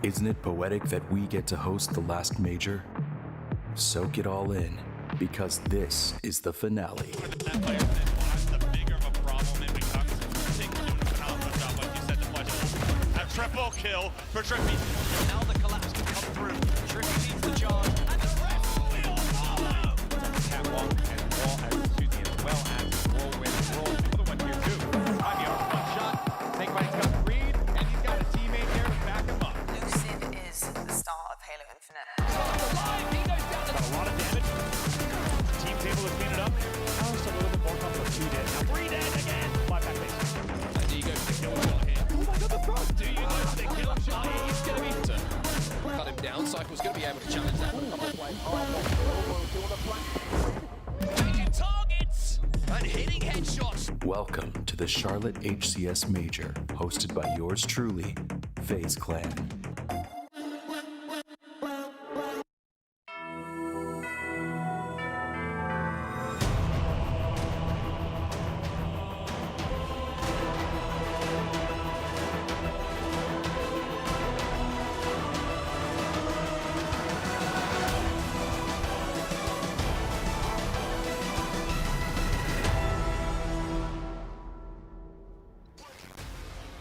Isn't it poetic that we get to host the last major? Soak it all in, because this is the finale. Triple kill for Trippy. Now the collapse can come through. Trippy leads the charge, and the rest will follow. Catwalk and Wall as Susie as well as Whirlwind. Another one here too. Right here, one shot. Take right, he's got Reed, and he's got a teammate here to back him up. Lucid is the star of Halo Infinite. Alive, he goes down. Got a lot of damage. Team's able to clean it up. Now it's a little bit more comfortable. 2 dead. Now 3 dead again. 5 back base. And he goes to the kill shot here. Oh my god, the cross. Do you know the kill shot? He's going to be cut him down. Cycle's going to be able to challenge that. changing targets and hitting headshots. Welcome to the Charlotte HCS Major, hosted by yours truly, FaZe Clan.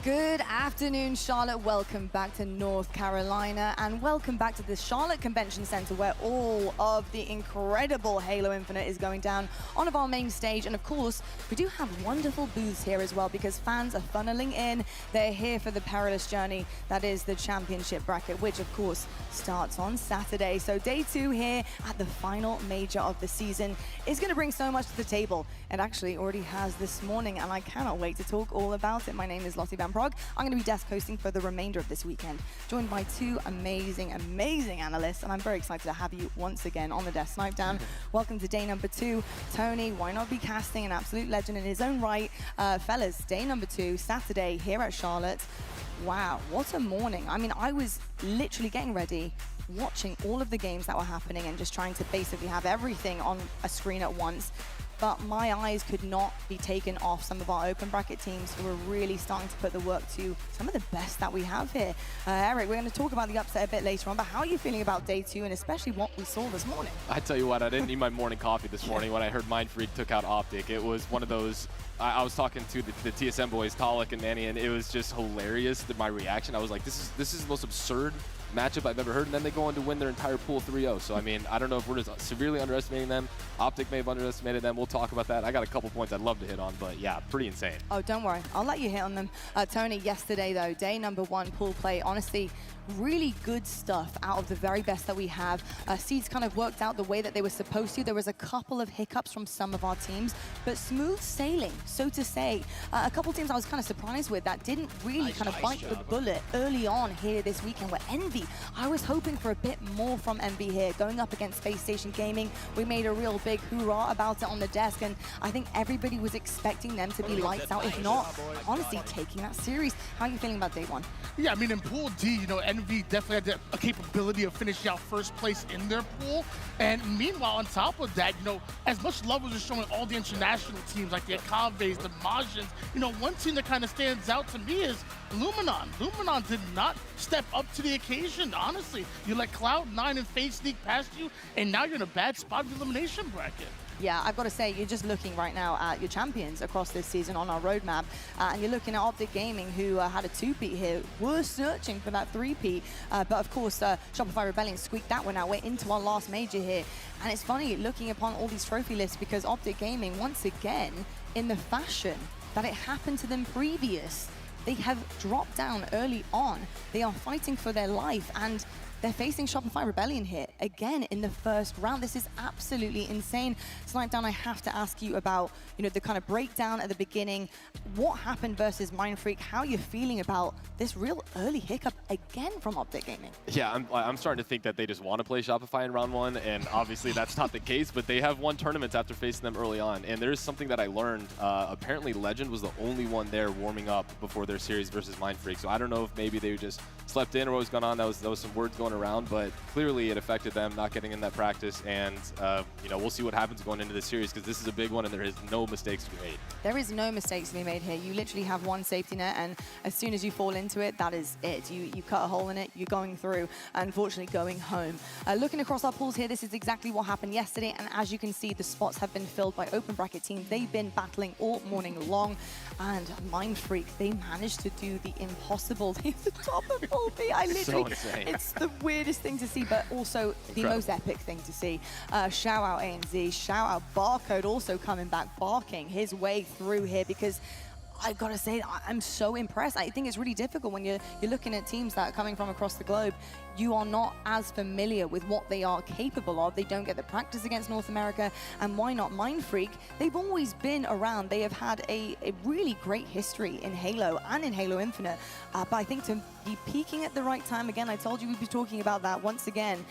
Good afternoon, Charlotte. Welcome back to North Carolina, and welcome back to the Charlotte Convention Center, where all of the incredible Halo Infinite is going down on our main stage. And of course, we do have wonderful booths here as well, because fans are funneling in. They're here for the perilous journey that is the championship bracket, which of course starts on Saturday. So day 2 here at the final major of the season is going to bring so much to the table. It actually already has this morning, and I cannot wait to talk all about it. My name is Lottie Van Prague. I'm going to be desk hosting for the remainder of this weekend, joined by 2 amazing analysts, and I'm very excited to have you once again on the desk. Snipe Down, welcome to day number 2. Tony, why not be casting, an absolute legend in his own right. Fellas, day number 2, Saturday here at Charlotte. Wow, what a morning. I mean, I was literally getting ready, watching all of the games that were happening and just trying to basically have everything on a screen at once. But my eyes could not be taken off some of our open bracket teams who are really starting to put the work to some of the best that we have here. Eric, we're going to talk about the upset a bit later on, but how are you feeling about day 2 and especially what we saw this morning? I tell you what, I didn't need my morning coffee this morning when I heard Mindfreak took out Optic. It was one of those, I was talking to the TSM boys, Talik and Manny, and it was just hilarious, my reaction. I was like, this is the most absurd matchup I've ever heard, and then they go on to win their entire pool 3-0. So I mean, I don't know if we're just severely underestimating them. Optic may have underestimated them. We'll talk about that. I got a couple points I'd love to hit on, but yeah, pretty insane. Oh, don't worry. I'll let you hit on them. Tony, yesterday though, day number 1 pool play, honestly, really good stuff out of the very best that we have. Seeds kind of worked out the way that they were supposed to. There was a couple of hiccups from some of our teams, but smooth sailing, so to say. A couple teams I was kind of surprised with that didn't really kind of bite the bullet early on here this weekend were Envy. I was hoping for a bit more from Envy here. Going up against Space Station Gaming, we made a real big hoorah about it on the desk, and I think everybody was expecting them to be lights out, if not, honestly, taking that series. How are you feeling about day 1? Yeah, I mean, in Pool D, you know, Envy definitely had a capability of finishing out first place in their pool. And meanwhile, on top of that, you know, as much love was just showing all the international teams like the Akaves, the Majins, you know, one team that kind of stands out to me is Luminon. Luminon did not step up to the occasion, honestly. You let Cloud9 and FaZe sneak past you, and now you're in a bad spot in the elimination bracket. Yeah, I've got to say, you're just looking right now at your champions across this season on our roadmap, and you're looking at Optic Gaming, who had a 2-peat here. We're searching for that 3-peat, but of course, Shopify Rebellion squeaked that one out. We're into our last major here, and it's funny looking upon all these trophy lists, because Optic Gaming, once again, in the fashion that it happened to them previous, they have dropped down early on. They are fighting for their life, and they're facing Shopify Rebellion here again in the first round. This is absolutely insane. Snipe Down, I have to ask you about, you know, the kind of breakdown at the beginning. What happened versus Mindfreak? How are you feeling about this real early hiccup again from Optic Gaming? Yeah, I'm starting to think that they just want to play Shopify in round 1, and obviously that's not the case, but they have won tournaments after facing them early on. And there's something that I learned. Apparently Legend was the only one there warming up before their series versus Mindfreak. So I don't know if maybe they just slept in or what was going on. That was some words going around, but clearly it affected them not getting in that practice, and you know, we'll see what happens going into this series, because this is a big one and there is no mistakes to be made. There is no mistakes to be made here. You literally have one safety net, and as soon as you fall into it, that is it. You cut a hole in it, you're going through, unfortunately going home. Looking across our pools here, this is exactly what happened yesterday, and as you can see, the spots have been filled by open bracket teams. They've been battling all morning long, and Mind Freak, they managed to do the impossible. They're the top of Pool B. I literally, it's the weirdest thing to see, but also the most epic thing to see. Shout out ANZ, shout out Barcode also coming back, barking his way through here, because I gotta say, I'm so impressed. I think it's really difficult when you're looking at teams that are coming from across the globe. You are not as familiar with what they are capable of. They don't get the practice against North America, and why not Mind Freak? They've always been around. They have had a really great history in Halo and in Halo Infinite, but I think to be peaking at the right time, again, I told you we'd be talking about that once again.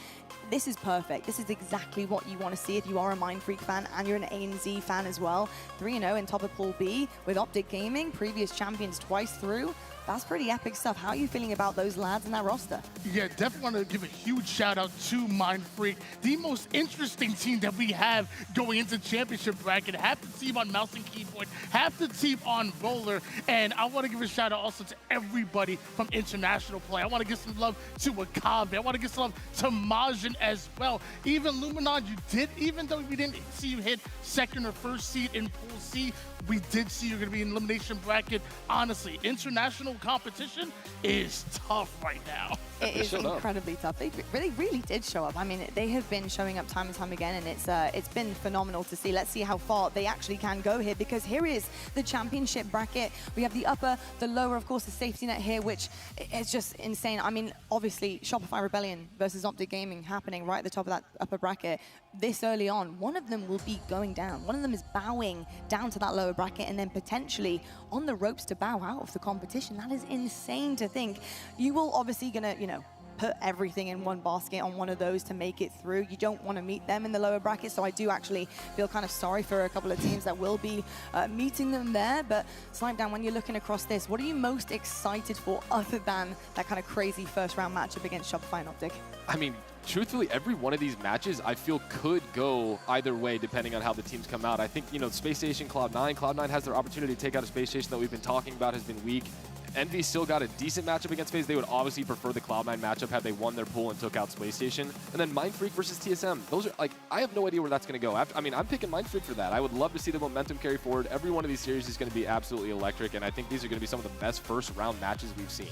This is perfect. This is exactly what you want to see if you are a Mind Freak fan and you're an ANZ fan as well. 3-0 in top of Pool B with Optic Gaming, previous champions twice through. That's pretty epic stuff. How are you feeling about those lads in that roster? Yeah, definitely want to give a huge shout out to Mind Freak, the most interesting team that we have going into championship bracket. Half the team on mouse and keyboard, half the team on roller, and I want to give a shout out also to everybody from international play. I want to give some love to Wakabe. I want to give some love to Majin as well. Even Luminon, even though we didn't see you hit second or first seed in Pool C, we did see you're going to be in elimination bracket. Honestly, international competition is tough right now. It is incredibly tough. They really did show up. I mean, they have been showing up time and time again, and it's been phenomenal to see. Let's see how far they actually can go here, because here is the championship bracket. We have the upper, the lower, of course, the safety net here, which is just insane. I mean, obviously, Shopify Rebellion versus Optic Gaming happening right at the top of that upper bracket this early on. One of them will be going down. One of them is bowing down to that lower bracket and then potentially on the ropes to bow out of the competition. That is insane to think. You will obviously gonna, put everything in one basket on one of those to make it through. You don't want to meet them in the lower bracket, so I do actually feel kind of sorry for a couple of teams that will be meeting them there. But Slimedown, when you're looking across this, what are you most excited for other than that kind of crazy first round matchup against Shopify and Optic? I mean, truthfully, every one of these matches I feel could go either way depending on how the teams come out. I think, Space Station, Cloud9 has their opportunity to take out a Space Station that we've been talking about has been weak. Envy still got a decent matchup against FaZe. They would obviously prefer the Cloud9 matchup had they won their pool and took out Space Station. And then Mind Freak versus TSM. Those are, I have no idea where that's going to go. I mean, I'm picking Mind Freak for that. I would love to see the momentum carry forward. Every one of these series is going to be absolutely electric, and I think these are going to be some of the best first round matches we've seen.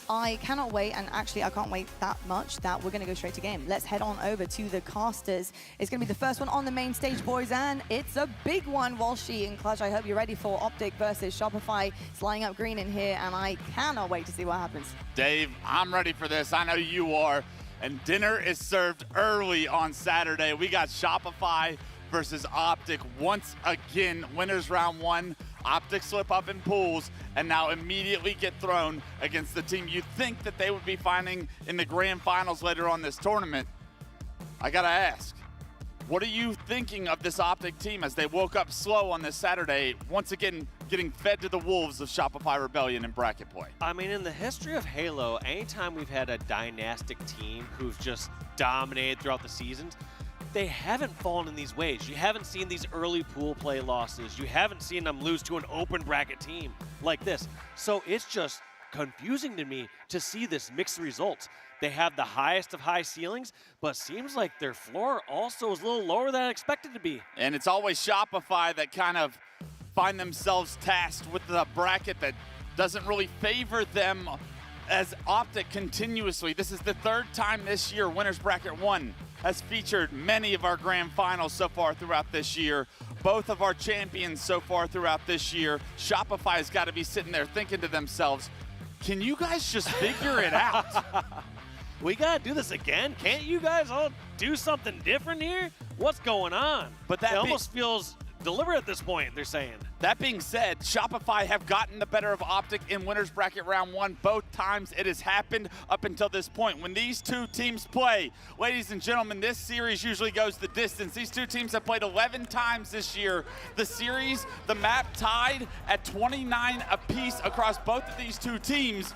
I cannot wait, and actually I can't wait that much that we're going to go straight to game. Let's head on over to the casters. It's going to be the first one on the main stage, boys, and it's a big one. Walshy and Clutch, I hope you're ready for Optic versus Shopify. It's lining up green in here, and I cannot wait to see what happens. Dave, I'm ready for this. I know you are. And dinner is served early on Saturday. We got Shopify versus Optic once again. Winners round one. Optic slip up in pools and now immediately get thrown against the team you'd think that they would be finding in the grand finals later on this tournament. I gotta ask, what are you thinking of this Optic team as they woke up slow on this Saturday, once again getting fed to the wolves of Shopify Rebellion in bracket play? I mean, in the history of Halo, anytime we've had a dynastic team who've just dominated throughout the seasons, they haven't fallen in these ways. You haven't seen these early pool play losses. You haven't seen them lose to an open bracket team like this. So it's just confusing to me to see this mixed results. They have the highest of high ceilings, but seems like their floor also is a little lower than I expected to be. And it's always Shopify that kind of find themselves tasked with the bracket that doesn't really favor them as Optic continuously. This is the third time this year Winners Bracket 1 has featured many of our grand finals so far throughout this year. Both of our champions so far throughout this year. Shopify's got to be sitting there thinking to themselves, can you guys just figure it out? We got to do this again? Can't you guys all do something different here? What's going on? But that it almost feels deliberate at this point, they're saying. That being said, Shopify have gotten the better of Optic in Winners Bracket Round 1 both times it has happened up until this point. When these two teams play, ladies and gentlemen, this series usually goes the distance. These two teams have played 11 times this year. The series, the map tied at 29 apiece across both of these two teams.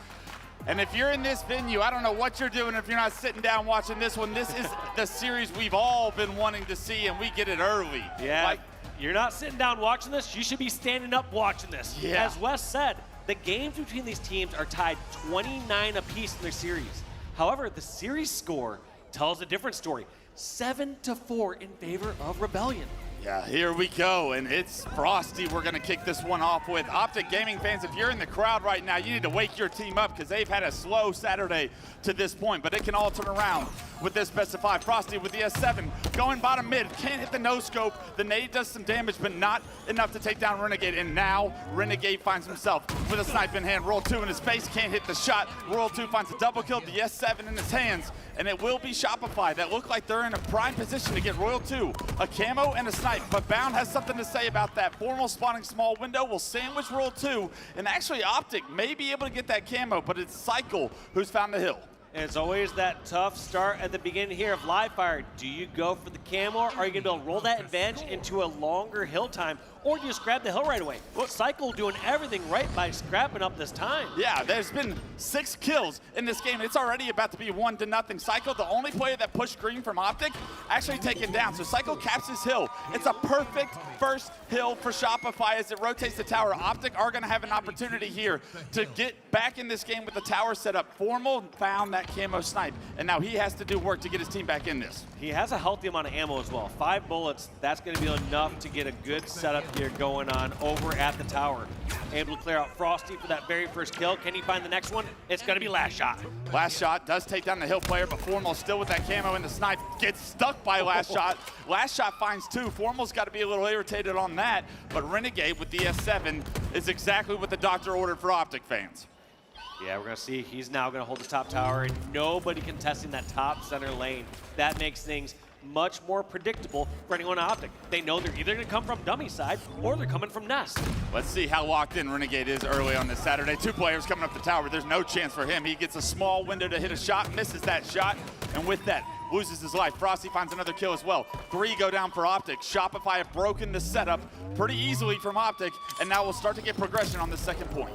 And if you're in this venue, I don't know what you're doing if you're not sitting down watching this one. This is the series we've all been wanting to see, and we get it early. Yeah, Like, you're not sitting down watching this. You should be standing up watching this. Yeah. As Wes said, the games between these teams are tied 29 apiece in their series. However, the series score tells a different story. 7-4 in favor of Rebellion. yeah, here we go, and it's Frosty we're gonna kick this one off with. Optic Gaming fans, if you're in the crowd right now, you need to wake your team up because they've had a slow Saturday to this point, but it can all turn around with this best of 5. Frosty with the S7, going bottom mid, can't hit the no-scope. The nade does some damage, but not enough to take down Renegade, and now Renegade finds himself with a snipe in hand. Roll 2 in his face, can't hit the shot. Roll 2 finds a double kill, the S7 in his hands, and it will be Shopify that look like they're in a prime position to get Royal 2, a camo and a snipe, but Bound has something to say about that. Formal spawning small window will sandwich Royal 2, and actually Optic may be able to get that camo, but it's Cycle who's found the hill. And it's always that tough start at the beginning here of live fire. Do you go for the camo, or are you going to be able to roll that advantage into a longer hill time, or do you just grab the hill right away? Well, Cycle doing everything right by scrapping up this time. Yeah, there's been 6 kills in this game. It's already about to be 1-0. Cycle, the only player that pushed green from Optic, actually taken down. So Cycle caps his hill. It's a perfect first hill for Shopify as it rotates the tower. Optic are going to have an opportunity here to get back in this game with the tower set up. Formal found that camo snipe, and now he has to do work to get his team back in this. He has a healthy amount of ammo as well. 5 bullets, that's going to be enough to get a good setup here going on over at the tower. Able to clear out Frosty for that very first kill. Can he find the next one? It's going to be Last Shot. Last Shot does take down the hill player, but Formal still with that camo and the snipe. Gets stuck by Last Shot. Last Shot finds 2. Formal's got to be a little irritated on that, but Renegade with the S7 is exactly what the doctor ordered for Optic fans. Yeah, we're going to see he's now going to hold the top tower, and nobody contesting that top center lane. That makes things much more predictable for anyone on Optic. They know they're either going to come from dummy side or they're coming from Nest. Let's see how locked in Renegade is early on this Saturday. 2 players coming up the tower. There's no chance for him. He gets a small window to hit a shot, misses that shot, and with that, loses his life. Frosty finds another kill as well. 3 go down for Optic. Shopify have broken the setup pretty easily from Optic, and now we'll start to get progression on the second point.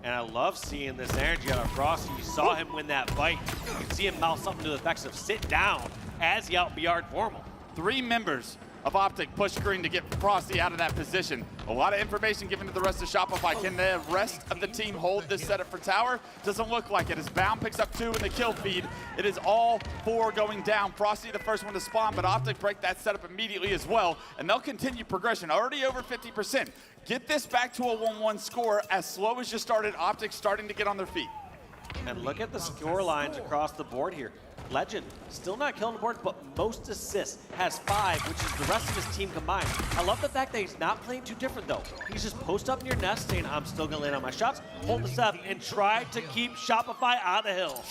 And I love seeing this energy out of Frosty. You saw him win that fight. You can see him mouth something to the effects of sit down as he out-BR'd Formal. 3 members of Optic push green to get Frosty out of that position. A lot of information given to the rest of Shopify. Can the rest of the team hold this setup for tower? Doesn't look like it as Bound picks up 2 in the kill feed. It is all 4 going down. Frosty the first one to spawn, but Optic break that setup immediately as well, and they'll continue progression, already over 50%. Get this back to a 1-1 score as slow as you started. Optic starting to get on their feet. And look at the score lines across the board here. Legend, still not killing the board, but most assists, has 5, which is the rest of his team combined. I love the fact that he's not playing too different though. He's just post up near Nest saying, I'm still gonna land on my shots, hold the 7, and try to keep Shopify out of the hill.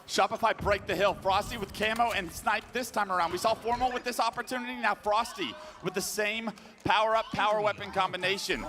Shopify break the hill. Frosty with camo and snipe this time around. We saw Formal with this opportunity, now Frosty with the same power-up, power weapon combination.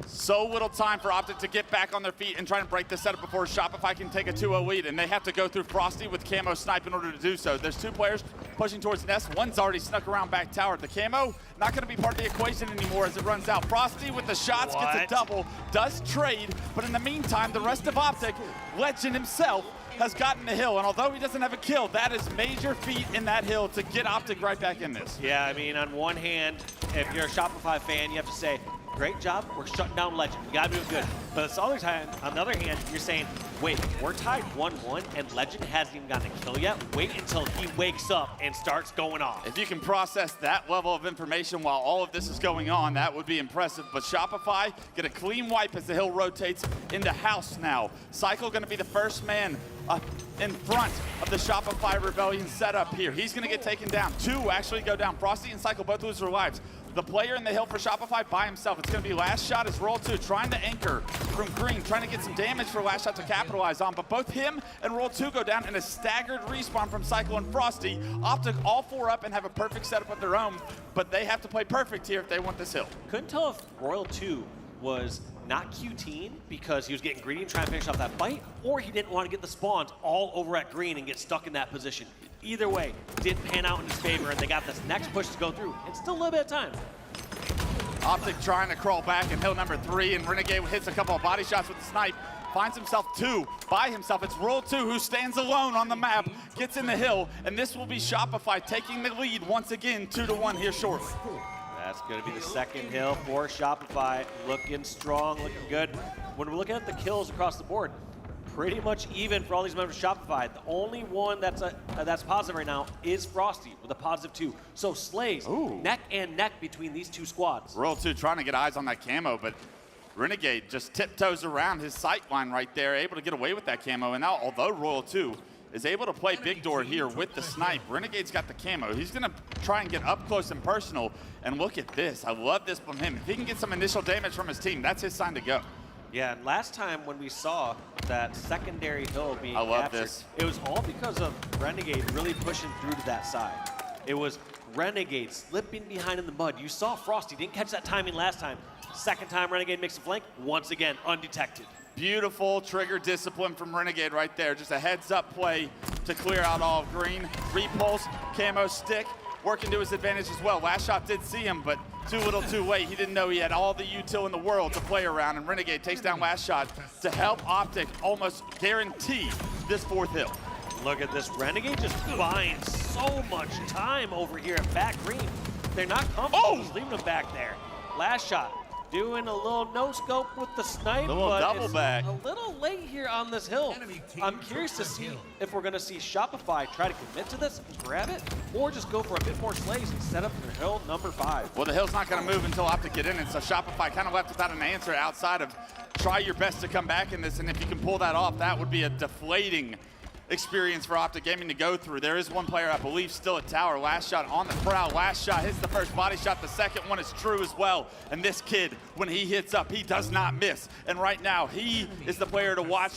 So little time for Optic to get back on their feet and try and break the setup before Shopify can take a 2-0 lead, and they have to go through Frosty with camo snipe in order to do so. There's 2 players pushing towards Nest. One's already snuck around back tower. The camo not going to be part of the equation anymore as it runs out. Frosty with the shots gets a double, does trade, but in the meantime, the rest of Optic, Legend himself, has gotten the hill, and although he doesn't have a kill, that is major feat in that hill to get Optic right back in this. Yeah, I mean, on one hand, if you're a Shopify fan, you have to say, great job, we're shutting down Legend. You gotta do it good. But this other time, on the other hand, you're saying, wait, we're tied 1-1 and Legend hasn't even gotten a kill yet? Wait until he wakes up and starts going off. If you can process that level of information while all of this is going on, that would be impressive. But Shopify get a clean wipe as the hill rotates into house now. Cycle gonna be the first man in front of the Shopify Rebellion setup here. He's gonna get taken down. 2 actually go down. Frosty and Cycle both lose their lives. The player in the hill for Shopify by himself. It's going to be Last Shot as Roll 2, trying to anchor from green, trying to get some damage for Last Shot to capitalize on. But both him and Roll 2 go down in a staggered respawn from Cycle and Frosty. Optic all 4 up and have a perfect setup of their own, but they have to play perfect here if they want this hill. Couldn't tell if Royal 2 was not QTing because he was getting greedy and trying to finish off that fight, or he didn't want to get the spawns all over at green and get stuck in that position. Either way, didn't pan out in his favor, and they got this next push to go through. It's still a little bit of time. Optic trying to crawl back in hill number 3, and Renegade hits a couple of body shots with the snipe. finds himself two by himself. It's Roll 2 who stands alone on the map, gets in the hill, and this will be Shopify taking the lead once again, 2-1 here shortly. That's going to be the second hill for Shopify. Looking strong, looking good. When we're looking at the kills across the board, pretty much even for all these members of Shopify. The only one that's positive right now is Frosty with a +2. So Slays, neck and neck between these two squads. Roll 2 trying to get eyes on that camo, but Renegade just tiptoes around his sight line right there, able to get away with that camo. And now, although Royal 2 is able to play big door here with the snipe, Renegade's got the camo. He's gonna try and get up close and personal. And look at this, I love this from him. If he can get some initial damage from his team, that's his sign to go. Yeah, and last time when we saw that secondary hill being captured, this. It was all because of Renegade really pushing through to that side. It was Renegade slipping behind in the mud. You saw Frosty, didn't catch that timing last time. Second time Renegade makes a flank, once again, undetected. Beautiful trigger discipline from Renegade right there. Just a heads up play to clear out all of green. Repulse, camo stick, working to his advantage as well. Last shot did see him, but too little too late. He didn't know he had all the util in the world to play around, and Renegade takes down last shot to help Optic almost guarantee this fourth hill. Look at this, Renegade just buying so much time over here at back green. They're not comfortable just leaving them back there. Last shot, doing a little no-scope with the snipe, but double it's back. a little late here on this hill. I'm curious to see if we're gonna see Shopify try to commit to this and grab it, or just go for a bit more Slays and set up their hill number 5. Well, the hill's not gonna move until Optic get in it, so Shopify kind of left without an answer outside of try your best to come back in this, and if you can pull that off, that would be a deflating experience for Optic Gaming to go through. There is one player, I believe, still at tower. Last shot on the prowl. Last shot hits the first body shot. The second one is true as well. And this kid, when he hits up, he does not miss. And right now, he is the player to watch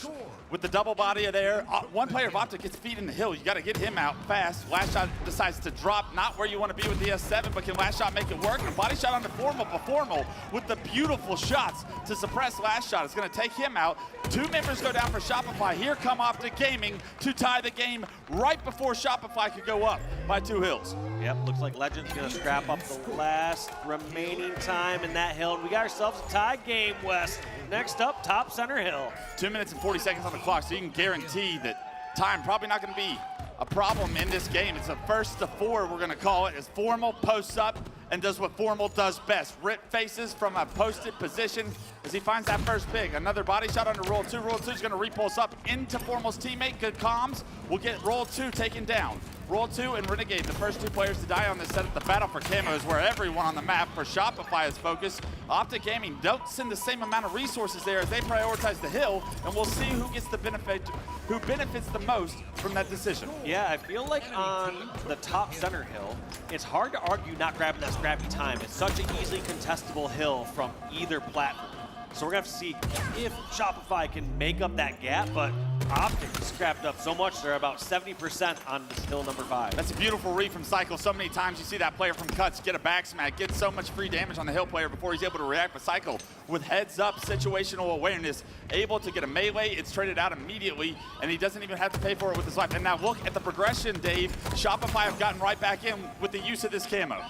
with the double body there. One player of Optic gets feet in the hill. You got to get him out fast. Last shot decides to drop, not where you want to be with the S7, but can last shot make it work? And body shot onto Formal, but Formal with the beautiful shots to suppress last shot. It's going to take him out. 2 members go down for Shopify. Here come Optic Gaming to tie the game right before Shopify could go up by 2 hills. Yep, looks like Legend's gonna scrap up the last remaining time in that hill. And we got ourselves a tie game, Wes. Next up, top center hill. 2 minutes and 40 seconds on the clock, so you can guarantee that time probably not gonna be a problem in this game. It's a 1st to 4, we're gonna call it, as Formal posts up and does what Formal does best. Rip faces from a posted position as he finds that first pick. Another body shot under Roll 2. Roll 2 is gonna repulse up into Formal's teammate. Good comms will get Roll 2 taken down. Roll 2 and Renegade, the first 2 players to die on this set at the battle for camos, where everyone on the map for Shopify is focused. Optic Gaming don't send the same amount of resources there as they prioritize the hill, and we'll see who gets the benefit, who benefits the most from that decision. Yeah, I feel like on the top center hill, it's hard to argue not grabbing that scrappy time. It's such an easily contestable hill from either platform. So we're gonna have to see if Shopify can make up that gap, but Optic scrapped up so much, they're about 70% on this hill number 5. That's a beautiful read from Cycle. So many times you see that player from Cuts get a back smack, get so much free damage on the hill player before he's able to react. But Cycle, with heads up situational awareness, able to get a melee, it's traded out immediately, and he doesn't even have to pay for it with his life. And now look at the progression, Dave. Shopify have gotten right back in with the use of this camo.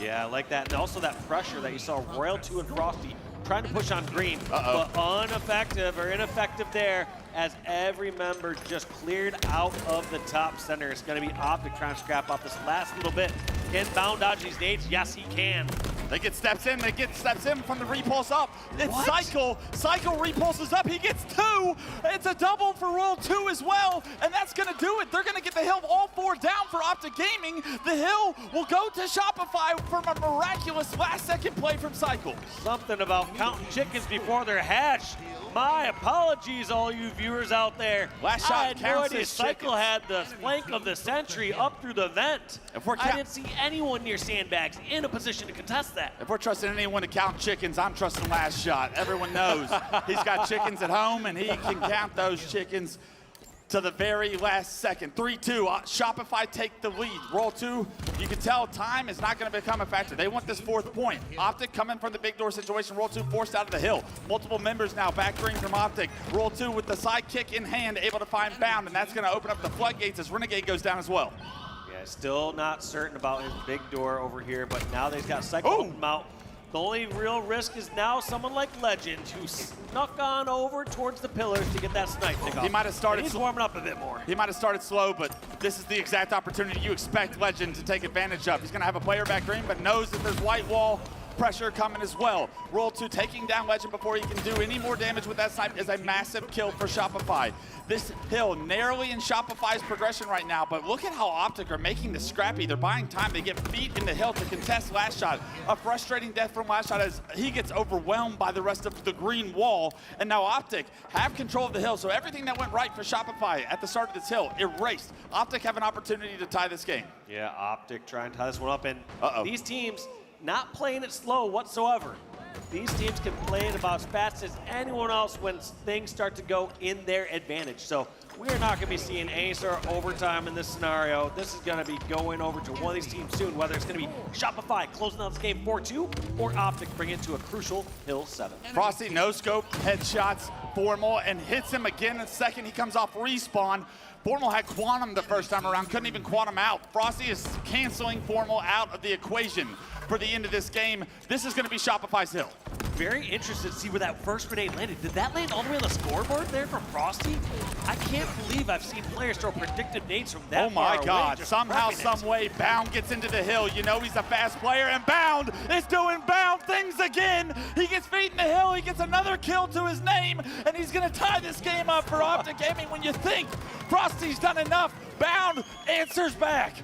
Yeah, I like that. And also that pressure that you saw Royal 2 and Frosty trying to push on green, but ineffective there as every member just cleared out of the top center. It's going to be Optic trying to scrap up this last little bit. Inbound dodge these nades? Yes, he can. They get steps in from the repulse up. It's Cycle. Cycle repulses up. He gets 2. It's a double for Roll 2 as well, and that's going to do it. They're going to get the hill all 4 down for Optic Gaming. The hill will go to Shopify from a miraculous last-second play from Cycle. Something about counting chickens before they're hatched. My apologies, all you viewers out there. Last shot I had no counts idea as Cycle chickens. had the flank of the sentry up through the vent. I didn't see anyone near sandbags in a position to contest that. If we're trusting anyone to count chickens, I'm trusting Last Shot. Everyone knows he's got chickens at home, and he can count those chickens to the very last second. 3-2, Shopify take the lead. Roll 2, you can tell time is not going to become a factor. They want this 4th point. Optic coming from the big door situation. Roll 2 forced out of the hill. Multiple members now back green from Optic. Roll 2 with the side kick in hand, able to find Bound, and that's going to open up the floodgates as Renegade goes down as well. Yeah, still not certain about his big door over here, but now they've got Cycle open him out. The only real risk is now someone like Legend, who snuck on over towards the pillars to get that snipe pick off. He might have started. He's warming up a bit more. He might have started slow, but this is the exact opportunity you expect Legend to take advantage of. He's going to have a player back green, but knows that there's white wall pressure coming as well. Roll 2 taking down Legend before he can do any more damage with that snipe is a massive kill for Shopify. This hill narrowly in Shopify's progression right now, but look at how Optic are making this scrappy. They're buying time. They get feet in the hill to contest last shot. A frustrating death from last shot as he gets overwhelmed by the rest of the green wall. And now Optic have control of the hill, so everything that went right for Shopify at the start of this hill erased. Optic have an opportunity to tie this game. Yeah, Optic trying to tie this one up, and these teams not playing it slow whatsoever. These teams can play it about as fast as anyone else when things start to go in their advantage. So we're not going to be seeing any sort of overtime in this scenario. This is going to be going over to one of these teams soon, whether it's going to be Shopify closing out this game 4-2 or Optic bringing it to a crucial Hill 7. Frosty no-scope, headshots, Formal, and hits him again in a second. He comes off respawn. Formal had Quantum the first time around, couldn't even Quantum out. Frosty is canceling Formal out of the equation for the end of this game. This is going to be Shopify's hill. Very interested to see where that first grenade landed. Did that land all the way on the scoreboard there from Frosty? I can't believe I've seen players throw predictive nades from that far away. Oh my God, just somehow, prepping it. some way, Bound gets into the hill. You know he's a fast player, and Bound is doing Bound things again. He gets feet in the hill, he gets another kill to his name, and he's gonna tie this game up for Optic Gaming. When you think Frosty's done enough, Bound answers back.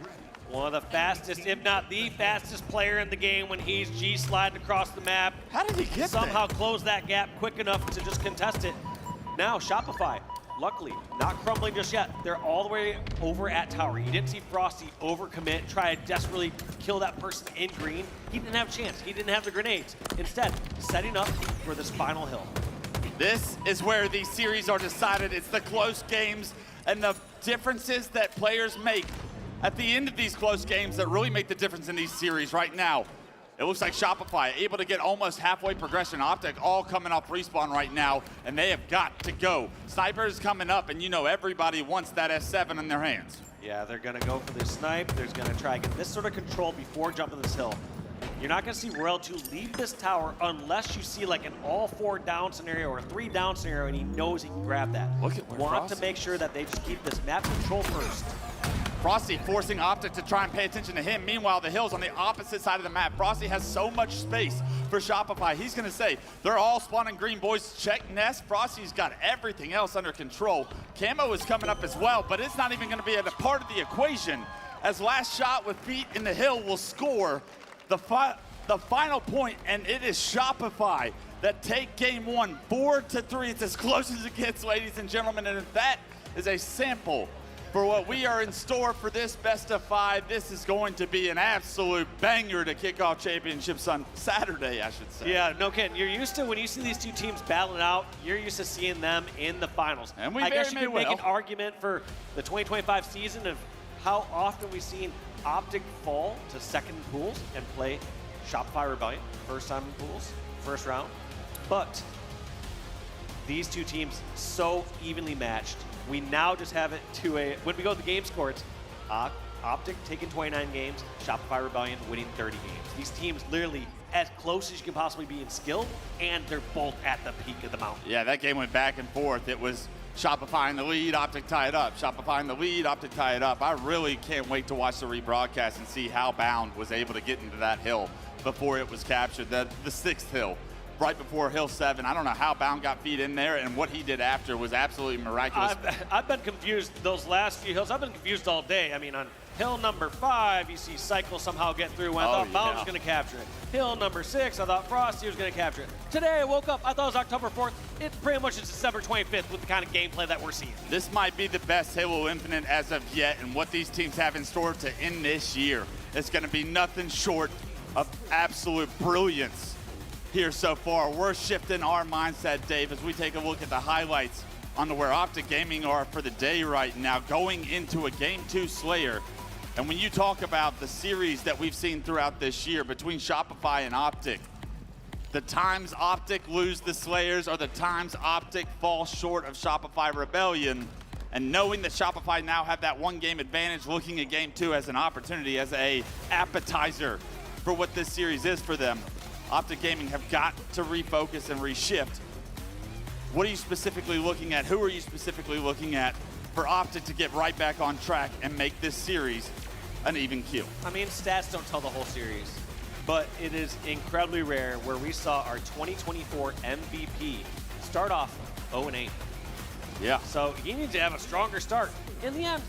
One of the fastest, if not the fastest player in the game when he's G-sliding across the map. How did he get Somehow close that gap quick enough to just contest it. Now Shopify, luckily, not crumbling just yet. They're all the way over at tower. You didn't see Frosty overcommit, try to desperately kill that person in green. He didn't have a chance. He didn't have the grenades. Instead, setting up for this final hill. This is where these series are decided. It's the close games and the differences that players make at the end of these close games that really make the difference in these series right now. It looks like Shopify able to get almost halfway progression. Optic all coming off respawn right now, and they have got to go. Sniper's coming up, and you know everybody wants that S7 in their hands. Yeah, they're gonna go for this snipe. They're gonna try to get this sort of control before jumping this hill. You're not gonna see Royal 2 leave this tower unless you see like an all 4 down scenario or a 3 down scenario, and he knows he can grab that. Look at Want to make sure that they just keep this map control first. Frosty forcing Optic to try and pay attention to him. Meanwhile, the hill's on the opposite side of the map. Frosty has so much space for Shopify. He's going to say, they're all spawning green, boys. Check nest. Frosty's got everything else under control. Camo is coming up as well, but it's not even going to be a part of the equation, as last shot with feet in the hill will score the final point, and it is Shopify that take game 1 4-3. It's as close as it gets, ladies and gentlemen, and if that is a sample for what we are in store for this best of 5. This is going to be an absolute banger to kick off championships on Saturday, I should say. Yeah, no kidding. You're used to, when you see these two teams battling out, you're used to seeing them in the finals. And we I guess you very could may make well. an argument for the 2025 season of how often we've seen Optic fall to second pools and play Shopify Rebellion, first time in pools, first round. But these two teams so evenly matched. We now just have it to a, when we go to the game scores, Optic taking 29 games, Shopify Rebellion winning 30 games. These teams literally as close as you can possibly be in skill, and they're both at the peak of the mountain. Yeah, that game went back and forth. It was Shopify in the lead, Optic tie it up. Shopify in the lead, Optic tie it up. I really can't wait to watch the rebroadcast and see how Bound was able to get into that hill before it was captured, the 6th hill. Right before Hill 7. I don't know how Bound got feet in there, and what he did after was absolutely miraculous. I've been confused those last few hills. I've been confused all day. I mean, on hill number 5, you see Cycle somehow get through when I thought Bound was going to capture it. Hill number 6, I thought Frosty was going to capture it. Today, I woke up, I thought it was October 4th. It pretty much is December 25th with the kind of gameplay that we're seeing. This might be the best Halo Infinite as of yet, and what these teams have in store to end this year. It's going to be nothing short of absolute brilliance here so far. We're shifting our mindset, Dave, as we take a look at the highlights on where Optic Gaming are for the day right now, going into a Game 2 Slayer. And when you talk about the series that we've seen throughout this year between Shopify and Optic, the times Optic lose the Slayers are the times Optic fall short of Shopify Rebellion. And knowing that Shopify now have that 1-game advantage, looking at Game 2 as an opportunity, as a appetizer for what this series is for them. Optic Gaming have got to refocus and reshift. What are you specifically looking at? Who are you specifically looking at for Optic to get right back on track and make this series an even keel? I mean, stats don't tell the whole series, but it is incredibly rare where we saw our 2024 MVP start off 0-8. Yeah. So he needs to have a stronger start. In the end,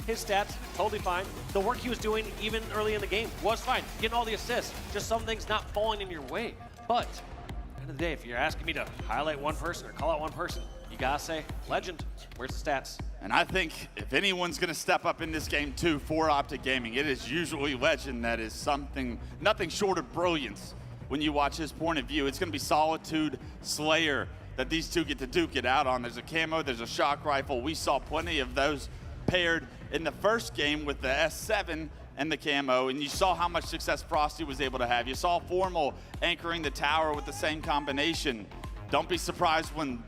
his stats, totally fine. The work he was doing even early in the game was fine. Getting all the assists, just some things not falling in your way. But at the end of the day, if you're asking me to highlight one person or call out one person, you gotta say, Legend, where's the stats? And I think if anyone's going to step up in this game too for Optic Gaming, it is usually Legend that is nothing short of brilliance when you watch his point of view. It's going to be Solitude, Slayer that these two get to duke it out on. There's a camo, there's a shock rifle. We saw plenty of those paired in the first game with the S7 and the camo, and you saw how much success Frosty was able to have. You saw Formal anchoring the tower with the same combination. Don't be surprised when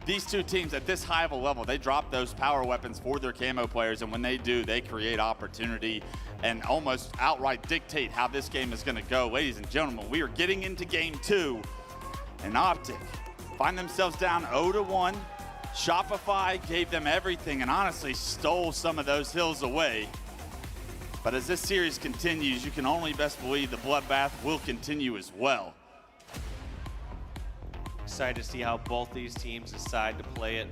these two teams at this high of a level, they drop those power weapons for their camo players, and when they do, they create opportunity and almost outright dictate how this game is going to go. Ladies and gentlemen, we are getting into game 2, and Optic find themselves down 0-1. Shopify gave them everything and honestly stole some of those hills away. But as this series continues, you can only best believe the bloodbath will continue as well. Excited to see how both these teams decide to play it.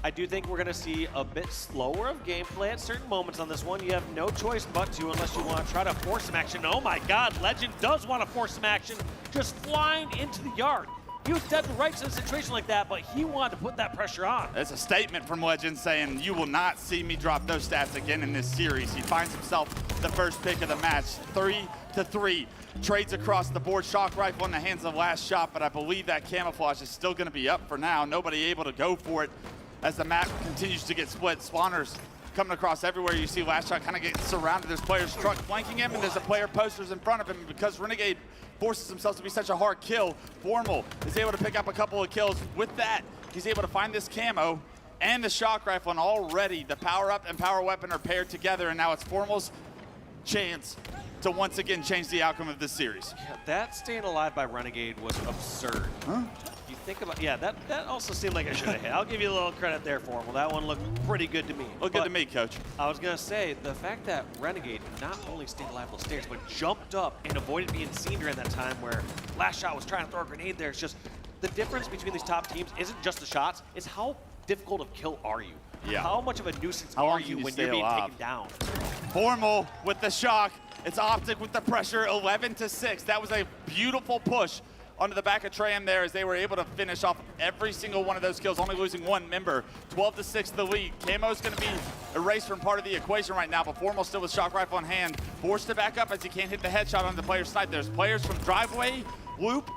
I do think we're going to see a bit slower of gameplay at certain moments on this one. You have no choice but to, unless you want to try to force some action. Oh my God, Legend does want to force some action, just flying into the yard. He was dead to rights in a situation like that, but he wanted to put that pressure on. That's a statement from Legend saying, you will not see me drop those stats again in this series. He finds himself the first pick of the match, 3-3. Trades across the board, shock rifle in the hands of Last Shot, but I believe that camouflage is still gonna be up for now. Nobody able to go for it as the map continues to get split. Spawners coming across everywhere. You see Last Shot kind of get surrounded. There's players truck flanking him, and there's a player posters in front of him. Because Renegade forces himself to be such a hard kill, Formal is able to pick up a couple of kills. With that, he's able to find this camo and the shock rifle, and already the power up and power weapon are paired together, and now it's Formal's chance to once again change the outcome of this series. Yeah, that staying alive by Renegade was absurd. Huh? You think about, yeah, that also seemed like I should have hit. I'll give you a little credit there for him. Well, that one looked pretty good to me. Looked good to me, Coach. I was gonna say, the fact that Renegade not only stayed alive on the stairs, but jumped up and avoided being seen during that time where Last Shot was trying to throw a grenade there. It's just, the difference between these top teams isn't just the shots, it's how difficult of kill are you? Yeah. How much of a nuisance How are long can you you when stay you're being alive? taken down? Formal with the shock. It's Optic with the pressure, 11-6. That was a beautiful push onto the back of Tram there as they were able to finish off every single one of those kills, only losing one member. 12-6 the lead. Camo's going to be erased from part of the equation right now, but Formal still with shock rifle in hand. Forced to back up as he can't hit the headshot on the player's side. There's players from Driveway, Loop,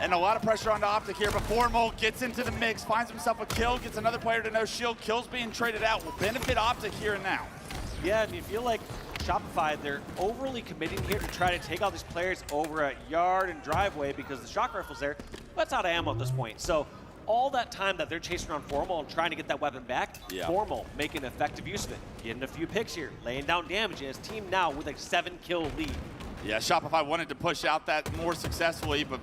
and a lot of pressure onto Optic here, but Formal gets into the mix, finds himself a kill, gets another player to no shield. Kills being traded out will benefit Optic here and now. Yeah, and you feel like Shopify, they're overly committing here to try to take all these players over at Yard and Driveway because the shock rifle's there. That's out of ammo at this point. So all that time that they're chasing around Formal and trying to get that weapon back, Formal making effective use of it. Getting a few picks here, laying down damage, and his team now with a 7-kill lead. Yeah, Shopify wanted to push out that more successfully, but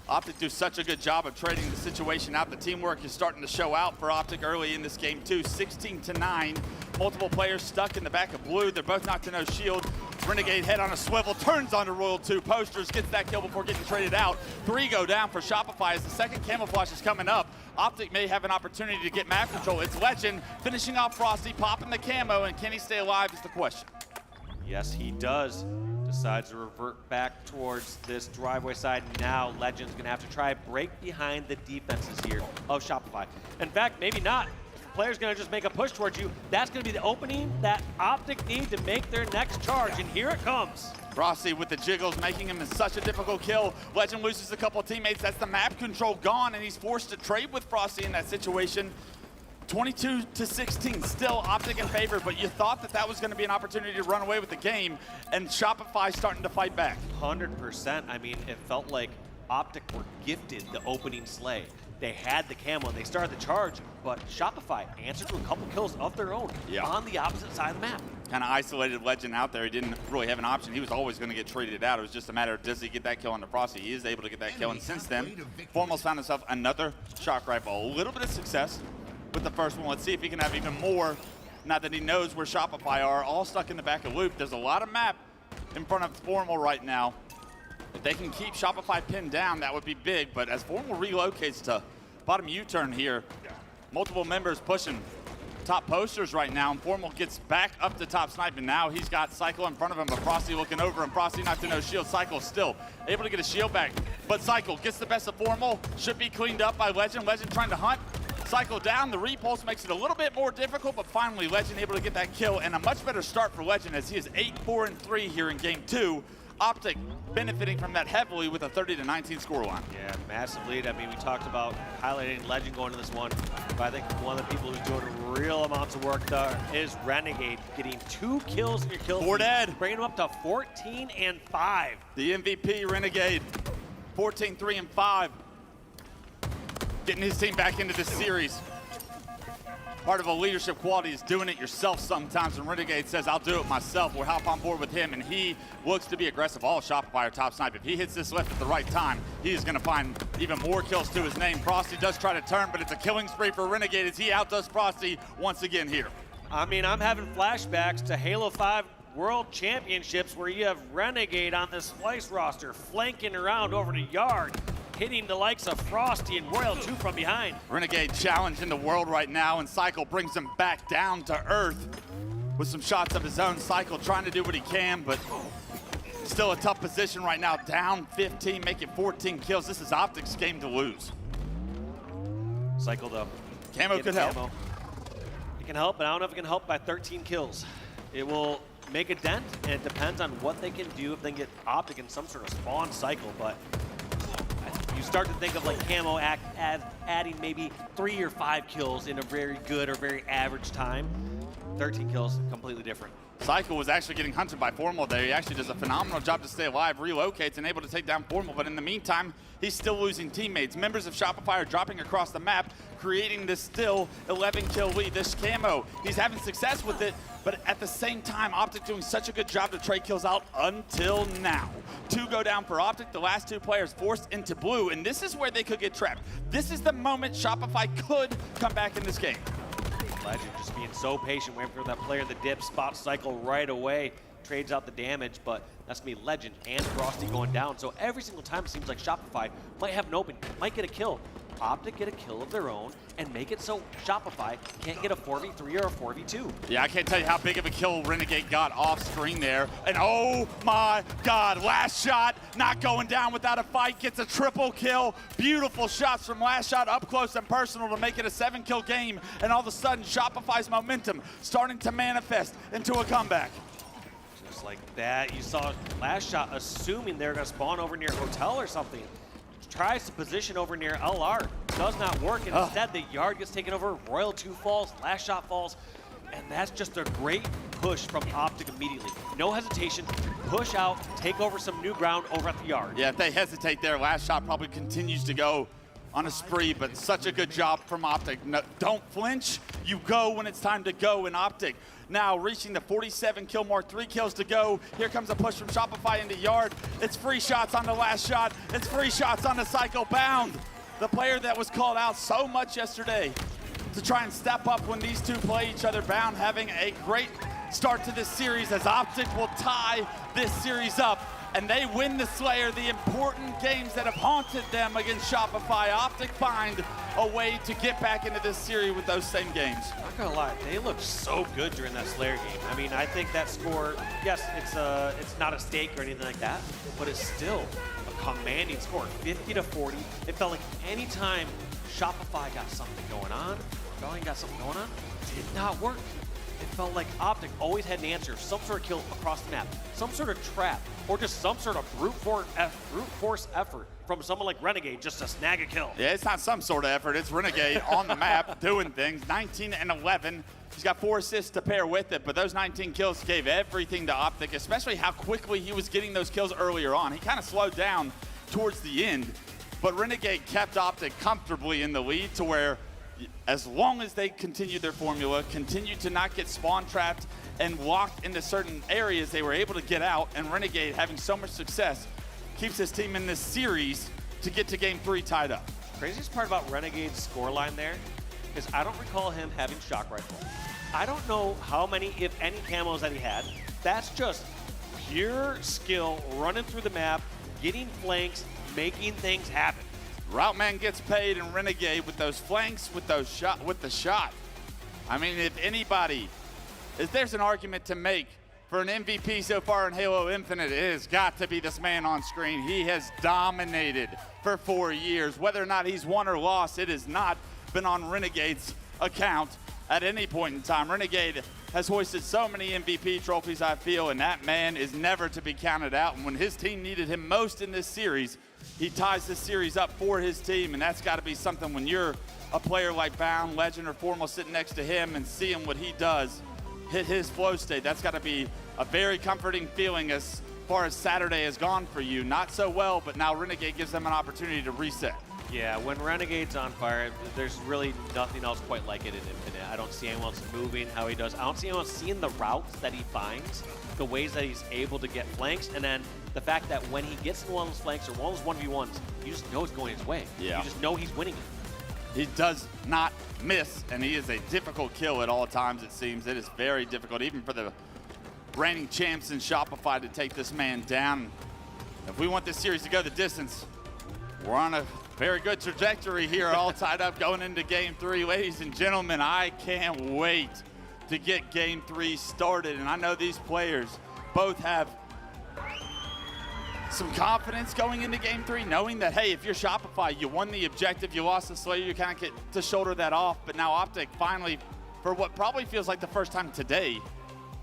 Optic do such a good job of trading the situation out. The teamwork is starting to show out for Optic early in this game too. 16-9, multiple players stuck in the back of blue. They're both knocked to no shield. Renegade head on a swivel, turns onto Royal 2 posters, gets that kill before getting traded out. 3 go down for Shopify as the second camouflage is coming up. Optic may have an opportunity to get map control. It's Legend finishing off Frosty, popping the camo, and can he stay alive is the question. Yes, he does. Decides to revert back towards this Driveway side. Now Legend's gonna have to try break behind the defenses here of Shopify. In fact, maybe not. If the player's gonna just make a push towards you, that's gonna be the opening that Optic need to make their next charge, and here it comes. Frosty with the jiggles, making him such a difficult kill. Legend loses a couple teammates. That's the map control gone, and he's forced to trade with Frosty in that situation. 22-16, still Optic in favor, but you thought that that was going to be an opportunity to run away with the game, and Shopify starting to fight back. 100%. I mean, it felt like Optic were gifted the opening slay. They had the camo and they started the charge, but Shopify answered to a couple kills of their own on the opposite side of the map. Kind of isolated Legend out there. He didn't really have an option. He was always going to get traded out. It was just a matter of does he get that kill on the Frosty. He is able to get that kill, and since then, Formal's found himself another shock rifle. A little bit of success with the first one. Let's see if he can have even more now that he knows where Shopify are, all stuck in the back of Loop. There's a lot of map in front of Formal right now. If they can keep Shopify pinned down, that would be big, but as Formal relocates to bottom U-turn here, multiple members pushing top posters right now, and Formal gets back up to top sniping. Now he's got Cycle in front of him, but Frosty looking over, and Frosty not to no shield. Cycle still able to get a shield back, but Cycle gets the best of Formal. Should be cleaned up by Legend. Legend trying to hunt. Cycle down. The repulse makes it a little bit more difficult, but finally Legend able to get that kill, and a much better start for Legend as he is 8-4-3 here in game 2. Optic benefiting from that heavily with a 30-19 scoreline. Yeah, massive lead. I mean, we talked about highlighting Legend going to this one, but I think one of the people who's doing real amounts of work there is Renegade, getting 2 kills in your kill feed, dead. bringing him up to 14-5. The MVP, Renegade, 14-3-5. Getting his team back into this series. Part of a leadership quality is doing it yourself sometimes, and Renegade says, I'll do it myself. We'll hop on board with him, and he looks to be aggressive. All Shopify are top snipe. If he hits this left at the right time, he is going to find even more kills to his name. Frosty does try to turn, but it's a killing spree for Renegade as he outdoes Frosty once again here. I mean, I'm having flashbacks to Halo 5 World Championships where you have Renegade on this Splice roster flanking around over the yard, hitting the likes of Frosty and Royal 2 from behind. Renegade challenging the world right now, and Cycle brings him back down to earth with some shots of his own. Cycle trying to do what he can, but still a tough position right now. Down 15, making 14 kills. This is Optic's game to lose. Cycle though. Camo could help. It can help, but I don't know if it can help by 13 kills. It will make a dent, and it depends on what they can do if they can get Optic in some sort of spawn cycle, but you start to think of like Camo adding maybe 3 or 5 kills in a very good or very average time. 13 kills, completely different. Cycle was actually getting hunted by Formal there. He actually does a phenomenal job to stay alive, relocates, and able to take down Formal, but in the meantime, he's still losing teammates. Members of Shopify are dropping across the map, creating this still 11-kill lead. This Camo, he's having success with it, but at the same time, Optic doing such a good job to trade kills out until now. 2 go down for Optic, the last 2 players forced into blue, and this is where they could get trapped. This is the moment Shopify could come back in this game. Legend just being so patient, waiting for that player, the dip, spot cycle right away, trades out the damage, but that's gonna be Legend and Frosty going down. So every single time it seems like Shopify might have an open, might get a kill. Optic get a kill of their own and make it so Shopify can't get a 4v3 or a 4v2. Yeah, I can't tell you how big of a kill Renegade got off screen there. And oh my God, last shot not going down without a fight, gets a triple kill. Beautiful shots from last shot up close and personal to make it a 7-kill game. And all of a sudden, Shopify's momentum starting to manifest into a comeback. Just like that, you saw last shot assuming they're gonna spawn over near hotel or something. Tries to position over near LR, does not work, and instead the yard gets taken over, Royal 2 falls, last shot falls, and that's just a great push from Optic immediately. No hesitation, push out, take over some new ground over at the yard. Yeah, if they hesitate there, last shot probably continues to go on a spree, but such a good job from Optic. No, don't flinch, you go when it's time to go in Optic. Now reaching the 47-kill mark, 3 kills to go. Here comes a push from Shopify into yard. It's free shots on the last shot. It's free shots on the Cycle. Bound, the player that was called out so much yesterday to try and step up when these two play each other. Bound having a great start to this series as Optic will tie this series up. And they win the Slayer, the important games that have haunted them against Shopify. Optic find a way to get back into this series with those same games. Not gonna lie, they looked so good during that Slayer game. I mean, I think that score, yes, it's not a stake or anything like that, but it's still a commanding score, 50-40. It felt like any time Shopify got something going on, did not work. It felt like Optic always had an answer, some sort of kill across the map, some sort of trap, or just some sort of brute force effort from someone like Renegade just to snag a kill. Yeah, it's not some sort of effort. It's Renegade on the map doing things. 19 and 11. He's got 4 assists to pair with it, but those 19 kills gave everything to Optic, especially how quickly he was getting those kills earlier on. He kind of slowed down towards the end. but Renegade kept Optic comfortably in the lead to where as long as they continued their formula, continued to not get spawn trapped and locked into certain areas, they were able to get out, and Renegade, having so much success, keeps his team in this series to get to game 3 tied up. Craziest part about Renegade's scoreline there is I don't recall him having shock rifle. I don't know how many, if any, camos that he had. That's just pure skill, running through the map, getting flanks, making things happen. Route man gets paid, and Renegade with those flanks, with the shot. I mean, if anybody, if there's an argument to make for an MVP so far in Halo Infinite, it has got to be this man on screen. He has dominated for 4 years. Whether or not he's won or lost, it has not been on Renegade's account at any point in time. Renegade has hoisted so many MVP trophies, I feel, and that man is never to be counted out. And when his team needed him most in this series, he ties this series up for his team, and that's got to be something when you're a player like Bound, Legend, or Formal sitting next to him and seeing what he does hit his flow state. That's got to be a very comforting feeling as far as Saturday has gone for you. Not so well, but now Renegade gives them an opportunity to reset. Yeah, when Renegade's on fire, there's really nothing else quite like it in Infinite. I don't see anyone else moving how he does. I don't see anyone else seeing the routes that he finds, the ways that he's able to get flanks, and then the fact that when he gets in one of those flanks or one of those 1v1s, you just know it's going his way. Yeah. You just know he's winning it. He does not miss, and he is a difficult kill at all times, it seems. It is very difficult, even for the reigning champs in Shopify, to take this man down. If we want this series to go the distance, we're on a very good trajectory here, all tied up going into game 3. Ladies and gentlemen, I can't wait to get game 3 started. And I know these players both have some confidence going into game 3, knowing that, hey, if you're Shopify, you won the objective, you lost the Slayer, you kind of get to shoulder that off. But now Optic finally, for what probably feels like the first time today,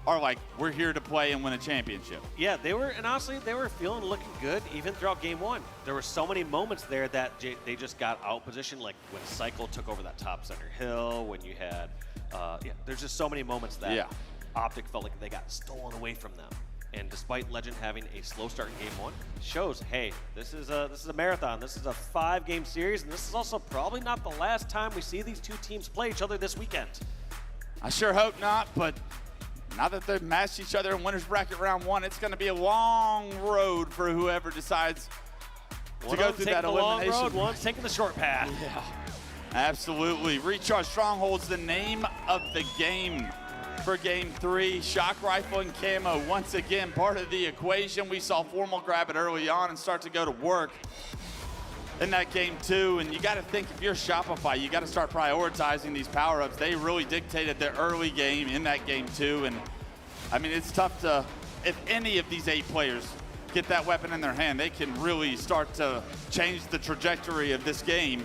are like, we're here to play and win a championship. Yeah, they were, and honestly, they were feeling looking good even throughout game 1. There were so many moments there that they just got out positioned, like when Cycle took over that top center hill, when you had, there's just so many moments that Optic felt like they got stolen away from them. And despite Legend having a slow start in game 1, it shows, hey, this is a marathon. This is a 5-game series, and this is also probably not the last time we see these two teams play each other this weekend. I sure hope not, but now that they've matched each other in winners bracket round 1, it's going to be a long road for whoever decides to go through that elimination. Long road, one's taking the short path. Yeah, absolutely. Recharge Stronghold's the name of the game for game 3. Shock rifle and camo once again part of the equation. We saw Formal grab it early on and start to go to work in that game 2, and you got to think, if you're Shopify, you got to start prioritizing these power-ups. They really dictated their early game in that game 2, and I mean, it's tough to, if any of these 8 players get that weapon in their hand, they can really start to change the trajectory of this game.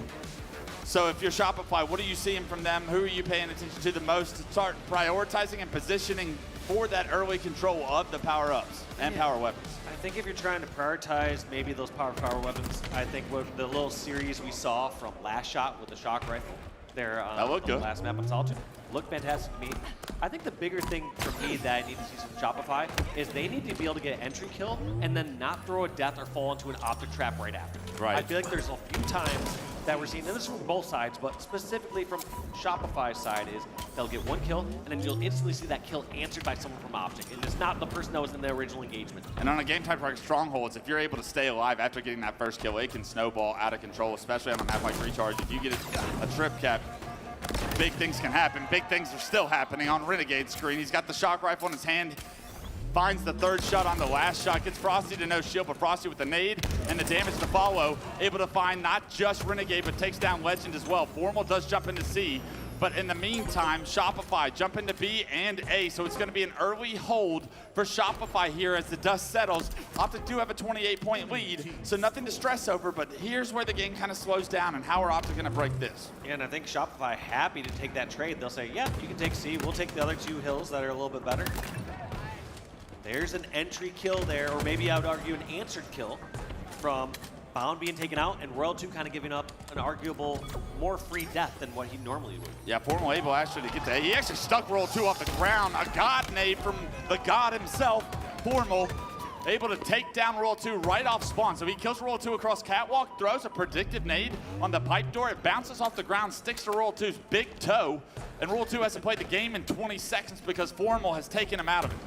So if you're Shopify, what are you seeing from them? Who are you paying attention to the most to start prioritizing and positioning for that early control of the power-ups and power weapons? I think if you're trying to prioritize maybe those power weapons, I think with the little series we saw from Last Shot with the shock rifle there on the last map on Solitude, looked fantastic to me. I think the bigger thing for me that I need to see from Shopify is they need to be able to get an entry kill and then not throw a death or fall into an optic trap right after. Right. I feel like there's a few times that we're seeing, and this is from both sides, but specifically from Shopify's side, is they'll get one kill, and then you'll instantly see that kill answered by someone from Optic, and it's not the person that was in the original engagement. And on a game type like Strongholds, if you're able to stay alive after getting that first kill, it can snowball out of control, especially on a map like Recharge. If you get a trip cap, big things can happen. Big things are still happening on Renegade's screen. He's got the shock rifle in his hand, finds the third shot on the last shot, gets Frosty to no shield, but Frosty with the nade and the damage to follow, able to find not just Renegade, but takes down Legend as well. Formal does jump into C, but in the meantime, Shopify jump into B and A, so it's gonna be an early hold for Shopify here as the dust settles. Optic do have a 28-point lead, so nothing to stress over, but here's where the game kind of slows down, and how are Optic gonna break this? Yeah, and I think Shopify happy to take that trade. They'll say, yeah, you can take C, we'll take the other 2 hills that are a little bit better. There's an entry kill there, or maybe I would argue an answered kill from Bound being taken out and Royal 2 kind of giving up an arguable more free death than what he normally would. Yeah, Formal able actually to get that. He actually stuck Royal 2 off the ground. A god nade from the god himself, Formal. able to take down Royal 2 right off spawn. So he kills Royal 2 across catwalk, throws a predictive nade on the pipe door. It bounces off the ground, sticks to Royal 2's big toe, and Royal 2 hasn't played the game in 20 seconds because Formal has taken him out of it.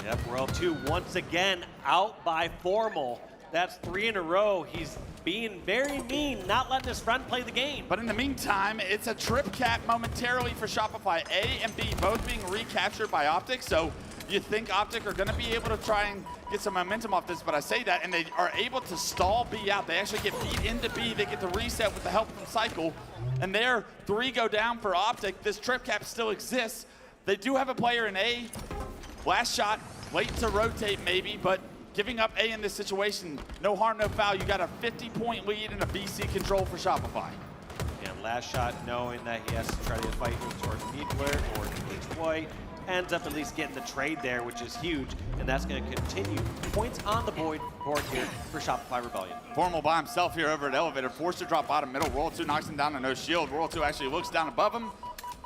Yep, Royal 2 once again out by Formal. That's 3 in a row. He's being very mean, not letting his friend play the game. But in the meantime, it's a trip cap momentarily for Shopify. A and B both being recaptured by Optic, so you think Optic are gonna be able to try and get some momentum off this, but I say that, and they are able to stall B out. They actually get beat into B, they get the reset with the help from Cycle, and there, 3 go down for Optic. This trip cap still exists. They do have a player in A. Last shot, late to rotate maybe, but giving up A in this situation, no harm, no foul. You got a 50-point lead and a BC control for Shopify. And last shot, knowing that he has to try to fight towards Needler or H-White, ends up at least getting the trade there, which is huge, and that's going to continue. Points on the board here for Shopify Rebellion. Formal by himself here over at Elevator, forced to drop bottom middle. Royal 2 knocks him down to no shield. Royal 2 actually looks down above him,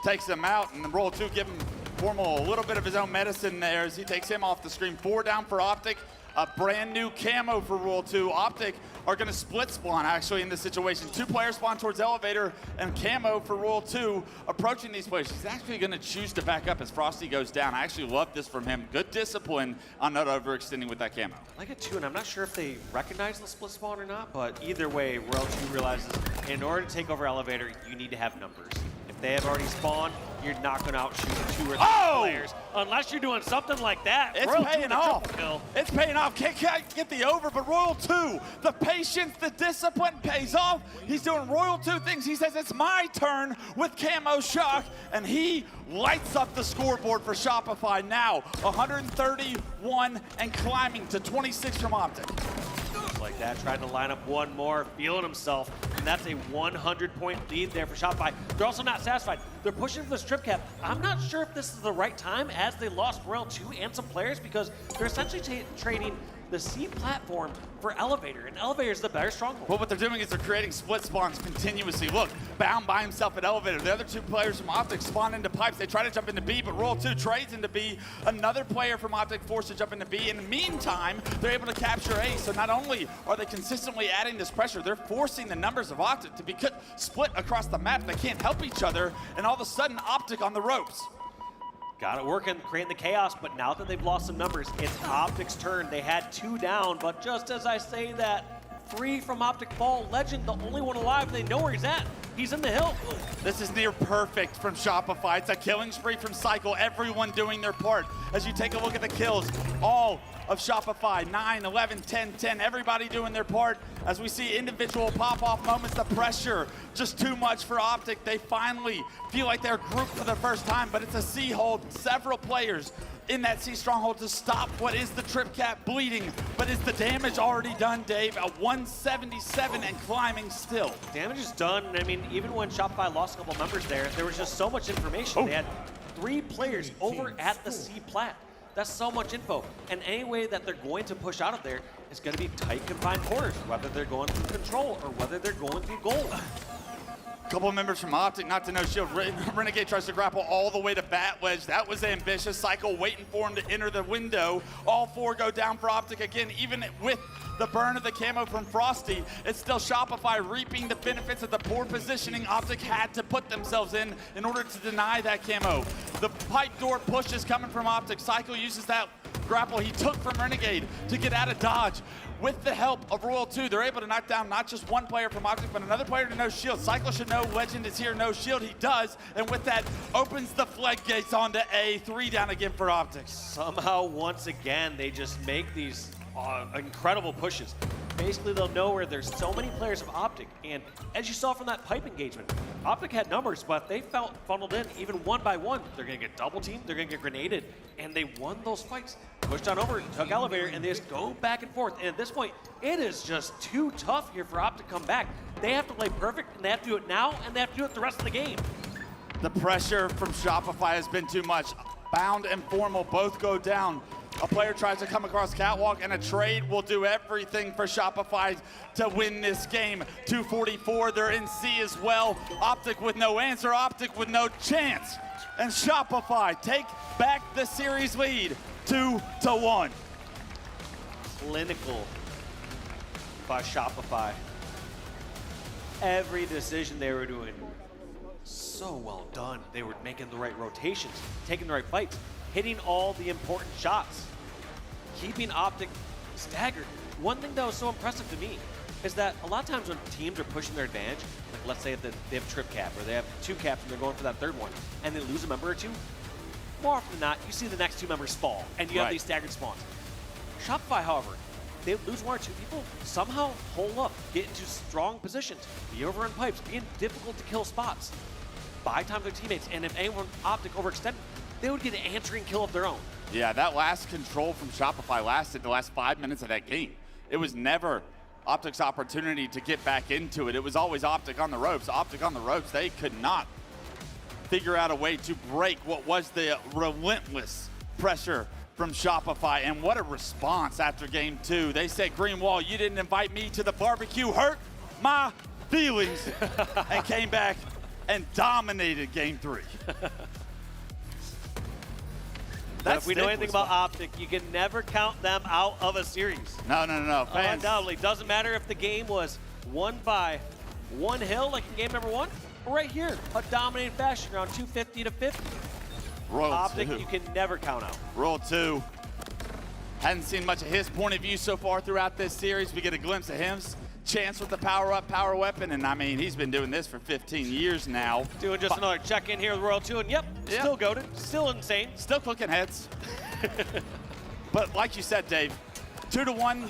takes him out, and then Royal 2 give him Formal a little bit of his own medicine there as he takes him off the screen. 4 down for Optic. A brand new camo for Royal 2. Optic are going to split spawn actually in this situation. 2 players spawn towards Elevator and camo for Royal 2 approaching these players. He's actually going to choose to back up as Frosty goes down. I actually love this from him. Good discipline on not overextending with that camo. I like it too, and I'm not sure if they recognize the split spawn or not, but either way, Royal 2 realizes in order to take over Elevator, you need to have numbers. If they have already spawned, you're not going to outshoot 2 or 3 players unless you're doing something like that. It's Royal paying 2 off. Kill. It's paying off. Can't get the over, but Royal 2, the patience, the discipline pays off. He's doing Royal 2 things. He says, it's my turn with camo shock, and he lights up the scoreboard for Shopify now. 131 and climbing to 26 from Optic. Just like that, trying to line up one more, feeling himself, and that's a 100-point lead there for Shopify. They're also not satisfied. They're pushing for the strip cap. I'm not sure if this is the right time as they lost Royal 2 and some players because they're essentially trading the C platform for Elevator, and Elevator is the better stronghold. Well, what they're doing is they're creating split spawns continuously. Look, Bound by himself at Elevator. The other 2 players from Optic spawn into pipes. They try to jump into B, but Royal 2 trades into B. Another player from Optic forced to jump into B. In the meantime, they're able to capture A. So not only are they consistently adding this pressure, they're forcing the numbers of Optic to be split across the map. They can't help each other, and all of a sudden, Optic on the ropes. Got it working, creating the chaos, but now that they've lost some numbers, it's Optic's turn. They had 2 down, but just as I say that, 3 from Optic fall. Legend, the only one alive, they know where he's at. He's in the hill. This is near perfect from Shopify. It's a killing spree from Cycle, everyone doing their part. As you take a look at the kills, all of Shopify, 9, 11, 10, 10, everybody doing their part. As we see individual pop-off moments, the pressure, just too much for Optic. They finally feel like they're grouped for the first time, but it's a C hold, several players in that C stronghold to stop what is the trip cap bleeding, but is the damage already done, Dave? At 177 and climbing still. Damage is done. I mean, even when Shopify lost a couple members there was just so much information. They had 3 players over at the C plat. That's so much info. And any way that they're going to push out of there is going to be tight confined quarters, whether they're going through control or whether they're going through gold. Couple of members from Optic, not to no shield. Renegade tries to grapple all the way to bat ledge. That was ambitious. Cycle waiting for him to enter the window. All 4 go down for Optic again, even with the burn of the camo from Frosty. It's still Shopify reaping the benefits of the poor positioning Optic had to put themselves in order to deny that camo. The pipe door push is coming from Optic. Cycle uses that grapple he took from Renegade to get out of dodge. With the help of Royal 2, they're able to knock down not just one player from Optic, but another player to no shield. Cycle should know Legend is here, no shield. He does, and with that, opens the floodgates onto A. 3 down again for Optic. Somehow, once again, they just make these incredible pushes. Basically, they'll know where there's so many players of Optic, and as you saw from that pipe engagement, Optic had numbers, but they felt funneled in even one by one. They're going to get double teamed, they're going to get grenaded, and they won those fights. Pushed on over, took Elevator, and they just go back and forth. And at this point, it is just too tough here for Optic to come back. They have to play perfect, and they have to do it now, and they have to do it the rest of the game. The pressure from Shopify has been too much. Bound and Formal both go down. A player tries to come across catwalk, and a trade will do everything for Shopify to win this game. 244, they're in C as well. Optic with no answer, Optic with no chance. And Shopify take back the series lead, 2-1. clinical by Shopify. Every decision they were doing, so well done. They were making the right rotations, taking the right fights, hitting all the important shots, keeping Optic staggered. One thing that was so impressive to me is that a lot of times when teams are pushing their advantage, like let's say that they have trip cap or they have 2 caps and they're going for that 3rd one, and they lose a member or 2, more often than not, you see the next 2 members fall, and you have these staggered spawns. Shopify, however, they lose 1 or 2 people, somehow hole up, get into strong positions, be overrun pipes, be in difficult to kill spots, buy time to their teammates, and if anyone Optic overextended, they would get an answering kill of their own. Yeah, that last control from Shopify lasted the last 5 minutes of that game. It was never Optic's opportunity to get back into it. It was always Optic on the ropes. Optic on the ropes, they could not figure out a way to break what was the relentless pressure from Shopify. And what a response after game 2. They said, Greenwall, you didn't invite me to the barbecue, hurt my feelings, and came back and dominated game 3. If we know anything about Optic, you can never count them out of a series. No. Fans. Undoubtedly. Doesn't matter if the game was won by 1 hill, like in game number 1, or right here, a dominating fashion around 250 to 50. Royal Optic, 2. you can never count out. Royal 2. Hadn't seen much of his point of view so far throughout this series. We get a glimpse of him. Chance with the power-up, power weapon, and I mean, he's been doing this for 15 years now. Doing just another check-in here with Royal 2, and yep, still goated, still insane. Still cooking heads. But like you said, Dave, 2-1,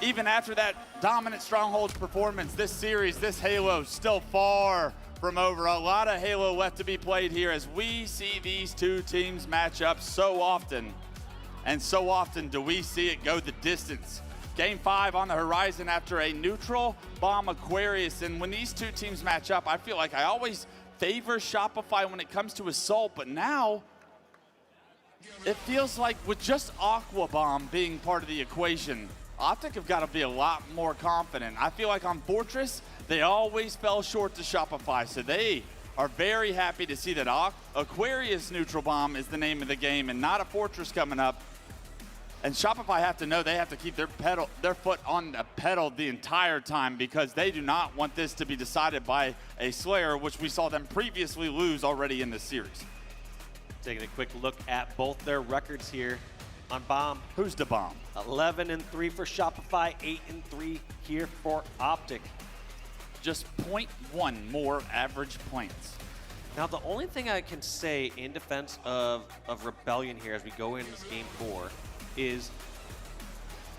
even after that dominant Strongholds performance, this series, this Halo, still far from over. A lot of Halo left to be played here as we see these 2 teams match up so often, and so often do we see it go the distance. Game 5 on the horizon after a neutral bomb Aquarius. And when these 2 teams match up, I feel like I always favor Shopify when it comes to Assault, but now it feels like with just Aqua Bomb being part of the equation, Optic have got to be a lot more confident. I feel like on Fortress, they always fell short to Shopify, so they are very happy to see that Aquarius neutral bomb is the name of the game and not a Fortress coming up. And Shopify have to know they have to keep their foot on the pedal the entire time because they do not want this to be decided by a Slayer, which we saw them previously lose already in this series. Taking a quick look at both their records here on Bomb. Who's the Bomb? 11-3 for Shopify, 8-3 here for Optic. Just 0.1 more average points. Now, the only thing I can say in defense of Rebellion here as we go into this game 4 is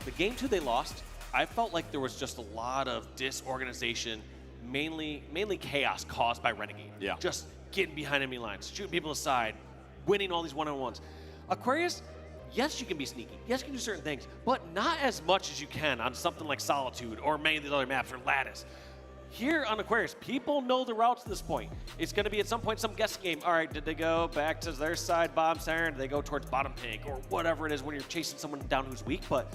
the game 2 they lost. I felt like there was just a lot of disorganization, mainly chaos caused by Renegade. Yeah. Just getting behind enemy lines, shooting people aside, winning all these one-on-ones. Aquarius, yes, you can be sneaky. Yes, you can do certain things, but not as much as you can on something like Solitude or many of these other maps or Lattice. Here on Aquarius, people know the routes at this point. It's going to be at some point some guessing game. All right, did they go back to their side bomb center? Did they go towards bottom pink or whatever it is when you're chasing someone down who's weak? But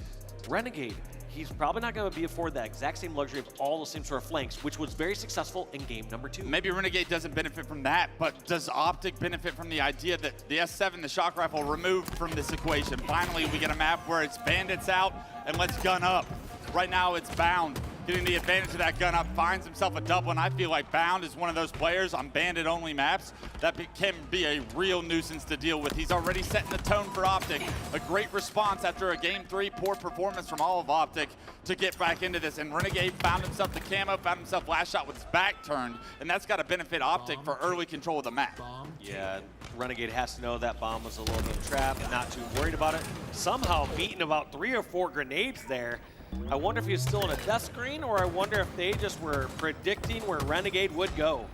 Renegade, he's probably not going to be afforded that exact same luxury of all the same sort of flanks, which was very successful in game number 2. Maybe Renegade doesn't benefit from that, but does Optic benefit from the idea that the S7, the shock rifle, removed from this equation? Finally, we get a map where it's bandits out and let's gun up. Right now, it's Bound getting the advantage of that gun up, finds himself a double, and I feel like Bound is one of those players on bandit-only maps that can be a real nuisance to deal with. He's already setting the tone for Optic. A great response after a Game 3 poor performance from all of Optic to get back into this, and Renegade found himself the camo, found himself last shot with his back turned, and that's got to benefit Optic for early control of the map. Yeah, Renegade has to know that bomb was a little bit of a trap and not too worried about it. Somehow beating about 3 or 4 grenades there. I wonder if he was still on a death screen, or I wonder if they just were predicting where Renegade would go.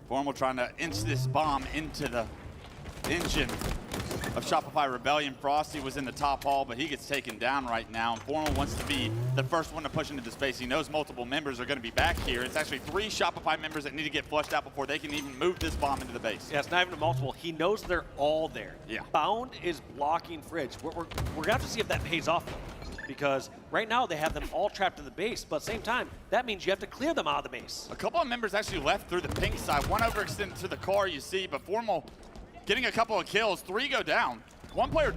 Formal trying to inch this bomb into the engine of Shopify Rebellion. Frosty was in the top hall, but he gets taken down right now. And Formal wants to be the first one to push into the space. He knows multiple members are going to be back here. It's actually 3 Shopify members that need to get flushed out before they can even move this bomb into the base. Yeah, it's not even a multiple. He knows they're all there. Yeah. Bound is blocking Fridge. We're going to have to see if that pays off, though. Because right now they have them all trapped in the base, but at the same time, that means you have to clear them out of the base. A couple of members actually left through the pink side. One overextended to the car, you see, but Formal getting a couple of kills. 3 go down. One player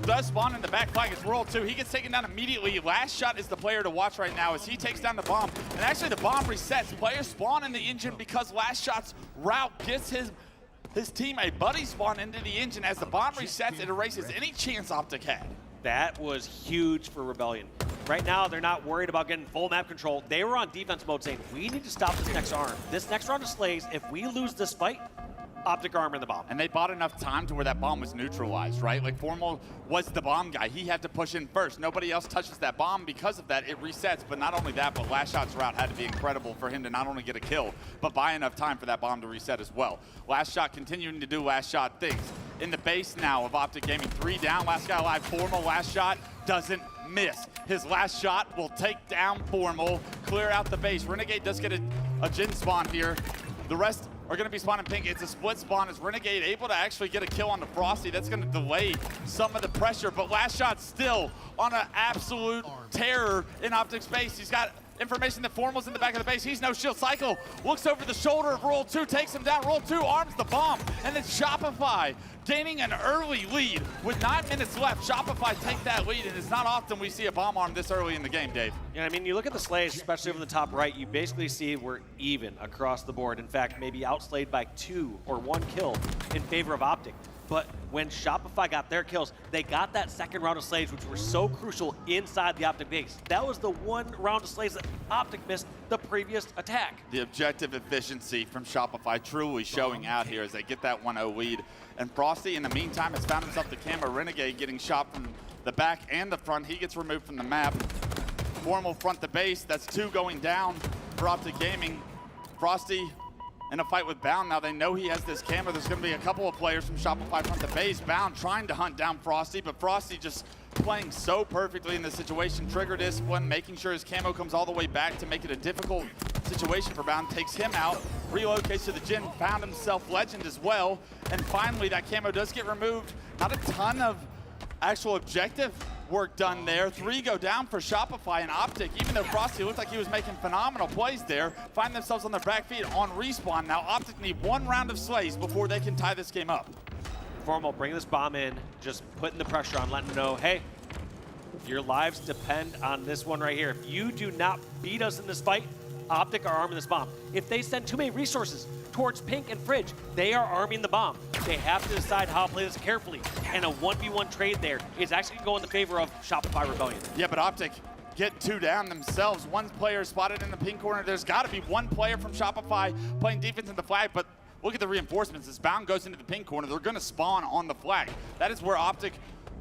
does spawn in the back flag. It's World 2. He gets taken down immediately. Last Shot is the player to watch right now as he takes down the bomb. And actually the bomb resets. Players spawn in the engine because Last Shot's route gets his team a buddy spawn into the engine. As the bomb resets, it erases any chance Optic had. That was huge for Rebellion. Right now, they're not worried about getting full map control. They were on defense mode saying, we need to stop this next arm. This next round of Slays, if we lose this fight, Optic armor in the bomb. And they bought enough time to where that bomb was neutralized, right? Like Formal was the bomb guy. He had to push in first. Nobody else touches that bomb. Because of that, it resets. But not only that, but Last Shot's route had to be incredible for him to not only get a kill, but buy enough time for that bomb to reset as well. Last Shot continuing to do Last Shot things. In the base now of Optic Gaming, 3 down, last guy alive, Formal. Last Shot doesn't miss. His last shot will take down Formal, clear out the base. Renegade does get a Jin spawn here. The rest are going to be spawning pink. It's a split spawn. Is Renegade able to actually get a kill on the Frosty? That's going to delay some of the pressure, but Last Shot still on an absolute terror in Optic's base. He's got information that Formal's in the back of the base. He's no shield. Cycle looks over the shoulder of Roll 2, takes him down. Roll 2 arms the bomb, and then Shopify gaining an early lead with 9 minutes left. Shopify take that lead, and it's not often we see a bomb arm this early in the game, Dave. Yeah, I mean, you look at the slays, especially over the top right, you basically see we're even across the board. In fact, maybe outslayed by 2 or 1 kill in favor of Optic. But when Shopify got their kills, they got that second round of slays, which were so crucial inside the Optic base. That was the one round of slays that Optic missed the previous attack. The objective efficiency from Shopify truly showing out here as they get that 1-0 lead. And Frosty, in the meantime, has found himself the camera. Renegade getting shot from the back and the front. He gets removed from the map. Formal front the base. That's 2 going down for Optic Gaming. Frosty in a fight with Bound. Now they know he has this camera. There's going to be a couple of players from Shopify front the base. Bound trying to hunt down Frosty, but Frosty just playing so perfectly in this situation. Trigger discipline, making sure his camo comes all the way back to make it a difficult situation for Bound. Takes him out, relocates to the Jin, found himself Legend as well. And finally, that camo does get removed. Not a ton of actual objective work done there. 3 go down for Shopify and Optic. Even though Frosty looked like he was making phenomenal plays there, find themselves on their back feet on respawn. Now Optic need 1 round of slays before they can tie this game up. Formal, bring this bomb in, just putting the pressure on, letting them know, hey, your lives depend on this one right here. If you do not beat us in this fight, Optic are arming this bomb. If they send too many resources towards Pink and Fridge, they are arming the bomb. They have to decide how to play this carefully, and a 1v1 trade there is actually going to go in the favor of Shopify Rebellion. Yeah, but Optic get 2 down themselves. 1 player spotted in the pink corner. There's got to be 1 player from Shopify playing defense in the flag, but look at the reinforcements. As Bound goes into the pink corner, they're going to spawn on the flag. That is where Optic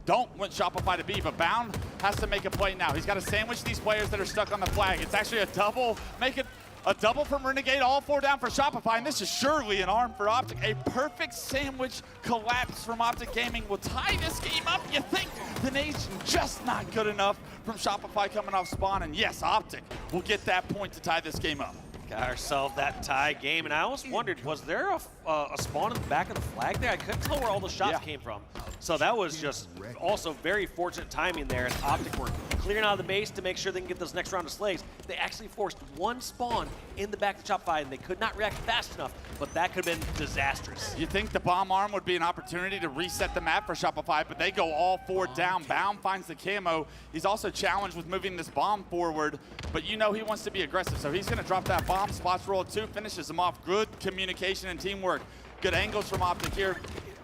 don't want Shopify to be, but Bound has to make a play now. He's got to sandwich these players that are stuck on the flag. It's actually a double, make it a double from Renegade, all 4 down for Shopify, and this is surely an arm for Optic. A perfect sandwich collapse from Optic Gaming will tie this game up. You think the nation just not good enough from Shopify coming off spawn, and yes, Optic will get that point to tie this game up. Got ourselves that tie game, and I almost wondered, was there a spawn in the back of the flag there? I couldn't tell where all the shots came from. So that was just also very fortunate timing there, as Optic were clearing out of the base to make sure they can get this next round of slays. They actually forced 1 spawn in the back of Shopify, and they could not react fast enough, but that could have been disastrous. You think the bomb arm would be an opportunity to reset the map for Shopify, but they go all 4 down. Bound finds the camo. He's also challenged with moving this bomb forward, but you know he wants to be aggressive, so he's going to drop that bomb. Spots Roll 2, finishes him off. Good communication and teamwork. Good angles from Optic here.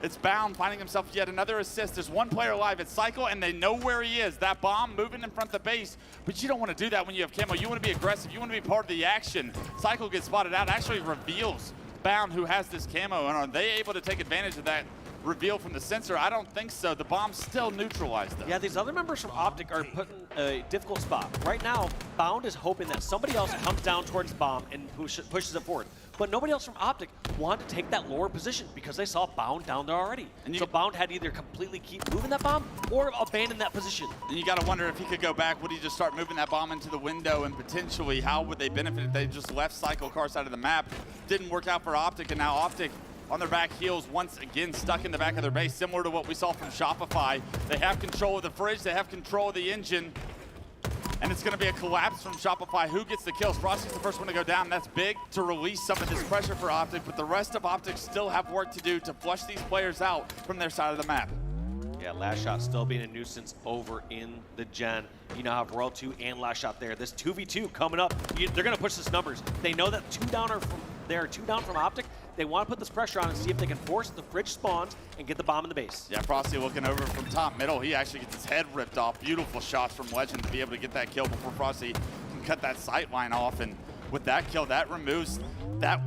It's Bound finding himself yet another assist. There's 1 player alive. It's Cycle, and they know where he is. That bomb moving in front of the base, but you don't want to do that when you have camo. You want to be aggressive. You want to be part of the action. Cycle gets spotted out, actually reveals Bound who has this camo, and are they able to take advantage of that reveal from the sensor? I don't think so. The bomb's still neutralized though. Yeah, these other members from Optic are put in a difficult spot. Right now, Bound is hoping that somebody else comes down towards the bomb and pushes it forward. But nobody else from Optic wanted to take that lower position because they saw Bound down there already. And so Bound had to either completely keep moving that bomb or abandon that position. And you got to wonder if he could go back, would he just start moving that bomb into the window, and potentially how would they benefit if they just left Cycle car side of the map? Didn't work out for Optic, and now Optic on their back heels once again stuck in the back of their base, similar to what we saw from Shopify. They have control of the fridge, they have control of the engine, and it's going to be a collapse from Shopify. Who gets the kills? Frosty's the first one to go down. That's big to release some of this pressure for Optic, but the rest of Optic still have work to do to flush these players out from their side of the map. Yeah, last shot still being a nuisance over in the gen. You now have Royal 2 and last shot there. This 2v2 coming up. They're going to push this numbers. They know that two down from Optic. They want to put this pressure on and see if they can force the fridge spawns and get the bomb in the base. Yeah, Frosty looking over from top middle. He actually gets his head ripped off. Beautiful shots from Legend to be able to get that kill before Frosty can cut that sight line off. And with that kill, that removes that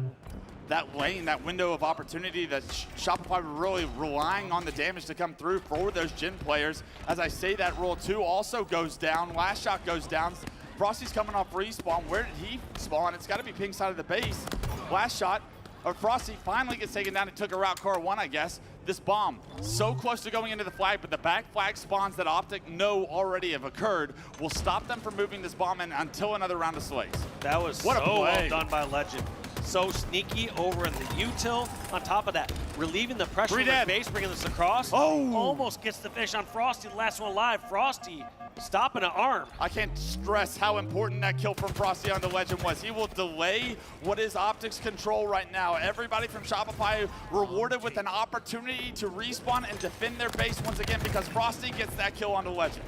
lane, that window of opportunity that Shopify were really relying on the damage to come through for those Gen players. As I say that, Roll 2 also goes down. Last shot goes down. Frosty's coming off respawn. Where did he spawn? It's got to be pink side of the base. Last shot, or Frosty finally gets taken down and took a route car 1, I guess. This bomb, so close to going into the flag, but the back flag spawns that Optic know already have occurred will stop them from moving this bomb in until another round of slays. That was so well done by Legend. So sneaky over in the util. On top of that, relieving the pressure on the base, bringing this across. Oh! Almost gets the fish on Frosty, the last one alive. Frosty stopping an arm. I can't stress how important that kill from Frosty on the Legend was. He will delay what is Optic's control right now. Everybody from Shopify rewarded with an opportunity to respawn and defend their base once again because Frosty gets that kill on the Legend.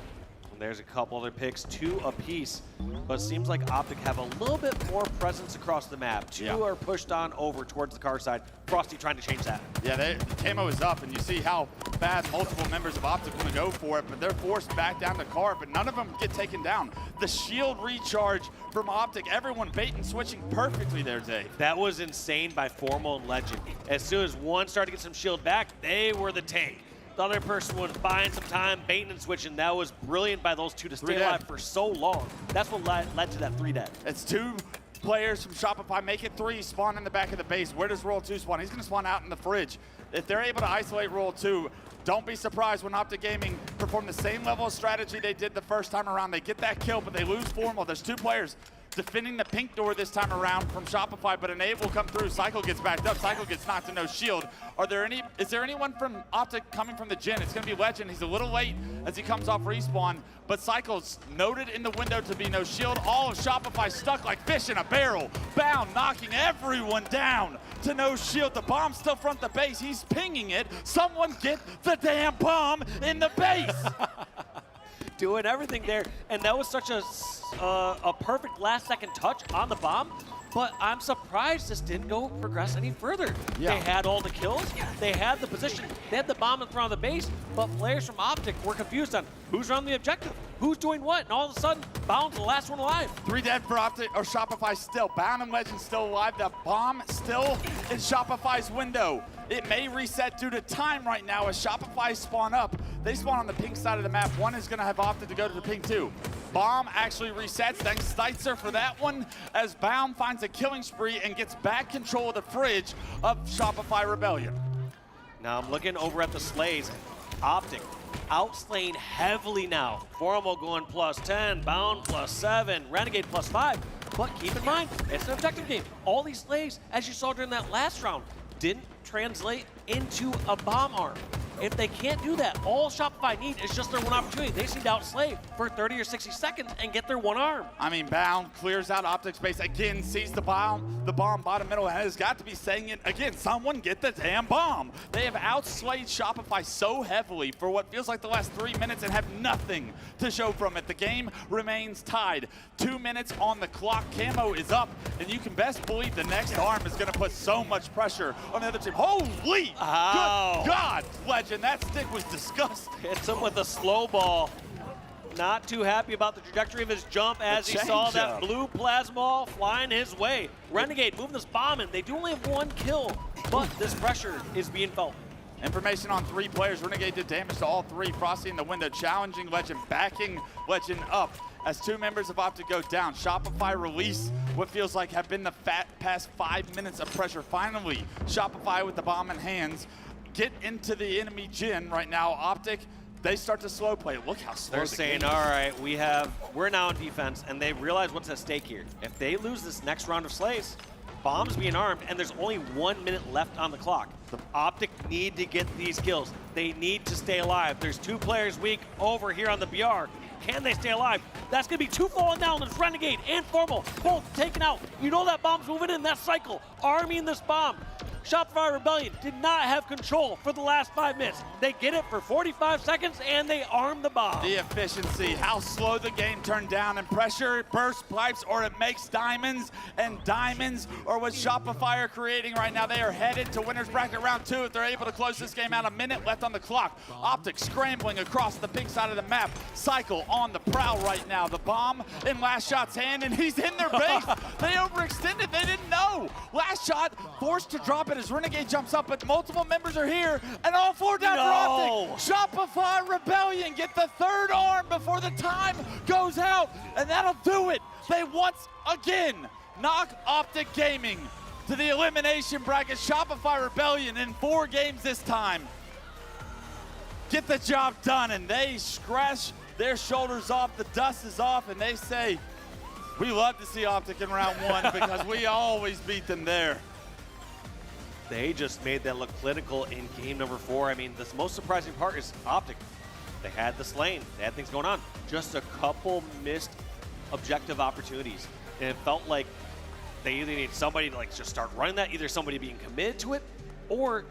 There's a couple other picks, 2 apiece, but it seems like Optic have a little bit more presence across the map. 2 are pushed on over towards the car side. Frosty trying to change that. Yeah, the camo is up, and you see how bad multiple members of Optic want to go for it, but they're forced back down to car, but none of them get taken down. The shield recharge from Optic, everyone bait and switching perfectly there, Dave. That was insane by Formal and Legend. As soon as one started to get some shield back, they were the tank. The other person was buying some time, baiting and switching. That was brilliant by those 2 to stay alive for so long. That's what led to that 3 dead. It's 2 players from Shopify make it 3, spawn in the back of the base. Where does Roll 2 spawn? He's going to spawn out in the fridge. If they're able to isolate Roll 2, don't be surprised when Optic Gaming perform the same level of strategy they did the first time around. They get that kill, but they lose Formal. There's 2 players defending the pink door this time around from Shopify, but Enable will come through. Cycle gets backed up. Cycle gets knocked to no shield. Is there anyone from Optic coming from the gen? It's going to be Legend. He's a little late as he comes off respawn, but Cycle's noted in the window to be no shield. All of Shopify stuck like fish in a barrel. Bound, knocking everyone down to no shield. The bomb's still front the base. He's pinging it. Someone get the damn bomb in the base. Doing everything there, and that was such a perfect last-second touch on the bomb, but I'm surprised this didn't progress any further. Yeah. They had all the kills, they had the position, they had the bomb in front of the base, but players from Optic were confused on who's on the objective, who's doing what, and all of a sudden, Bound's the last one alive. 3 dead for Optic, or Shopify still. Bound and Legend still alive. The bomb still in Shopify's window. It may reset due to time right now as Shopify spawn up. They spawn on the pink side of the map. One is going to have opted to go to the pink too. Bomb actually resets. Thanks Steitzer for that one as Bound finds a killing spree and gets back control of the fridge of Shopify Rebellion. Now I'm looking over at the slays. Optic outslaying heavily now. Formal going +10, Bound +7, Renegade +5. But keep in mind, it's an objective game. All these slays, as you saw during that last round, didn't translate into a bomb arm. If they can't do that, all Shopify need is just their one opportunity. They just need to outslay for 30 or 60 seconds and get their one arm. I mean, Bound clears out Optic space again, sees the bomb bottom middle, and has got to be saying it again. Someone get the damn bomb. They have outslayed Shopify so heavily for what feels like the last 3 minutes and have nothing to show from it. The game remains tied. 2 minutes on the clock. Camo is up, and you can best believe the next arm is going to put so much pressure on the other team. Holy, good God, Legend, that stick was disgusting. Hits him with a slow ball. Not too happy about the trajectory of his jump as he saw that blue plasma ball flying his way. Renegade moving this bomb in. They do only have 1 kill, but this pressure is being felt. Information on 3 players. Renegade did damage to all 3. Frosty in the window, challenging Legend, backing Legend up as 2 members of Optic go down. Shopify release what feels like have been the past 5 minutes of pressure. Finally, Shopify with the bomb in hands get into the enemy gen right now. Optic, they start to slow play. Look how slow they're saying, all right, we're now in defense, and they realize what's at stake here. If they lose this next round of slays, bombs being armed, and there's only 1 minute left on the clock. The Optic need to get these kills. They need to stay alive. There's 2 players weak over here on the BR. Can they stay alive? That's going to be 2 falling down. There's Renegade and Formal, both taken out. You know that bomb's moving in, that cycle, arming this bomb. Shopify Rebellion did not have control for the last 5 minutes. They get it for 45 seconds, and they arm the bomb. The efficiency, how slow the game turned down, and pressure bursts pipes, or it makes diamonds, and diamonds are what Shopify are creating right now. They are headed to winners bracket round 2 if they're able to close this game out. A minute left on the clock. Optic scrambling across the pink side of the map. Cycle on the prowl right now. The bomb in Last Shot's hand, and he's in their base. They overextended. They didn't know. Last Shot forced to drop it as Renegade jumps up, but multiple members are here, and all 4 down for Optic. Shopify Rebellion get the 3rd arm before the time goes out, and that'll do it. They once again knock Optic Gaming to the elimination bracket. Shopify Rebellion in 4 games this time get the job done, and they scratch their shoulders off. The dust is off, and they say, we love to see Optic in round 1 because we always beat them there. They just made that look clinical in game number 4. I mean, the most surprising part is Optic. They had this lane. They had things going on. Just a couple missed objective opportunities. And it felt like they either need somebody to just start running that, either somebody being committed to it, or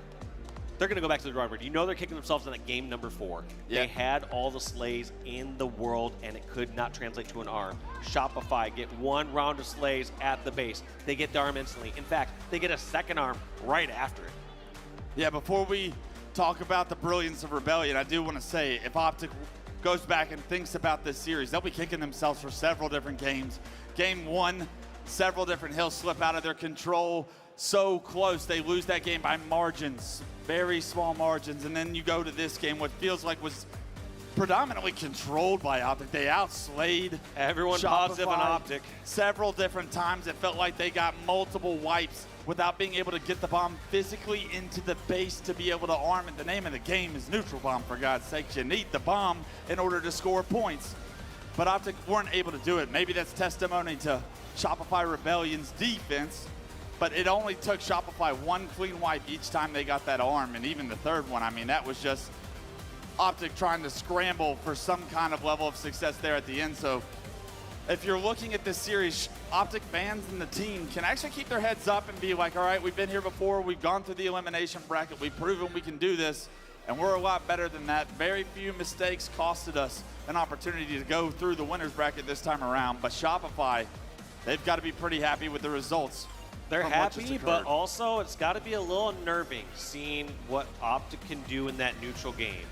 they're going to go back to the drawing board. You know they're kicking themselves in that game number 4. Yeah. They had all the slays in the world, and it could not translate to an arm. Shopify get 1 round of slays at the base. They get the arm instantly. In fact, they get a 2nd arm right after it. Yeah, before we talk about the brilliance of Rebellion, I do want to say, if Optic goes back and thinks about this series, they'll be kicking themselves for several different games. Game 1, several different hills slip out of their control. So close, they lose that game by margins, very small margins. And then you go to this game, what feels like was predominantly controlled by Optic. They outslayed everyone Shopify positive on Optic several different times. It felt like they got multiple wipes without being able to get the bomb physically into the base to be able to arm it. The name of the game is neutral bomb, for God's sake. You need the bomb in order to score points. But Optic weren't able to do it. Maybe that's testimony to Shopify Rebellion's defense, but it only took Shopify 1 clean wipe each time they got that arm, and even the 3rd one, I mean, that was just Optic trying to scramble for some kind of level of success there at the end. So if you're looking at this series, Optic fans and the team can actually keep their heads up and be like, all right, we've been here before, we've gone through the elimination bracket, we've proven we can do this, and we're a lot better than that. Very few mistakes costed us an opportunity to go through the winners bracket this time around, but Shopify, they've got to be pretty happy with the results. They're happy, but also it's got to be a little unnerving seeing what Optic can do in that neutral game.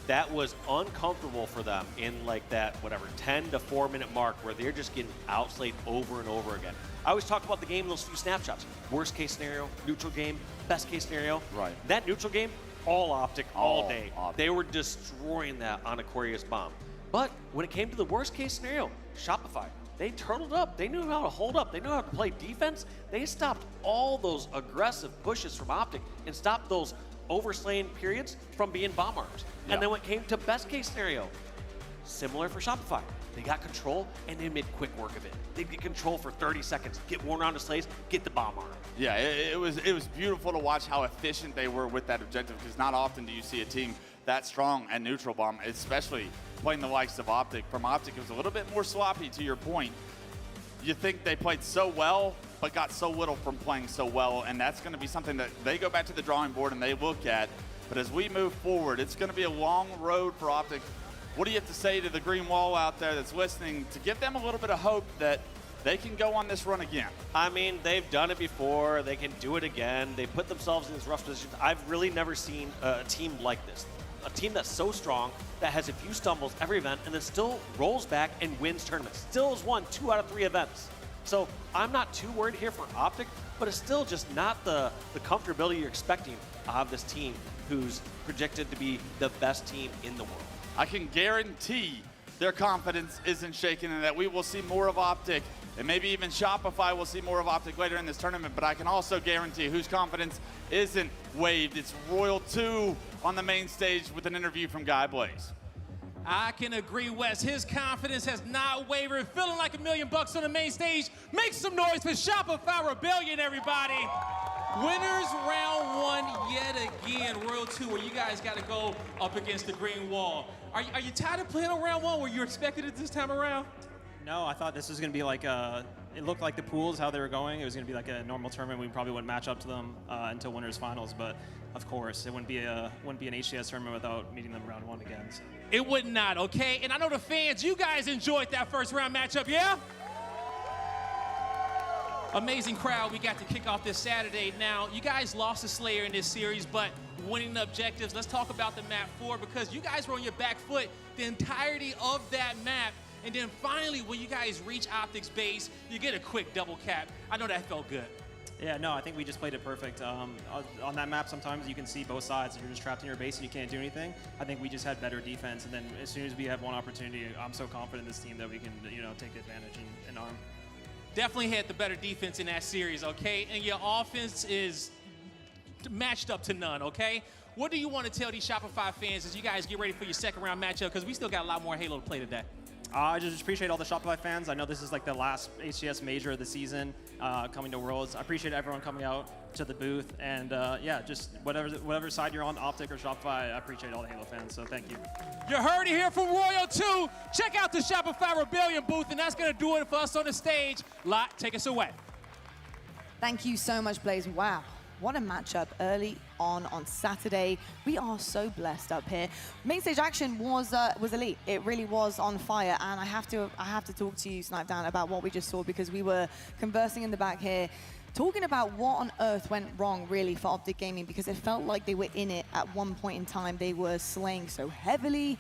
That was uncomfortable for them in that, 10 to 4 minute mark where they're just getting outslayed over and over again. I always talk about the game in those few snapshots. Worst case scenario, neutral game, best case scenario. Right. That neutral game, all Optic, all day. Optic. They were destroying that on Aquarius bomb. But when it came to the worst case scenario, Shopify, they turtled up. They knew how to hold up. They knew how to play defense. They stopped all those aggressive pushes from Optic and stopped those overslaying periods from being bomb arms. Yeah. And then when it came to best case scenario, similar for Shopify. They got control and they made quick work of it. They'd get control for 30 seconds, get 1 round of slays, get the bomb arm. Yeah, it was beautiful to watch how efficient they were with that objective, because not often do you see a team that strong at neutral bomb, especially playing the likes of Optic. From Optic, it was a little bit more sloppy, to your point. You think they played so well, but got so little from playing so well, and that's going to be something that they go back to the drawing board and they look at. But as we move forward, it's going to be a long road for Optic. What do you have to say to the green wall out there that's listening to give them a little bit of hope that they can go on this run again? I mean, they've done it before. They can do it again. They put themselves in these rough positions. I've really never seen a team like this. A team that's so strong, that has a few stumbles every event, and then still rolls back and wins tournaments. Still has won 2 out of 3 events. So I'm not too worried here for Optic, but it's still just not the comfortability you're expecting of this team who's projected to be the best team in the world. I can guarantee their confidence isn't shaken and that we will see more of Optic, and maybe even Shopify will see more of Optic later in this tournament, but I can also guarantee whose confidence isn't waived. It's Royal 2 on the main stage with an interview from Guy Blaze. I can agree, Wes. His confidence has not wavered. Feeling like $1 million on the main stage. Make some noise for Shopify Rebellion, everybody. Winners round 1 yet again. Royal 2, where you guys got to go up against the green wall. Are you tired of playing on round 1? Were you expected it this time around? No, I thought this was going to be like it looked like the pools, how they were going. It was going to be like a normal tournament. We probably wouldn't match up to them until winners finals, but of course, it wouldn't be an HCS tournament without meeting them round 1 again. So. It would not, okay? And I know the fans, you guys enjoyed that first round matchup, yeah? Amazing crowd we got to kick off this Saturday. Now, you guys lost to Slayer in this series, but winning the objectives. Let's talk about the map 4 because you guys were on your back foot the entirety of that map. And then finally, when you guys reach Optic's base, you get a quick double cap. I know that felt good. Yeah, no, I think we just played it perfect. On that map, sometimes you can see both sides. You're just trapped in your base and you can't do anything. I think we just had better defense. And then as soon as we have one opportunity, I'm so confident in this team that we can, take advantage and arm. Definitely had the better defense in that series, okay? And your offense is matched up to none, okay? What do you want to tell these Shopify fans as you guys get ready for your second round matchup? Because we still got a lot more Halo to play today. I just appreciate all the Shopify fans. I know this is like the last HCS major of the season coming to Worlds. I appreciate everyone coming out to the booth. And yeah, just whatever side you're on, Optic or Shopify, I appreciate all the Halo fans. So thank you. You heard it here from Royal 2. Check out the Shopify Rebellion booth, and that's going to do it for us on the stage. Lot, take us away. Thank you so much, Blaze. Wow. What a matchup early on Saturday. We are so blessed up here. Main stage action was elite. It really was on fire, and I have to talk to you, Snipe Down, about what we just saw because we were conversing in the back here, talking about what on earth went wrong really for Optic Gaming because it felt like they were in it at one point in time. They were slaying so heavily.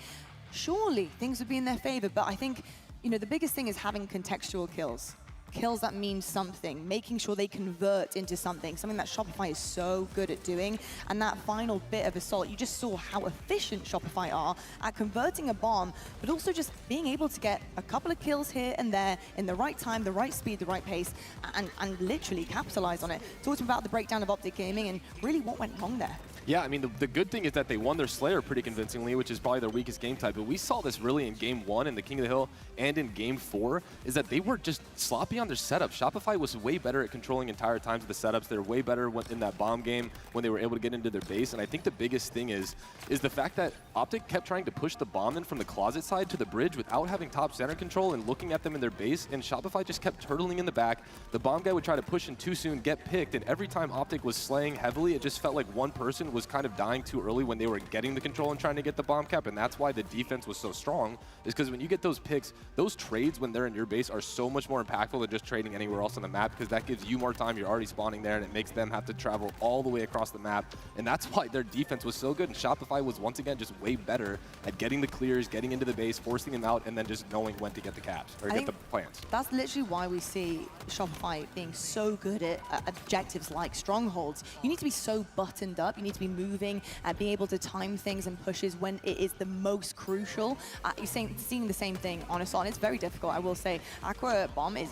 Surely things would be in their favor, but I think the biggest thing is having contextual kills. Kills that mean something, making sure they convert into something that Shopify is so good at doing. And that final bit of assault, you just saw how efficient Shopify are at converting a bomb, but also just being able to get a couple of kills here and there in the right time, the right speed, the right pace, and literally capitalize on it. Talk to me about the breakdown of Optic Gaming and really what went wrong there. Yeah, I mean, the good thing is that they won their Slayer pretty convincingly, which is probably their weakest game type. But we saw this really in Game 1 in the King of the Hill and in Game 4, is that they were just sloppy on their setup. Shopify was way better at controlling entire times of the setups. They were way better in that bomb game when they were able to get into their base. And I think the biggest thing is the fact that Optic kept trying to push the bomb in from the closet side to the bridge without having top center control and looking at them in their base. And Shopify just kept turtling in the back. The bomb guy would try to push in too soon, get picked. And every time Optic was slaying heavily, it just felt like one person was kind of dying too early when they were getting the control and trying to get the bomb cap, and that's why the defense was so strong, is because when you get those picks, those trades when they're in your base are so much more impactful than just trading anywhere else on the map, because that gives you more time. You're already spawning there, and it makes them have to travel all the way across the map, and that's why their defense was so good, and Shopify was once again just way better at getting the clears, getting into the base, forcing them out, and then just knowing when to get the caps, or get the plants. That's literally why we see Shopify being so good at objectives like strongholds. You need to be so buttoned up, you need to be moving, being able to time things and pushes when it is the most crucial. You're seeing the same thing on Assault. It's very difficult, I will say. Aqua Bomb is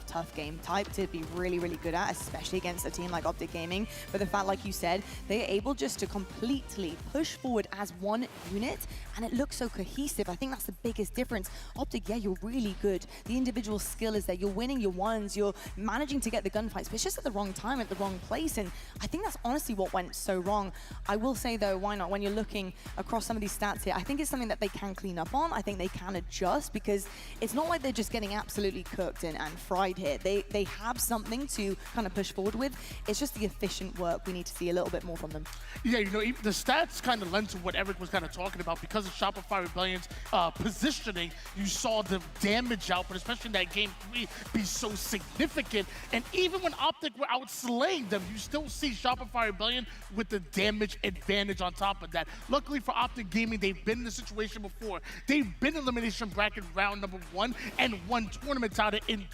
tough game type to be really, really good at, especially against a team like Optic Gaming. But the fact, like you said, they're able just to completely push forward as one unit, and it looks so cohesive. I think that's the biggest difference. Optic, yeah, you're really good. The individual skill is there. You're winning your ones. You're managing to get the gunfights, but it's just at the wrong time, at the wrong place. And I think that's honestly what went so wrong. I will say, though, why not? When you're looking across some of these stats here, I think it's something that they can clean up on. I think they can adjust because it's not like they're just getting absolutely cooked and fried here. They have something to kind of push forward with. It's just the efficient work we need to see a little bit more from them. Yeah, even the stats kind of lend to what Eric was kind of talking about. Because of Shopify Rebellion's positioning, you saw the damage output, especially in that Game 3, be so significant. And even when Optic were out slaying them, you still see Shopify Rebellion with the damage advantage on top of that. Luckily for Optic Gaming, they've been in this situation before. They've been in elimination bracket round number 1 and won tournament title in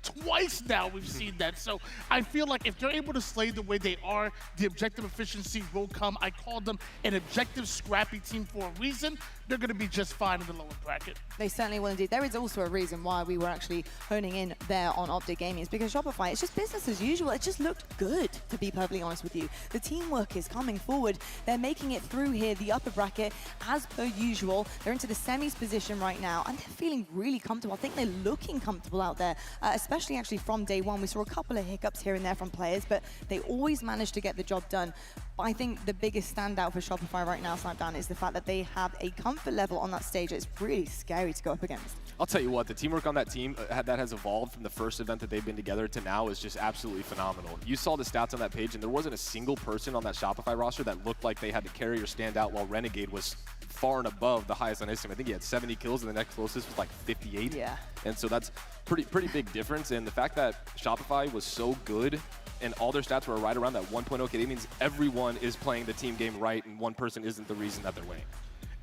twice now. We've seen that. So I feel like if they're able to slay the way they are, the objective efficiency will come. I call them an objective scrappy team for a reason. They're going to be just fine in the lower bracket. They certainly will indeed. There is also a reason why we were actually honing in there on Optic Gaming. It's because Shopify, it's just business as usual. It just looked good, to be perfectly honest with you. The teamwork is coming forward. They're making it through here, the upper bracket, as per usual. They're into the semis position right now, and they're feeling really comfortable. I think they're looking comfortable out there, especially actually from day one. We saw a couple of hiccups here and there from players, but they always managed to get the job done. But I think the biggest standout for Shopify right now, Snapdown, is the fact that they have a comfortable comfort level on that stage. It's really scary to go up against. I'll tell you what, the teamwork on that team that has evolved from the first event that they've been together to now is just absolutely phenomenal. You saw the stats on that page, and there wasn't a single person on that Shopify roster that looked like they had to carry or stand out, while Renegade was far and above the highest on his team. I think he had 70 kills, and the next closest was like 58. Yeah. And so that's pretty big difference. And the fact that Shopify was so good and all their stats were right around that 1.0 KD means everyone is playing the team game right, and one person isn't the reason that they're winning.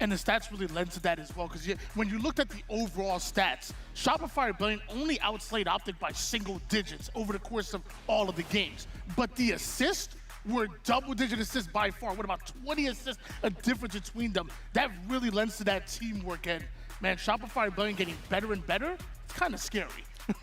And the stats really lend to that as well, because when you looked at the overall stats, Shopify Rebellion only outslayed Optic by single digits over the course of all of the games. But the assists were double-digit assists by far. What about 20 assists, a difference between them? That really lends to that teamwork. And, man, Shopify Rebellion getting better and better, it's kind of scary.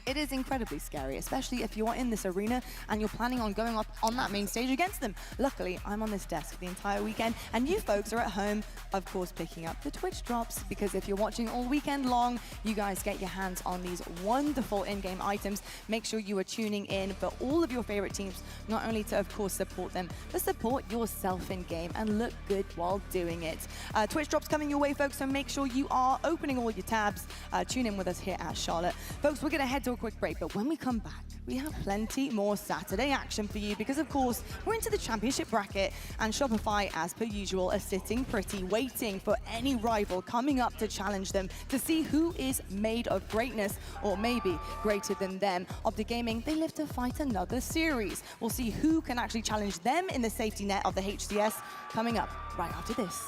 It is incredibly scary, especially if you're in this arena and you're planning on going up on that main stage against them. Luckily, I'm on this desk the entire weekend, and you folks are at home, of course, picking up the Twitch drops, because if you're watching all weekend long, you guys get your hands on these wonderful in-game items. Make sure you are tuning in for all of your favorite teams, not only to, of course, support them, but support yourself in-game and look good while doing it. Twitch drops coming your way, folks, so make sure you are opening all your tabs. Tune in with us here at Charlotte. Folks, we're going to head to a quick break, but when we come back, we have plenty more Saturday action for you, because of course we're into the championship bracket, and Shopify, as per usual, are sitting pretty, waiting for any rival coming up to challenge them to see who is made of greatness, or maybe greater than them. Optic Gaming, they live to fight another series. We'll see who can actually challenge them in the safety net of the HCS, coming up right after this.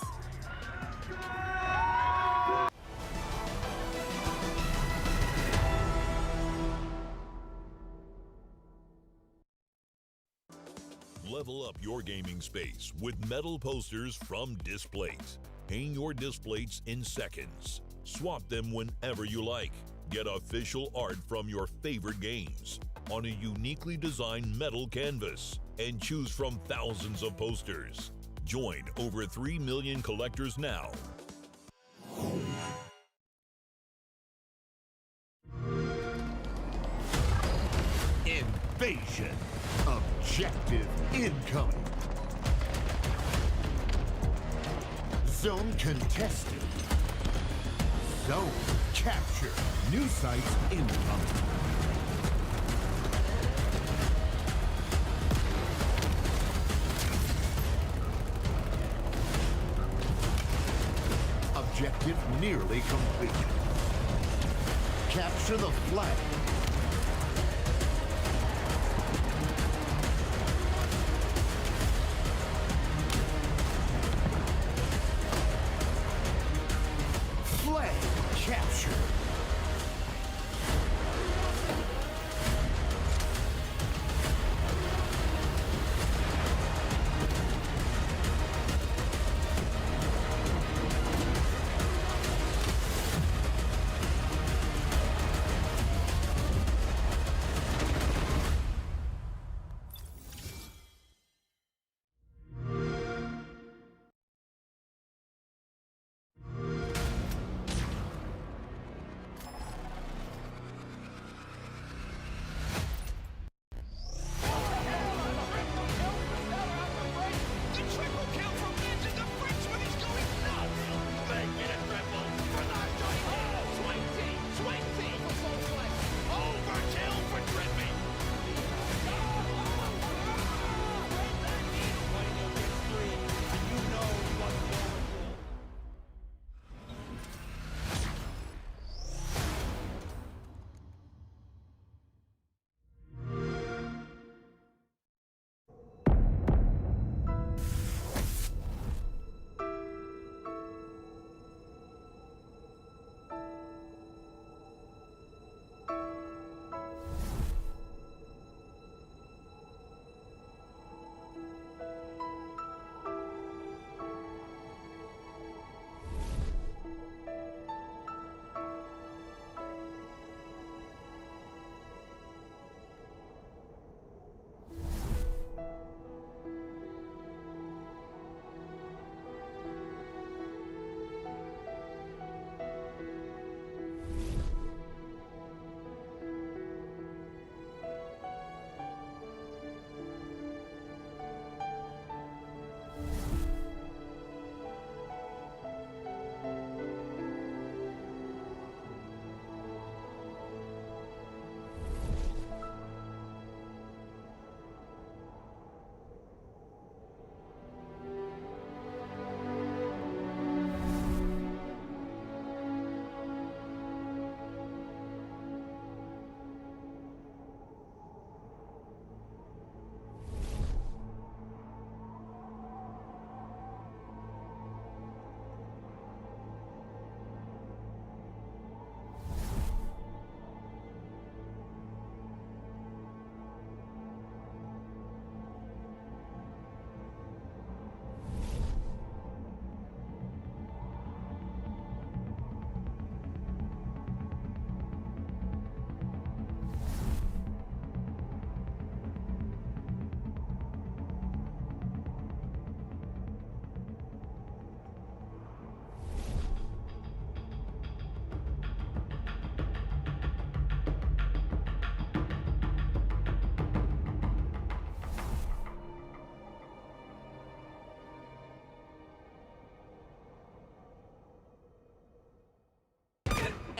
Level up your gaming space with metal posters from Displates. Hang your Displates in seconds. Swap them whenever you like. Get official art from your favorite games on a uniquely designed metal canvas, and choose from thousands of posters. Join over 3 million collectors now. Invasion. Objective incoming. Zone contested. Zone capture. New sites incoming. Objective nearly complete. Capture the flag. Flag capture.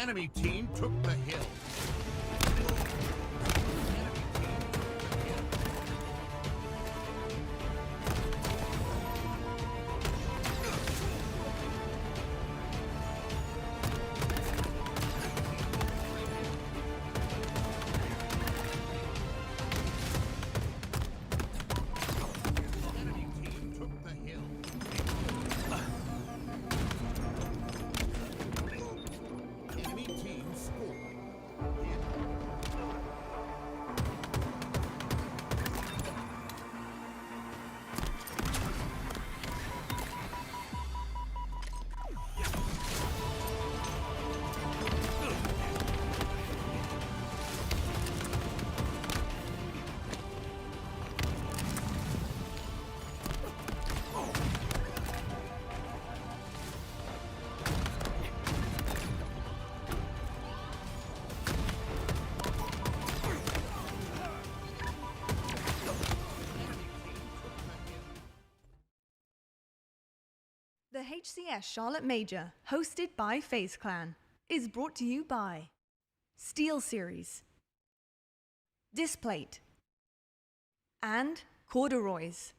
Enemy team took the hill. The HCS Charlotte Major, hosted by FaZe Clan, is brought to you by Steel Series, Displate, and Corduroys.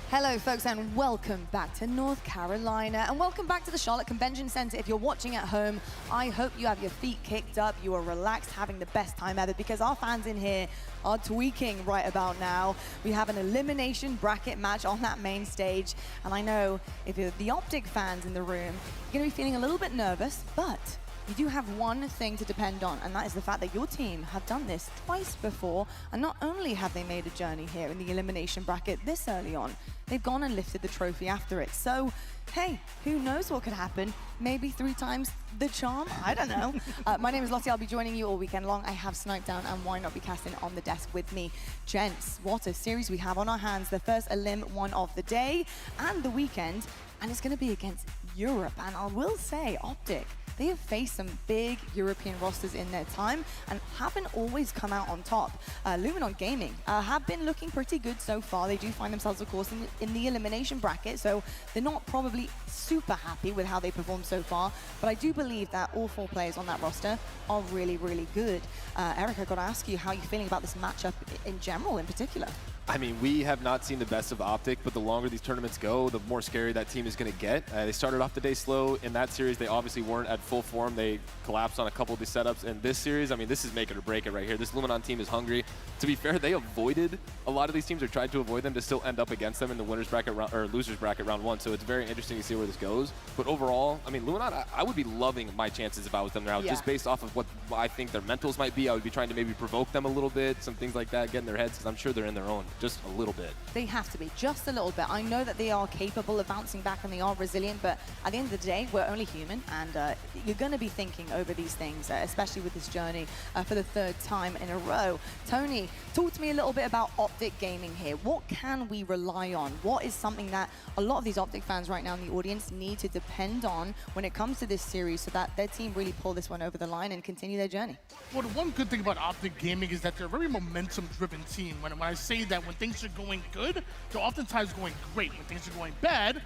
Hello folks and welcome back to North Carolina and welcome back to the Charlotte Convention Center. If you're watching at home, I hope you have your feet kicked up, you are relaxed, having the best time ever, because our fans in here are tweaking right about now. We have an elimination bracket match on that main stage, and I know if you're the Optic fans in the room, you're gonna be feeling a little bit nervous, but you do have one thing to depend on, and that is the fact that your team have done this twice before, and not only have they made a journey here in the elimination bracket this early on, they've gone and lifted the trophy after it. So, hey, who knows what could happen? Maybe 3 times the charm? I don't know. My name is Lottie. I'll be joining you all weekend long. I have Snipe Down and Why Not Be Casting on the desk with me. Gents, what a series we have on our hands. The first elim one of the day and the weekend, and it's going to be against Europe. And I will say, Optic, they have faced some big European rosters in their time and haven't always come out on top. Luminon Gaming have been looking pretty good so far. They do find themselves, of course, in the elimination bracket, so they're not probably super happy with how they performed so far, but I do believe that all 4 players on that roster are really, really good. Eric, I've got to ask you, how are you feeling about this matchup in general, in particular? I mean, we have not seen the best of Optic, but the longer these tournaments go, the more scary that team is going to get. They started off the day slow. In that series, they obviously weren't at full form. They collapsed on a couple of these setups. In this series, I mean, this is make it or break it right here. This Luminon team is hungry. To be fair, they avoided a lot of these teams, or tried to avoid them, to still end up against them in the winners bracket or losers bracket round 1. So it's very interesting to see where this goes. But overall, I mean, Luminon, I would be loving my chances if I was them now, just based off of what I think their mentals might be. I would be trying to maybe provoke them a little bit, some things like that, get in their heads, because I'm sure they're in their own just a little bit. They have to be, just a little bit. I know that they are capable of bouncing back and they are resilient, but at the end of the day, we're only human, and you're going to be thinking over these things, especially with this journey for the 3rd time in a row. Tony, talk to me a little bit about Optic Gaming here. What can we rely on? What is something that a lot of these Optic fans right now in the audience need to depend on when it comes to this series so that their team really pull this one over the line and continue their journey? Well, the one good thing about Optic Gaming is that they're a very momentum-driven team. When I say that when things are going good, they're oftentimes going great. When things are going bad,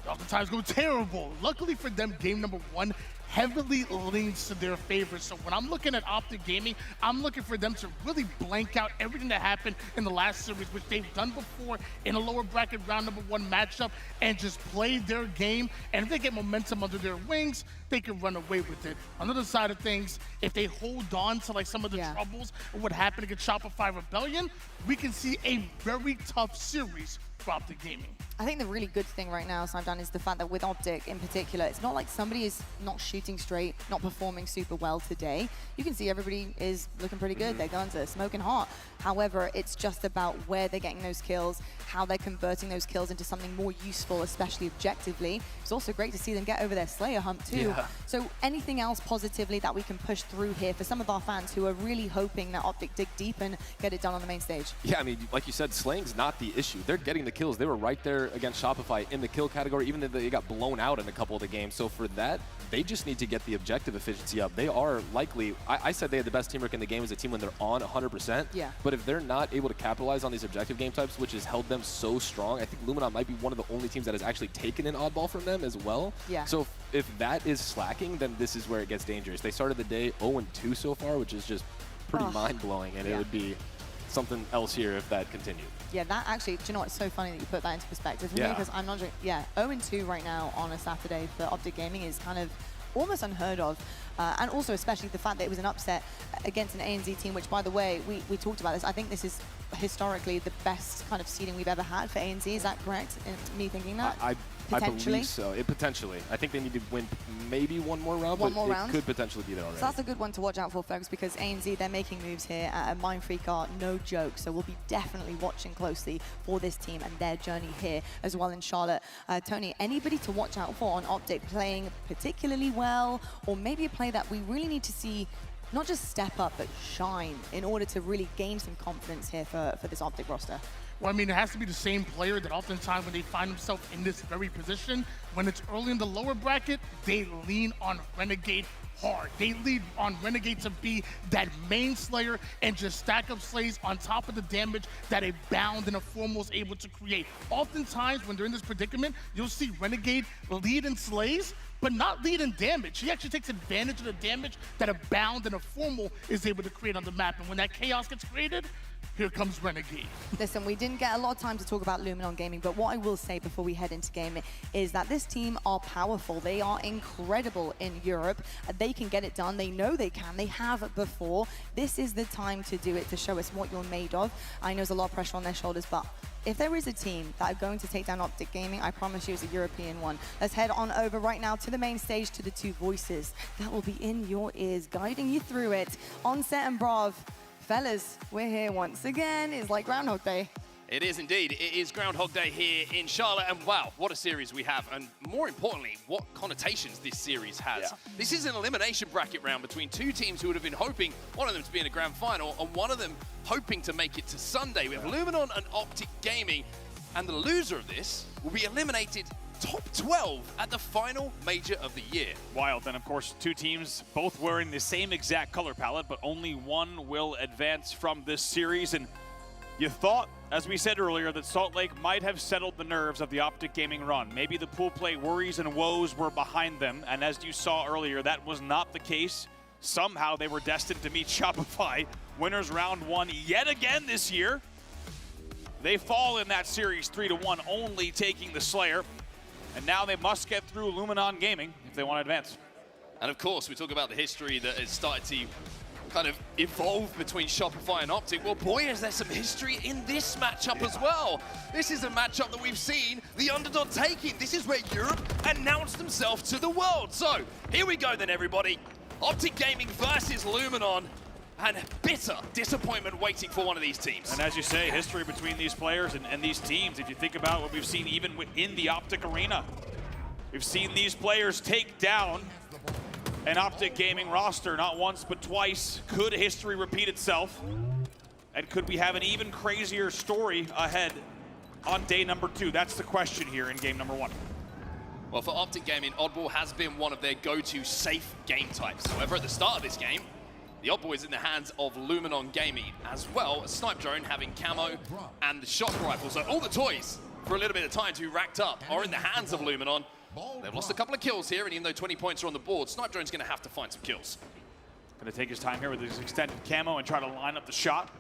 they oftentimes go terrible. Luckily for them, game number 1 heavily leans to their favor. So when I'm looking at Optic Gaming, I'm looking for them to really blank out everything that happened in the last series, which they've done before in a lower bracket round number 1 matchup, and just play their game. And if they get momentum under their wings, they can run away with it. On the other side of things, if they hold on to like some of the troubles of what happened against Shopify Rebellion, we can see a very tough series for Optic Gaming. I think the really good thing right now, Simon, is the fact that with Optic in particular, it's not like somebody is not shooting straight, not performing super well today. You can see everybody is looking pretty good. Their guns are smoking hot. However, it's just about where they're getting those kills, how they're converting those kills into something more useful, especially objectively. It's also great to see them get over their Slayer hump too. Yeah. So anything else positively that we can push through here for some of our fans who are really hoping that Optic dig deep and get it done on the main stage? Yeah, I mean, like you said, slaying's not the issue. They're getting the kills. They were right there against Shopify in the kill category, even though they got blown out in a couple of the games. So for that, they just need to get the objective efficiency up. They are likely, I said they had the best teamwork in the game as a team when they're on 100%. Yeah. But if they're not able to capitalize on these objective game types, which has held them so strong, I think Luminon might be one of the only teams that has actually taken an oddball from them as well. Yeah. So if that is slacking, then this is where it gets dangerous. They started the day 0-2 so far, which is just pretty mind-blowing, and it would be something else here if that continued. Yeah, that actually, do you know what, it's so funny that you put that into perspective for me, because I'm not, 0-2 right now on a Saturday for Optic Gaming is kind of almost unheard of. And also especially the fact that it was an upset against an ANZ team, which by the way, we talked about this. I think this is historically the best kind of seeding we've ever had for ANZ. Is that correct? In me thinking that? I believe so. Potentially. I think they need to win maybe one more round, One more round? It could potentially be there already. So that's a good one to watch out for, folks, because ANZ, they're making moves here. Mindfreak are no joke, so we'll be definitely watching closely for this team and their journey here as well in Charlotte. Tony, anybody to watch out for on Optic playing particularly well, or maybe a play that we really need to see not just step up, but shine in order to really gain some confidence here for this Optic roster? Well, I mean, it has to be the same player that oftentimes when they find themselves in this very position, when it's early in the lower bracket, they lean on Renegade hard. They lean on Renegade to be that main slayer and just stack up slays on top of the damage that a Bound and a Formal is able to create. Oftentimes, when they're in this predicament, you'll see Renegade lead in slays, but not lead in damage. He actually takes advantage of the damage that a Bound and a Formal is able to create on the map. And when that chaos gets created, here comes Renegade. Listen, we didn't get a lot of time to talk about Luminon Gaming, but what I will say before we head into game is that this team are powerful. They are incredible in Europe. They can get it done. They know they can. They have before. This is the time to do it, to show us what you're made of. I know there's a lot of pressure on their shoulders, but if there is a team that are going to take down Optic Gaming, I promise you it's a European one. Let's head on over right now to the main stage, to the two voices that will be in your ears, guiding you through it. Onset and Brav. Fellas, we're here once again. It's like Groundhog Day. It is indeed. It is Groundhog Day here in Charlotte, and wow, what a series we have, and more importantly, what connotations this series has. Yeah. This is an elimination bracket round between two teams who would have been hoping, one of them to be in a grand final, and one of them hoping to make it to Sunday. We have Luminon and Optic Gaming, and the loser of this will be eliminated top 12 at the final major of the year. Wild. And of course, two teams both wearing the same exact color palette, but only one will advance from this series. And you thought, as we said earlier, that Salt Lake might have settled the nerves of the Optic Gaming run. Maybe the pool play worries and woes were behind them. And as you saw earlier, that was not the case. Somehow they were destined to meet Shopify, winners round one yet again this year. They fall in that series 3-1, only taking the Slayer. And now they must get through Luminon Gaming if they want to advance. And of course, we talk about the history that has started to kind of evolve between Shopify and Optic. Well, boy, is there some history in this matchup as well. This is a matchup that we've seen the underdog taking. This is where Europe announced themselves to the world. So here we go then, everybody. Optic Gaming versus Luminon. And bitter disappointment waiting for one of these teams. And as you say, history between these players and these teams, if you think about what we've seen even within the Optic arena, we've seen these players take down an Optic Gaming roster not once but twice. Could history repeat itself? And could we have an even crazier story ahead on day number 2? That's the question here in game number 1. Well, for Optic Gaming, Oddball has been one of their go-to safe game types. However, at the start of this game, the Oddball is in the hands of Luminon Gaming, as well as Snipe Drone having camo and the shock rifle. So all the toys, for a little bit of time to be racked up, are in the hands of Luminon. They've lost a couple of kills here, and even though 20 points are on the board, Snipe Drone's going to have to find some kills. Going to take his time here with his extended camo and try to line up the shot.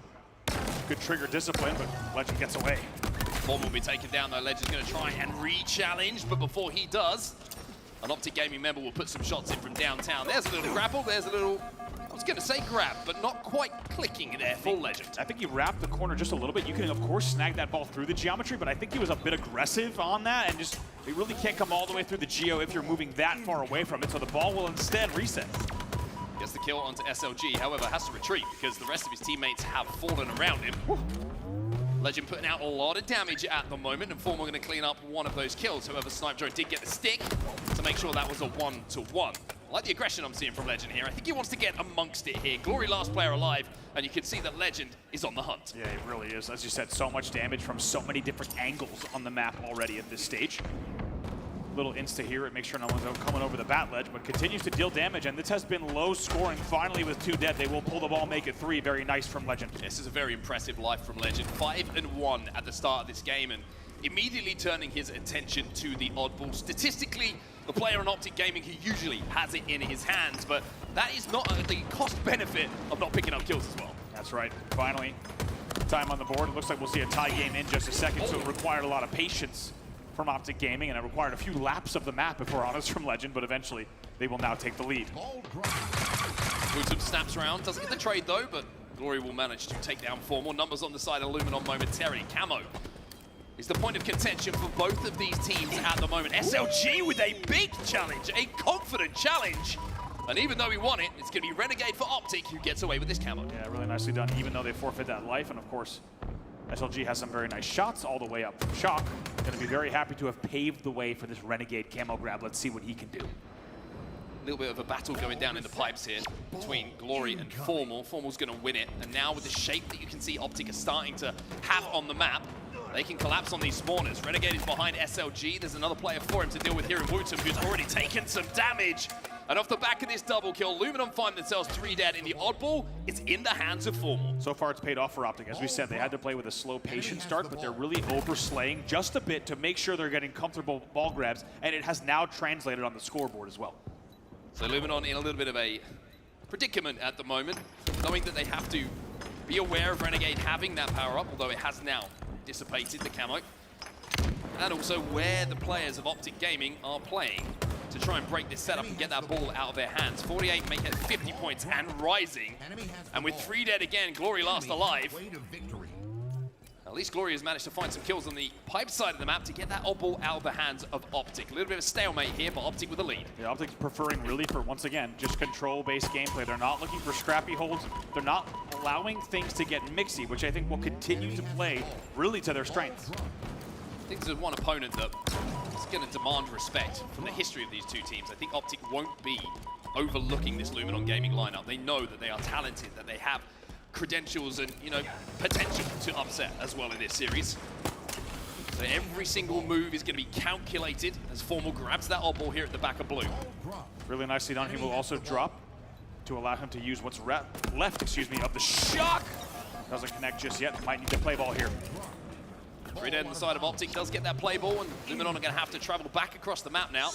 Good trigger discipline, but Legend gets away. Form will be taken down, though. Legend's going to try and re-challenge, but before he does, an Optic Gaming member will put some shots in from downtown. There's a little grapple, there's a little... I was going to say grab, but not quite clicking there for Legend. I think he wrapped the corner just a little bit. You can, of course, snag that ball through the geometry, but I think he was a bit aggressive on that, and just, you really can't come all the way through the geo if you're moving that far away from it, so the ball will instead reset. Gets the kill onto SLG, however, has to retreat because the rest of his teammates have fallen around him. Legend putting out a lot of damage at the moment, and Formal going to clean up one of those kills. However, Snipe Drone did get the stick to make sure that was a 1-to-1. I like the aggression I'm seeing from Legend here. I think he wants to get amongst it here. Glory last player alive, and you can see that Legend is on the hunt. Yeah, it really is. As you said, so much damage from so many different angles on the map already at this stage. Little insta here, it makes sure no one's coming over the bat ledge, but continues to deal damage, and this has been low scoring. Finally, with 2 dead, they will pull the ball, make it 3. Very nice from Legend. This is a very impressive life from Legend. 5-1 at the start of this game, and immediately turning his attention to the oddball. Statistically, the player on Optic Gaming who usually has it in his hands, but that is not the cost benefit of not picking up kills as well. That's right. Finally, time on the board. It looks like we'll see a tie game in just a second, so it required a lot of patience from Optic Gaming, and it required a few laps of the map, if we're honest, from Legend, but eventually they will now take the lead. Wootum snaps around, doesn't get the trade though, but Glory will manage to take down 4 more. Numbers on the side of Luminon momentarily. Camo is the point of contention for both of these teams at the moment. SLG with a big challenge, a confident challenge. And even though he won it, it's going to be Renegade for Optic who gets away with this camo. Yeah, really nicely done, even though they forfeit that life. And of course, SLG has some very nice shots all the way up from Shock. Going to be very happy to have paved the way for this Renegade camo grab. Let's see what he can do. A little bit of a battle going down in the pipes here between Glory and Formal. Formal's going to win it. And now with the shape that you can see Optic are starting to have on the map, they can collapse on these spawners. Renegade is behind SLG. There's another player for him to deal with here in Wootum, who's already taken some damage. And off the back of this double kill, Luminon find themselves 3 dead in the oddball. It's in the hands of Formal. So far, it's paid off for Optic. As we said, they had to play with a slow, patient start, but they're really overslaying just a bit to make sure they're getting comfortable ball grabs, and it has now translated on the scoreboard as well. So Luminon in a little bit of a predicament at the moment, knowing that they have to be aware of Renegade having that power-up, although it has now dissipated the camo. And also where the players of Optic Gaming are playing to try and break this setup and get that ball out of their hands. 48 make it 50 points and rising. And with 3 dead again, Glory last alive. At least Glory has managed to find some kills on the pipe side of the map to get that odd ball out of the hands of Optic. A little bit of a stalemate here, but Optic with the lead. Yeah, Optic's preferring really for, once again, just control-based gameplay. They're not looking for scrappy holds. They're not allowing things to get mixy, which I think will continue to play really to their strengths. I think there's one opponent that is going to demand respect from the history of these two teams. I think Optic won't be overlooking this Luminon Gaming lineup. They know that they are talented, that they have credentials and, you know, potential to upset as well in this series. So every single move is going to be calculated as Formal grabs that odd ball here at the back of blue. Really nicely done. He will also drop to allow him to use what's left, of the shock. Doesn't connect just yet. Might need to play ball here. 3 dead on the side of Optic does get that play ball, and Luminon are going to have to travel back across the map now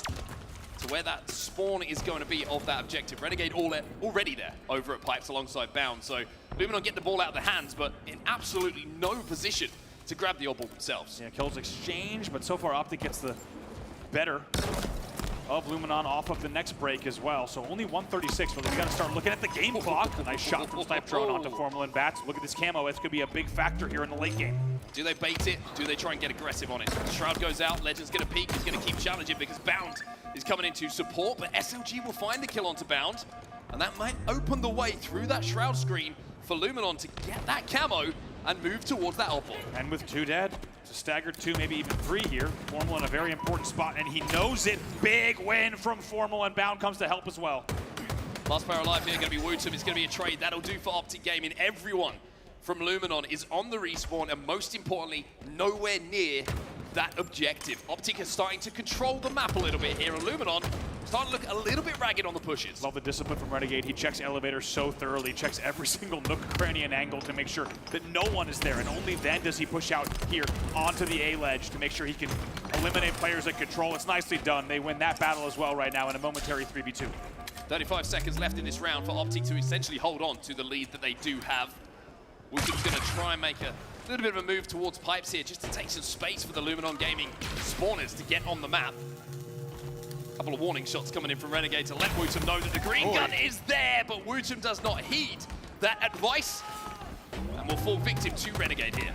to where that spawn is going to be of that objective. Renegade already there over at Pipes alongside Bound, so Luminon get the ball out of their hands, but in absolutely no position to grab the odd ball themselves. Yeah, kills exchange, but so far Optic gets the better of Luminon off of the next break as well. So only 136, but we got to start looking at the game clock. A nice shot from Snipe Drone onto Formal and Bats. Look at this camo. It's going to be a big factor here in the late game. Do they bait it? Do they try and get aggressive on it? Shroud goes out. Legend's going to peek. He's going to keep challenging because Bound is coming in to support, but SLG will find the kill onto Bound, and that might open the way through that Shroud screen for Luminon to get that camo and move towards that odd ball. And with 2 dead, it's a staggered 2, maybe even 3 here. Formal in a very important spot, and he knows it. Big win from Formal, and Bound comes to help as well. Last player alive here going to be Wootum. It's going to be a trade. That'll do for Optic Gaming. Everyone from Luminon is on the respawn, and most importantly, nowhere near that objective. Optic is starting to control the map a little bit here, and Luminon starting to look a little bit ragged on the pushes. Love the discipline from Renegade. He checks elevator so thoroughly, checks every single nook, cranny, and angle to make sure that no one is there, and only then does he push out here onto the A ledge to make sure he can eliminate players at control. It's nicely done. They win that battle as well right now in a momentary 3v2. 35 seconds left in this round for Optic to essentially hold on to the lead that they do have. Wootum's going to try and make a little bit of a move towards Pipes here just to take some space for the Luminon Gaming spawners to get on the map. A couple of warning shots coming in from Renegade to let Wootum know that the green gun is there, but Wootum does not heed that advice and will fall victim to Renegade here.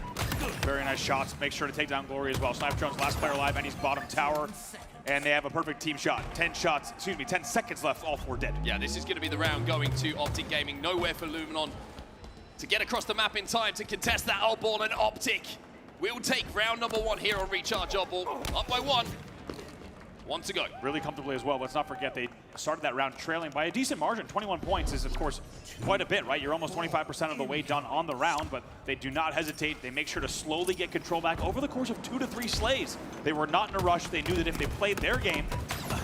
Very nice shots. Make sure to take down Glory as well. Snipe Drone's last player alive, and he's bottom tower. And they have a perfect team shot. 10 seconds left, all 4 dead. Yeah, this is going to be the round going to Optic Gaming. Nowhere for Luminon to get across the map in time to contest that odd ball, and Optic will take round number 1 here on Recharge Odd Ball. Up by 1. 1 to go. Really comfortably as well. Let's not forget they started that round trailing by a decent margin. 21 points is, of course, quite a bit, right? You're almost 25% of the way done on the round, but they do not hesitate. They make sure to slowly get control back over the course of 2 to 3 slays. They were not in a rush. They knew that if they played their game,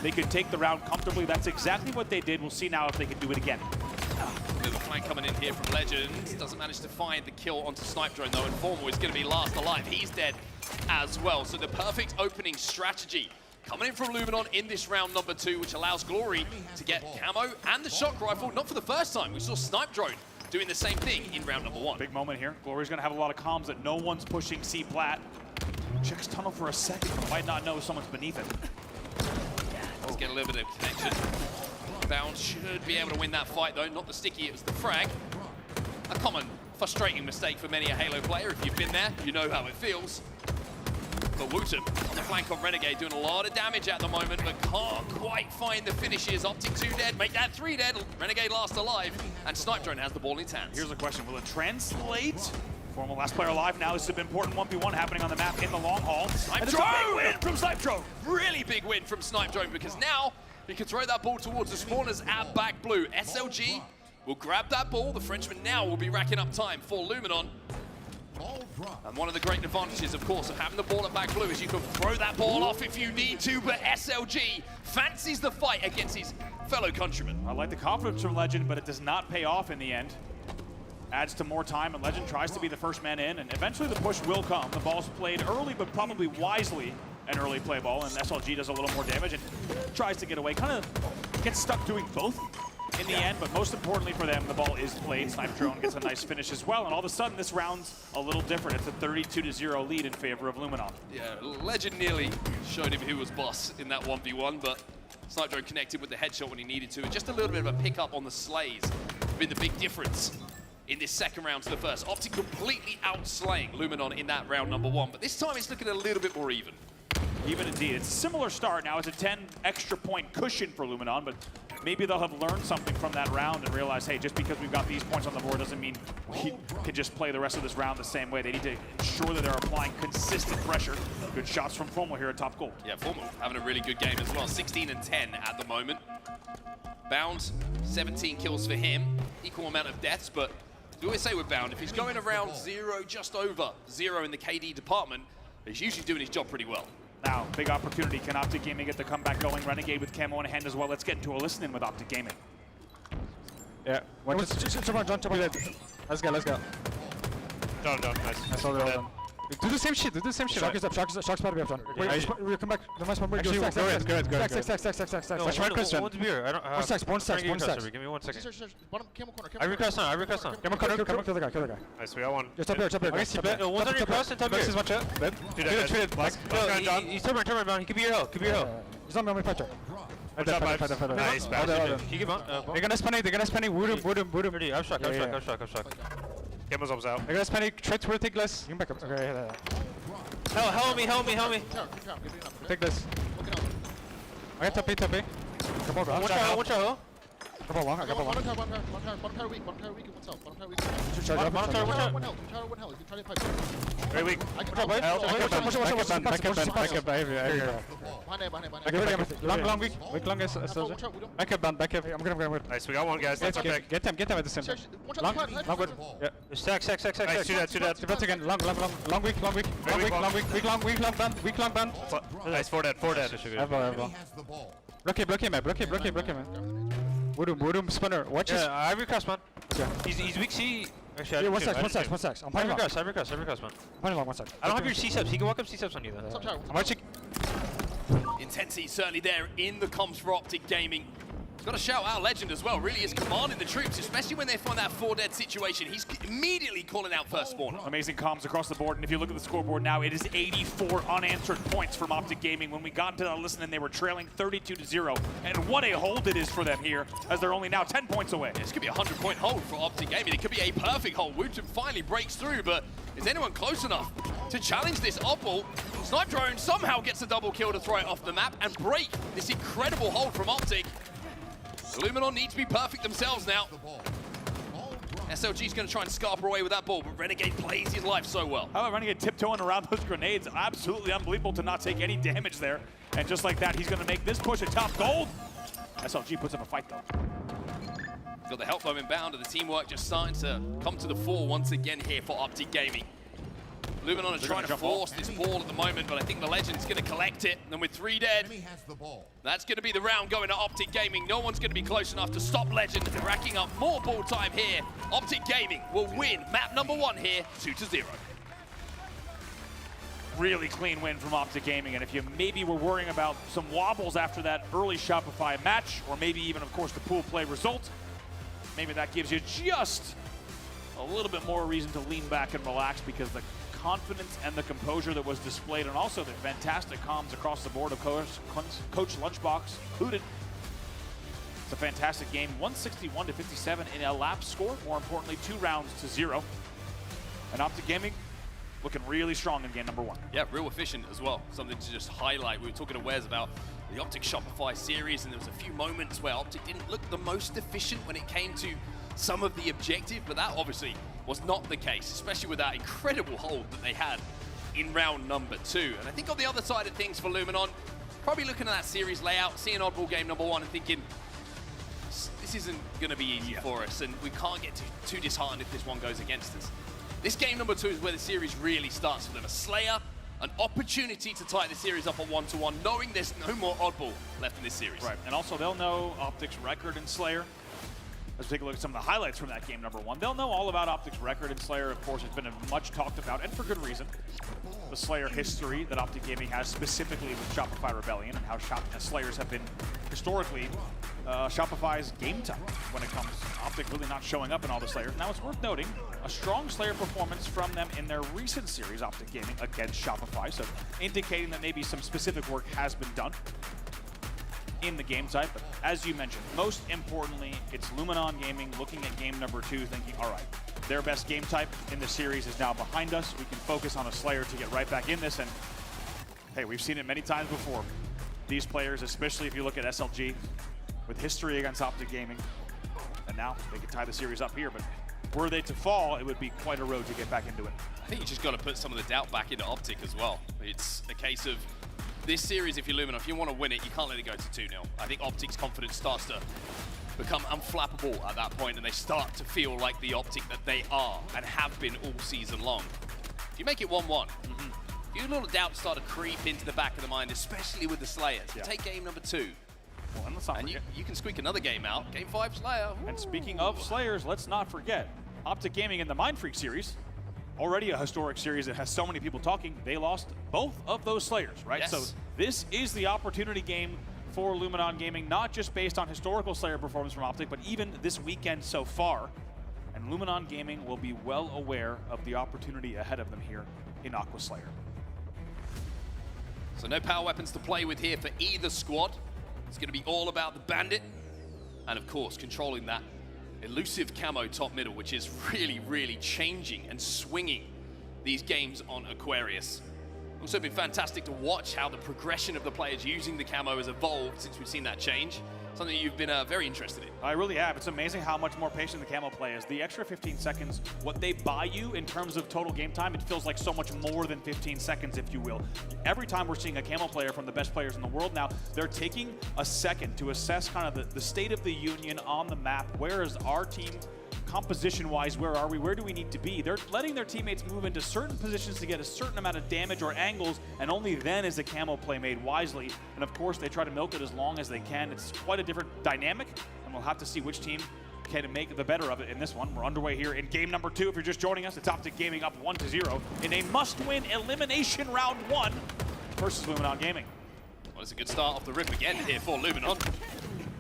they could take the round comfortably. That's exactly what they did. We'll see now if they can do it again. Bit of a flank coming in here from Legend. Doesn't manage to find the kill onto Snipe Drone though, and Formal is going to be last alive. He's dead as well. So the perfect opening strategy coming in from Luminon in this round number 2, which allows Glory to get camo and the shock rifle. Not for the first time. We saw Snipe Drone doing the same thing in round number 1. Big moment here. Glory's going to have a lot of comms that no one's pushing C plat. Checks tunnel for a second, but might not know someone's beneath it. Let's get a little bit of connection. Bound should be able to win that fight though, not the sticky, it was the frag. A common, frustrating mistake for many a Halo player. If you've been there, you know how it feels. But Wooten on the flank of Renegade doing a lot of damage at the moment, but can't quite find the finishes. Optic 2 dead, make that 3 dead. Renegade last alive, and Snipe Drone has the ball in its hands. Here's a question, will it translate? Formal last player alive now. This is an important 1v1 happening on the map in the long haul. Snipe Drone! Big win from Snipe Drone! Really big win from Snipe Drone, because now he can throw that ball towards the spawners at back blue. SLG will grab that ball. The Frenchman now will be racking up time for Luminon. And one of the great advantages, of course, of having the ball at back blue is you can throw that ball off if you need to, but SLG fancies the fight against his fellow countrymen. I like the confidence from Legend, but it does not pay off in the end. Adds to more time, and Legend tries to be the first man in, and eventually the push will come. The ball's played early, but probably wisely an early play ball, and SLG does a little more damage and tries to get away. Kind of gets stuck doing both in the end, but most importantly for them, the ball is played. Snipe Drone gets a nice finish as well, and all of a sudden this round's a little different. It's a 32-0 lead in favor of Luminon. Yeah, Legend nearly showed him who was boss in that 1v1, but Snipe Drone connected with the headshot when he needed to, and just a little bit of a pickup on the slays has been the big difference in this second round to the first. Optic completely outslaying Luminon in that round number 1, but this time it's looking a little bit more even. Even indeed. It's a similar start now. It's a 10 extra point cushion for Luminon, but maybe they'll have learned something from that round and realize, hey, just because we've got these points on the board doesn't mean we can just play the rest of this round the same way. They need to ensure that they're applying consistent pressure. Good shots from Formal here at top goal. Yeah, Formal having a really good game as well. 16 and 10 at the moment. Bound, 17 kills for him. Equal amount of deaths, but we always say with Bound, if he's going around 0, just over 0 in the KD department, he's usually doing his job pretty well. Now, big opportunity. Can Optic Gaming get the comeback going? Renegade with camo in hand as well. Let's get into a listen-in with Optic Gaming. Yeah, jump on. Let's go. Done, nice. I saw it all done. Do the same shit, Shock is up, Shock's about to be up front. Wait, we'll come back. The nice one. Actually, go ahead. Stack. No, one's beer. I don't have... One stack. Give me 1 second. Bottom camel corner. I request on. Come on, kill the guy. Nice, we got one. Just top here. One's on your cross and top here. One shot. Dead. He's turn around. He could be your hill. He's not my fighter. Nice, back. He give on. They're gonna spanny. Wood him. I'm shocked. Camo's almost out. They're gonna spanny. Try to take less. You can back up. Okay, Help me. Take this. I got top A. Come on, One shot. Come on, long. I got one. One tower weak, and one cell. Bottom tower weak. One tower. One hell. You can try to pipe. Very weak. I can Help. Back up. Long weak. Long is back up. I'm gonna win. Nice, we got one, guys. That's okay. Get them at the center. Long good. Yeah. Stack. Nice, two dead. Defense again. Long weak. Long ban. Nice, 4 dead. Ever. Block him, man. Woodum, spinner. Watch his. I recross, man. Okay. He's weak C. Actually, yeah, one sec. I'm punting long. I recross, man. Punting long, 1 sec. I don't have your C-subs. He can walk up C-subs on you, though. I'm watching. Intensity certainly there in the comms for Optic Gaming. Got to shout out Legend as well. Really is commanding the troops, especially when they find that 4 dead situation. He's immediately calling out first spawner. Amazing comms across the board, and if you look at the scoreboard now, it is 84 unanswered points from Optic Gaming. When we got into the listen, they were trailing 32-0, and what a hold it is for them here, as they're only now 10 points away. This could be a 100-point hold for Optic Gaming. It could be a perfect hold. Wooten finally breaks through, but is anyone close enough to challenge this oddball? Snipe Drone somehow gets a double kill to throw it off the map and break this incredible hold from Optic. Luminon need to be perfect themselves now. SLG's going to try and scarper away with that ball, but Renegade plays his life so well. However, Renegade tiptoeing around those grenades, absolutely unbelievable to not take any damage there. And just like that, he's going to make this push a top gold. SLG puts up a fight, though. Got the help though inbound, and the teamwork just starting to come to the fore once again here for Optic Gaming. Luminon is trying to force this ball at the moment, but I think the Legend's going to collect it. And with 3 dead, that's going to be the round going to Optic Gaming. No one's going to be close enough to stop Legend, and racking up more ball time here. Optic Gaming will win map number 1 here, 2-0. Really clean win from Optic Gaming, and if you maybe were worrying about some wobbles after that early Shopify match, or maybe even, of course, the pool play result, maybe that gives you just a little bit more reason to lean back and relax, because the confidence and the composure that was displayed, and also the fantastic comms across the board of Coach Lunchbox included. It's a fantastic game, 161-57 in a lap score. More importantly, 2 rounds to 0. And Optic Gaming looking really strong in game number 1. Yeah, real efficient as well. Something to just highlight. We were talking to Wes about the Optic Shopify series, and there was a few moments where Optic didn't look the most efficient when it came to some of the objective, but that obviously was not the case, especially with that incredible hold that they had in round number 2. And I think on the other side of things for Luminon, probably looking at that series layout, seeing oddball game number 1 and thinking, this isn't going to be easy for us, and we can't get too disheartened if this one goes against us. This game number 2 is where the series really starts for them. A Slayer, an opportunity to tie the series up at 1-1, knowing there's no more oddball left in this series. Right, and also they'll know Optic's record in Slayer. Let's take a look at some of the highlights from that game number 1. They'll know all about Optic's record in Slayer. Of course, it's been much talked about, and for good reason. The Slayer history that Optic Gaming has, specifically with Shopify Rebellion, and how Slayers have been historically Shopify's game type when it comes to Optic really not showing up in all the Slayers. Now, it's worth noting a strong Slayer performance from them in their recent series, Optic Gaming, against Shopify, so indicating that maybe some specific work has been done in the game type. But as you mentioned, most importantly, it's Luminon Gaming looking at game number 2, thinking, all right, their best game type in the series is now behind us. We can focus on a Slayer to get right back in this. And hey, we've seen it many times before. These players, especially if you look at SLG, with history against Optic Gaming, and now they can tie the series up here. But were they to fall, it would be quite a road to get back into it. I think you just got to put some of the doubt back into Optic as well. It's a case of this series, if you're Luminon, if you want to win it, you can't let it go to 2-0. I think Optic's confidence starts to become unflappable at that point, and they start to feel like the Optic that they are and have been all season long. If you make it 1-1, your little doubts start to creep into the back of the mind, especially with the Slayers. Yeah. Take game number 2. Well, and let's not forget. You can squeak another game out. Game 5 Slayer. Ooh. And speaking of Slayers, let's not forget, Optic Gaming in the Mind Freak series, already a historic series that has so many people talking, they lost both of those Slayers, right? Yes. So this is the opportunity game for Luminon Gaming, not just based on historical Slayer performance from Optic, but even this weekend so far. And Luminon Gaming will be well aware of the opportunity ahead of them here in Aqua Slayer. So no power weapons to play with here for either squad. It's going to be all about the Bandit, and of course controlling that elusive camo top middle, which is really, really changing and swinging these games on Aquarius. Also been fantastic to watch how the progression of the players using the camo has evolved since we've seen that change. Something you've been very interested in. I really have. It's amazing how much more patient the camo play is. The extra 15 seconds, what they buy you in terms of total game time, it feels like so much more than 15 seconds, if you will. Every time we're seeing a camo player from the best players in the world now, they're taking a second to assess kind of the state of the union on the map. Where is our team composition-wise? Where are we? Where do we need to be? They're letting their teammates move into certain positions to get a certain amount of damage or angles, and only then is the camo play made wisely. And of course, they try to milk it as long as they can. It's quite a different dynamic, and we'll have to see which team can make the better of it in this one. We're underway here in game number 2. If you're just joining us, it's Optic Gaming up 1-0 in a must-win elimination round 1 versus Luminon Gaming. Well, it's a good start off the rip again here for Luminon.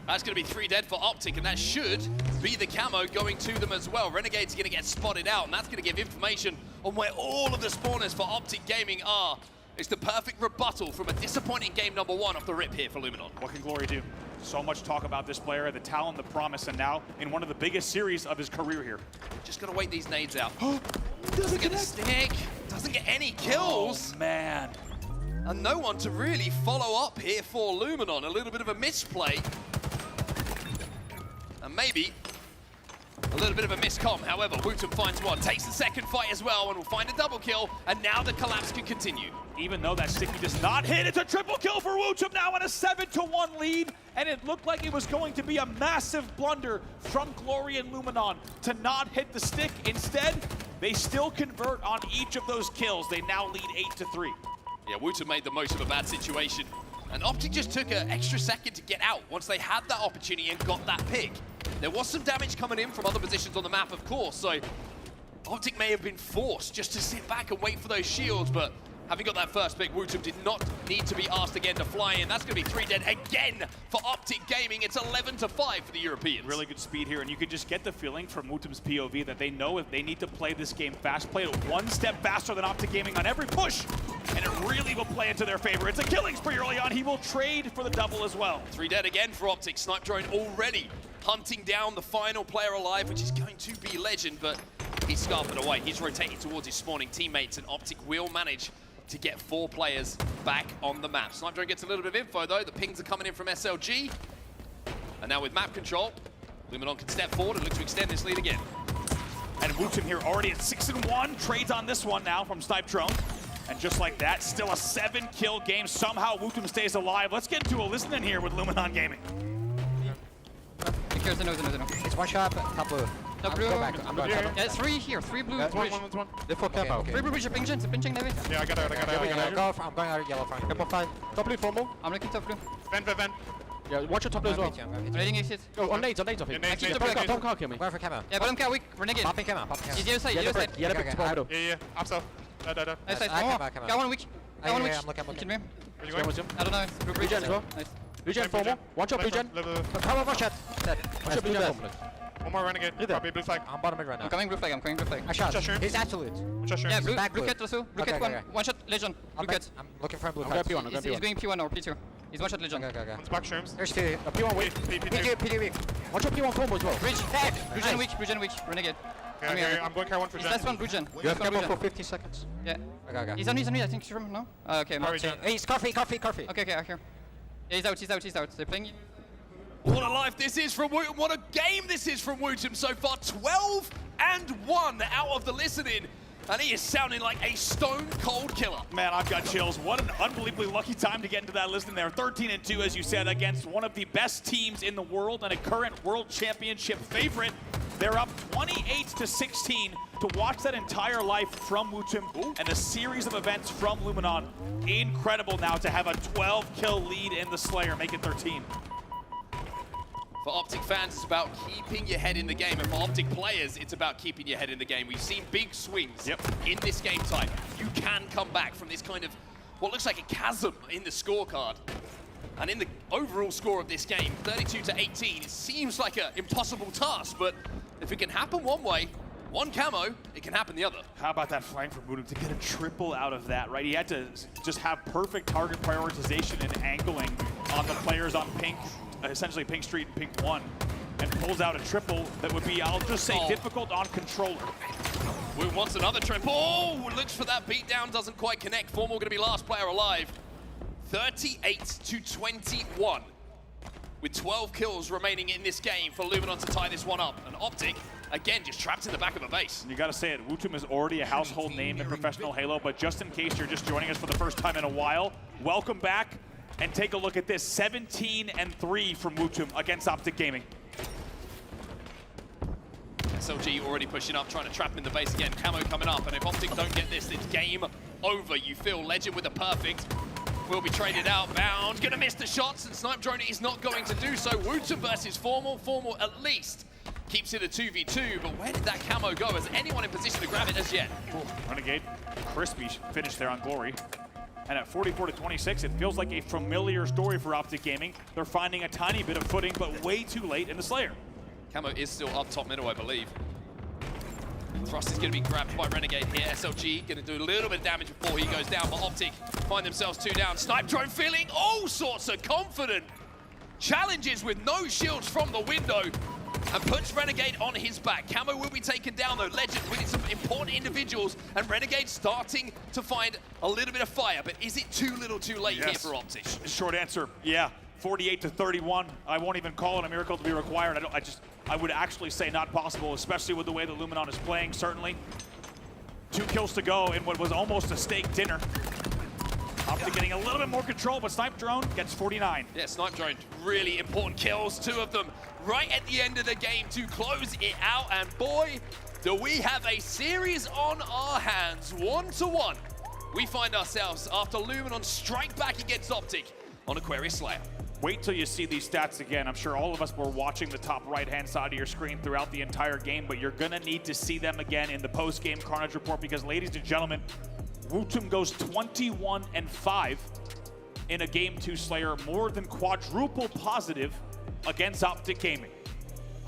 That's going to be 3 dead for Optic, and that should be the camo going to them as well. Renegade's going to get spotted out, and that's going to give information on where all of the spawners for Optic Gaming are. It's the perfect rebuttal from a disappointing game number 1 off the rip here for Luminon. What can Glory do? So much talk about this player, the talent, the promise, and now in one of the biggest series of his career here. Just going to wait these nades out. Doesn't get a stick, doesn't get any kills. Oh, man. And no one to really follow up here for Luminon. A little bit of a misplay. And maybe A little bit of a miscomm, however, Wootum finds one, takes the second fight as well, and will find a double kill, and now the collapse can continue. Even though that sticky does not hit, it's a triple kill for Wootum now in a 7-1 lead, and it looked like it was going to be a massive blunder from Glory and Luminon to not hit the stick. Instead, they still convert on each of those kills. They now lead 8-3. Yeah, Wootum made the most of a bad situation, and Optic just took an extra second to get out once they had that opportunity and got that pick. There was some damage coming in from other positions on the map, of course, so Optic may have been forced just to sit back and wait for those shields, but having got that first pick, Wootum did not need to be asked again to fly in. That's going to be 3 dead again for Optic Gaming. It's 11-5 for the Europeans. Really good speed here, and you can just get the feeling from Wootum's POV that they know if they need to play this game fast, play it one step faster than Optic Gaming on every push, and it really will play into their favor. It's a killing spree early on. He will trade for the double as well. 3 dead again for Optic. Snipe Drone already hunting down the final player alive, which is going to be Legend, but he's scarfing away. He's rotating towards his spawning teammates, and Optic will manage to get 4 players back on the map. Snipe Drone gets a little bit of info though. The pings are coming in from SLG. And now with map control, Luminon can step forward and look to extend this lead again. And Wootum here already at 6-1. Trades on this one now from Snipe Drone. And just like that, still a 7-kill game. Somehow Wootum stays alive. Let's get into a listening here with Luminon Gaming. It's one shot, top blue. Top blue. Go back. I'm going top. Yeah, 3 here, 3 blue. That's one. They're full cap out. 3 blue bridge, pinching, David. Yeah, I got it. I'm going out yellow front. Couple fine. Top blue, formal. I'm looking top blue. Vent. Yeah, watch your top blue as well. Reading exit. Oh, on nades, I think. Don't car kill me. Going for camo. Yeah, bottom car weak, renegade. Popping camo. He's the other side, the other side. Yeah. Up so. Nice, got one weak. Got one weak. I'm looking. Kill me. I don't know. Blue bridge as well. Nice. Blue gen formal. Watch out blue gen. Come on, watch it. Watch out blue gen. One more renegade. Probably blue flag. I'm bottom mid right now. I'm coming blue flag. I shot. He's absolute. Yeah, blue cat also. Blue cat one shot, Legend. Blue cat. I'm looking for a blue cat. He's going P1 or P2. He's one shot Legend. Okay. One's back shrooms. There's two. P1 weak. PD weak. Watch out P1 combo as well. Bridge. Blue gen weak. Renegade. Okay, I'm going car 1 for gen. Last one, blue gen. You have camo for 15 seconds. Yeah. Okay. He's on me, I think he's from, no? Okay, He's coffee. Okay, I hear. Yeah, he's out. They're playing. What a life this is from Wootum. What a game this is from Wootum so far. 12-1 out of the listening. And he is sounding like a stone-cold killer. Man, I've got chills. What an unbelievably lucky time to get into that listing there. 13-2, as you said, against one of the best teams in the world and a current World Championship favorite. They're up 28-16 to watch that entire life from Wootum and a series of events from Luminon. Incredible now to have a 12-kill lead in the Slayer, make it 13. For Optic fans, it's about keeping your head in the game, and for Optic players, it's about keeping your head in the game. We've seen big swings in this game type. You can come back from this kind of what looks like a chasm in the scorecard. And in the overall score of this game, 32-18, it seems like an impossible task, but if it can happen one way, one camo, it can happen the other. How about that flank from Wootum to get a triple out of that, right? He had to just have perfect target prioritization and angling on the players on pink, essentially Pink Street and Pink 1, and pulls out a triple that would be, I'll just say, difficult on controller. Wootum wants another triple. Oh, looks for that beatdown, doesn't quite connect. Formal going to be last player alive. 38-21. With 12 kills remaining in this game for Luminon to tie this one up. And Optic, again, just trapped in the back of a base. You gotta say it, Wootum is already a household name in professional Halo, but just in case you're just joining us for the first time in a while, welcome back and take a look at this. 17-3 from Wootum against Optic Gaming. SLG already pushing up, trying to trap him in the base again. Camo coming up, and if Optic don't get this, it's game over. You feel Legend with a perfect. Will be traded out, bound, gonna miss the shots, and Snipe Drone is not going to do so. Wootum versus Formal. Formal at least keeps it a 2v2, but where did that camo go? Is anyone in position to grab it as yet? Renegade, crispy finish there on Glory. And at 44-26, it feels like a familiar story for Optic Gaming. They're finding a tiny bit of footing, but way too late in the Slayer. Camo is still up top middle, I believe. Thrust is going to be grabbed by Renegade here. SLG going to do a little bit of damage before he goes down, but Optic find themselves 2 down. Snipe Drone feeling all sorts of confident. Challenges with no shields from the window and puts Renegade on his back. Camo will be taken down though. Legend winning some important individuals, and Renegade starting to find a little bit of fire, but is it too little too late here for Optic? Short answer, yeah. 48-31. I won't even call it a miracle to be required. I would actually say not possible, especially with the way that Luminon is playing, certainly. 2 kills to go in what was almost a steak dinner. Optic getting a little bit more control, but Snipe Drone gets 49. Yeah, Snipe Drone, really important kills, 2 of them right at the end of the game to close it out. And boy, do we have a series on our hands, 1-1. We find ourselves after Luminon strike back against Optic on Aquarius Slayer. Wait till you see these stats again. I'm sure all of us were watching the top right-hand side of your screen throughout the entire game, but you're gonna need to see them again in the post-game Carnage report because, ladies and gentlemen, Wootum goes 21-5 in a Game 2 Slayer, more than quadruple positive against Optic Gaming.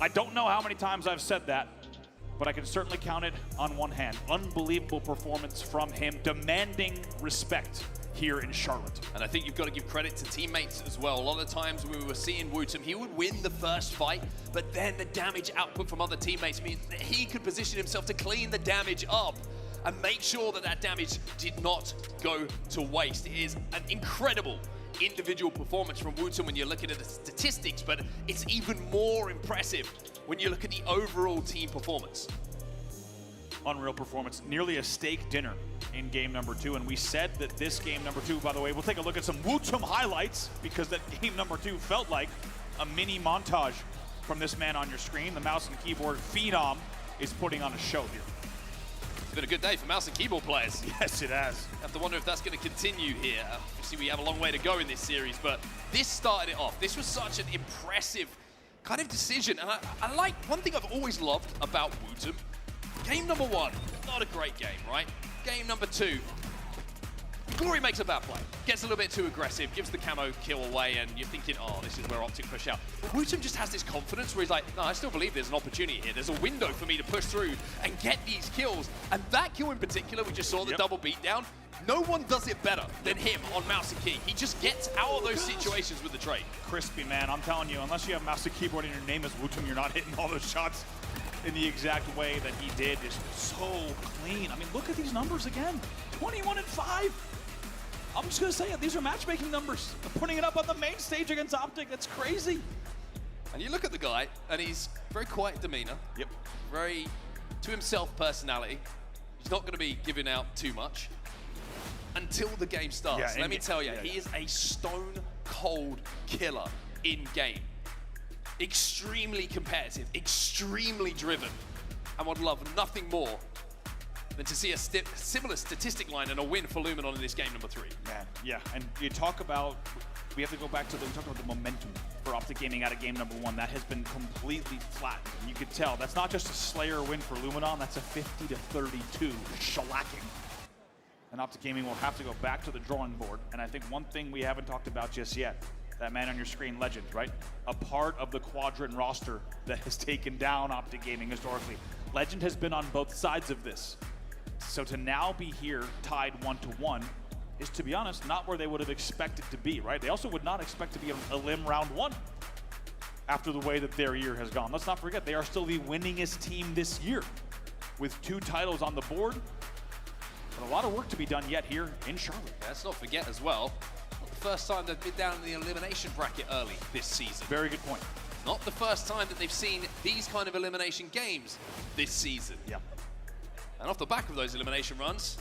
I don't know how many times I've said that, but I can certainly count it on one hand. Unbelievable performance from him, demanding respect here in Charlotte. And I think you've got to give credit to teammates as well. A lot of the times when we were seeing Wootum, he would win the first fight, but then the damage output from other teammates means that he could position himself to clean the damage up and make sure that that damage did not go to waste. It is an incredible individual performance from Wootum when you're looking at the statistics, but it's even more impressive when you look at the overall team performance. Unreal performance, nearly a steak dinner in game number 2, and we said that this game number 2, by the way, we'll take a look at some Wootum highlights because that game number 2 felt like a mini montage from this man on your screen. The mouse and keyboard phenom is putting on a show here. It's been a good day for mouse and keyboard players. Yes, it has. I have to wonder if that's going to continue here. Obviously, we have a long way to go in this series, but this started it off. This was such an impressive kind of decision, and I like, one thing I've always loved about Wootum, game number 1, not a great game, right? Game number 2, Glory makes a bad play, gets a little bit too aggressive, gives the camo kill away, and you're thinking, oh, this is where Optic push out. But Wootum just has this confidence where he's like, no, I still believe there's an opportunity here. There's a window for me to push through and get these kills. And that kill in particular, we just saw the double beatdown. No one does it better than him on mouse and key. He just gets out of those situations with the trade. Crispy, man. I'm telling you, unless you have mouse and keyboard and your name is Wootum, you're not hitting all those shots in the exact way that he did. Just so clean. I mean, look at these numbers again. 21-5. I'm just going to say it. These are matchmaking numbers. Putting it up on the main stage against Optic. That's crazy. And you look at the guy, and he's very quiet demeanor. Yep. Very to himself personality. He's not going to be giving out too much until the game starts. Let me tell you, he is a stone cold killer in game. Extremely competitive, extremely driven, and would love nothing more than to see a similar statistic line and a win for Luminon in this game number 3. Man, yeah, and you talk about, we have to go back to we talked about the momentum for Optic Gaming out of game number 1. That has been completely flattened. You could tell that's not just a Slayer win for Luminon, that's a 50-32 shellacking. And Optic Gaming will have to go back to the drawing board. And I think one thing we haven't talked about just yet, that man on your screen, Legend, right? A part of the Quadrant roster that has taken down Optic Gaming historically. Legend has been on both sides of this. So to now be here tied 1-1 is, to be honest, not where they would have expected to be, right? They also would not expect to be a limb round 1 after the way that their year has gone. Let's not forget, they are still the winningest team this year with 2 titles on the board. But a lot of work to be done yet here in Charlotte. Yeah, let's not forget as well, not the first time they've been down in the elimination bracket early this season. Very good point. Not the first time that they've seen these kind of elimination games this season. Yeah. And off the back of those elimination runs,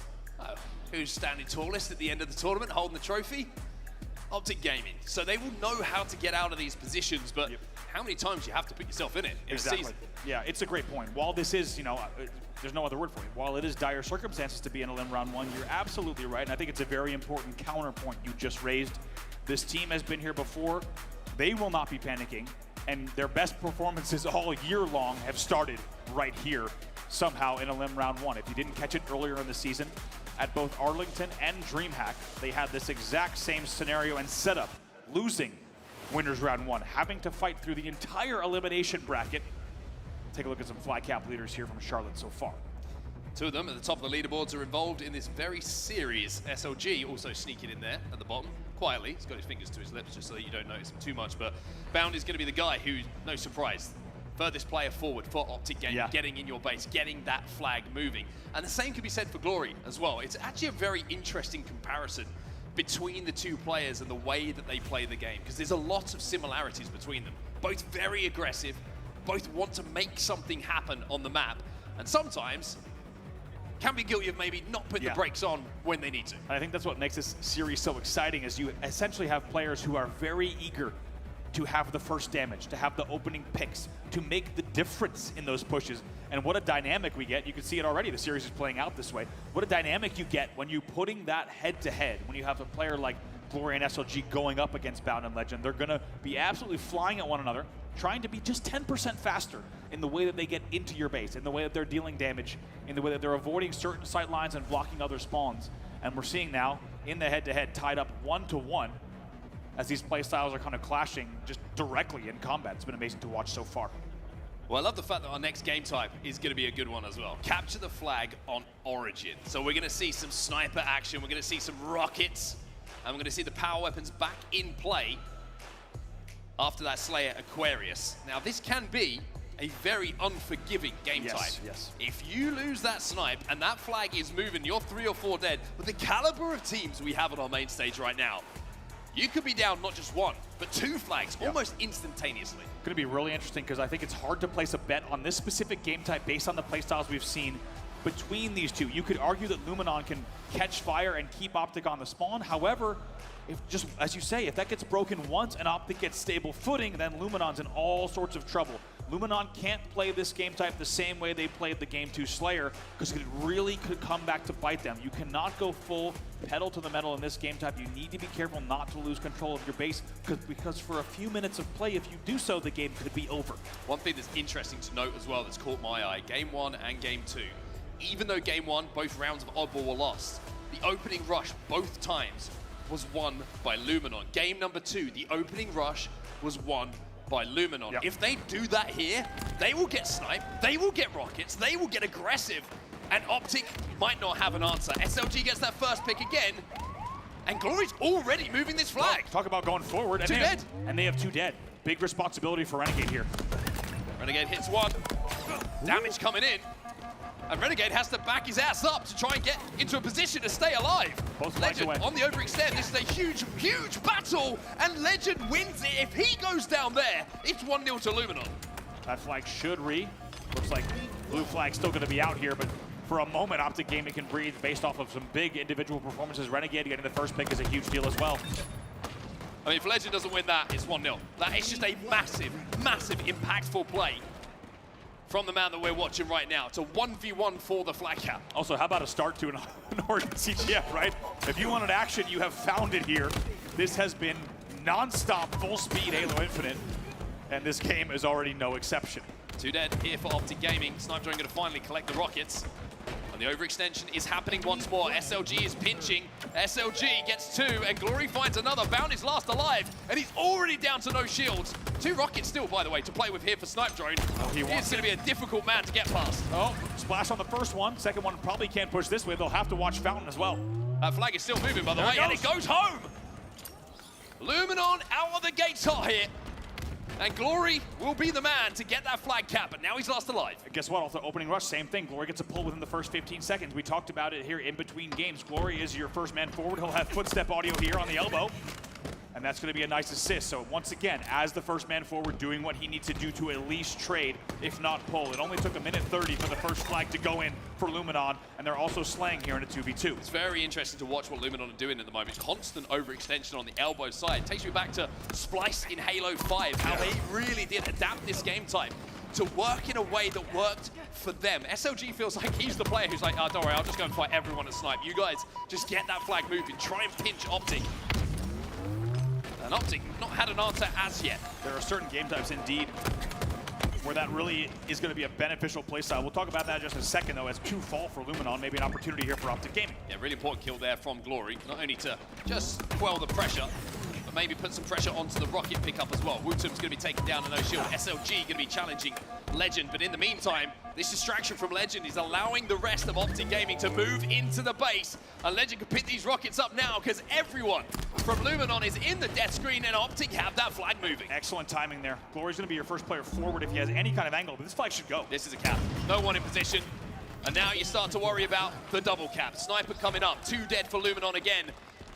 who's standing tallest at the end of the tournament holding the trophy? Optic Gaming. So they will know how to get out of these positions, but how many times you have to put yourself in it in a season? Yeah, it's a great point. While this is, you know, there's no other word for it. While it is dire circumstances to be in a limb round 1, you're absolutely right. And I think it's a very important counterpoint you just raised. This team has been here before. They will not be panicking. And their best performances all year long have started right here, somehow in a limb round 1. If you didn't catch it earlier in the season, at both Arlington and DreamHack, they had this exact same scenario and setup, losing winners round 1, having to fight through the entire elimination bracket. Take a look at some fly cap leaders here from Charlotte so far. 2 of them at the top of the leaderboards are involved in this very series. SLG also sneaking in there at the bottom, quietly. He's got his fingers to his lips just so that you don't notice him too much, but Bound is going to be the guy who, no surprise, furthest player forward for Optic Gaming, getting in your base, getting that flag moving. And the same could be said for Glory as well. It's actually a very interesting comparison between the 2 players and the way that they play the game, because there's a lot of similarities between them. Both very aggressive, both want to make something happen on the map, and sometimes can be guilty of maybe not putting the brakes on when they need to. I think that's what makes this series so exciting, is you essentially have players who are very eager to have the first damage, to have the opening picks, to make the difference in those pushes. And what a dynamic we get. You can see it already. The series is playing out this way. What a dynamic you get when you're putting that head-to-head, when you have a player like Glory and SLG going up against Bound and Legend. They're going to be absolutely flying at one another, trying to be just 10% faster in the way that they get into your base, in the way that they're dealing damage, in the way that they're avoiding certain sight lines and blocking other spawns. And we're seeing now, in the head-to-head, tied up 1-to-1, as these playstyles are kind of clashing just directly in combat. It's been amazing to watch so far. Well, I love the fact that our next game type is going to be a good one as well. Capture the flag on Origin. So we're going to see some sniper action, we're going to see some rockets, and we're going to see the power weapons back in play after that Slayer Aquarius. Now, this can be a very unforgiving game type. Yes. If you lose that snipe and that flag is moving, you're 3 or 4 dead. With the caliber of teams we have on our main stage right now, you could be down not just 1, but 2 flags almost instantaneously. Going to be really interesting because I think it's hard to place a bet on this specific game type based on the playstyles we've seen between these two. You could argue that Luminon can catch fire and keep Optic on the spawn. However, if just as you say, if that gets broken once and Optic gets stable footing, then Luminon's in all sorts of trouble. Luminon can't play this game type the same way they played the Game 2 Slayer, because it really could come back to bite them. You cannot go full pedal to the metal in this game type. You need to be careful not to lose control of your base, because for a few minutes of play, if you do so, the game could be over. One thing that's interesting to note as well that's caught my eye, Game 1 and Game 2, even though Game 1, both rounds of Oddball were lost, the opening rush both times was won by Luminon. Game number 2, the opening rush was won by Luminon. If they do that here, they will get sniped, they will get rockets, they will get aggressive, and Optic might not have an answer. SLG gets that first pick again, and Glory's already moving this flag. Talk about going forward. Two dead. And they have 2 dead. Big responsibility for Renegade here. Renegade hits 1. Damage coming in. And Renegade has to back his ass up to try and get into a position to stay alive. Both Legend on the overextend. This is a huge, huge battle, and Legend wins it. If he goes down there, it's 1-0 to Luminon. That flag should Looks like blue flag's still going to be out here, but for a moment, Optic Gaming can breathe based off of some big individual performances. Renegade getting the first pick is a huge deal as well. I mean, if Legend doesn't win that, it's 1-0. That is just a massive, massive, impactful play from the man that we're watching right now. It's a 1v1 for the flag cap. Also, how about a start to an Oregon CGF, right? If you wanted action, you have found it here. This has been non-stop, full-speed Halo Infinite, and this game is already no exception. 2 dead here for Optic Gaming. Snipedrone going to finally collect the rockets. And the overextension is happening once more. SLG is pinching. SLG gets 2, and Glory finds another. Bound is last alive, and he's already down to no shields. 2 rockets still, by the way, to play with here for Snipedrone. He is going to be a difficult man to get past. Oh, splash on the first one. Second one probably can't push this way. They'll have to watch Fountain as well. That flag is still moving, by the way, and it goes home. Luminon out of the gates hot here. And Glory will be the man to get that flag cap, but now he's last alive. Guess what? Also, opening rush, same thing. Glory gets a pull within the first 15 seconds. We talked about it here in between games. Glory is your first man forward. He'll have footstep audio here on the elbow. And that's going to be a nice assist. So once again, as the first man forward, doing what he needs to do to at least trade, if not pull. It only took 1:30 for the first flag to go in for Luminon, and they're also slaying here in a 2v2. It's very interesting to watch what Luminon are doing at the moment. Constant overextension on the elbow side. Takes me back to Splice in Halo 5, how they really did adapt this game type to work in a way that worked for them. SLG feels like he's the player who's like, oh, don't worry, I'll just go and fight everyone at snipe. You guys just get that flag moving. Try and pinch Optic. And Optic not had an answer as yet. There are certain game types indeed where that really is going to be a beneficial playstyle. We'll talk about that in just a second, though, as 2 fall for Luminon. Maybe an opportunity here for Optic Gaming. Yeah, really important kill there from Glory. Not only to just quell the pressure, but maybe put some pressure onto the rocket pickup as well. Wutum's going to be taken down to no shield. SLG going to be challenging Legend, but in the meantime, this distraction from Legend is allowing the rest of Optic Gaming to move into the base. And Legend can pick these rockets up now because everyone from Luminon is in the death screen, and Optic have that flag moving. Excellent timing there. Glory's going to be your first player forward if he has any kind of angle, but this flag should go. This is a cap. No one in position. And now you start to worry about the double cap. Sniper coming up. 2 dead for Luminon again.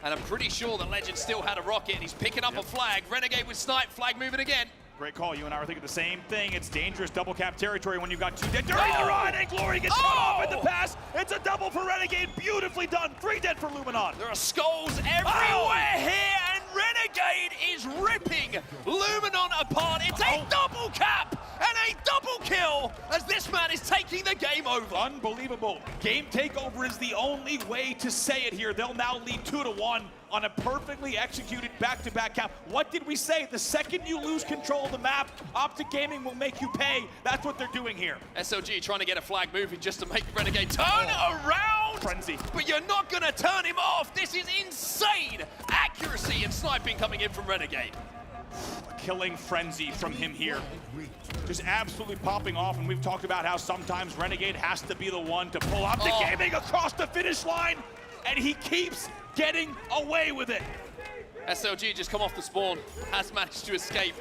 And I'm pretty sure that Legend still had a rocket, and he's picking up a flag. Renegade with snipe, flag moving again. Great call. You and I were thinking the same thing. It's dangerous double cap territory when you've got 2 dead during the run, and Glory gets cut off in the pass. It's a double for Renegade. Beautifully done. 3 dead for Luminon. There are skulls everywhere here, and Renegade is ripping Luminon apart. It's a double cap and a double kill as this man is taking the game over. Unbelievable. Game takeover is the only way to say it here. They'll now lead 2-1 on a perfectly executed back-to-back cap. What did we say? The second you lose control of the map, Optic Gaming will make you pay. That's what they're doing here. SLG trying to get a flag moving just to make Renegade turn around. Frenzy. But you're not going to turn him off. This is insane accuracy and sniping coming in from Renegade. Killing frenzy from him here. Just absolutely popping off, and we've talked about how sometimes Renegade has to be the one to pull Optic Gaming across the finish line, and he keeps getting away with it. SLG just come off the spawn, has managed to escape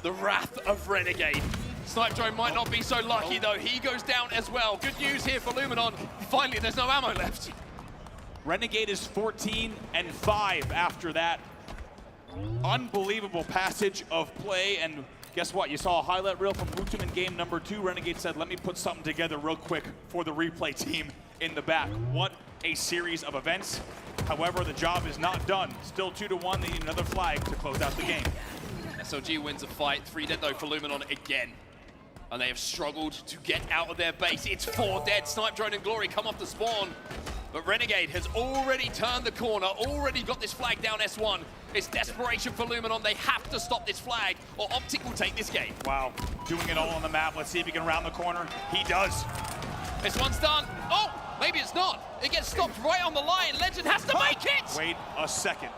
the wrath of Renegade. Snipe Drone might not be so lucky though, he goes down as well. Good news here for Luminon, finally there's no ammo left. Renegade is 14-5 after that. Unbelievable passage of play, and guess what? You saw a highlight reel from Lutum in game number 2. Renegade said, let me put something together real quick for the replay team in the back. What a series of events. However, the job is not done. Still 2-1, they need another flag to close out the game. SLG wins a fight, 3 dead though for Luminon again. And they have struggled to get out of their base. It's 4 dead, Snipe Drone and Glory come off the spawn. But Renegade has already turned the corner, already got this flag down S1. It's desperation for Luminon. They have to stop this flag or Optic will take this game. Wow, doing it all on the map. Let's see if he can round the corner. He does. This one's done. Oh, maybe it's not. It gets stopped right on the line. Legend has to make it. Wait a second.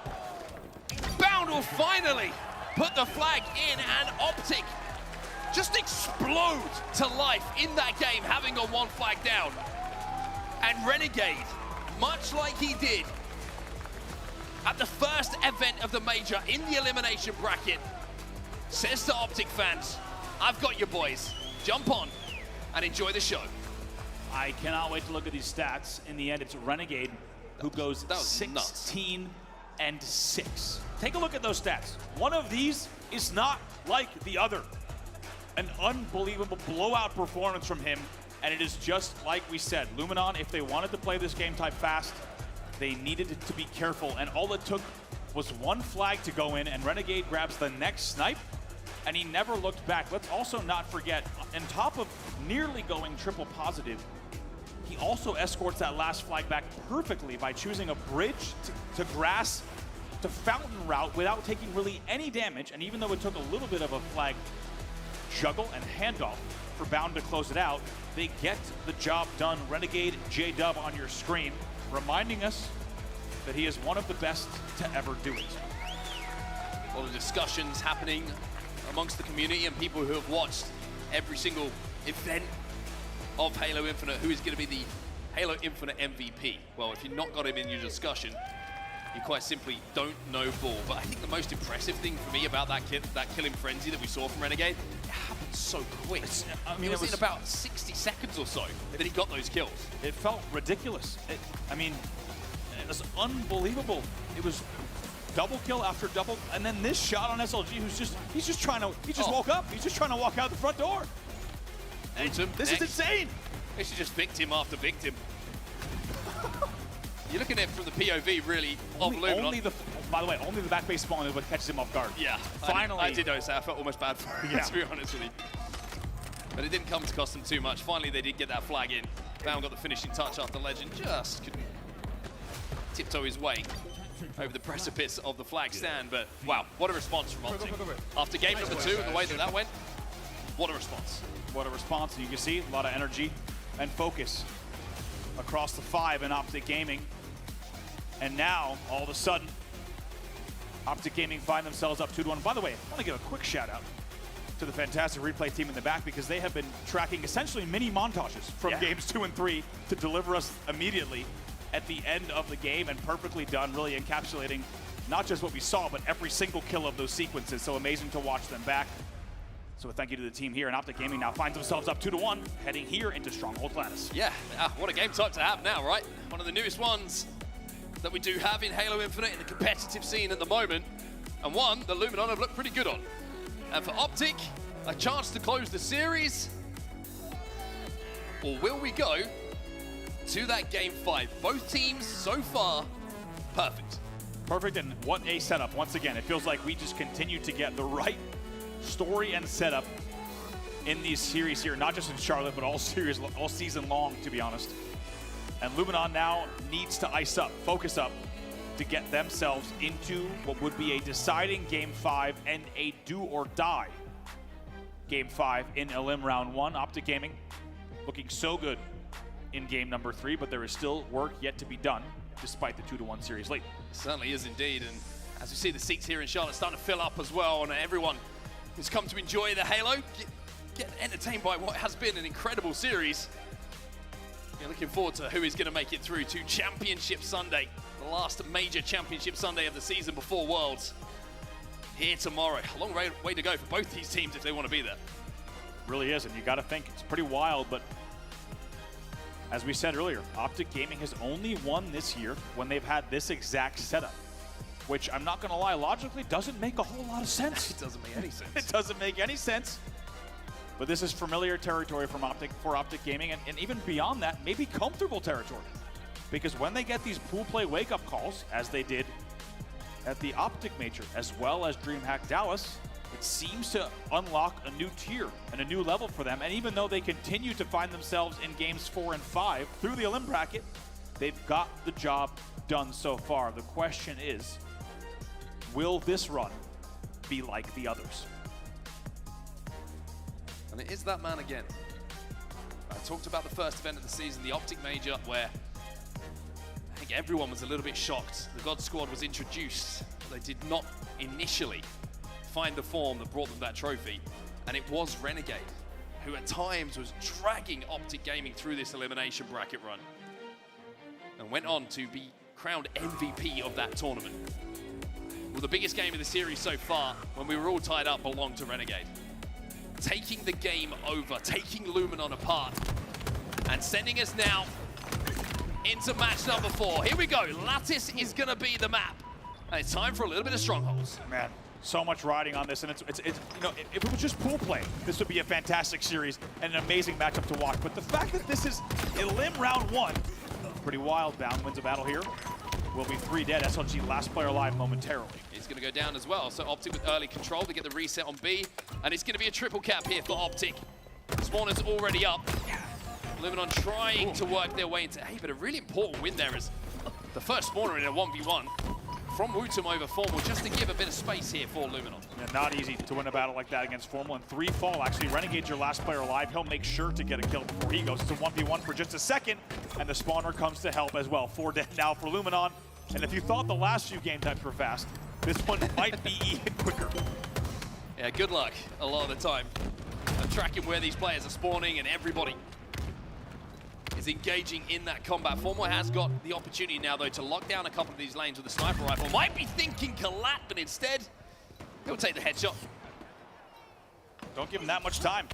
Bound will finally put the flag in, and Optic just explode to life in that game, having got 1 flag down. And Renegade, much like he did at the first event of the major in the elimination bracket, says to Optic fans, I've got you boys. Jump on and enjoy the show. I cannot wait to look at these stats. In the end, it's Renegade who goes 16-6. Take a look at those stats. One of these is not like the other. An unbelievable blowout performance from him. And it is just like we said, Luminon, if they wanted to play this game type fast, they needed to be careful. And all it took was 1 flag to go in, and Renegade grabs the next snipe, and he never looked back. Let's also not forget, on top of nearly going triple positive, he also escorts that last flag back perfectly by choosing a bridge to grass to fountain route without taking really any damage. And even though it took a little bit of a flag juggle and handoff for Bound to close it out, they get the job done. Renegade J-Dub on your screen, reminding us that he is one of the best to ever do it. A lot of discussions happening amongst the community and people who have watched every single event of Halo Infinite, who is going to be the Halo Infinite MVP. Well, if you've not got him in your discussion, you quite simply don't know ball. But I think the most impressive thing for me about that killing frenzy that we saw from Renegade, it happened so quick. I mean, it was in about 60 seconds or so that he got those kills. It felt ridiculous. It was unbelievable. It was double kill after double, and then this shot on SLG, he just woke up. He's just trying to walk out the front door. And this is insane. This is just victim after victim. You're looking at it from the POV, really, of Luminon. By the way, only the back base spawn is what catches him off guard. Yeah, finally. I did notice that. I felt almost bad for him, to be honest with you. But it didn't come to cost them too much. Finally, they did get that flag in. Bound got the finishing touch after Legend just couldn't tiptoe his way over the precipice of the flag stand. But wow, what a response from Optic. After game number 2 and the way that went, what a response. What a response. You can see a lot of energy and focus across the 5 in Optic Gaming. And now, all of a sudden, Optic Gaming find themselves up 2-1. By the way, I want to give a quick shout out to the fantastic replay team in the back, because they have been tracking essentially mini montages from games 2 and 3 to deliver us immediately at the end of the game, and perfectly done, really encapsulating not just what we saw, but every single kill of those sequences. So amazing to watch them back. So a thank you to the team here, and Optic Gaming now finds themselves up 2-1, heading here into Stronghold Lattice. Yeah, what a game type to have now, right? One of the newest ones that we do have in Halo Infinite in the competitive scene at the moment, and one that Luminon have looked pretty good on. And for Optic, a chance to close the series. Or will we go to that game 5? Both teams so far, perfect. Perfect, and what a setup. Once again, it feels like we just continue to get the right story and setup in these series here, not just in Charlotte, but all season long, to be honest. And Luminon now needs to ice up, focus up, to get themselves into what would be a deciding Game 5 and a do-or-die Game 5 in Elim Round 1. Optic Gaming looking so good in Game number 3, but there is still work yet to be done, despite the 2-1 series lead. Certainly is indeed, and as we see the seats here in Charlotte starting to fill up as well, and everyone who's come to enjoy the Halo, get entertained by what has been an incredible series. You're looking forward to who is going to make it through to Championship Sunday, the last major Championship Sunday of the season before Worlds. Here tomorrow. A long way to go for both these teams if they want to be there. Really is, and you got to think it's pretty wild, but as we said earlier, Optic Gaming has only won this year when they've had this exact setup, which I'm not going to lie, logically doesn't make a whole lot of sense. It doesn't make any sense. It doesn't make any sense. But this is familiar territory for Optic Gaming, and even beyond that, maybe comfortable territory. Because when they get these pool play wake-up calls, as they did at the Optic Major, as well as DreamHack Dallas, it seems to unlock a new tier and a new level for them. And even though they continue to find themselves in games 4 and 5 through the Elim bracket, they've got the job done so far. The question is, will this run be like the others? And it is that man again. I talked about the first event of the season, the Optic Major, where I think everyone was a little bit shocked. The God Squad was introduced, but they did not initially find the form that brought them that trophy. And it was Renegade, who at times was dragging Optic Gaming through this elimination bracket run, and went on to be crowned MVP of that tournament. Well, the biggest game of the series so far, when we were all tied up, belonged to Renegade. Taking the game over, taking Luminon apart, and sending us now into match number 4. Here we go. Lattice is going to be the map, and it's time for a little bit of strongholds. Man, so much riding on this, and it's you know, if it was just pool play, this would be a fantastic series and an amazing matchup to watch. But the fact that this is Elim Round 1, pretty wild. Bound wins a battle here. Will be 3 dead. SLG last player alive momentarily. He's going to go down as well. So Optic with early control to get the reset on B. And it's going to be a triple cap here for Optic. Spawner's already up. Luminon trying to work their way into A, but a really important win there is the first spawner in a 1v1 from Wootum over Formal, just to give a bit of space here for Luminon. Yeah, not easy to win a battle like that against Formal, and 3 fall. Actually, Renegade's your last player alive. He'll make sure to get a kill before he goes. It's a 1v1 for just a second, and the spawner comes to help as well. 4 dead now for Luminon. And if you thought the last few game types were fast, this one might be even quicker. Yeah, good luck a lot of the time. I'm tracking where these players are spawning, and everybody is engaging in that combat. Formal has got the opportunity now, though, to lock down a couple of these lanes with a sniper rifle. Might be thinking Collat, but instead, he'll take the headshot. Don't give him that much time.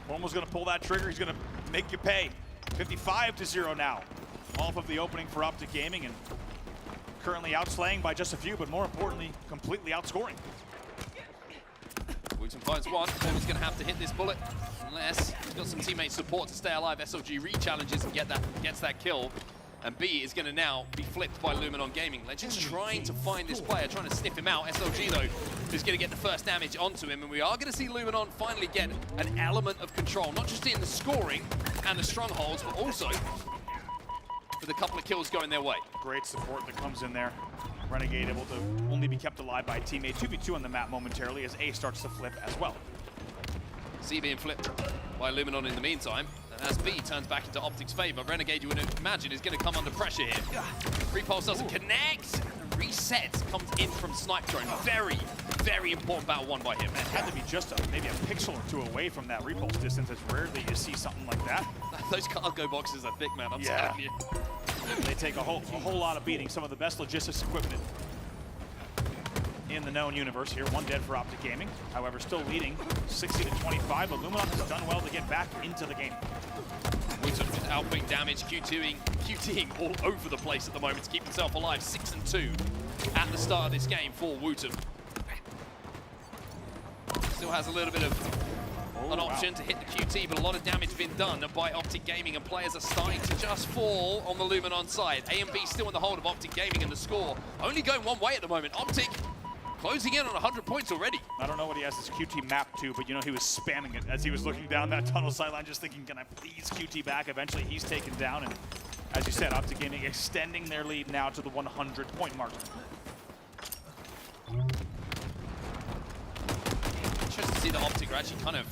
Formal's going to pull that trigger. He's going to make you pay. 55-0 now, off of the opening for Optic Gaming, and currently outslaying by just a few, but more importantly, completely outscoring. Wootum finds one. Formal's going to have to hit this bullet, unless he's got some teammate support to stay alive. SLG re-challenges and gets that kill. And B is going to now be flipped by Luminon Gaming. Legends trying to find this player, trying to sniff him out. SLG, though, is going to get the first damage onto him. And we are going to see Luminon finally get an element of control, not just in the scoring and the strongholds, but also with a couple of kills going their way. Great support that comes in there. Renegade able to only be kept alive by a teammate. 2v2 on the map momentarily as A starts to flip as well. C being flipped by Luminon in the meantime. And as B turns back into Optic's favor, Renegade, you would imagine, is going to come under pressure here. Repulse doesn't connect. And the reset comes in from Snipe Drone. Very, very important battle won by him. It had to be just maybe a pixel or 2 away from that repulse distance. It's rarely you see something like that. Those cargo boxes are thick, man. I'm telling you. They take a whole lot of beating. Some of the best logistics equipment in the known universe here. 1 dead for Optic Gaming. However, still leading 60-25, but Luminon has done well to get back into the game. Wootum with outwing damage, QTing all over the place at the moment to keep himself alive. 6-2 at the start of this game for Wootum. Still has a little bit of an option to hit the QT, but a lot of damage been done by Optic Gaming, and players are starting to just fall on the Luminon side. A and B still in the hold of Optic Gaming, and the score only going one way at the moment. Optic closing in on 100 points already. I don't know what he has his QT map to, but you know he was spamming it as he was looking down that tunnel sideline, just thinking, can I please QT back? Eventually he's taken down, and as you said, Optic Gaming extending their lead now to the 100-point mark. Interesting to see that Optic are actually kind of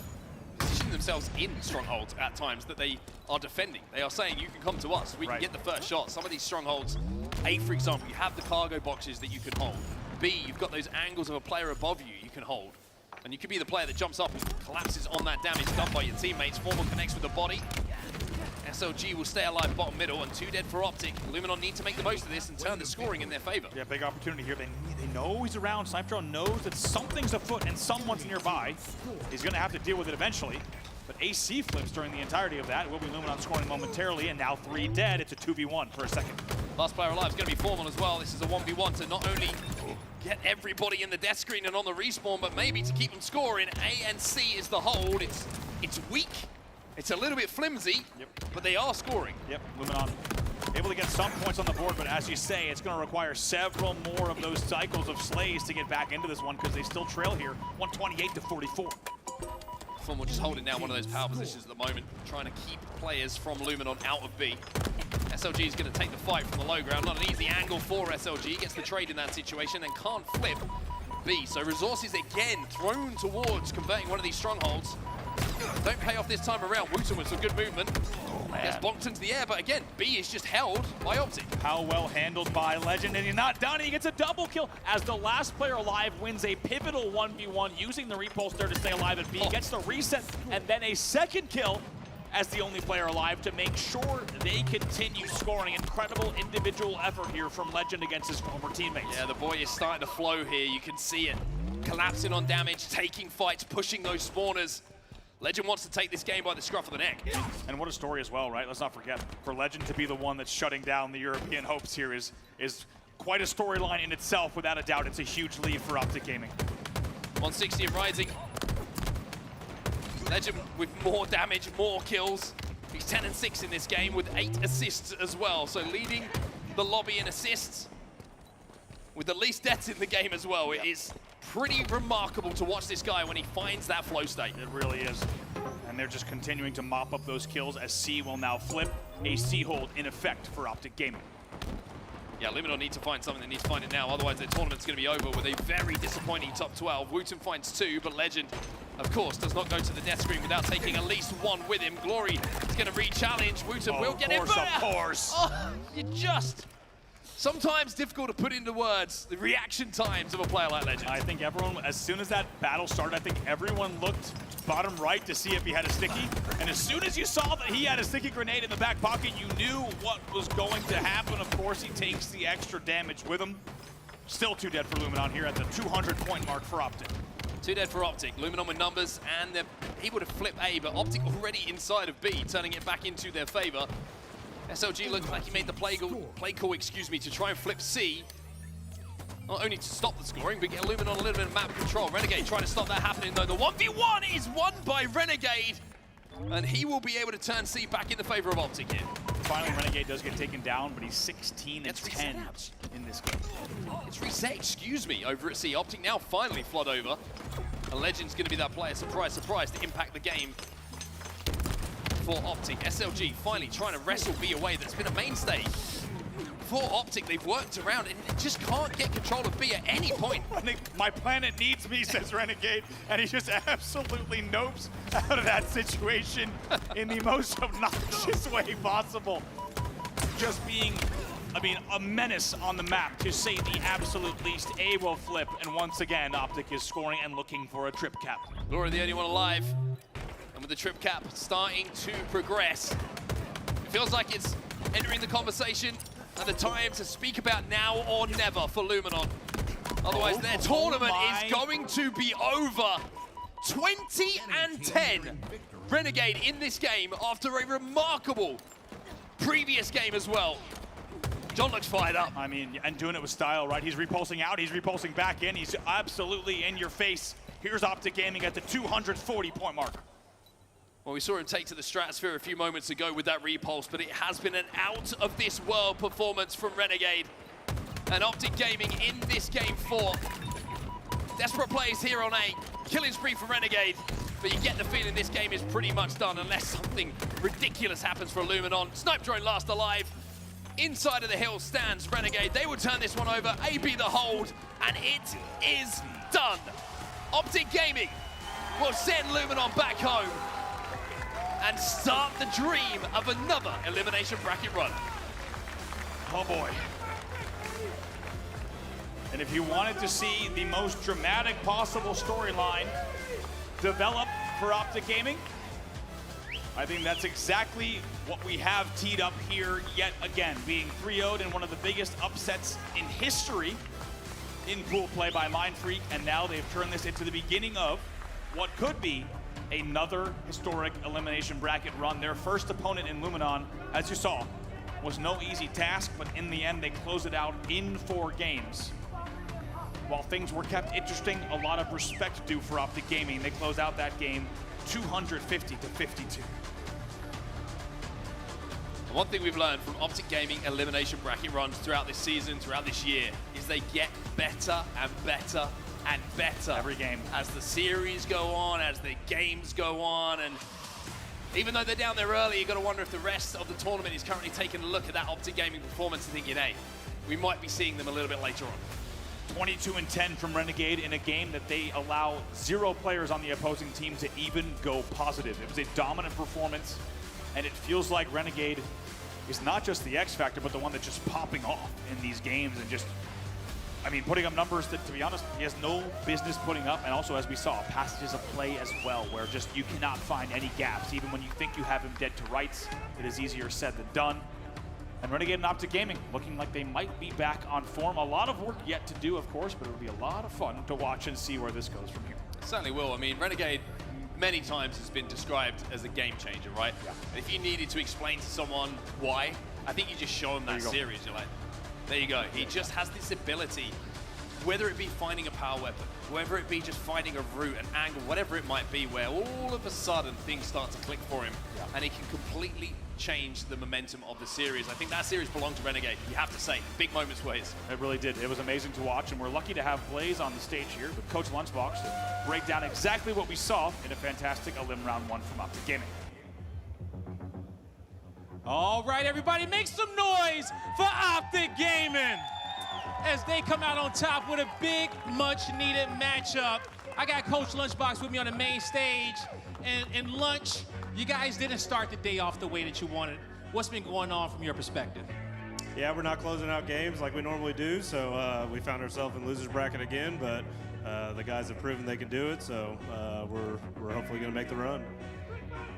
positioning themselves in strongholds at times that they are defending. They are saying, you can come to us, we can get the first shot. Some of these strongholds, A, for example, you have the cargo boxes that you can hold. B, you've got those angles of a player above you can hold. And you could be the player that jumps up and collapses on that damage done by your teammates. Formal connects with the body. SLG will stay alive bottom middle, and 2 dead for Optic. Luminon need to make the most of this and turn the scoring in their favor. Yeah, big opportunity here. They know he's around. Sniper knows that something's afoot and someone's nearby. He's going to have to deal with it eventually. But AC flips during the entirety of that. It will be Luminon scoring momentarily, and now 3 dead. It's a 2v1 for a second. Last player alive is going to be Formal as well. This is a 1v1 to not only get everybody in the death screen and on the respawn, but maybe to keep them scoring. A and C is the hold. It's weak. It's a little bit flimsy, but they are scoring. Yep, Luminon able to get some points on the board, but as you say, it's going to require several more of those cycles of slays to get back into this one, because they still trail here, 128 to 44. Formal just holding down one of those power positions at the moment, trying to keep players from Luminon out of B. SLG is going to take the fight from the low ground. Not an easy angle for SLG. Gets the trade in that situation and can't flip B. So resources again thrown towards converting one of these strongholds. Don't pay off this time around. Wooten with some good movement. Gets bonked into the air, but again, B is just held by Optic. How well handled by Legend, and he's not done. He gets a double kill as the last player alive wins a pivotal 1v1 using the repulse there to stay alive at B. Gets the reset, and then a second kill as the only player alive to make sure they continue scoring. Incredible individual effort here from Legend against his former teammates. Yeah, the boy is starting to flow here. You can see it. Collapsing on damage, taking fights, pushing those spawners. Legend wants to take this game by the scruff of the neck. And what a story as well, right? Let's not forget, for Legend to be the one that's shutting down the European hopes here is quite a storyline in itself. Without a doubt, it's a huge lead for Optic Gaming. 160 and rising. Legend with more damage, more kills. He's 10 and 6 in this game with 8 assists as well. So leading the lobby in assists with the least deaths in the game as well. It is pretty remarkable to watch this guy when he finds that flow state. It really is. And they're just continuing to mop up those kills as C will now flip a C hold in effect for Optic Gaming. Yeah, Luminon need to find something. They need to find it now. Otherwise, their tournament's going to be over with a very disappointing top 12. Wooten finds 2, but Legend, of course, does not go to the death screen without taking at least 1 with him. Glory is going to re-challenge. Wooten will get it. Of course. Oh, you just... Sometimes difficult to put into words the reaction times of a player like Legend. I think everyone, as soon as that battle started, I think everyone looked bottom right to see if he had a sticky. And as soon as you saw that he had a sticky grenade in the back pocket, you knew what was going to happen. Of course, he takes the extra damage with him. Still 2 dead for Luminon here at the 200-point mark for Optic. 2 dead for Optic. Luminon with numbers, and they're able to flip A, but Optic already inside of B, turning it back into their favor. SLG looks like he made the play call, to try and flip C. Not only to stop the scoring, but get Luminon a little bit of map control. Renegade trying to stop that happening, though. The 1v1 is won by Renegade, and he will be able to turn C back in the favor of Optic here. Finally, Renegade does get taken down, but he's 16 and 10 in this game. It's reset, over at C. Optic now finally flood over. And Legend's going to be that player, surprise, surprise, to impact the game for Optic. SLG finally trying to wrestle B away. That's been a mainstay for Optic. They've worked around and they just can't get control of B at any point. I think my planet needs me, says Renegade, and he just absolutely nopes out of that situation in the most obnoxious way possible. Just being, a menace on the map, to say the absolute least. A will flip, and once again, Optic is scoring and looking for a trip cap. Laura, the only one alive. With the trip cap starting to progress. It feels like it's entering the conversation at the time to speak about now or never for Luminon. Otherwise, their tournament is going to be over. 20 and 10. Renegade in this game after a remarkable previous game as well. John looks fired up. And doing it with style, right? He's repulsing out, he's repulsing back in. He's absolutely in your face Here's Optic Gaming at the 240-point mark. Well, we saw him take to the stratosphere a few moments ago with that repulse, but it has been an out-of-this-world performance from Renegade. And Optic Gaming in this game 4. Desperate plays here on A. Killing spree for Renegade, but you get the feeling this game is pretty much done unless something ridiculous happens for Illuminon. Snipe drone last alive. Inside of the hill stands Renegade. They will turn this one over. AB the hold, and it is done. Optic Gaming will send Illuminon back home and start the dream of another elimination bracket run. Oh boy. And if you wanted to see the most dramatic possible storyline develop for Optic Gaming, I think that's exactly what we have teed up here yet again, being 3-0'd in one of the biggest upsets in history in pool play by Mindfreak, and now they've turned this into the beginning of what could be another historic elimination bracket run. Their first opponent in Illuminon, as you saw, was no easy task, but in the end they closed it out in 4 games. While things were kept interesting, a lot of respect due for Optic Gaming. They closed out that game 250-52. One thing we've learned from Optic Gaming elimination bracket runs throughout this season, throughout this year, is they get better and better and better every game as the series go on, as the games go on. And even though they're down there early, you've got to wonder if the rest of the tournament is currently taking a look at that Optic Gaming performance and thinking, hey, we might be seeing them a little bit later on. 22-10 from Renegade in a game that they allow 0 players on the opposing team to even go positive. It was a dominant performance, and it feels like Renegade is not just the X factor, but the one that's just popping off in these games and just, I mean, putting up numbers that, to be honest, he has no business putting up. And also, as we saw, passages of play as well, where just you cannot find any gaps. Even when you think you have him dead to rights, it is easier said than done. And Renegade and Optic Gaming looking like they might be back on form. A lot of work yet to do, of course, but it'll be a lot of fun to watch and see where this goes from here. It certainly will. I mean, Renegade many times has been described as a game changer, right? Yeah. And if you needed to explain to someone why, I think you just show them that series. You're like, there you go. He just has this ability, whether it be finding a power weapon, whether it be just finding a route, an angle, whatever it might be, where all of a sudden things start to click for him, and he can completely change the momentum of the series. I think that series belonged to Renegade, you have to say. Big moments ways. It really did. It was amazing to watch, and we're lucky to have Blaze on the stage here with Coach Lunchbox to break down exactly what we saw in a fantastic Elim Round 1 from Optic Gaming. All right, everybody, make some noise for Optic Gaming as they come out on top with a big, much-needed matchup. I got Coach Lunchbox with me on the main stage, and Lunch, you guys didn't start the day off the way that you wanted. What's been going on from your perspective? Yeah, we're not closing out games like we normally do, so we found ourselves in loser's bracket again, but the guys have proven they can do it, so we're hopefully going to make the run.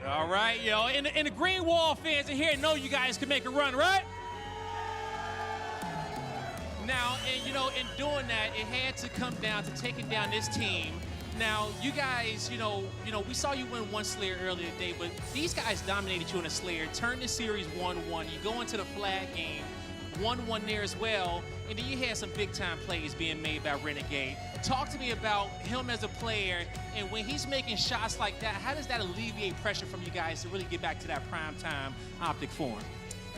All right, yo, and the Green Wall fans in here know you guys can make a run, right? Now, and you know, in doing that, it had to come down to taking down this team. Now, you guys, you know, we saw you win one Slayer earlier today, but these guys dominated you in a Slayer, turned the series 1-1. You go into the flag game, 1-1 there as well, and then you had some big-time plays being made by Renegade. Talk to me about him as a player, and when he's making shots like that, how does that alleviate pressure from you guys to really get back to that prime-time Optic form?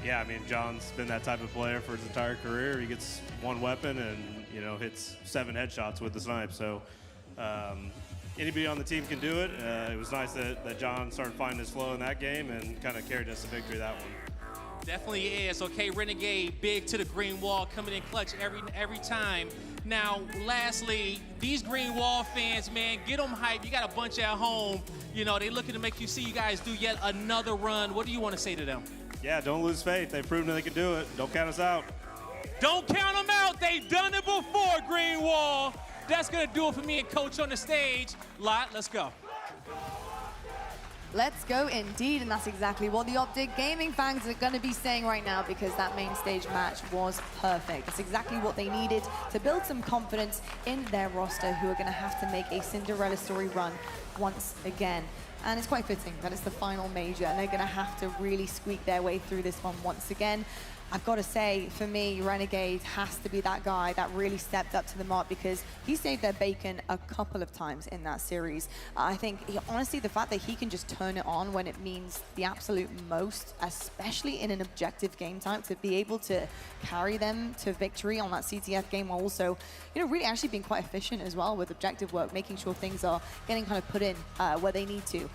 Yeah, I mean, John's been that type of player for his entire career. He gets one weapon and, you know, hits 7 headshots with the snipe. So anybody on the team can do it. It was nice that John started finding his flow in that game and kind of carried us to victory that one. Definitely is. Okay, Renegade, big to the green wall, coming in clutch every time. Now, lastly, these green wall fans, man, get them hyped. You got a bunch at home. You know, they looking to make you see you guys do yet another run. What do you want to say to them? Yeah, don't lose faith. They've proven they can do it. Don't count us out. Don't count them out. They've done it before, Green Wall. That's going to do it for me and Coach on the stage. Lot, let's go. Let's go indeed, and that's exactly what the Optic Gaming fans are going to be saying right now, because that main stage match was perfect. That's exactly what they needed to build some confidence in their roster, who are going to have to make a Cinderella story run once again. And it's quite fitting that it's the final major, and they're going to have to really squeak their way through this one once again. I've got to say, for me, Renegade has to be that guy that really stepped up to the mark, because he saved their bacon a couple of times in that series. I think, honestly, the fact that he can just turn it on when it means the absolute most, especially in an objective game type, to be able to carry them to victory on that CTF game, while also, really actually being quite efficient as well with objective work, making sure things are getting kind of put in where they need to.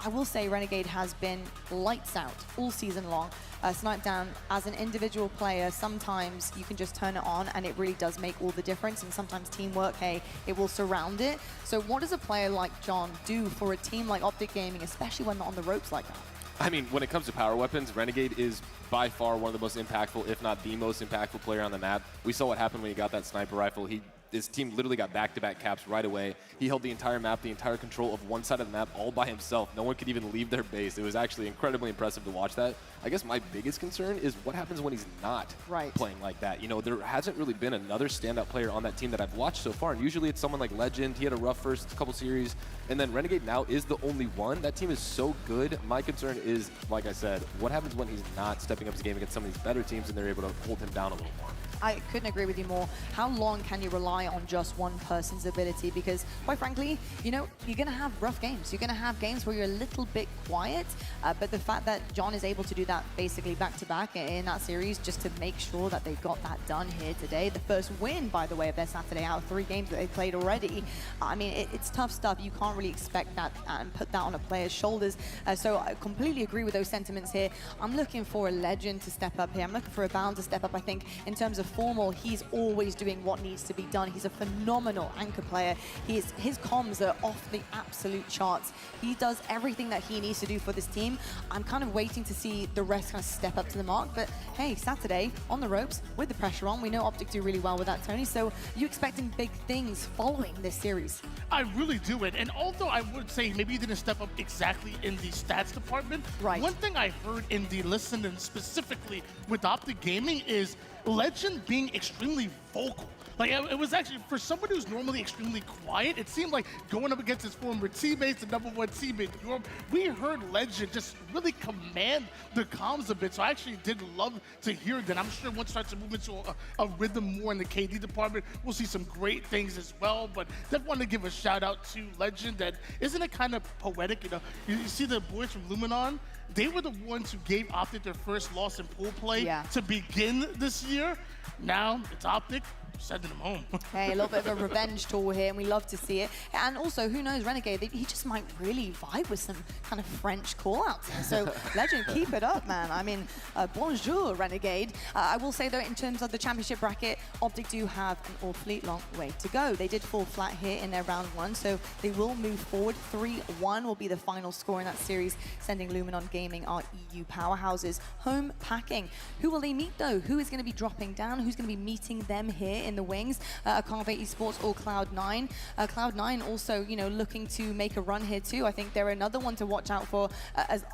I will say Renegade has been lights out all season long. Sniped as an individual player, sometimes you can just turn it on and it really does make all the difference, and sometimes teamwork, hey, it will surround it. So what does a player like John do for a team like Optic Gaming, especially when they're on the ropes like that? I mean, when it comes to power weapons, Renegade is by far one of the most impactful, if not the most impactful player on the map. We saw what happened when he got that sniper rifle. His team literally got back-to-back caps right away. He held the entire map, the entire control of one side of the map all by himself. No one could even leave their base. It was actually incredibly impressive to watch that. I guess my biggest concern is what happens when he's not playing like that. There hasn't really been another standout player on that team that I've watched so far, and usually it's someone like Legend. He had a rough first couple series, and then Renegade now is the only one. That team is so good. My concern is, like I said, what happens when he's not stepping up his game against some of these better teams and they're able to hold him down a little more? I couldn't agree with you more. How long can you rely on just one person's ability? Because, quite frankly, you're going to have rough games. You're going to have games where you're a little bit quiet, but the fact that John is able to do that basically back-to-back in that series, just to make sure that they got that done here today. The first win, by the way, of their Saturday out of 3 games that they played already. I mean, it's tough stuff. You can't really expect that and put that on a player's shoulders. So I completely agree with those sentiments here. I'm looking for a Legend to step up here. I'm looking for a Bound to step up. I think in terms of formal, he's always doing what needs to be done. He's a phenomenal anchor player. His comms are off the absolute charts. He does everything that he needs to do for this team. I'm kind of waiting to see the rest kind of step up to the mark, but hey, Saturday on the ropes with the pressure on. We know Optic do really well with that, Tony, so are you expecting big things following this series? I really do it, and although I would say maybe he didn't step up exactly in the stats department, one thing I heard in the listen, and specifically with Optic Gaming, is Legend being extremely vocal. Like, it was actually, for somebody who's normally extremely quiet, it seemed like going up against his former teammates, the #1 teammate, we heard Legend just really command the comms a bit. So I actually did love to hear that. I'm sure once it starts to move into a rhythm more in the KD department, we'll see some great things as well. But definitely want to give a shout out to Legend. That isn't it kind of poetic? You see the boys from Luminon, they were the ones who gave Optic their first loss in pool play to begin this year. Now it's Optic sending them home. Hey, a little bit of a revenge tour here, and we love to see it. And also, who knows, Renegade, he just might really vibe with some kind of French call-outs here. So, Legend, keep it up, man. I mean, bonjour, Renegade. I will say, though, in terms of the championship bracket, Optic do have an awfully long way to go. They did fall flat here in their round 1, so they will move forward. 3-1 will be the final score in that series, sending Luminon Gaming, our EU powerhouses, home packing. Who will they meet, though? Who is going to be dropping down? Who's going to be meeting them here in the wings? Carve Esports or Cloud9. Cloud9 also, looking to make a run here too. I think they're another one to watch out for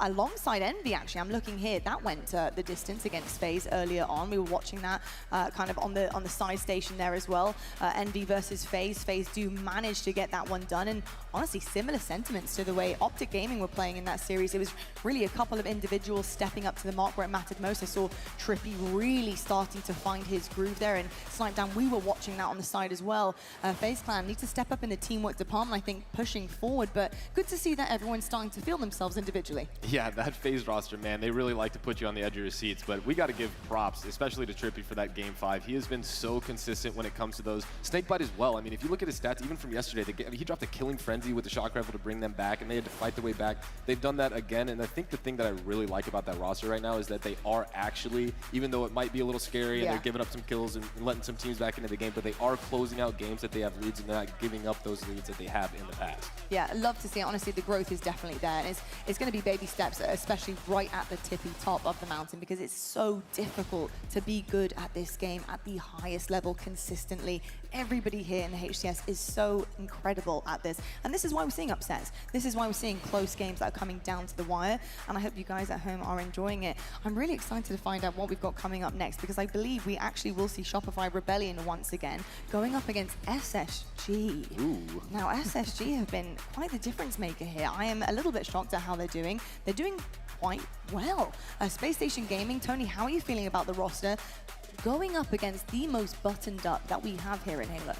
alongside Envy, actually. I'm looking here. That went the distance against FaZe earlier on. We were watching that kind of on the side station there as well. Envy versus FaZe. FaZe do manage to get that one done, and honestly, similar sentiments to the way Optic Gaming were playing in that series. It was really a couple of individuals stepping up to the mark where it mattered most. I saw Trippy really starting to find his groove there, and Sniped, we were watching that on the side as well. FaZe Clan need to step up in the teamwork department, I think, pushing forward, but good to see that everyone's starting to feel themselves individually. Yeah, that FaZe roster, man, they really like to put you on the edge of your seats, but we got to give props, especially to Trippy for that Game 5. He has been so consistent when it comes to those. Snakebite as well. I mean, if you look at his stats, even from yesterday, he dropped a killing frenzy with the shock rifle to bring them back, and they had to fight their way back. They've done that again, and I think the thing that I really like about that roster right now is that they are actually, even though it might be a little scary and they're giving up some kills and letting some teams back into the game, but they are closing out games that they have leads and they're not giving up those leads that they have in the past. Yeah, I love to see it. Honestly, the growth is definitely there, and it's going to be baby steps, especially right at the tippy top of the mountain, because it's so difficult to be good at this game at the highest level consistently. Everybody here in the HCS is so incredible at this, and this is why we're seeing upsets. This is why we're seeing close games that are coming down to the wire, and I hope you guys at home are enjoying it. I'm really excited to find out what we've got coming up next, because I believe we actually will see Shopify Rebellion once again going up against SSG. Ooh. Now, SSG have been quite the difference maker here. I am a little bit shocked at how they're doing. They're doing quite well. Space Station Gaming, Tony, how are you feeling about the roster going up against the most buttoned up that we have here in Halo?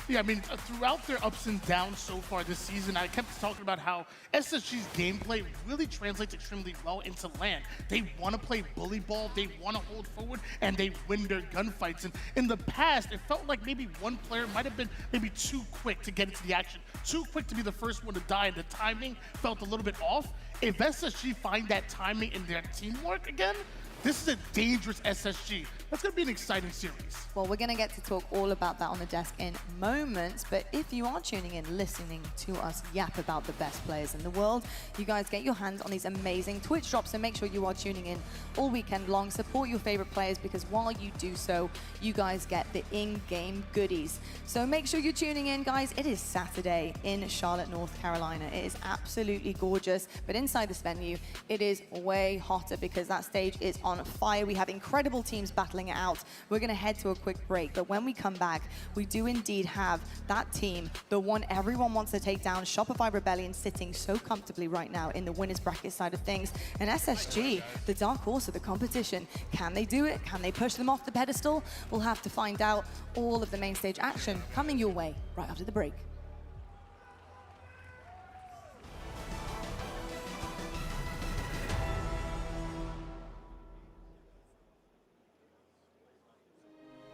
Yeah, I mean, throughout their ups and downs so far this season, I kept talking about how SSG's gameplay really translates extremely well into LAN. They want to play bully ball, they want to hold forward, and they win their gunfights. And in the past, it felt like maybe one player might have been maybe too quick to get into the action, too quick to be the first one to die, and the timing felt a little bit off. If SSG find that timing in their teamwork again, this is a dangerous SSG. That's going to be an exciting series. Well, we're going to get to talk all about that on the desk in moments, but if you are tuning in, listening to us yap about the best players in the world, you guys get your hands on these amazing Twitch drops, so make sure you are tuning in all weekend long. Support your favorite players, because while you do so, you guys get the in-game goodies. So make sure you're tuning in, guys. It is Saturday in Charlotte, North Carolina. It is absolutely gorgeous, but inside this venue, it is way hotter because that stage is on fire. We have incredible teams battling it out. We're going to head to a quick break, but when we come back, we do indeed have that team, the one everyone wants to take down, Shopify Rebellion, sitting so comfortably right now in the winners bracket side of things, and SSG, the dark horse of the competition. Can they do it? Can they push them off the pedestal? We'll have to find out. All of the main stage action coming your way right after the break.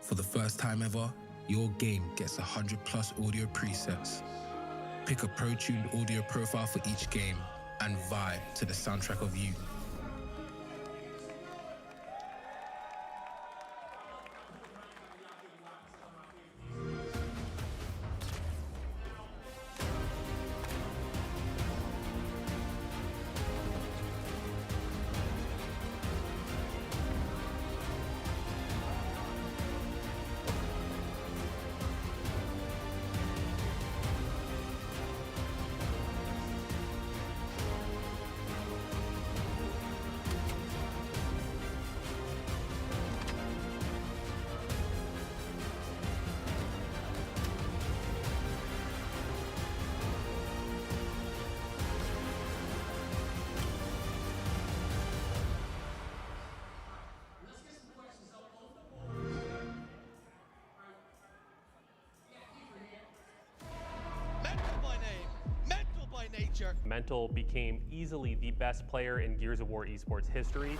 For the first time ever, your game gets 100+ audio presets. Pick a pro-tuned audio profile for each game and vibe to the soundtrack of you. Mental became easily the best player in Gears of War esports history.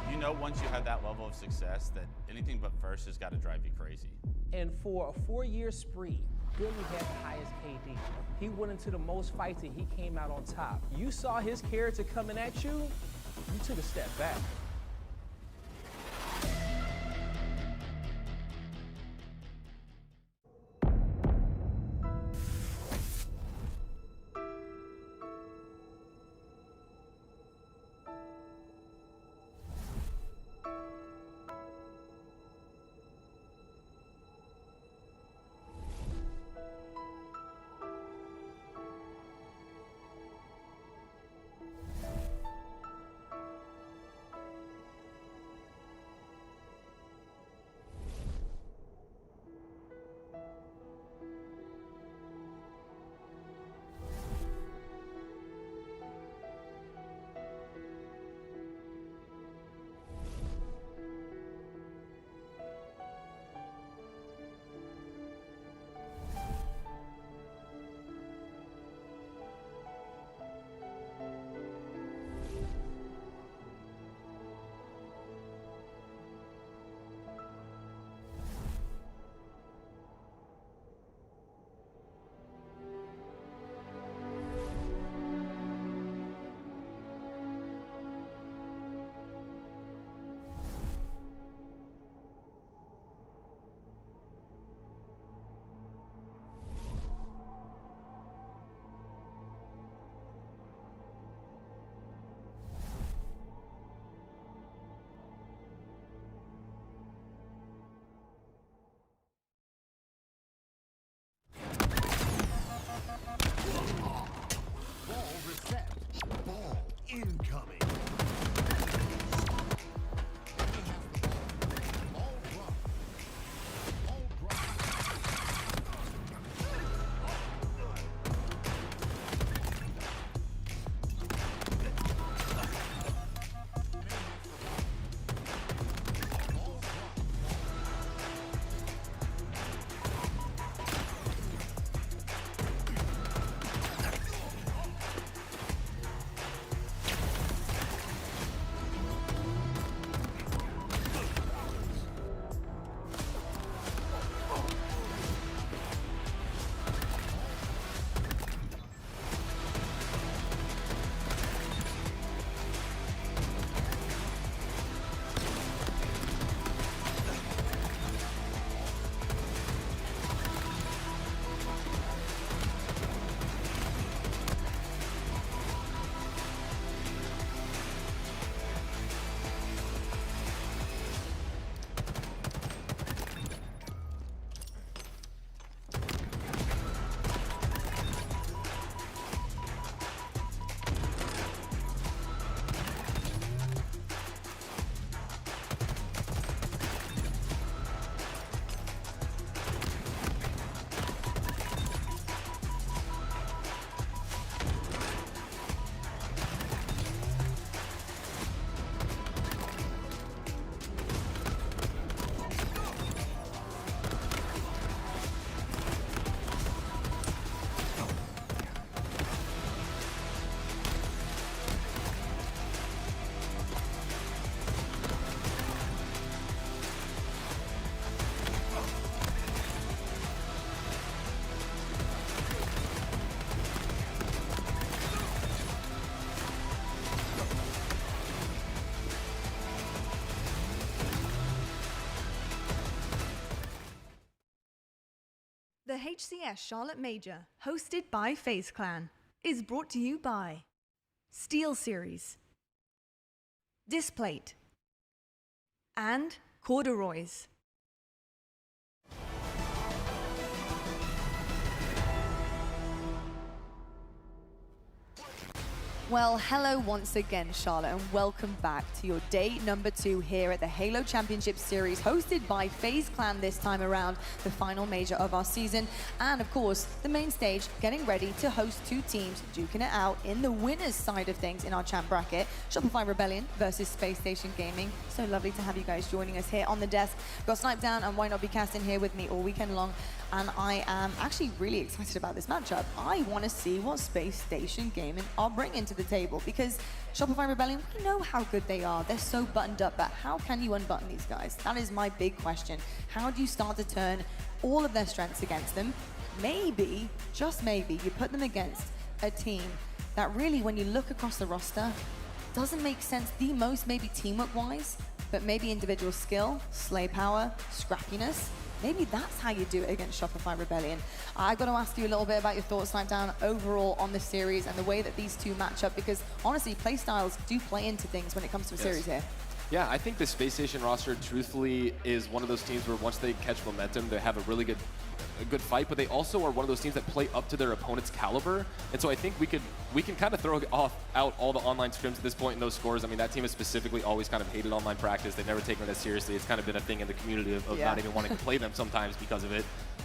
You know, once you have that level of success, that anything but first has got to drive you crazy. And for a 4-year spree, Billy had the highest KD. He went into the most fights and he came out on top. You saw his character coming at you, you took a step back. The HCS Charlotte Major, hosted by FaZe Clan, is brought to you by Steel Series, Displate, and Corduroys. Well, hello once again, Charlotte, and welcome back to your day number 2 here at the Halo Championship Series, hosted by FaZe Clan this time around, the final major of our season. And of course, the main stage, getting ready to host 2 teams, duking it out in the winners side of things in our champ bracket. Shopify Rebellion versus Space Station Gaming. So lovely to have you guys joining us here on the desk. Got Sniped Down and Why Not Be Casting here with me all weekend long. And I am actually really excited about this matchup. I want to see what Space Station Gaming are bringing to the table, because Shopify Rebellion, we know how good they are. They're so buttoned up, but how can you unbutton these guys? That is my big question. How do you start to turn all of their strengths against them? Maybe, just maybe, you put them against a team that really, when you look across the roster, doesn't make sense the most, maybe teamwork-wise, but maybe individual skill, slay power, scrappiness. Maybe that's how you do it against Shopify Rebellion. I've got to ask you a little bit about your thoughts, Sniped Down, overall on the series and the way that these two match up, because honestly, play styles do play into things when it comes to a series here. Yeah, I think the Space Station roster, truthfully, is one of those teams where once they catch momentum, they have a really good fight, but they also are one of those teams that play up to their opponent's caliber. And so I think we can kind of throw out all the online scrims at this point in those scores. I mean, that team has specifically always kind of hated online practice. They've never taken it as seriously. It's kind of been a thing in the community of not even wanting to play them sometimes because of it,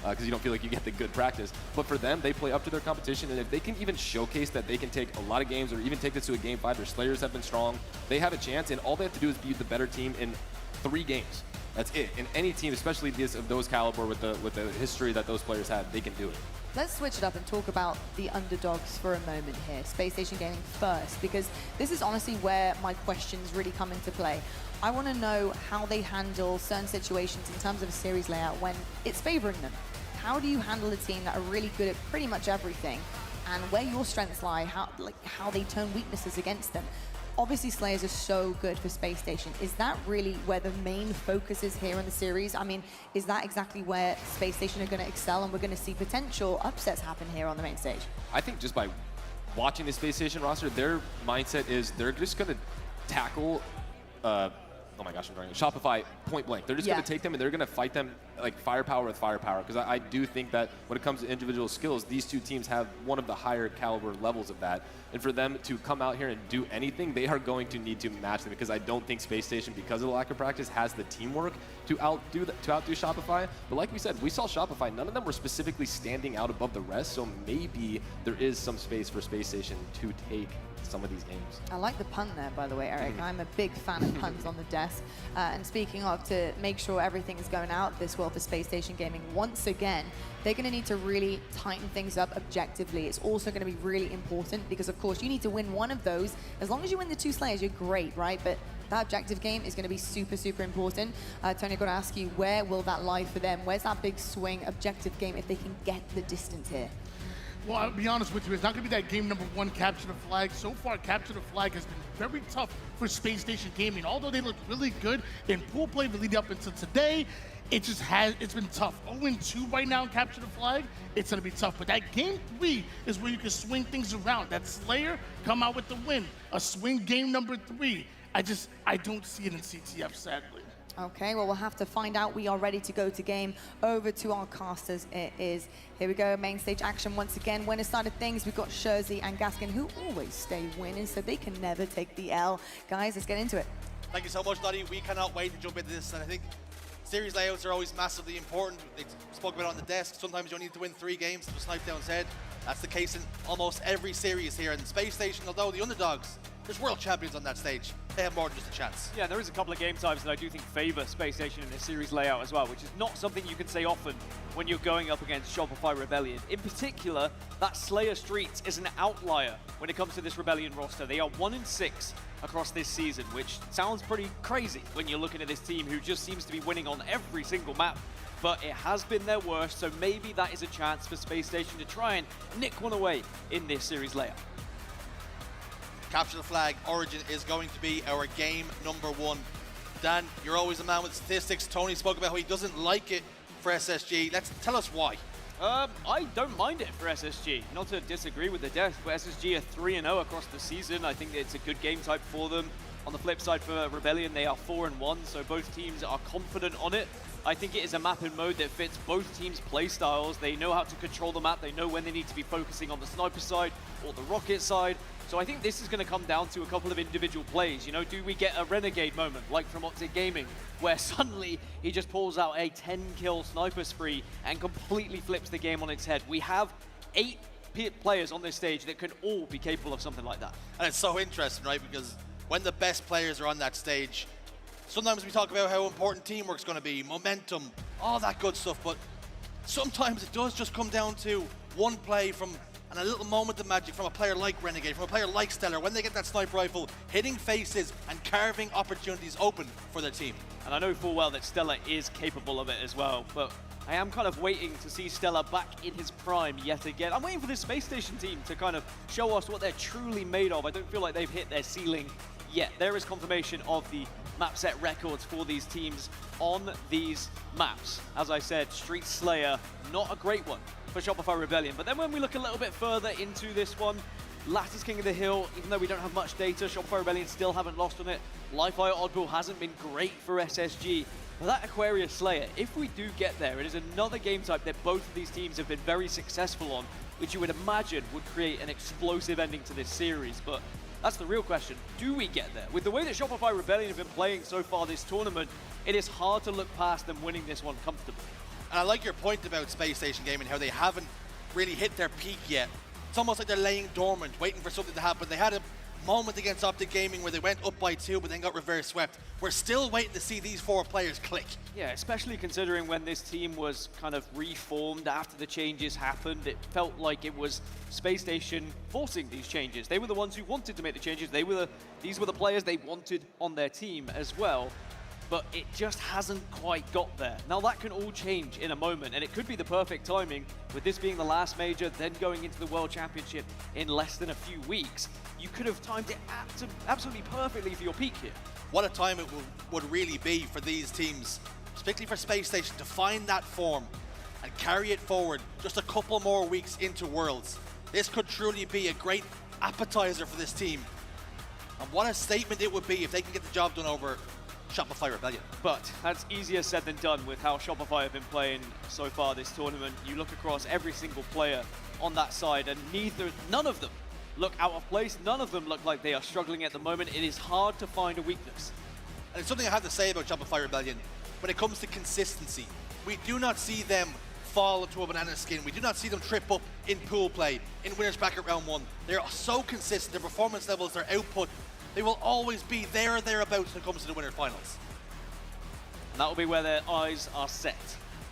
because you don't feel like you get the good practice. But for them, they play up to their competition, and if they can even showcase that they can take a lot of games or even take this to a game 5, their Slayers have been strong, they have a chance, and all they have to do is be the better team in 3 games. That's it. And any team, especially of those caliber with the history that those players have, they can do it. Let's switch it up and talk about the underdogs for a moment here. Space Station Gaming first, because this is honestly where my questions really come into play. I want to know how they handle certain situations in terms of a series layout when it's favoring them. How do you handle a team that are really good at pretty much everything, and where your strengths lie, how they turn weaknesses against them? Obviously, Slayers are so good for Space Station. Is that really where the main focus is here in the series? I mean, is that exactly where Space Station are going to excel, and we're going to see potential upsets happen here on the main stage? I think just by watching the Space Station roster, their mindset is they're just going to tackle, oh my gosh, I'm drawing Shopify point blank. They're just going to take them and they're going to fight them like firepower with firepower, because I do think that when it comes to individual skills, these two teams have one of the higher caliber levels of that. And for them to come out here and do anything, they are going to need to match them, because I don't think Space Station, because of the lack of practice, has the teamwork to outdo Shopify. But like we said, we saw Shopify, none of them were specifically standing out above the rest, so maybe there is some space for Space Station to take some of these games. I like the pun there, by the way, Eric. I'm a big fan of puns on the desk. And speaking of, to make sure everything is going out this well for Space Station Gaming, once again, they're going to need to really tighten things up objectively. It's also going to be really important because, of course, you need to win one of those. As long as you win the 2 Slayers, you're great, right? But that objective game is going to be super, super important. Tony, I've got to ask you, where will that lie for them? Where's that big swing objective game if they can get the distance here? Well, I'll be honest with you, it's not going to be that game number 1, Capture the Flag. So far, Capture the Flag has been very tough for Space Station Gaming. Although they look really good in pool play leading up until today, it's been tough. 0-2 right now in Capture the Flag, it's going to be tough. But that game 3 is where you can swing things around. That Slayer come out with the win. A swing game number 3. I don't see it in CTF, sadly. Okay, well, we'll have to find out. We are ready to go to game. Over to our casters it is. Here we go, main stage action once again. Winner side of things, we've got Shurzy and Gaskin, who always stay winning, so they can never take the L. Guys, let's get into it. Thank you so much, Dottie. We cannot wait to jump into this, and I think series layouts are always massively important. They spoke about it on the desk. Sometimes you need to win 3 games, as Sniped Down said. That's the case in almost every series here in Space Station, although the underdogs, there's world champions on that stage. They have more than just a chance. Yeah, there is a couple of game types that I do think favour Space Station in a series layout as well, which is not something you can say often when you're going up against Shopify Rebellion. In particular, that Slayer Streets is an outlier when it comes to this Rebellion roster. They are 1-6 across this season, which sounds pretty crazy when you're looking at this team who just seems to be winning on every single map. But it has been their worst, so maybe that is a chance for Space Station to try and nick one away in this series layout. Capture the Flag Origin is going to be our game number 1. Dan, you're always a man with statistics. Tony spoke about how he doesn't like it for SSG. Tell us why. I don't mind it for SSG. Not to disagree with the desk, but SSG are 3-0 across the season. I think it's a good game type for them. On the flip side for Rebellion, they are 4-1, so both teams are confident on it. I think it is a map and mode that fits both teams' play styles. They know how to control the map. They know when they need to be focusing on the sniper side or the rocket side. So I think this is going to come down to a couple of individual plays. You know, do we get a Renegade moment like from Optic Gaming, where suddenly he just pulls out a 10-kill sniper spree and completely flips the game on its head? We have 8 players on this stage that can all be capable of something like that. And it's so interesting, right? Because when the best players are on that stage, sometimes we talk about how important teamwork's going to be, momentum, all that good stuff, but sometimes it does just come down to one play from and a little moment of magic from a player like Renegade, from a player like Stellar, when they get that sniper rifle, hitting faces and carving opportunities open for their team. And I know full well that Stellar is capable of it as well, but I am kind of waiting to see Stellar back in his prime yet again. I'm waiting for this Space Station team to kind of show us what they're truly made of. I don't feel like they've hit their ceiling yet. There is confirmation of the map set records for these teams on these maps. As I said, Street Slayer, not a great one for Shopify Rebellion. But then when we look a little bit further into this one, Lattice King of the Hill, even though we don't have much data, Shopify Rebellion still haven't lost on it. Lifefire Oddball hasn't been great for SSG. But that Aquarius Slayer, if we do get there, it is another game type that both of these teams have been very successful on, which you would imagine would create an explosive ending to this series. But that's the real question. Do we get there? With the way that Shopify Rebellion have been playing so far this tournament, it is hard to look past them winning this one comfortably. And I like your point about Space Station Gaming, how they haven't really hit their peak yet. It's almost like they're laying dormant, waiting for something to happen. They had a moment against Optic Gaming where they went up by 2 but then got reverse swept. We're still waiting to see these 4 players click. Yeah, especially considering when this team was kind of reformed after the changes happened, it felt like it was Space Station forcing these changes. They were the ones who wanted to make the changes. These were the players they wanted on their team as well. But it just hasn't quite got there. Now that can all change in a moment, and it could be the perfect timing with this being the last major, then going into the World Championship in less than a few weeks. You could have timed it absolutely perfectly for your peak here. What a time it would really be for these teams, particularly for Space Station, to find that form and carry it forward just a couple more weeks into Worlds. This could truly be a great appetizer for this team. And what a statement it would be if they can get the job done over Shopify Rebellion. But that's easier said than done with how Shopify have been playing so far this tournament. You look across every single player on that side and none of them look out of place. None of them look like they are struggling at the moment. It is hard to find a weakness. And it's something I have to say about Shopify Rebellion. When it comes to consistency, we do not see them fall into a banana skin. We do not see them trip up in pool play, in winners bracket round 1. They're so consistent. Their performance levels, their output, they will always be there or thereabouts when it comes to the winners finals. And that will be where their eyes are set.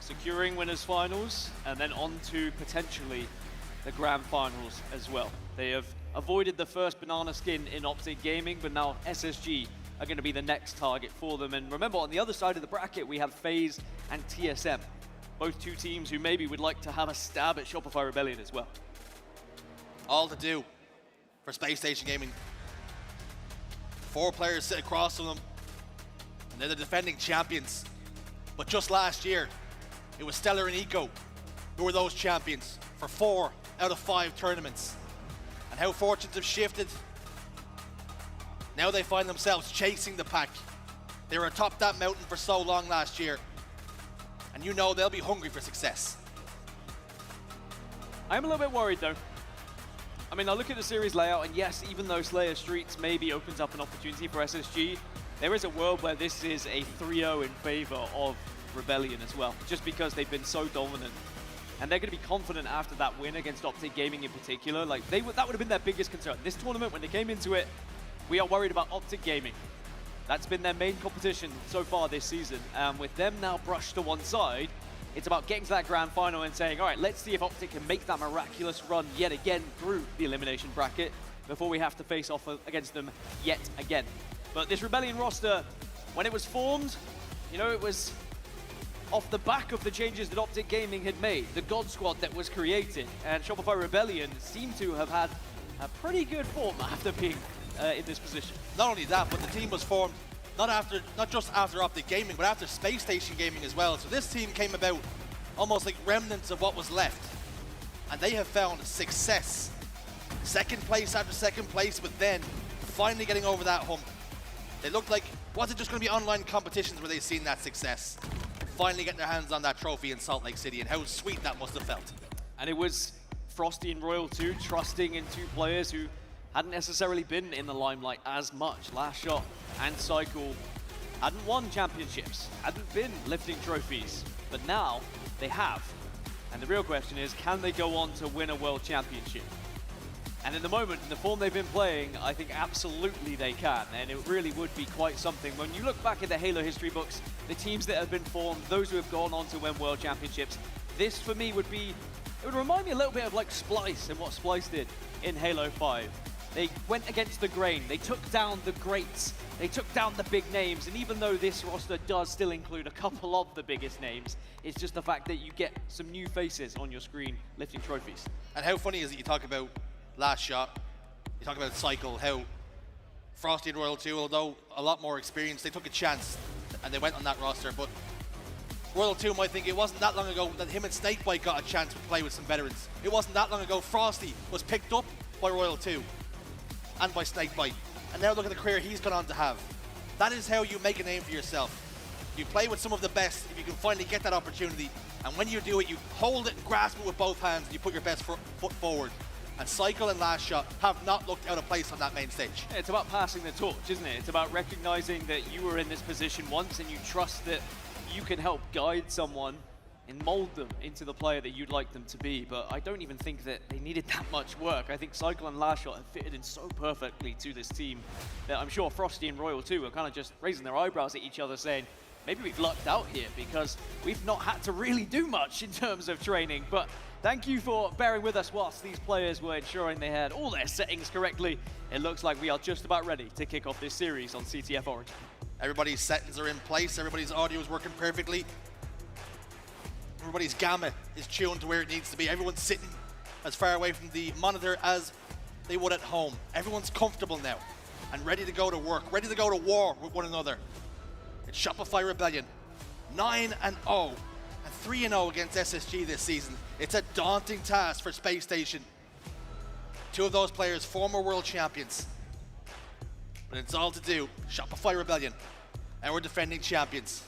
Securing winners finals and then on to potentially the grand finals as well. They have avoided the first banana skin in Optic Gaming, but now SSG are going to be the next target for them. And remember, on the other side of the bracket, we have FaZe and TSM. Both 2 teams who maybe would like to have a stab at Shopify Rebellion as well. All to do for Space Station Gaming. 4 players sit across from them, and they're the defending champions. But just last year, it was Stellar and Eco who were those champions for 4 out of 5 tournaments. And how fortunes have shifted. Now they find themselves chasing the pack. They were atop that mountain for so long last year, and you know they'll be hungry for success. I'm a little bit worried though. I mean, I look at the series layout, and yes, even though Slayer Streets maybe opens up an opportunity for SSG, there is a world where this is a 3-0 in favor of Rebellion as well, just because they've been so dominant. And they're going to be confident after that win against Optic Gaming in particular. Like, that would have been their biggest concern. This tournament, when they came into it, we are worried about Optic Gaming. That's been their main competition so far this season. And with them now brushed to one side, it's about getting to that grand final and saying, all right, let's see if Optic can make that miraculous run yet again through the elimination bracket before we have to face off against them yet again. But this Rebellion roster, when it was formed, you know, it was off the back of the changes that Optic Gaming had made, the God Squad that was created, and Shopify Rebellion seemed to have had a pretty good form after being in this position. Not only that, but the team was formed not just after Optic Gaming, but after Space Station Gaming as well. So this team came about almost like remnants of what was left. And they have found success. Second place after second place, but then finally getting over that hump. They looked like, was it just going to be online competitions where they've seen that success? Finally getting their hands on that trophy in Salt Lake City, and how sweet that must have felt. And it was Frosty and Royal 2 trusting in two players who hadn't necessarily been in the limelight as much. Last Shot and Cycle hadn't won championships, hadn't been lifting trophies, but now they have. And the real question is, can they go on to win a world championship? And at the moment, in the form they've been playing, I think absolutely they can, and it really would be quite something. When you look back at the Halo history books, the teams that have been formed, those who have gone on to win world championships, this for me would be, it would remind me a little bit of like Splice and what Splice did in Halo 5. They went against the grain, they took down the greats, they took down the big names, and even though this roster does still include a couple of the biggest names, it's just the fact that you get some new faces on your screen lifting trophies. And how funny is it you talk about Last Shot, you talk about Cycle, how Frosty and Royal 2, although a lot more experienced, they took a chance and they went on that roster. But Royal 2 might think it wasn't that long ago that him and Snakebite got a chance to play with some veterans. It wasn't that long ago Frosty was picked up by Royal 2 and by Snakebite. And now look at the career he's gone on to have. That is how you make a name for yourself. You play with some of the best if you can finally get that opportunity. And when you do it, you hold it and grasp it with both hands and you put your best foot forward. And Cycle and Last Shot have not looked out of place on that main stage. It's about passing the torch, isn't it? It's about recognizing that you were in this position once and you trust that you can help guide someone and mold them into the player that you'd like them to be. But I don't even think that they needed that much work. I think Cycle and Last Shot have fitted in so perfectly to this team that I'm sure Frosty and Royal 2 are kind of just raising their eyebrows at each other saying, maybe we've lucked out here because we've not had to really do much in terms of training. But thank you for bearing with us whilst these players were ensuring they had all their settings correctly. It looks like we are just about ready to kick off this series on CTF Origin. Everybody's settings are in place, everybody's audio is working perfectly. Everybody's gamma is tuned to where it needs to be. Everyone's sitting as far away from the monitor as they would at home. Everyone's comfortable now and ready to go to work, ready to go to war with one another. It's Shopify Rebellion, 9-0 and 3-0 against SSG this season. It's a daunting task for Space Station. Two of those players, former world champions. But it's all to do. Shopify Rebellion, and we're defending champions.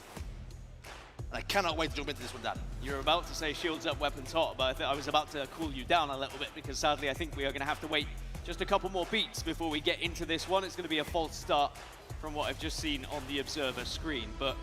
And I cannot wait to jump into this one, Dan. You're about to say shields up, weapons hot, but I was about to cool you down a little bit because sadly I think we are going to have to wait just a couple more beats before we get into this one. It's going to be a false start from what I've just seen on the observer screen. But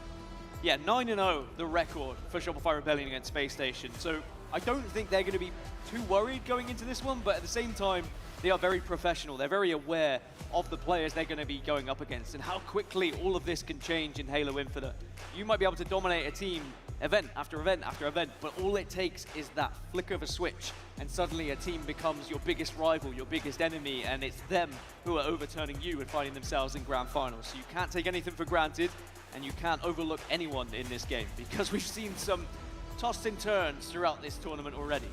yeah, 9-0, the record for Shopify Rebellion against Space Station. So I don't think they're going to be too worried going into this one, but at the same time, they are very professional. They're very aware of the players they're going to be going up against and how quickly all of this can change in Halo Infinite. You might be able to dominate a team event after event after event, but all it takes is that flick of a switch and suddenly a team becomes your biggest rival, your biggest enemy, and it's them who are overturning you and finding themselves in grand finals. So you can't take anything for granted and you can't overlook anyone in this game because we've seen some tossed and turns throughout this tournament already.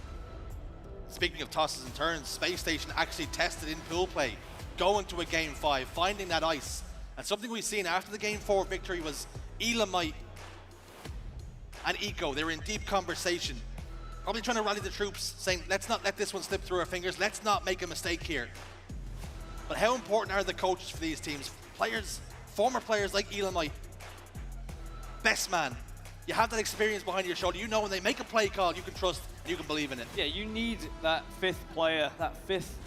Speaking of tosses and turns, Space Station actually tested in pool play, going to a Game 5, finding that ice. And something we've seen after the Game 4 victory was Elamite and Eco. They were in deep conversation, probably trying to rally the troops, saying, let's not let this one slip through our fingers, let's not make a mistake here. But how important are the coaches for these teams? Players, former players like Elamite, best man. You have that experience behind your shoulder. You know when they make a play call, you can trust and you can believe in it. Yeah, you need that fifth player, that fifth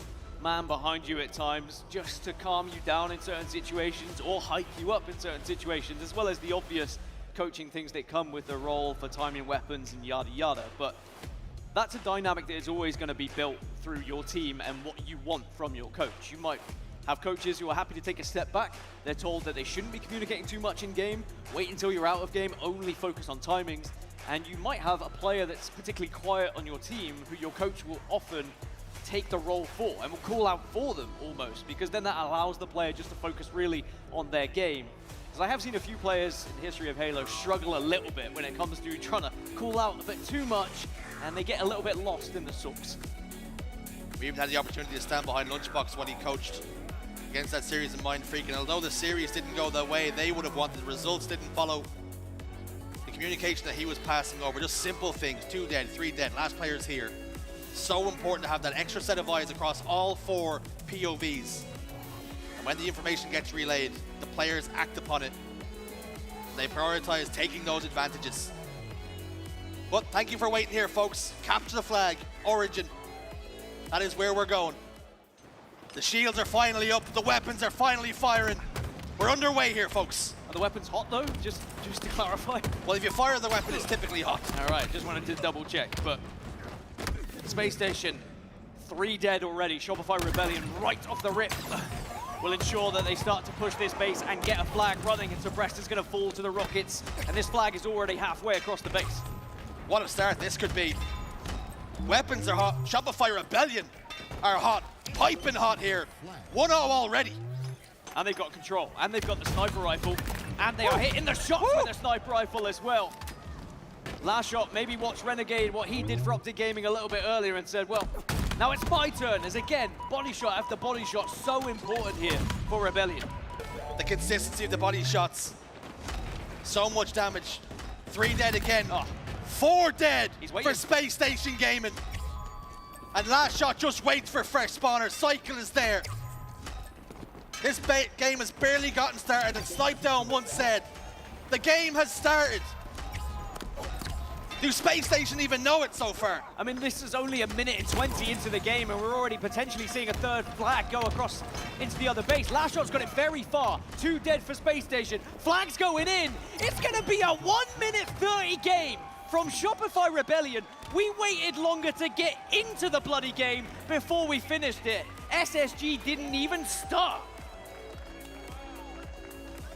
man behind you at times just to calm you down in certain situations or hype you up in certain situations, as well as the obvious coaching things that come with the role for timing weapons and yada yada. But that's a dynamic that is always going to be built through your team and what you want from your coach. You might have coaches who are happy to take a step back. They're told that they shouldn't be communicating too much in game, wait until you're out of game, only focus on timings. And you might have a player that's particularly quiet on your team who your coach will often take the role for and will call out for them almost, because then that allows the player just to focus really on their game. Because I have seen a few players in the history of Halo struggle a little bit when it comes to trying to call out a bit too much and they get a little bit lost in the sauce. We even had the opportunity to stand behind Lunchbox when he coached against that series in Mind Freak, and although the series didn't go their way they would have wanted, the results didn't follow communication that he was passing over, just simple things, 2 dead, 3 dead, last player's here. So important to have that extra set of eyes across all 4 POVs. And when the information gets relayed, the players act upon it. And they prioritize taking those advantages. But thank you for waiting here, folks. Capture the flag, Origin. That is where we're going. The shields are finally up, the weapons are finally firing. We're underway here, folks. Are the weapons hot though? Just to clarify. Well, if you fire the weapon, it's typically hot. All right, just wanted to double check, but Space Station, 3 dead already. Shopify Rebellion right off the rip will ensure that they start to push this base and get a flag running, and Brest is going to fall to the Rockets, and this flag is already halfway across the base. What a start this could be. Weapons are hot. Shopify Rebellion are hot. Piping hot here. 1-0 already. And they've got control, and they've got the sniper rifle, and they are hitting the shots with the sniper rifle as well. Last shot, maybe watch Renegade, what he did for Optic Gaming a little bit earlier and said, well, now it's my turn, as again, body shot after body shot, so important here for Rebellion. The consistency of the body shots. So much damage. 3 dead again. 4 dead for Space Station Gaming. And last shot just waits for fresh spawner. Cycle is there. This game has barely gotten started, and Snipe Down once said, the game has started. Do Space Station even know it so far? I mean, this is only 1 minute and 20 into the game, and we're already potentially seeing a 3rd flag go across into the other base. Last shot's got it very far. 2 dead for Space Station. Flags going in. It's going to be a 1 minute 30 game from Shopify Rebellion. We waited longer to get into the bloody game before we finished it. SSG didn't even start.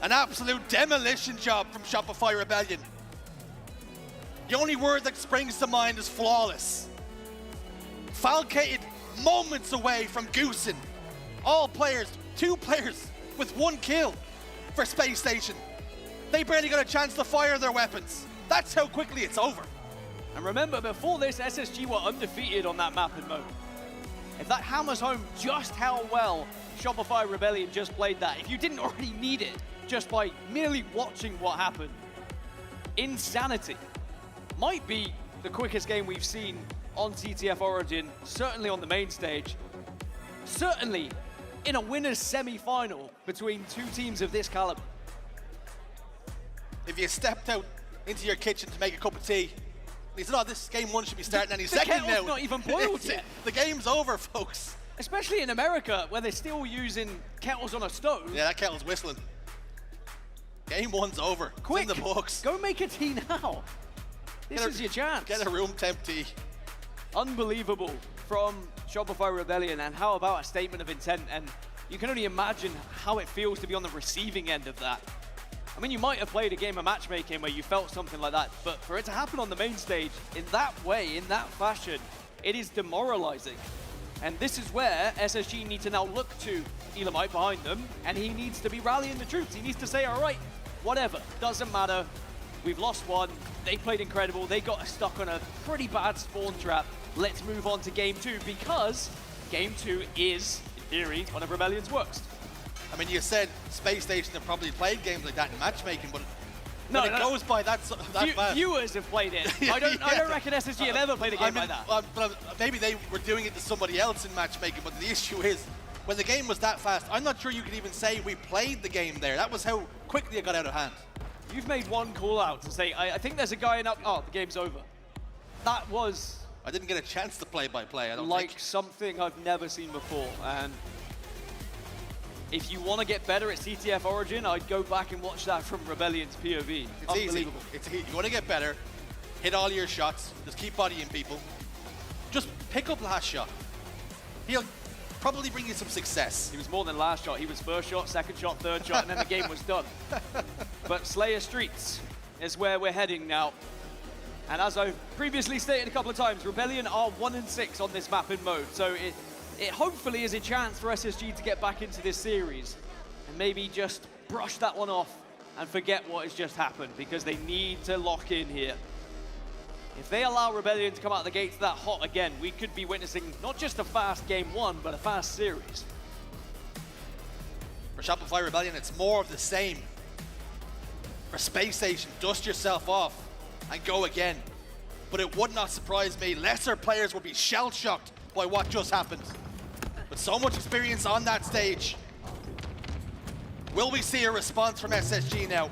An absolute demolition job from Shopify Rebellion. The only word that springs to mind is flawless. Falcated moments away from goosing. All players, 2 players with 1 kill for Space Station. They barely got a chance to fire their weapons. That's how quickly it's over. And remember, before this, SSG were undefeated on that map in mode. If that hammers home just how well Shopify Rebellion just played that, if you didn't already need it just by merely watching what happened, insanity. Might be the quickest game we've seen on TTF Origin, certainly on the main stage, certainly in a winner's semi-final between 2 teams of this caliber. If you stepped out into your kitchen to make a cup of tea, and you said, oh, this game 1 should be starting any second now. The kettle's not even boiled yet. The game's over, folks. Especially in America, where they're still using kettles on a stove. Yeah, that kettle's whistling. Game 1's over. Quick, it's in the books. Go make a tea now. This is your chance. Get a room temp tea. Unbelievable from Shopify Rebellion, and how about a statement of intent? And you can only imagine how it feels to be on the receiving end of that. I mean, you might have played a game of matchmaking where you felt something like that, but for it to happen on the main stage in that way, in that fashion, it is demoralizing. And this is where SSG need to now look to Elamite behind them, and he needs to be rallying the troops. He needs to say, all right, whatever, doesn't matter. We've lost 1. They played incredible. They got stuck on a pretty bad spawn trap. Let's move on to game 2, because game 2 is, in theory, one of Rebellion's worst. I mean, you said Space Station have probably played games like that in matchmaking, but no, it goes by that fast. Viewers have played it. I don't reckon SSG have ever played a game like that. But maybe they were doing it to somebody else in matchmaking, but the issue is, when the game was that fast, I'm not sure you could even say we played the game there. That was how quickly it got out of hand. You've made 1 call out to say, I think there's a guy in up. Oh, the game's over. That was... I didn't get a chance to play by play, I don't like think. Something I've never seen before. And if you want to get better at CTF Origin, I'd go back and watch that from Rebellion's POV. It's easy. It's easy. You want to get better, hit all your shots, just keep bodying people. Just pick up last shot. He'll probably bring you some success. He was more than last shot. He was first shot, second shot, third shot, and then the game was done. But Slayer Streets is where we're heading now. And as I've previously stated a couple of times, Rebellion are 1-6 on this map in mode. So it hopefully is a chance for SSG to get back into this series and maybe just brush that one off and forget what has just happened, because they need to lock in here. If they allow Rebellion to come out of the gates that hot again, we could be witnessing not just a fast game 1, but a fast series. For Shopify Rebellion, it's more of the same. For Space Station, dust yourself off. and go again. But it would not surprise me. Lesser players would be shell-shocked by what just happened. But so much experience on that stage. Will we see a response from SSG now?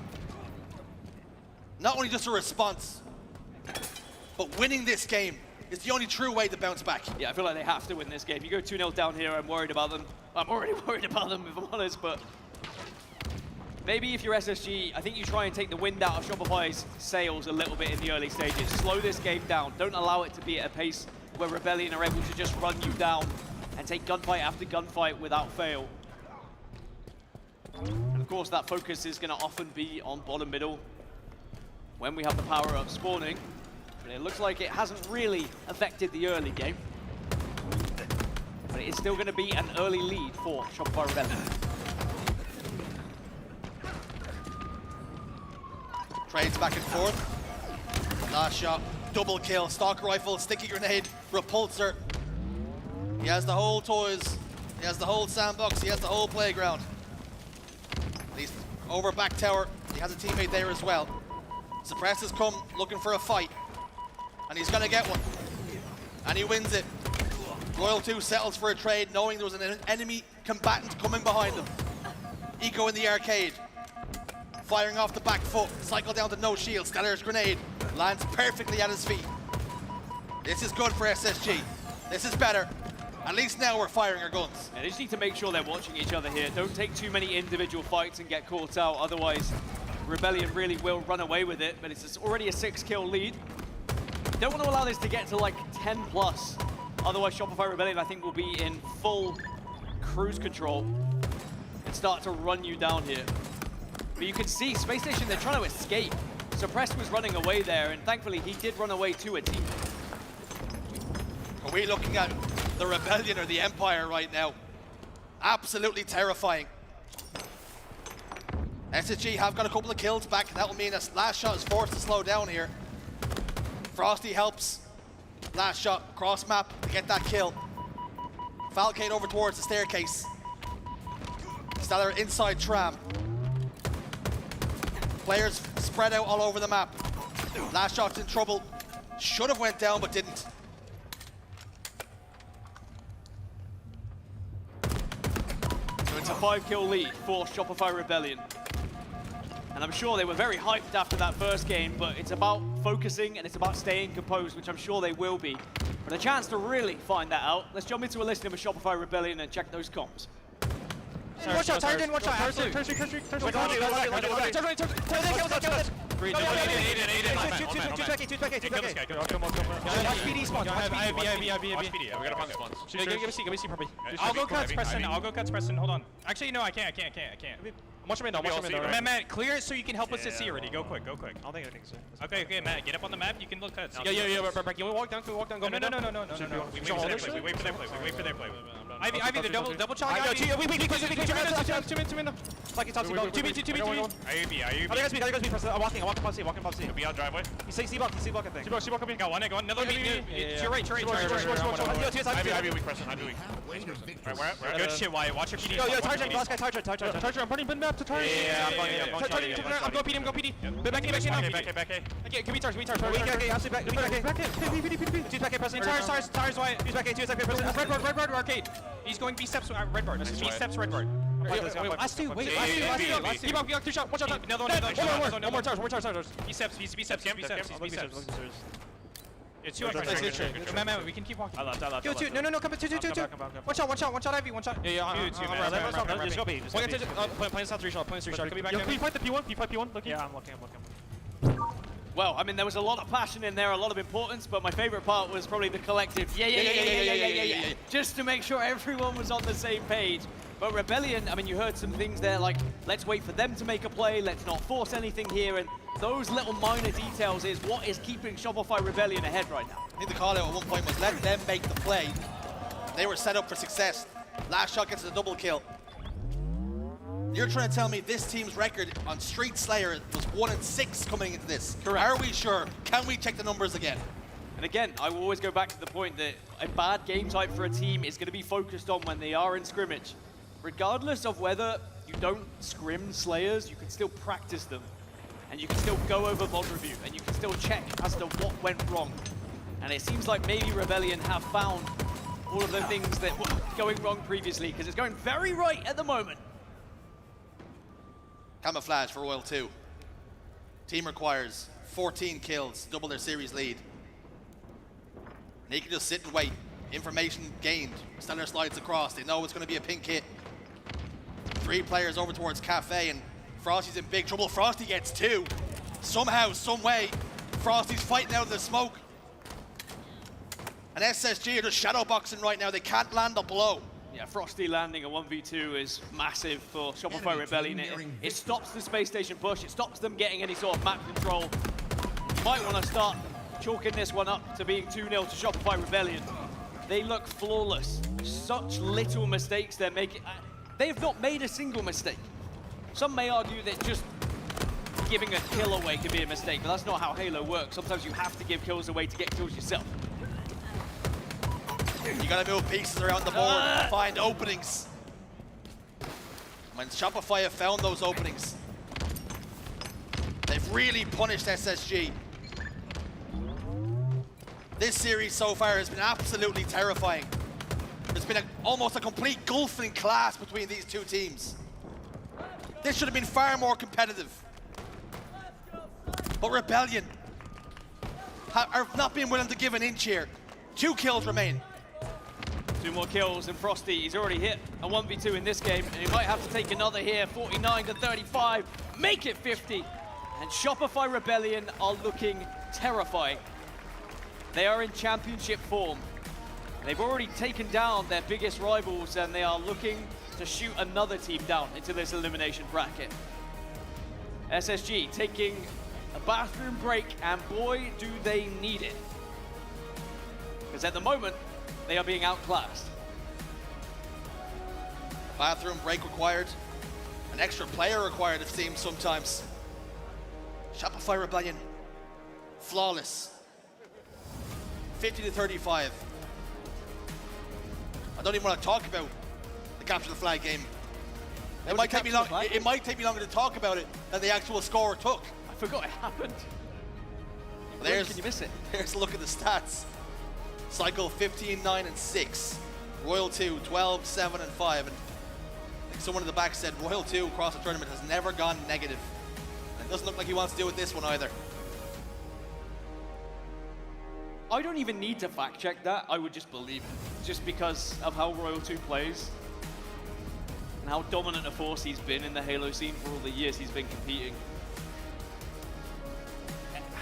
Not only just a response, but winning this game is the only true way to bounce back. Yeah, I feel like they have to win this game. You go 2-0 down here, I'm worried about them. I'm already worried about them, if I'm honest, but maybe if you're SSG, I think you try and take the wind out of Shopify's sails a little bit in the early stages. Slow this game down. Don't allow it to be at a pace where Rebellion are able to just run you down and take gunfight after gunfight without fail. And of course, that focus is going to often be on bottom middle when we have the power-up spawning. But it looks like it hasn't really affected the early game. But it is still going to be an early lead for Shopify Rebellion. Trades back and forth. Last shot, double kill, stock rifle, sticky grenade, repulsor. He has the whole toys, he has the whole sandbox, he has the whole playground. He's over back tower, he has a teammate there as well. Suppress has come looking for a fight, and he's gonna get one. And he wins it. Royal 2 settles for a trade, knowing there was an enemy combatant coming behind him. Eco in the arcade. Firing off the back foot, cycle down to no shield, Stellar's grenade lands perfectly at his feet. This is good for SSG. This is better. At least now we're firing our guns. Yeah, they just need to make sure they're watching each other here. Don't take too many individual fights and get caught out, otherwise Rebellion really will run away with it, but it's already a 6-kill lead. Don't want to allow this to get to like 10 plus. Otherwise Shopify Rebellion I think will be in full cruise control and start to run you down here. But you can see Space Station, they're trying to escape. Suppressed was running away there, and thankfully he did run away to a team. Are we looking at the Rebellion or the Empire right now? Absolutely terrifying. SSG have got a couple of kills back. That will mean a last shot is forced to slow down here. Frosty helps. Last shot, cross map to get that kill. Falcade over towards the staircase. Stellar inside tram. Players spread out all over the map. Last shot's in trouble. Should have went down, but didn't. So it's a 5-kill lead for Shopify Rebellion. And I'm sure they were very hyped after that first game, but it's about focusing and it's about staying composed, which I'm sure they will be. But a chance to really find that out. Let's jump into a listing of Shopify Rebellion and check those comps. Watch out, Target, watch out. I'll go cuts Preston, hold on. Actually, no, I can't. Watch him in, Matt, clear it so you can help us to see already. Go quick. I don't think I can see. Okay, Matt, get up on the map, you can look cuts. Yeah, can we walk down, go. No. We wait for their play. Ivy, the double challenge. Two men. Like it's top C. 2B. I gotta be pressing. I'm walking pop C. Be out driveway. You say C block, I think. C block coming. Got one, another B. To your right. Ivy, weak pressing. Ivy, weak. Alright, good shit, Wyatt. Watch your PD. Yo, Target, last guy, Target. I'm putting bin map to Target. Yeah, I'm going PD. Back A. Okay, can we charge? Back A, absolutely back A. Two's back A, pressing. Tires, Wyatt. Two's back A, pressing. Red arcade. He's going B steps, red bar. B steps, red bar. Last two. Keep up, 2 shot. Watch out. Another one. One more charge. B steps. It's 2 on we can keep walking. Two. No, come 2. Watch out, Ivy, one shot. Yeah. Just go B. Playing south 3 shot. Can we back there? Can you fight the P1? Looking? Yeah, I'm looking. Well, I mean, there was a lot of passion in there, a lot of importance, but my favorite part was probably the collective. Yeah. Just to make sure everyone was on the same page. But Rebellion, I mean, you heard some things there like, let's wait for them to make a play, let's not force anything here, and those little minor details is what is keeping Shopify Rebellion ahead right now. I think the call out at one point was let them make the play. They were set up for success. Last shot gets a double kill. You're trying to tell me this team's record on Street Slayer was 1-6 coming into this. Correct. Are we sure? Can we check the numbers again? And again, I will always go back to the point that a bad game type for a team is going to be focused on when they are in scrimmage. Regardless of whether you don't scrim Slayers, you can still practice them. and you can still go over VOD review, and you can still check as to what went wrong. And it seems like maybe Rebellion have found all of the things that were going wrong previously, because it's going very right at the moment. Camouflage for Royal 2. Team requires 14 kills, double their series lead. And they can just sit and wait. Information gained. Stellar slides across. They know it's going to be a pink hit. 3 players over towards Cafe, and Frosty's in big trouble. Frosty gets 2. Somehow, some way, Frosty's fighting out of the smoke. And SSG are just shadowboxing right now. They can't land a blow. Yeah, Frosty landing a 1v2 is massive for Shopify Rebellion. It stops the space station push. It stops them getting any sort of map control. You might want to start chalking this one up to being 2-0 to Shopify Rebellion. They look flawless. Such little mistakes they're making. They have not made a single mistake. Some may argue that just giving a kill away can be a mistake, but that's not how Halo works. Sometimes you have to give kills away to get kills yourself. You gotta move pieces around the board to find openings. When Shopify have found those openings, they've really punished SSG. This series so far has been absolutely terrifying. There's been almost a complete gulf in class between these two teams. This should have been far more competitive. But Rebellion are not being willing to give an inch here. 2 kills remain. 2 more kills, and Frosty, he's already hit a 1v2 in this game, and he might have to take another here. 49 to 35, make it 50. And Shopify Rebellion are looking terrifying. They are in championship form. They've already taken down their biggest rivals, and they are looking to shoot another team down into this elimination bracket. SSG taking a bathroom break, and boy, do they need it. Because at the moment, they are being outclassed. Bathroom break required. An extra player required, it seems sometimes. Shopify Rebellion, flawless. 50 to 35. I don't even want to talk about the capture the flag game. It might take me longer to talk about it than the actual score took. I forgot it happened. There's, can you miss it? There's a look at the stats. Cycle 15, 9, and 6. Royal 2, 12, 7, and 5. And I think someone in the back said Royal 2 across the tournament has never gone negative. And it doesn't look like he wants to do it this one either. I don't even need to fact check that. I would just believe it. Just because of how Royal 2 plays and how dominant a force he's been in the Halo scene for all the years he's been competing.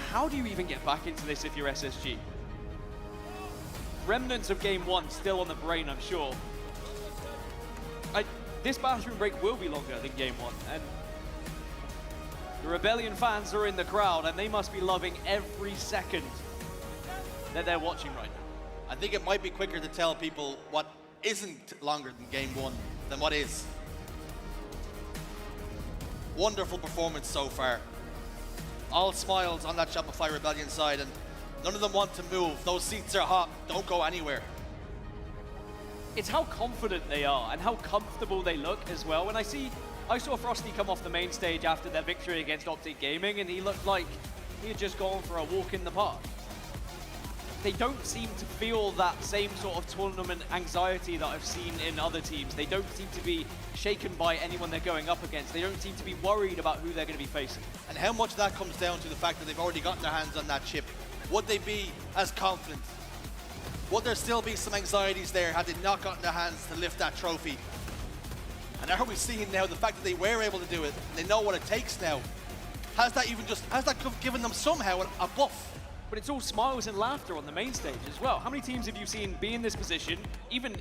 How do you even get back into this if you're SSG? Remnants of game 1 still on the brain, I'm sure. This bathroom break will be longer than game 1, and the Rebellion fans are in the crowd, and they must be loving every second that they're watching right now. I think it might be quicker to tell people what isn't longer than game 1 than what is. Wonderful performance so far. All smiles on that Shopify Rebellion side, and none of them want to move. Those seats are hot. Don't go anywhere. It's how confident they are and how comfortable they look as well. When I saw Frosty come off the main stage after their victory against Optic Gaming, and he looked like he had just gone for a walk in the park. They don't seem to feel that same sort of tournament anxiety that I've seen in other teams. They don't seem to be shaken by anyone they're going up against. They don't seem to be worried about who they're going to be facing. And how much of that comes down to the fact that they've already gotten their hands on that chip. Would they be as confident? Would there still be some anxieties there had they not gotten their hands to lift that trophy? And are we seeing now the fact that they were able to do it, and they know what it takes now? Has that given them somehow a buff? But it's all smiles and laughter on the main stage as well. How many teams have you seen be in this position, even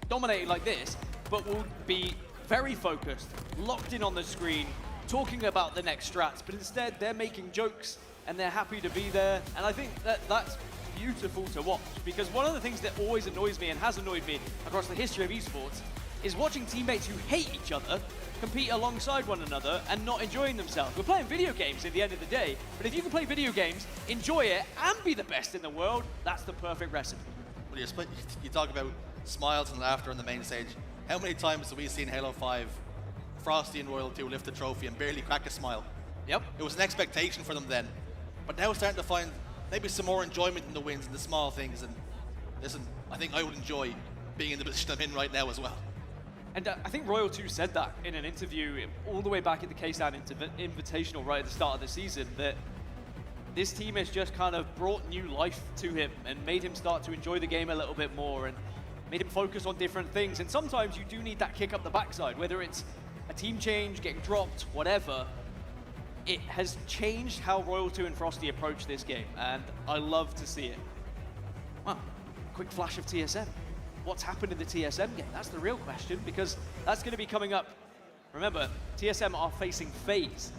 dominated like this, but will be very focused, locked in on the screen, talking about the next strats, but instead they're making jokes and they're happy to be there. And I think that's beautiful to watch, because one of the things that always annoys me and has annoyed me across the history of esports is watching teammates who hate each other compete alongside one another and not enjoying themselves. We're playing video games at the end of the day, but if you can play video games, enjoy it, and be the best in the world, that's the perfect recipe. Well, you talk about smiles and laughter on the main stage. How many times have we seen Halo 5, Frosty and Royal 2 lift the trophy and barely crack a smile? Yep. It was an expectation for them then. But now starting to find maybe some more enjoyment in the wins and the small things. And listen, I think I would enjoy being in the position I'm in right now as well. And I think Royal 2 said that in an interview all the way back at the K-Stan Invitational right at the start of the season, that this team has just kind of brought new life to him and made him start to enjoy the game a little bit more and made him focus on different things. And sometimes you do need that kick up the backside, whether it's a team change, getting dropped, whatever. It has changed how Royal 2 and Frosty approach this game, and I love to see it. Wow, quick flash of TSM. What's happened in the TSM game? That's the real question, because that's going to be coming up. Remember, TSM are facing FaZe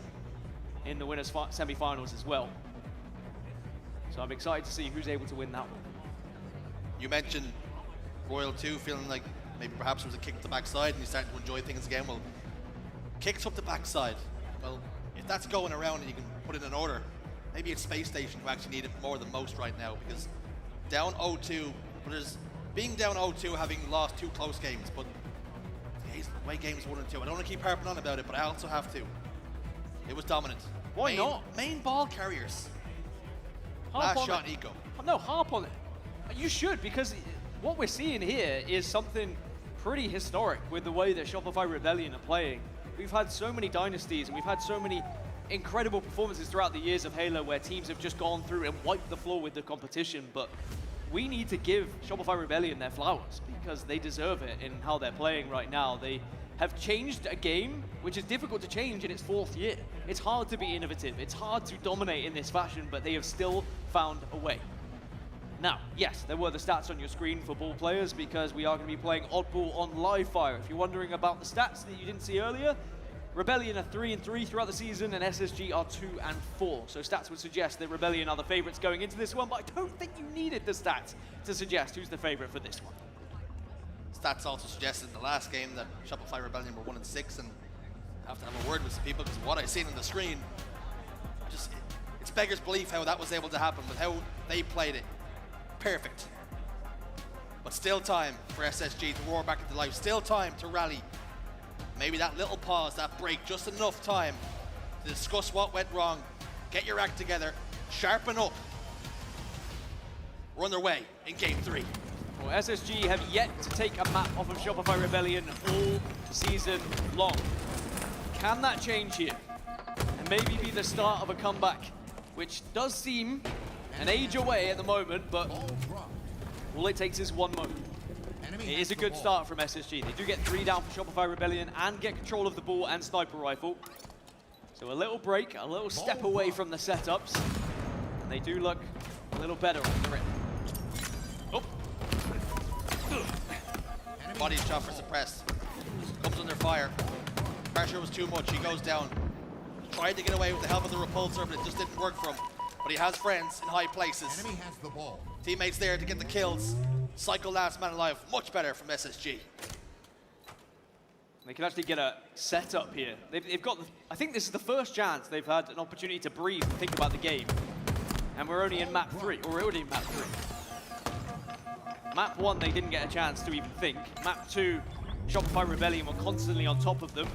in the winners semi-finals as well. So I'm excited to see who's able to win that one. You mentioned Royal 2 feeling like maybe perhaps it was a kick to the backside and you start to enjoy things again. Well, kicks up the backside. Well, if that's going around and you can put it in order, maybe it's Space Station who actually need it more than most right now, because down 0-2, but there's being down 0-2, having lost 2 close games, but the way games 1 and 2, I don't want to keep harping on about it, but I also have to. It was dominant. Why not? Main ball carriers. Harp Last shot, it. Eco. No, harp on it. You should, because what we're seeing here is something pretty historic with the way that Shopify Rebellion are playing. We've had so many dynasties and we've had so many incredible performances throughout the years of Halo where teams have just gone through and wiped the floor with the competition, but we need to give Shopify Rebellion their flowers because they deserve it in how they're playing right now. They have changed a game which is difficult to change in its 4th year. It's hard to be innovative, it's hard to dominate in this fashion, but they have still found a way. Now, yes, there were the stats on your screen for ball players because we are going to be playing Oddball on live fire. If you're wondering about the stats that you didn't see earlier, Rebellion are 3-3 throughout the season and SSG are 2-4. So stats would suggest that Rebellion are the favorites going into this one, but I don't think you needed the stats to suggest who's the favorite for this one. Stats also suggested in the last game that Shopify Rebellion were 1-6, and I have to have a word with some people because what I seen on the screen, it's beggars belief how that was able to happen with how they played it. Perfect. But still time for SSG to roar back into life. Still time to rally. Maybe that little pause, that break, just enough time to discuss what went wrong, get your act together, sharpen up. We're on their way in Game 3. Well, SSG have yet to take a map off of Shopify Rebellion all season long. Can that change here? And maybe be the start of a comeback, which does seem an age away at the moment, but all it takes is one moment. It is a good start from SSG. They do get 3 down for Shopify Rebellion and get control of the ball and sniper rifle. So a little break, a little step away from the setups. And they do look a little better on the rim. Oh. Body shot for suppressed. Comes under fire. Pressure was too much. He goes down. Tried to get away with the help of the repulsor, but it just didn't work for him. But he has friends in high places. Enemy has the ball. Teammates there to get the kills. Cycle last man alive. Much better from SSG. They can actually get a setup here. They've got, I think this is the first chance they've had an opportunity to breathe and think about the game. And we're only in map 3, or we're already in map 3. Map 1, they didn't get a chance to even think. Map 2, Shopify Rebellion were constantly on top of them.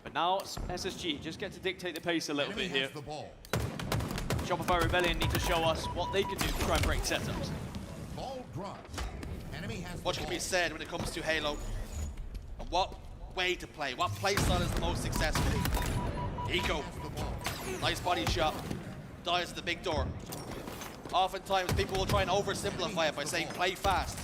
But now SSG just get to dictate the pace a little bit here. Shopify Rebellion need to show us what they can do to try and break setups. Ball drop. Enemy has Much can be said when it comes to Halo. And what way to play, what play style is the most successful. Eco, nice body shot, dies at the big door. Oftentimes people will try and oversimplify it by saying play fast.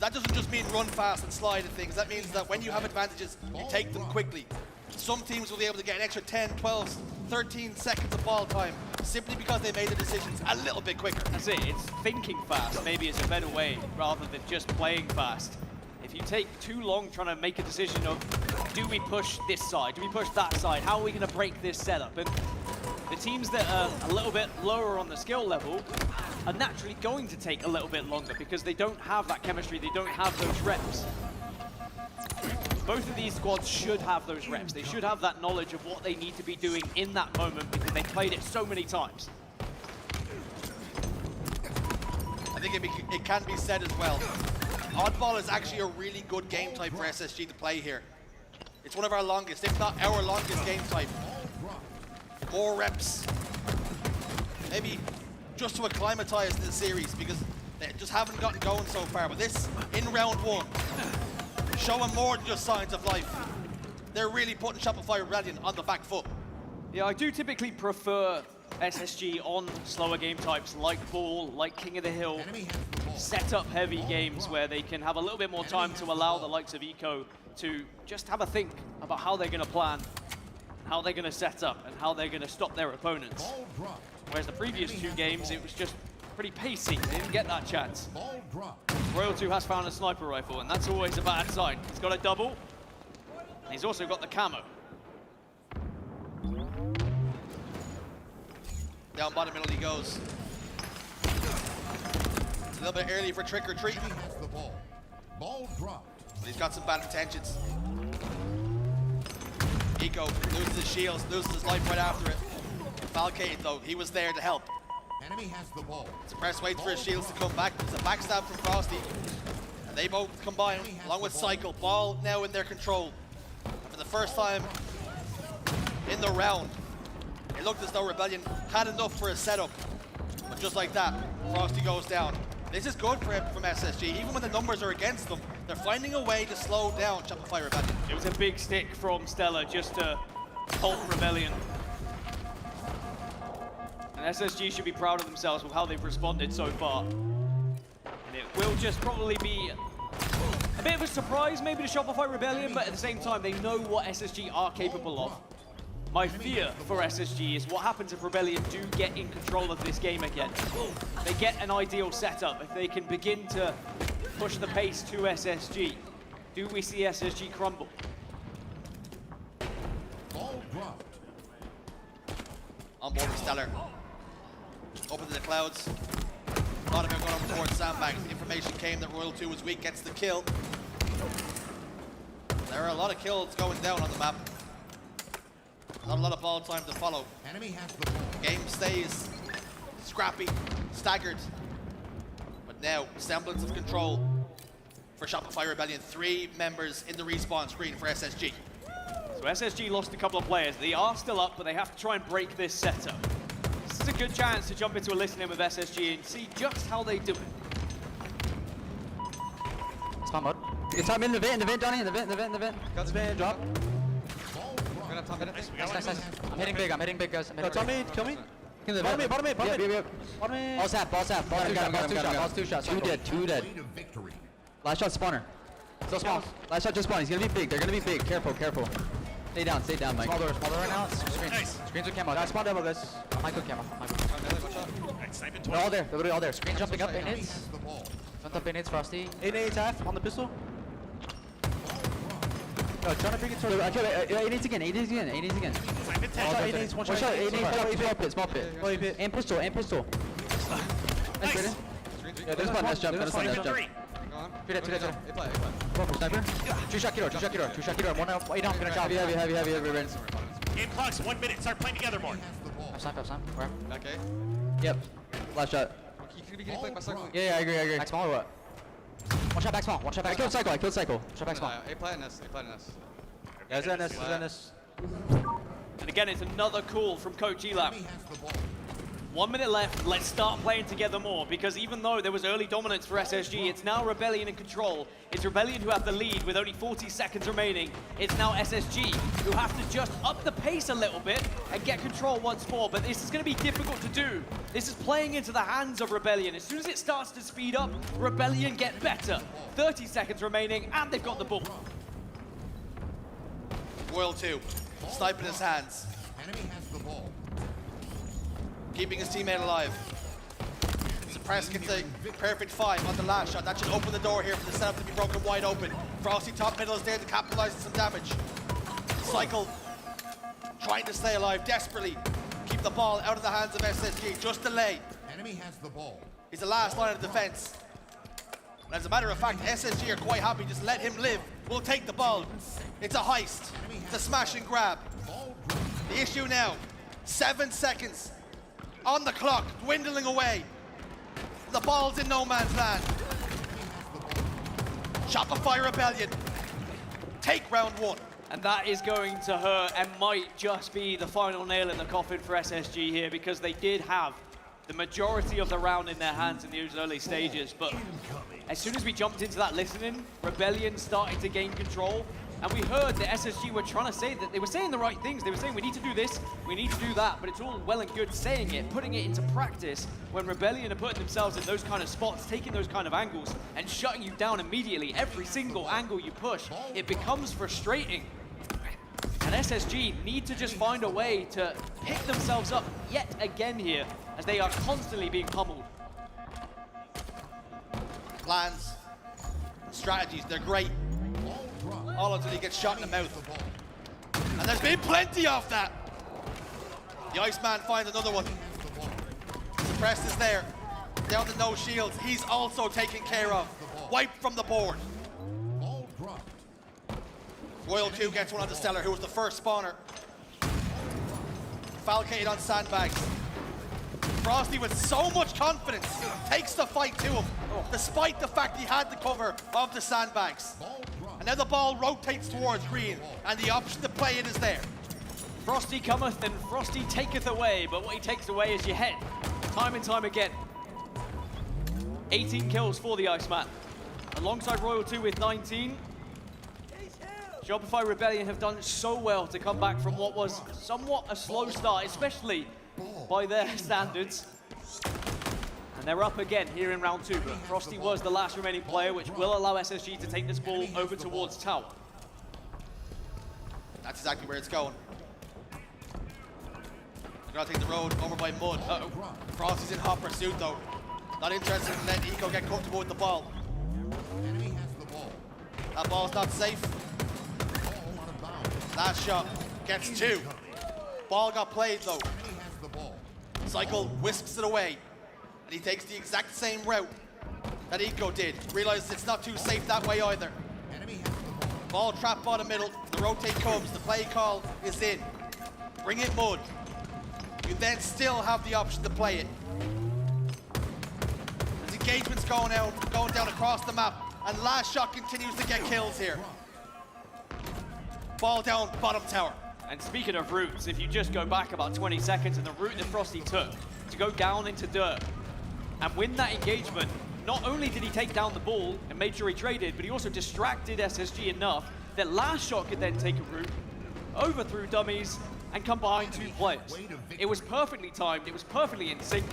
That doesn't just mean run fast and slide and things. That means that when you have advantages, you take them quickly. Some teams will be able to get an extra 10, 12, 13 seconds of ball time simply because they made the decisions a little bit quicker. That's it, it's thinking fast maybe is a better way rather than just playing fast. If you take too long trying to make a decision of, do we push this side, do we push that side, how are we going to break this setup? And the teams that are a little bit lower on the skill level are naturally going to take a little bit longer because they don't have that chemistry, they don't have those reps. Both of these squads should have those reps. They should have that knowledge of what they need to be doing in that moment because they played it so many times. I think it can be said as well. Oddball is actually a really good game type for SSG to play here. It's one of our longest, if not our longest game type. More reps. Maybe just to acclimatize to the series because they just haven't gotten going so far. But this, in round 1, showing more than just signs of life. They're really putting Shopify Rebellion on the back foot. Yeah, I do typically prefer SSG on slower game types like Ball, like King of the Hill, set-up heavy games where they can have a little bit more time to allow the likes of Eco to just have a think about how they're going to plan, how they're going to set up, and how they're going to stop their opponents. Whereas the previous 2 games, it was just pretty pacey. They didn't get that chance. Royal 2 has found a sniper rifle, and that's always a bad sign. He's got a double, and he's also got the camo. Down bottom middle he goes. It's a little bit early for trick or treat. Ball dropped. But he's got some bad intentions. Eco loses his shields, loses his life right after it. Falcade though, he was there to help. Enemy has the ball. Suppress waits for his shields to come back. There's a backstab from Frosty. And they both combine along with Cycle. Ball now in their control. And for the first time in the round, it looked as though Rebellion had enough for a setup. But just like that, Frosty goes down. This is good for him from SSG. Even when the numbers are against them, they're finding a way to slow down Shopify Rebellion. It was a big stick from Stella just to halt Rebellion. And SSG should be proud of themselves with how they've responded so far. And it will just probably be a bit of a surprise maybe to Shopify Rebellion, but at the same time, they know what SSG are capable of. My fear for SSG is what happens if Rebellion do get in control of this game again. They get an ideal setup. If they can begin to push the pace to SSG, do we see SSG crumble? Ball dropped. On board with Stellar. Up into the clouds. A lot of them going over towards Sandbags. The information came that Royal 2 was weak, gets the kill. There are a lot of kills going down on the map. Not a lot of ball time to follow. Enemy has the ball. Game stays scrappy, staggered. But now, semblance of control for Shopify Rebellion. 3 members in the respawn screen for SSG. So SSG lost a couple of players. They are still up, but they have to try and break this setup. This is a good chance to jump into a listening with SSG and see just how they do it. Spawn mode. You can top in the vent, Donnie, in the vent. Got the vent, drop. Nice. I'm hitting big, guys. Top mid, kill me. Bottom mid. Ball's half. Got him. Ball's 2 shots. Two dead. Last shot spawner. Still small. Last shot just spawn. He's gonna be big. They're gonna be big. Careful. Stay down, Mike. Small door right now. Screens with camo. Guys, spawn double, guys. Michael camo. They're all there. They're literally all there. Screen jumping up. 8 nades. Jumped up 8 nades, Frosty. 8 nades half on the pistol. No, trying to bring it towards. 8 nades again. 8 nades again. One shot. 8 nades. Small pit. And pistol. Nice, Brayden. Yeah, there's one. Nice jump. Two dead. Go for sniper. 2-shot kidor. 2-shot kidor. One up. 8 down. Gonna chop. Heavy. Brayden. Game clocks, 1 minute. Start playing together more. I've sniped. Where? Okay. Yep. Last shot. Yeah, I agree. Back small or what? One shot back small. I killed Cycle. Shot back small. A plant us. Yeah, Zenus. And again, it's another call from Coach Elam. 1 minute left, let's start playing together more, because even though there was early dominance for SSG, it's now Rebellion in control. It's Rebellion who have the lead with only 40 seconds remaining. It's now SSG who have to just up the pace a little bit and get control once more, but this is going to be difficult to do. This is playing into the hands of Rebellion. As soon as it starts to speed up, Rebellion get better. 30 seconds remaining, and they've got the ball. Royal 2, snipe in his hands. Enemy has the ball. Keeping his teammate alive. Suppress gets a perfect 5 on the last shot. That should open the door here for the setup to be broken wide open. Frosty top middle is there to capitalize on some damage. Cycle trying to stay alive desperately. Keep the ball out of the hands of SSG. Just delay. Enemy has the ball. He's the last line of defense. And as a matter of fact, SSG are quite happy. Just let him live. We'll take the ball. It's a heist. It's a smash and grab. The issue now, 7 seconds on the clock, dwindling away. The ball's in no man's land. Shopify Rebellion take round 1. And that is going to hurt and might just be the final nail in the coffin for SSG here, because they did have the majority of the round in their hands in those early stages. But as soon as we jumped into that listening, Rebellion started to gain control. And we heard that SSG were trying to say that they were saying the right things. They were saying, we need to do this, we need to do that. But it's all well and good saying it, putting it into practice. When Rebellion are putting themselves in those kind of spots, taking those kind of angles, and shutting you down immediately, every single angle you push, it becomes frustrating. And SSG need to just find a way to pick themselves up yet again here, as they are constantly being pummeled. Plans, strategies, they're great. All until he gets shot in the mouth. And there's been plenty of that. The Iceman finds another one. Suppressed is there. Down to no shields. He's also taken care of. Wiped from the board. Royal 2 gets one on the Stellar, who was the first spawner. Falcated on sandbags. Frosty with so much confidence takes the fight to him, despite the fact he had the cover of the sandbags. And now the ball rotates towards green, and the option to play it is there. Frosty cometh and Frosty taketh away, but what he takes away is your head, time and time again. 18 kills for the Iceman, alongside Royal 2 with 19. Shopify Rebellion have done so well to come back from what was somewhat a slow start, especially by their standards. And they're up again here in round 2, but Frosty was the last remaining player, which will allow SSG to take this ball over towards tower. That's exactly where it's going. They're gonna take the road over by Mud. Frosty's in hot pursuit though. Not interested in letting Eco get comfortable with the ball. That ball's not safe. Last shot gets 2. Ball got played though. Cycle whisks it away. And he takes the exact same route that Eco did. Realizes it's not too safe that way either. Ball trapped by the middle. The rotate comes. The play call is in. Bring it Mud. You then still have the option to play it. As engagement's going down across the map. And last shot continues to get kills here. Ball down, bottom tower. And speaking of routes, if you just go back about 20 seconds and the route that Frosty took to go down into dirt and win that engagement, not only did he take down the ball and made sure he traded, but he also distracted SSG enough that last shot could then take a route, overthrew dummies, and come behind 2 players. It was perfectly timed, it was perfectly in sync.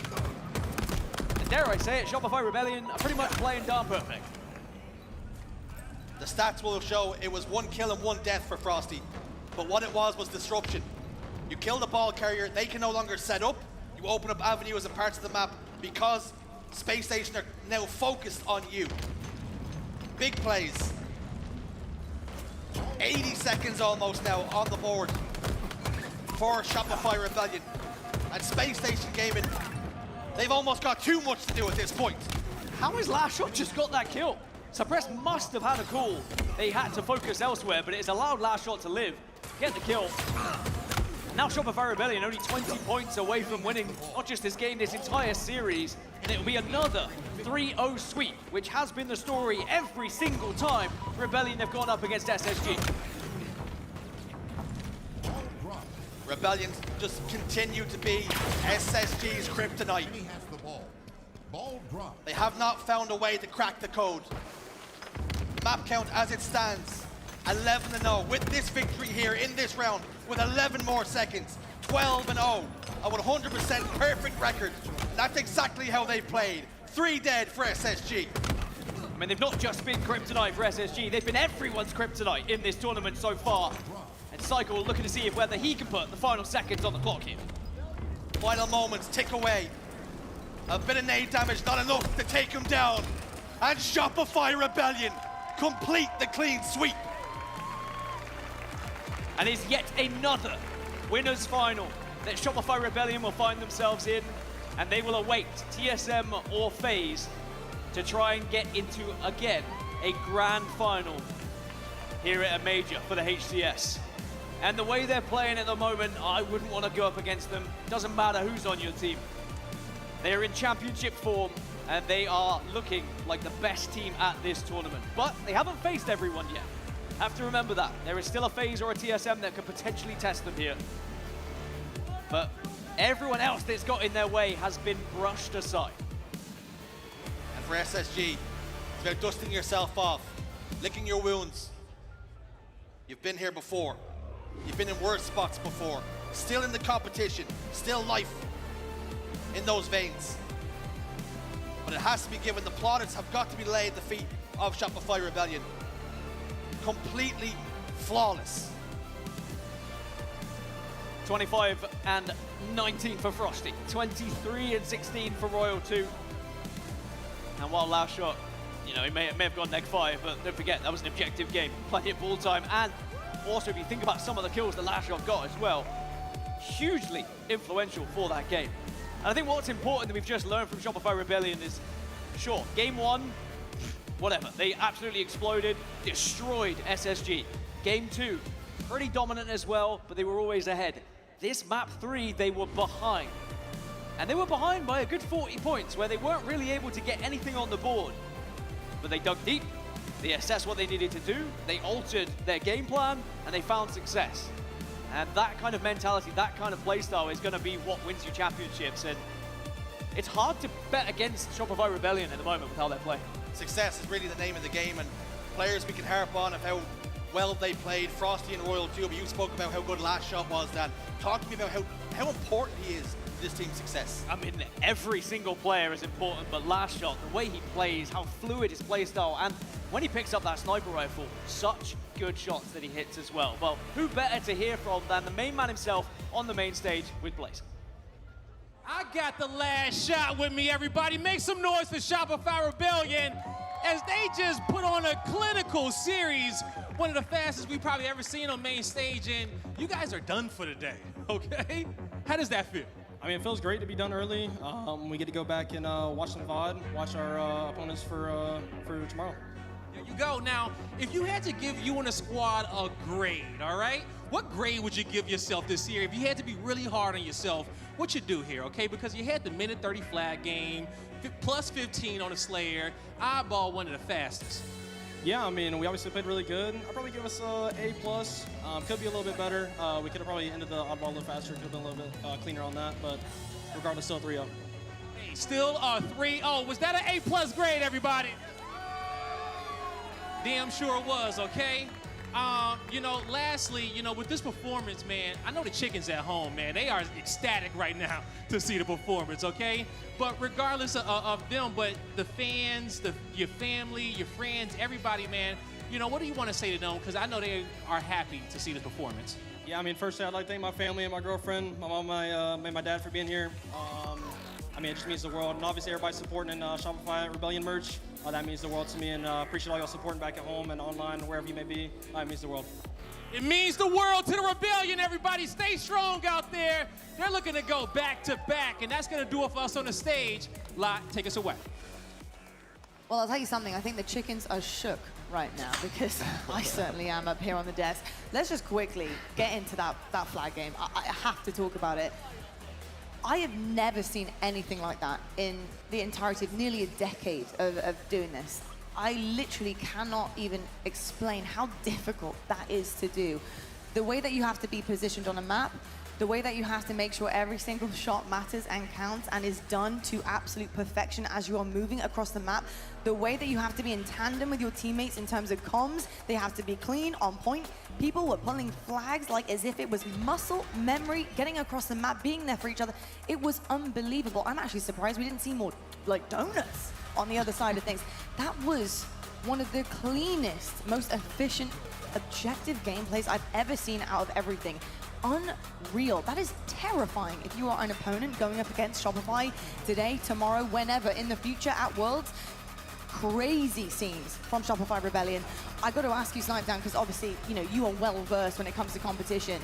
And dare I say it, Shopify Rebellion are pretty much playing darn perfect. The stats will show it was 1 kill and 1 death for Frosty. But what it was disruption. You kill the ball carrier, they can no longer set up. You open up avenues and parts of the map because Space Station are now focused on you. Big plays. 80 seconds almost now on the board for Shopify Rebellion. And Space Station Gaming, they've almost got too much to do at this point. How has last shot just got that kill? Suppress must have had a call. They had to focus elsewhere, but it's allowed last shot to live, get the kill. Now Shopify Rebellion only 20 points away from winning not just this game, this entire series, and it will be another 3-0 sweep, which has been the story every single time Rebellion have gone up against SSG. Rebellion just continue to be SSG's kryptonite. They have not found a way to crack the code. Map count as it stands, 11-0 with this victory here in this round with 11 more seconds, 12-0, a 100% perfect record. That's exactly how they played. 3 dead for SSG. I mean, they've not just been kryptonite for SSG, they've been everyone's kryptonite in this tournament so far. And Cycle looking to see whether he can put the final seconds on the clock here. Final moments tick away. A bit of nade damage, not enough to take him down. And Shopify Rebellion complete the clean sweep. And it's yet another winners final that Shopify Rebellion will find themselves in, and they will await TSM or FaZe to try and get into, again, a grand final here at a major for the HCS. And the way they're playing at the moment, I wouldn't want to go up against them. Doesn't matter who's on your team. They are in championship form, and they are looking like the best team at this tournament. But they haven't faced everyone yet. Have to remember that. There is still a FaZe or a TSM that could potentially test them here. But everyone else that's got in their way has been brushed aside. And for SSG, it's about dusting yourself off, licking your wounds. You've been here before. You've been in worse spots before. Still in the competition, still life in those veins. But it has to be given, the plaudits have got to be laid at the feet of Shopify Rebellion. Completely flawless. 25 and 19 for Frosty. 23 and 16 for Royal 2. And while last shot, you know, he may have gone neg 5, but don't forget, that was an objective game. Plenty of ball time, and also if you think about some of the kills that last shot got as well, hugely influential for that game. And I think what's important that we've just learned from Shopify Rebellion is, sure, game 1, whatever, they absolutely exploded, destroyed SSG. Game 2, pretty dominant as well, but they were always ahead. This map 3, they were behind. And they were behind by a good 40 points, where they weren't really able to get anything on the board. But they dug deep, they assessed what they needed to do, they altered their game plan, and they found success. And that kind of mentality, that kind of playstyle is going to be what wins you championships. And it's hard to bet against Shopify Rebellion at the moment with how they're playing. Success is really the name of the game, and players we can harp on of how well they played. Frosty and Royal 2, but you spoke about how good last shot was, Dan. Talk to me about how important he is to this team's success. I mean, every single player is important, but last shot, the way he plays, how fluid his playstyle, and when he picks up that sniper rifle, such good shots that he hits as well. Well, who better to hear from than the main man himself on the main stage with Blaze. I got the last shot with me, everybody. Make some noise for Shopify Rebellion as they just put on a clinical series, one of the fastest we've probably ever seen on main stage, and you guys are done for the day, okay? How does that feel? I mean, it feels great to be done early. We get to go back and watch some VOD, watch our opponents for tomorrow. There you go. Now, if you had to give you and a squad a grade, all right? What grade would you give yourself this year? If you had to be really hard on yourself, what you do here, okay? Because you had the minute 30 flag game, plus 15 on the Slayer, eyeball one of the fastest. Yeah, I mean, we obviously played really good. I'd probably give us a A+. Could be a little bit better. We could have probably ended the oddball a little faster, could have been a little bit cleaner on that, but regardless, still 3-0. Hey, still a 3-0. Was that an A+ grade, everybody? Damn sure it was, okay? You know, lastly, you know, with this performance, man, I know the chickens at home, man, they are ecstatic right now to see the performance, okay? But regardless of them, but the fans, your family, your friends, everybody, man, you know, what do you want to say to them? Because I know they are happy to see the performance. Yeah, I mean, firstly, I'd like to thank my family and my girlfriend, my mom, and my dad for being here. I mean, it just means the world. And obviously, everybody's supporting in Shopify Rebellion merch. That means the world to me, and appreciate all y'all supporting back at home and online, wherever you may be. It means the world. It means the world to the Rebellion, everybody. Stay strong out there. They're looking to go back to back, and that's going to do it for us on the stage. Lot, take us away. Well, I'll tell you something. I think the chickens are shook right now because I certainly am up here on the desk. Let's just quickly get into that flag game. I have to talk about it. I have never seen anything like that in the entirety of nearly a decade of doing this. I literally cannot even explain how difficult that is to do. The way that you have to be positioned on a map, the way that you have to make sure every single shot matters and counts and is done to absolute perfection as you are moving across the map, the way that you have to be in tandem with your teammates in terms of comms, they have to be clean, on point. People were pulling flags like as if it was muscle memory, getting across the map, being there for each other. It was unbelievable. I'm actually surprised we didn't see more like donuts on the other side of things. That was one of the cleanest, most efficient, objective gameplays I've ever seen out of everything. Unreal. That is terrifying if you are an opponent going up against Shopify today, tomorrow, whenever, in the future, at Worlds. Crazy scenes from Shopify Rebellion. I got to ask you, Snipedown, because obviously, you know, you are well versed when it comes to competition.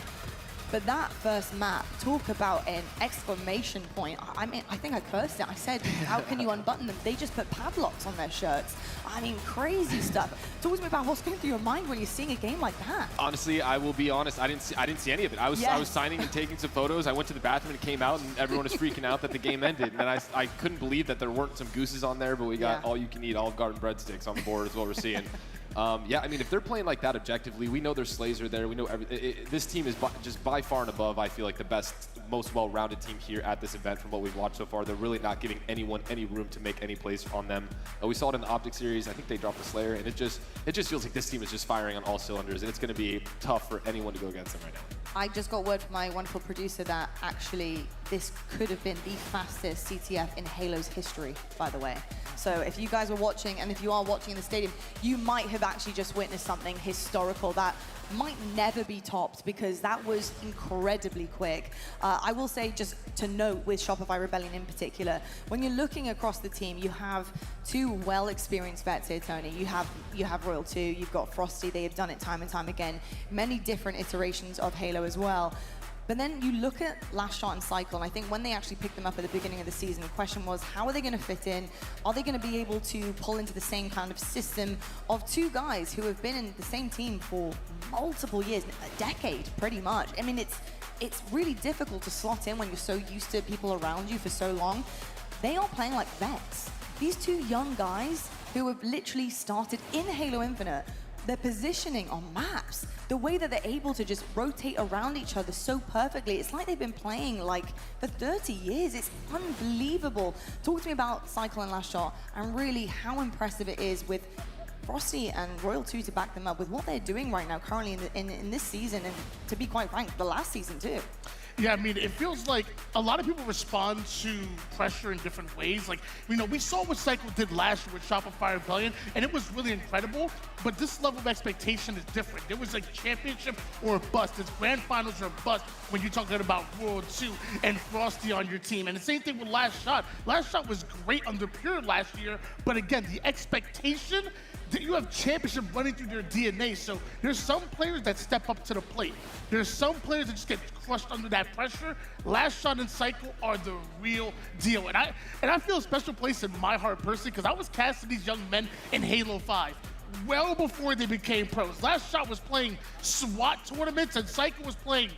But that first map, talk about an exclamation point. I mean, I think I cursed it. I said, how can you unbutton them? They just put padlocks on their shirts. I mean, crazy stuff. Talk to me about what's going through your mind when you're seeing a game like that. Honestly, I will be honest. I didn't see any of it. I was signing and taking some photos. I went to the bathroom and came out, and everyone was freaking out that the game ended. And I couldn't believe that there weren't some gooses on there, but we got all you can eat Olive Garden breadsticks on the board is what we're seeing. Yeah, I mean, if they're playing like that objectively, we know their slays are there. We know this team is just by far and above, I feel like, the best, most well-rounded team here at this event from what we've watched so far. They're really not giving anyone any room to make any plays on them. We saw it in the Optic series. I think they dropped the Slayer, and it just feels like this team is just firing on all cylinders, and it's going to be tough for anyone to go against them right now. I just got word from my wonderful producer that actually this could have been the fastest CTF in Halo's history, by the way. So if you guys were watching, and if you are watching in the stadium, you might have actually just witnessed something historical that might never be topped, because that was incredibly quick. I will say, just to note with Shopify Rebellion in particular, when you're looking across the team, you have two well-experienced vets here, Tony. You have Royal 2, you've got Frosty. They have done it time and time again. Many different iterations of Halo as well. But then you look at Last Shot and Cycle, and I think when they actually picked them up at the beginning of the season, the question was, how are they going to fit in? Are they going to be able to pull into the same kind of system of two guys who have been in the same team for multiple years, a decade, pretty much? I mean, it's really difficult to slot in when you're so used to people around you for so long. They are playing like vets. These two young guys who have literally started in Halo Infinite, their positioning on maps, the way that they're able to just rotate around each other so perfectly, it's like they've been playing like for 30 years. It's unbelievable. Talk to me about Cycle and Last Shot, and really how impressive it is with Frosty and Royal 2 to back them up with what they're doing right now currently in this season, and to be quite frank, the last season too. Yeah, I mean, it feels like a lot of people respond to pressure in different ways. Like, you know, we saw what Cycle did last year with Shopify Rebellion, and it was really incredible, but this level of expectation is different. There was like championship or a bust. It's grand finals or a bust when you're talking about World 2 and Frosty on your team. And the same thing with Last Shot. Last Shot was great under Pure last year, but again, the expectation that you have championship running through their DNA. So there's some players that step up to the plate. There's some players that just get crushed under that pressure. Last Shot and Cycle are the real deal. And I feel a special place in my heart personally, because I was casting these young men in Halo 5 well before they became pros. Last Shot was playing SWAT tournaments, and Cycle was playing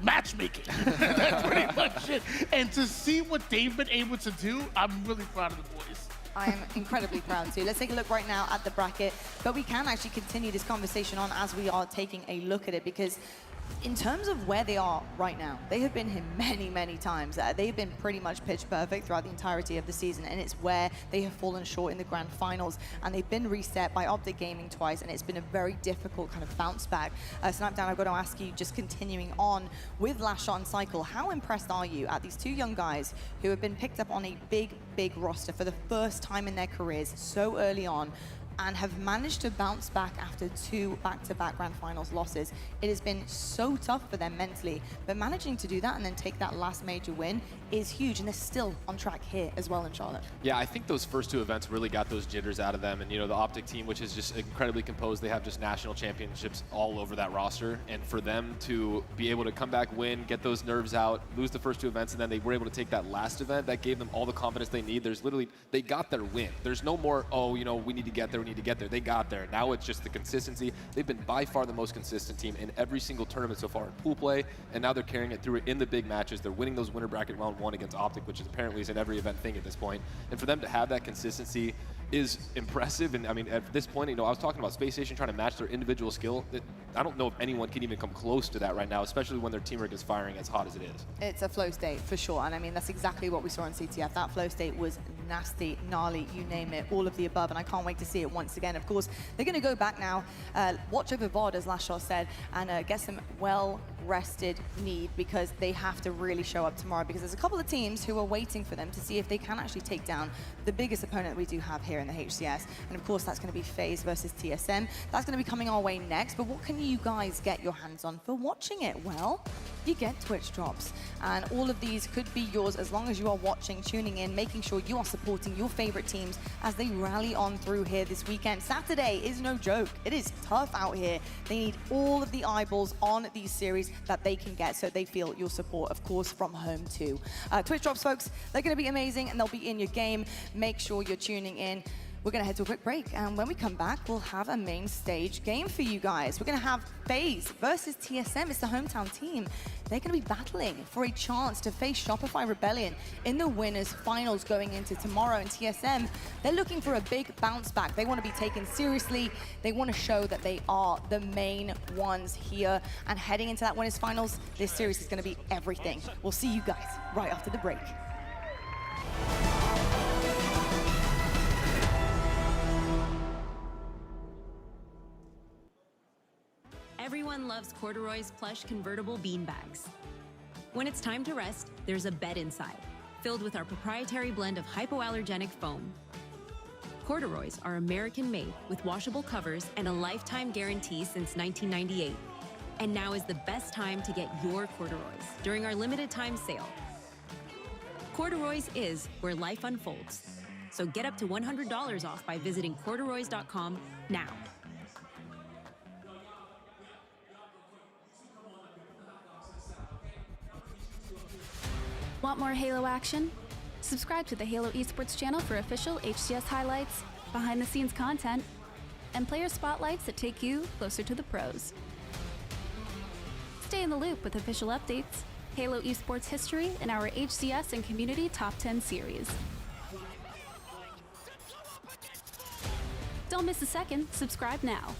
matchmaking. That's pretty much it. And to see what they've been able to do, I'm really proud of the boys. I am incredibly proud too. Let's take a look right now at the bracket, but we can actually continue this conversation on as we are taking a look at it, because in terms of where they are right now, they have been here many, many times. They've been pretty much pitch perfect throughout the entirety of the season, and it's where they have fallen short in the grand finals. And they've been reset by Optic Gaming twice, and it's been a very difficult kind of bounce back. Snapdown, I've got to ask you, just continuing on with Last Shot and Cycle, how impressed are you at these two young guys who have been picked up on a big, big roster for the first time in their careers so early on, and have managed to bounce back after two back-to-back grand finals losses? It has been so tough for them mentally, but managing to do that and then take that last major win is huge, and they're still on track here as well in Charlotte. Yeah, I think those first two events really got those jitters out of them, and you know, the Optic team, which is just incredibly composed, they have just national championships all over that roster, and for them to be able to come back, win, get those nerves out, lose the first two events, and then they were able to take that last event, that gave them all the confidence they need. There's literally, they got their win. There's no more, oh, you know, we need to get there, They got there. Now it's just the consistency. They've been by far the most consistent team in every single tournament so far in pool play, and now they're carrying it through in the big matches. They're winning those winner bracket round 1 against Optic, which is apparently is an every event thing at this point. And for them to have that consistency is impressive. And I mean, at this point, you know, I was talking about Space Station trying to match their individual skill. I don't know if anyone can even come close to that right now, especially when their teamwork is firing as hot as it is. It's a flow state for sure, and I mean, that's exactly what we saw in CTF. That flow state was nasty, gnarly, you name it, all of the above, and I can't wait to see it once again. Of course, they're going to go back now, watch over VOD, as Last Shot said, and get some well-rested need, because they have to really show up tomorrow, because there's a couple of teams who are waiting for them to see if they can actually take down the biggest opponent that we do have here in the HCS, and of course that's going to be FaZe versus TSM. That's going to be coming our way next, but what can you guys get your hands on for watching it? Well, you get Twitch drops, and all of these could be yours as long as you are watching, tuning in, making sure you are supporting your favorite teams as they rally on through here this weekend. Saturday is no joke. It is tough out here. They need all of the eyeballs on these series that they can get, so they feel your support, of course, from home too. Twitch drops, folks, they're going to be amazing, and they'll be in your game. Make sure you're tuning in. We're going to head to a quick break, and when we come back, we'll have a main stage game for you guys. We're going to have FaZe versus TSM. It's the hometown team. They're going to be battling for a chance to face Shopify Rebellion in the winners finals going into tomorrow. And TSM, they're looking for a big bounce back. They want to be taken seriously. They want to show that they are the main ones here. And heading into that winners finals, this series is going to be everything. We'll see you guys right after the break. Everyone loves Corduroy's plush convertible beanbags. When it's time to rest, there's a bed inside, filled with our proprietary blend of hypoallergenic foam. Corduroys are American-made with washable covers and a lifetime guarantee since 1998. And now is the best time to get your corduroys during our limited time sale. Corduroys is where life unfolds. So get up to $100 off by visiting corduroys.com now. Want more Halo action? Subscribe to the Halo Esports channel for official HCS highlights, behind-the-scenes content, and player spotlights that take you closer to the pros. Stay in the loop with official updates, Halo Esports history, and our HCS and Community Top 10 series. Don't miss a second. Subscribe now.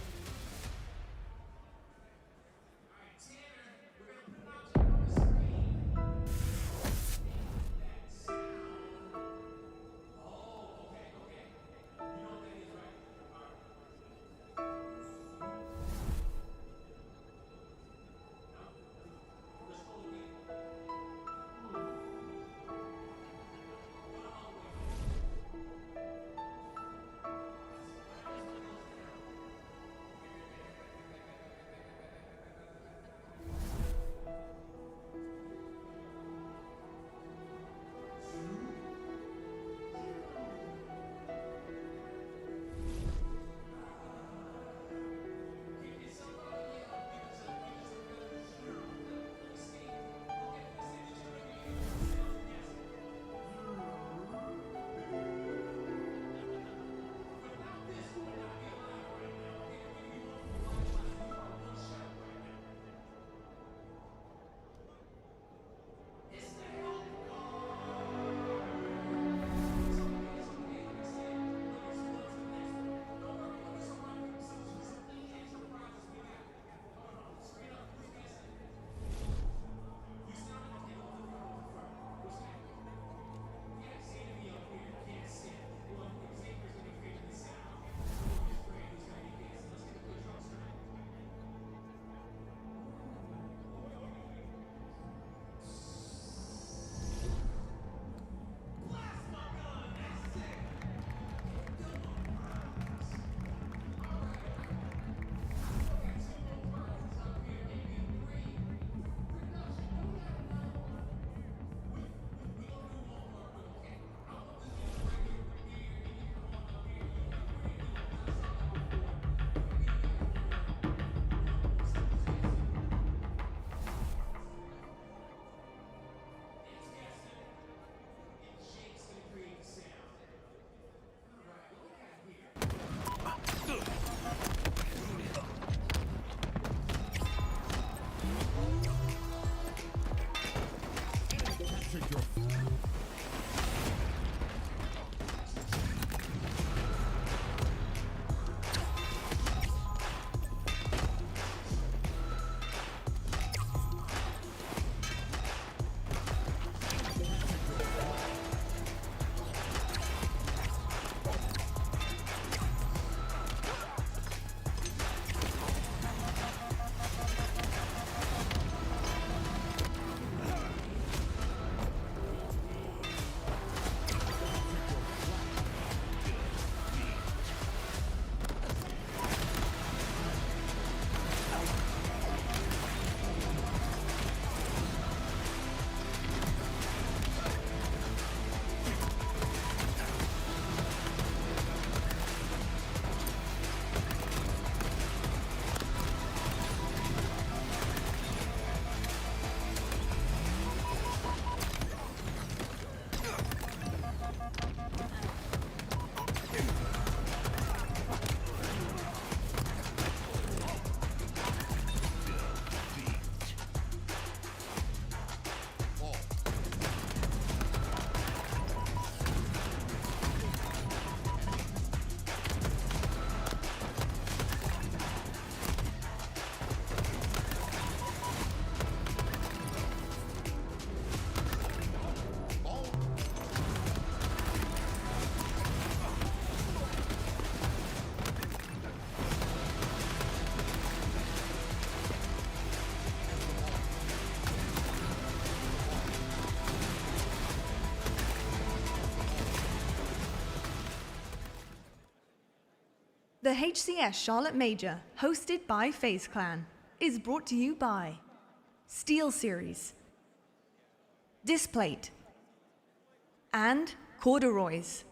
The HCS Charlotte Major, hosted by FaZe Clan, is brought to you by Steel Series, Displate, and Corduroys.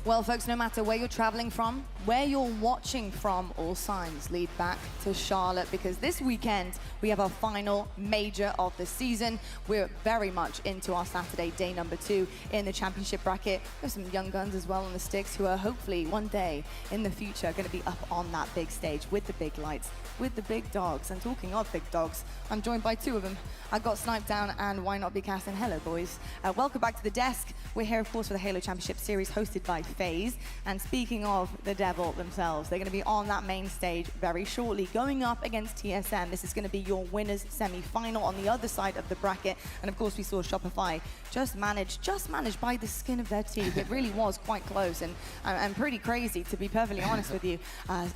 Well, folks, no matter where you're traveling from, where you're watching from, all signs lead back to Charlotte, because this weekend we have our final major of the season. We're very much into our Saturday, day number 2 in the championship bracket. There's some young guns as well on the sticks who are hopefully one day in the future going to be up on that big stage with the big lights, with the big dogs. And talking of big dogs, I'm joined by 2 of them. I got Sniped Down and Why Not Be Casting. Hello, boys. Welcome back to the desk. We're here, of course, for the Halo Championship Series hosted by FaZe. And speaking of the devil themselves, they're going to be on that main stage very shortly, going up against TSM. This is going to be your winners semi-final on the other side of the bracket. And of course, we saw Shopify just managed by the skin of their teeth. It really was quite close and pretty crazy, to be perfectly honest with you,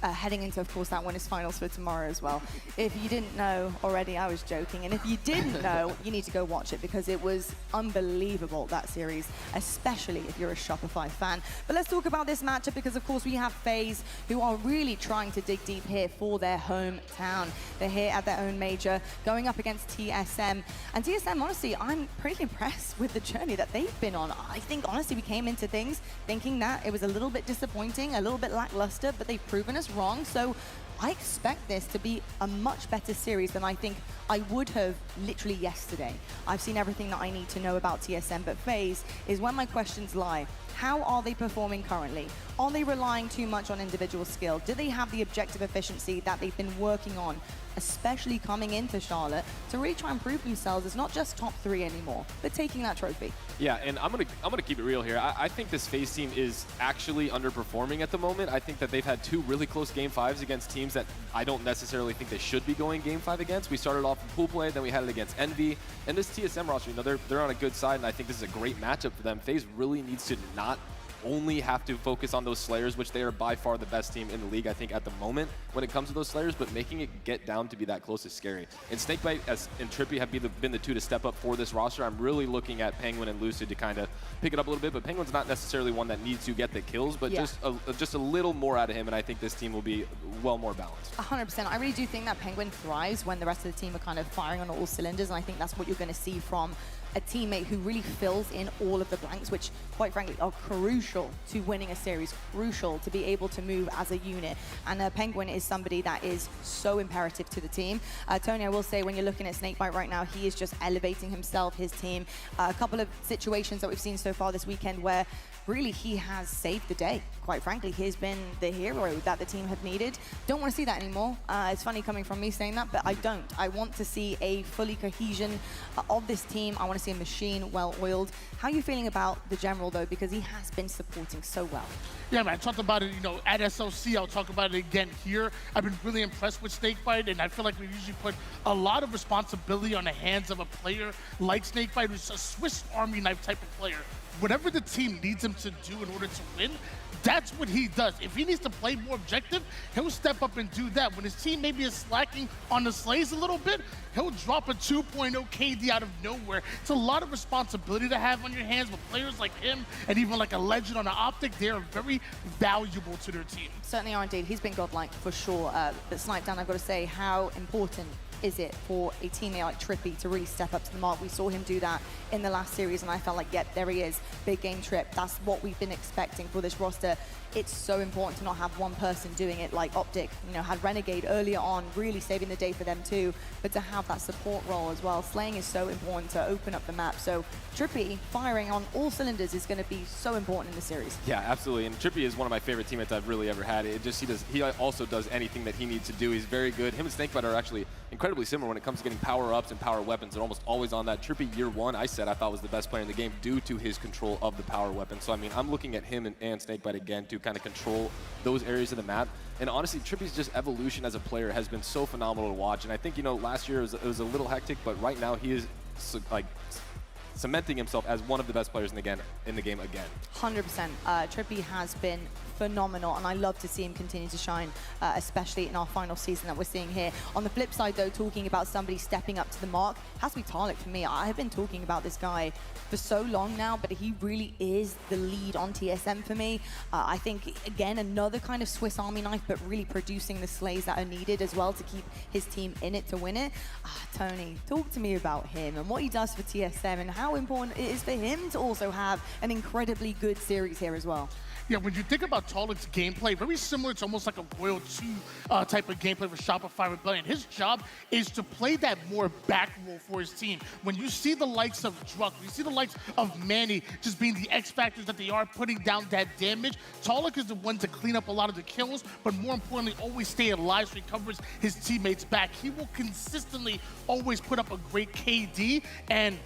heading into, of course, that winners finals for tomorrow as well. If you didn't know already, I was joking. And if you didn't know, you need to go watch it, because it was unbelievable, that series, especially if you're a Shopify fan. But let's talk about this matchup, because of course we have FaZe, who are really trying to dig deep here for their hometown. They're here at their own major, going up against TSM. And TSM, honestly, I'm pretty impressed with the journey that they've been on. I think, honestly, we came into things thinking that it was a little bit disappointing, a little bit lackluster, but they've proven us wrong. So I expect this to be a much better series than I think I would have literally yesterday. I've seen everything that I need to know about TSM, but FaZe is where my questions lie. How are they performing currently? Are they relying too much on individual skill? Do they have the objective efficiency that they've been working on, especially coming into Charlotte, to really try and prove themselves as not just top 3 anymore, but taking that trophy? Yeah, and I'm gonna keep it real here. I think this FaZe team is actually underperforming at the moment. I think that they've had 2 really close Game 5s against teams that I don't necessarily think they should be going Game 5 against. We started off in pool play, then we had it against Envy, and this TSM roster, you know, they're on a good side, and I think this is a great matchup for them. FaZe really needs to not only have to focus on those Slayers, which they are by far the best team in the league, I think, at the moment when it comes to those Slayers, but making it get down to be that close is scary. And Snakebite and Trippy have been the 2 to step up for this roster. I'm really looking at Penguin and Lucid to kind of pick it up a little bit, but Penguin's not necessarily one that needs to get the kills, but Yeah. just a little more out of him, and I think this team will be well more balanced. 100%. I really do think that Penguin thrives when the rest of the team are kind of firing on all cylinders, and I think that's what you're going to see from a teammate who really fills in all of the blanks, which, quite frankly, are crucial to winning a series, crucial to be able to move as a unit. And Penguin is somebody that is so imperative to the team. Tony, I will say, when you're looking at Snakebite right now, he is just elevating himself, his team. A couple of situations that we've seen so far this weekend where really he has saved the day. Quite frankly, he's been the hero that the team have needed. Don't want to see that anymore. It's funny coming from me saying that, but I don't. I want to see a fully cohesion of this team. I want to see a machine well-oiled. How are you feeling about the general, though? Because he has been supporting so well. Yeah, man, I talked about it, you know, at SLC. I'll talk about it again here. I've been really impressed with Snakebite, and I feel like we usually put a lot of responsibility on the hands of a player like Snakebite, who's a Swiss Army knife type of player. Whatever the team needs him to do in order to win, that's what he does. If he needs to play more objective, he'll step up and do that. When his team maybe is slacking on the slays a little bit, he'll drop a 2.0 KD out of nowhere. It's a lot of responsibility to have on your hands, with players like him and even like a legend on the Optic. They are very valuable to their team. Certainly are indeed. He's been godlike for sure. But Sniped Down, I've got to say, how important is it for a teammate like Trippy to really step up to the mark? We saw him do that in the last series, and I felt like, yep, there he is. Big game Trip. That's what we've been expecting for this roster. It's so important to not have one person doing it, like Optic, you know, had Renegade earlier on, really saving the day for them too, but to have that support role as well. Slaying is so important to open up the map. So Trippy firing on all cylinders is going to be so important in the series. Yeah, absolutely. And Trippy is one of my favorite teammates I've really ever had. He also does anything that he needs to do. He's very good. Him and Snakebite are actually incredibly similar when it comes to getting power-ups and power weapons. They're almost always on that. Trippy, year 1, I said I thought was the best player in the game due to his control of the power weapon. So, I mean, I'm looking at him and Snakebite again to kind of control those areas of the map. And honestly, Trippy's just evolution as a player has been so phenomenal to watch. And I think, you know, last year it was a little hectic, but right now he is like cementing himself as one of the best players in the game again. 100%. Trippy has been phenomenal, and I love to see him continue to shine, especially in our final season that we're seeing here. On the flip side, though, talking about somebody stepping up to the mark, has to be Tarlik for me. I have been talking about this guy for so long now, but he really is the lead on TSM for me. I think, again, another kind of Swiss Army knife, but really producing the slays that are needed as well to keep his team in it to win it. Tony, talk to me about him and what he does for TSM and how important it is for him to also have an incredibly good series here as well. Yeah, when you think about Tarlik's gameplay, very similar to almost like a Royal 2 type of gameplay for Shopify Rebellion. His job is to play that more back role for his team. When you see the likes of Druck, you see the likes of Manny just being the X factors that they are, putting down that damage, Tarlik is the one to clean up a lot of the kills, but more importantly, always stay alive so he covers his teammates back. He will consistently always put up a great KD, and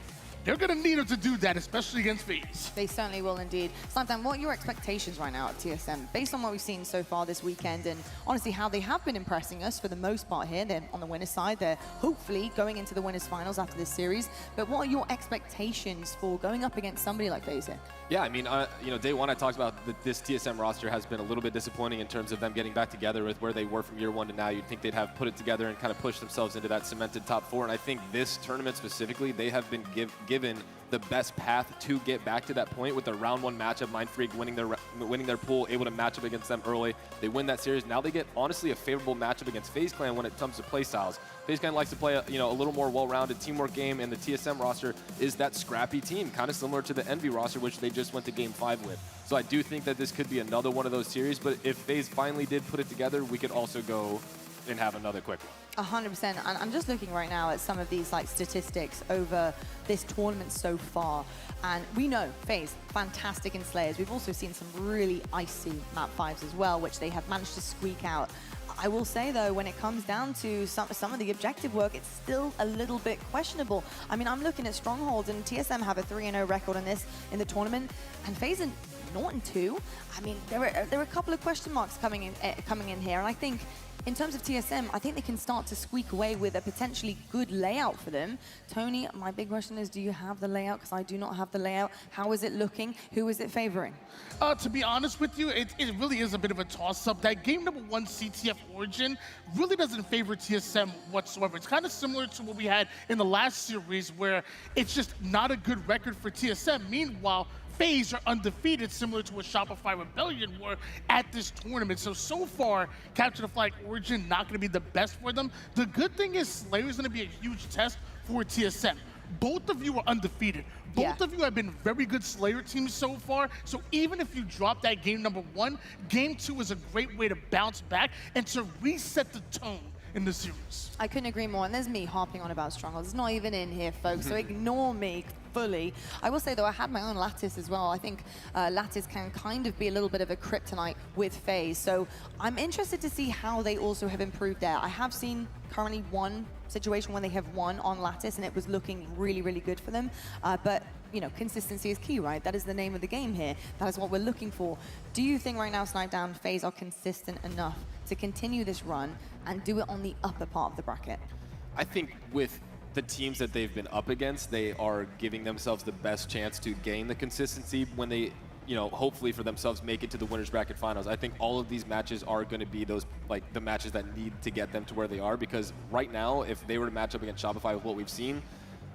they're going to need him to do that, especially against FaZe. They certainly will indeed. Slapdown, what are your expectations right now at TSM, based on what we've seen so far this weekend, and honestly how they have been impressing us for the most part here? They're on the winner's side. They're hopefully going into the winners finals after this series. But what are your expectations for going up against somebody like FaZe here? Yeah, I mean, you know, day one I talked about that this TSM roster has been a little bit disappointing in terms of them getting back together with where they were from year one to now. You'd think they'd have put it together and kind of pushed themselves into that cemented top four. And I think this tournament specifically, they have been given the best path to get back to that point with the round one matchup. Mindfreak winning their pool, able to match up against them early. They win that series. Now they get honestly a favorable matchup against FaZe Clan when it comes to play styles. FaZe Clan likes to play a little more well-rounded teamwork game, and the TSM roster is that scrappy team, kind of similar to the Envy roster, which they just went to Game 5 with. So I do think that this could be another one of those series, but if FaZe finally did put it together, we could also go and have another quick one. 100%. And I'm just looking right now at some of these statistics over this tournament so far. And we know FaZe, fantastic in Slayers. We've also seen some really icy map 5s as well, which they have managed to squeak out. I will say, though, when it comes down to some of the objective work, it's still a little bit questionable. I mean, I'm looking at Stronghold, and TSM have a 3-0 record on this in the tournament, and FaZe are 0-2. I mean, there are a couple of question marks coming in here, and I think in terms of TSM, I think they can start to squeak away with a potentially good layout for them. Tony, my big question is, do you have the layout? Because I do not have the layout. How is it looking? Who is it favoring? To be honest with you, it really is a bit of a toss-up. That game number 1 CTF Origin really doesn't favor TSM whatsoever. It's kind of similar to what we had in the last series, where it's just not a good record for TSM. Meanwhile, FaZe are undefeated, similar to what Shopify Rebellion were at this tournament. So far, Capture the Flag Origin not going to be the best for them. The good thing is Slayer is going to be a huge test for TSM. Both of you are undefeated. Both of you have been very good Slayer teams so far. So even if you drop that game number 1, game 2 is a great way to bounce back and to reset the tone in the series. I couldn't agree more. And there's me harping on about Stronghold. It's not even in here, folks, so ignore me fully. I will say, though, I had my own Lattice as well. I think Lattice can kind of be a little bit of a kryptonite with FaZe. So I'm interested to see how they also have improved there. I have seen currently one situation when they have won on Lattice, and it was looking really, really good for them. But you know, consistency is key, right? That is the name of the game here. That is what we're looking for. Do you think right now, Snipedown, FaZe are consistent enough to continue this run and do it on the upper part of the bracket? I think with the teams that they've been up against, they are giving themselves the best chance to gain the consistency when they, you know, hopefully for themselves make it to the winners bracket finals. I think all of these matches are going to be those, like, the matches that need to get them to where they are, because right now, if they were to match up against Shopify with what we've seen,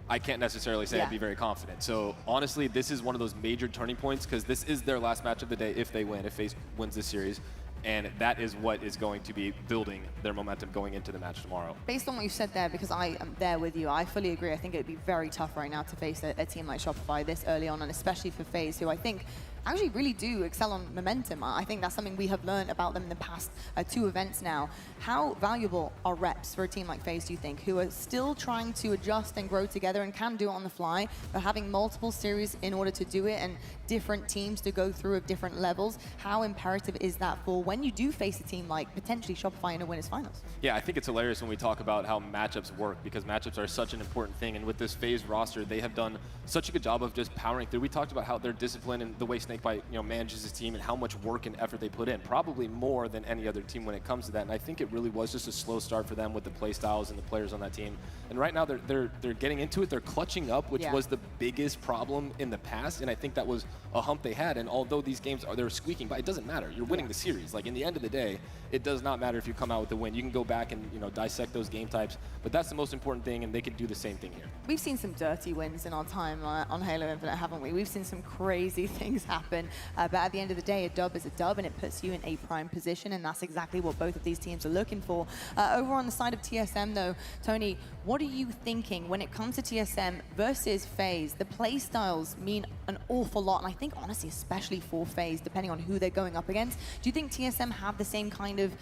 I can't necessarily say I'd be very confident. So honestly, this is one of those major turning points, because this is their last match of the day if they win, if FaZe wins this series. And that is what is going to be building their momentum going into the match tomorrow. Based on what you said there, because I am there with you, I fully agree. I think it would be very tough right now to face a team like Shopify this early on, and especially for FaZe, who I think actually really do excel on momentum. I think that's something we have learned about them in the past 2 events now. How valuable are reps for a team like FaZe, do you think, who are still trying to adjust and grow together and can do it on the fly, but having multiple series in order to do it and different teams to go through at different levels? How imperative is that for when you do face a team like potentially Shopify in a winners finals? Yeah, I think it's hilarious when we talk about how matchups work, because matchups are such an important thing. And with this FaZe roster, they have done such a good job of just powering through. We talked about how their discipline and the way Snake Bite, manages his team and how much work and effort they put in. Probably more than any other team when it comes to that. And I think it really was just a slow start for them with the play styles and the players on that team. And right now they're getting into it. They're clutching up, which was the biggest problem in the past. And I think that was a hump they had. And although these games they're squeaking, but it doesn't matter. You're winning the series. Like in the end of the day, it does not matter if you come out with the win. You can go back and dissect those game types, but that's the most important thing, and they can do the same thing here. We've seen some dirty wins in our time on Halo Infinite, haven't we? We've seen some crazy things happen, but at the end of the day, a dub is a dub, and it puts you in a prime position, and that's exactly what both of these teams are looking for. Over on the side of TSM, though, Tony, what are you thinking when it comes to TSM versus FaZe? The play styles mean an awful lot, and I think, honestly, especially for FaZe, depending on who they're going up against. Do you think TSM have the same kind of,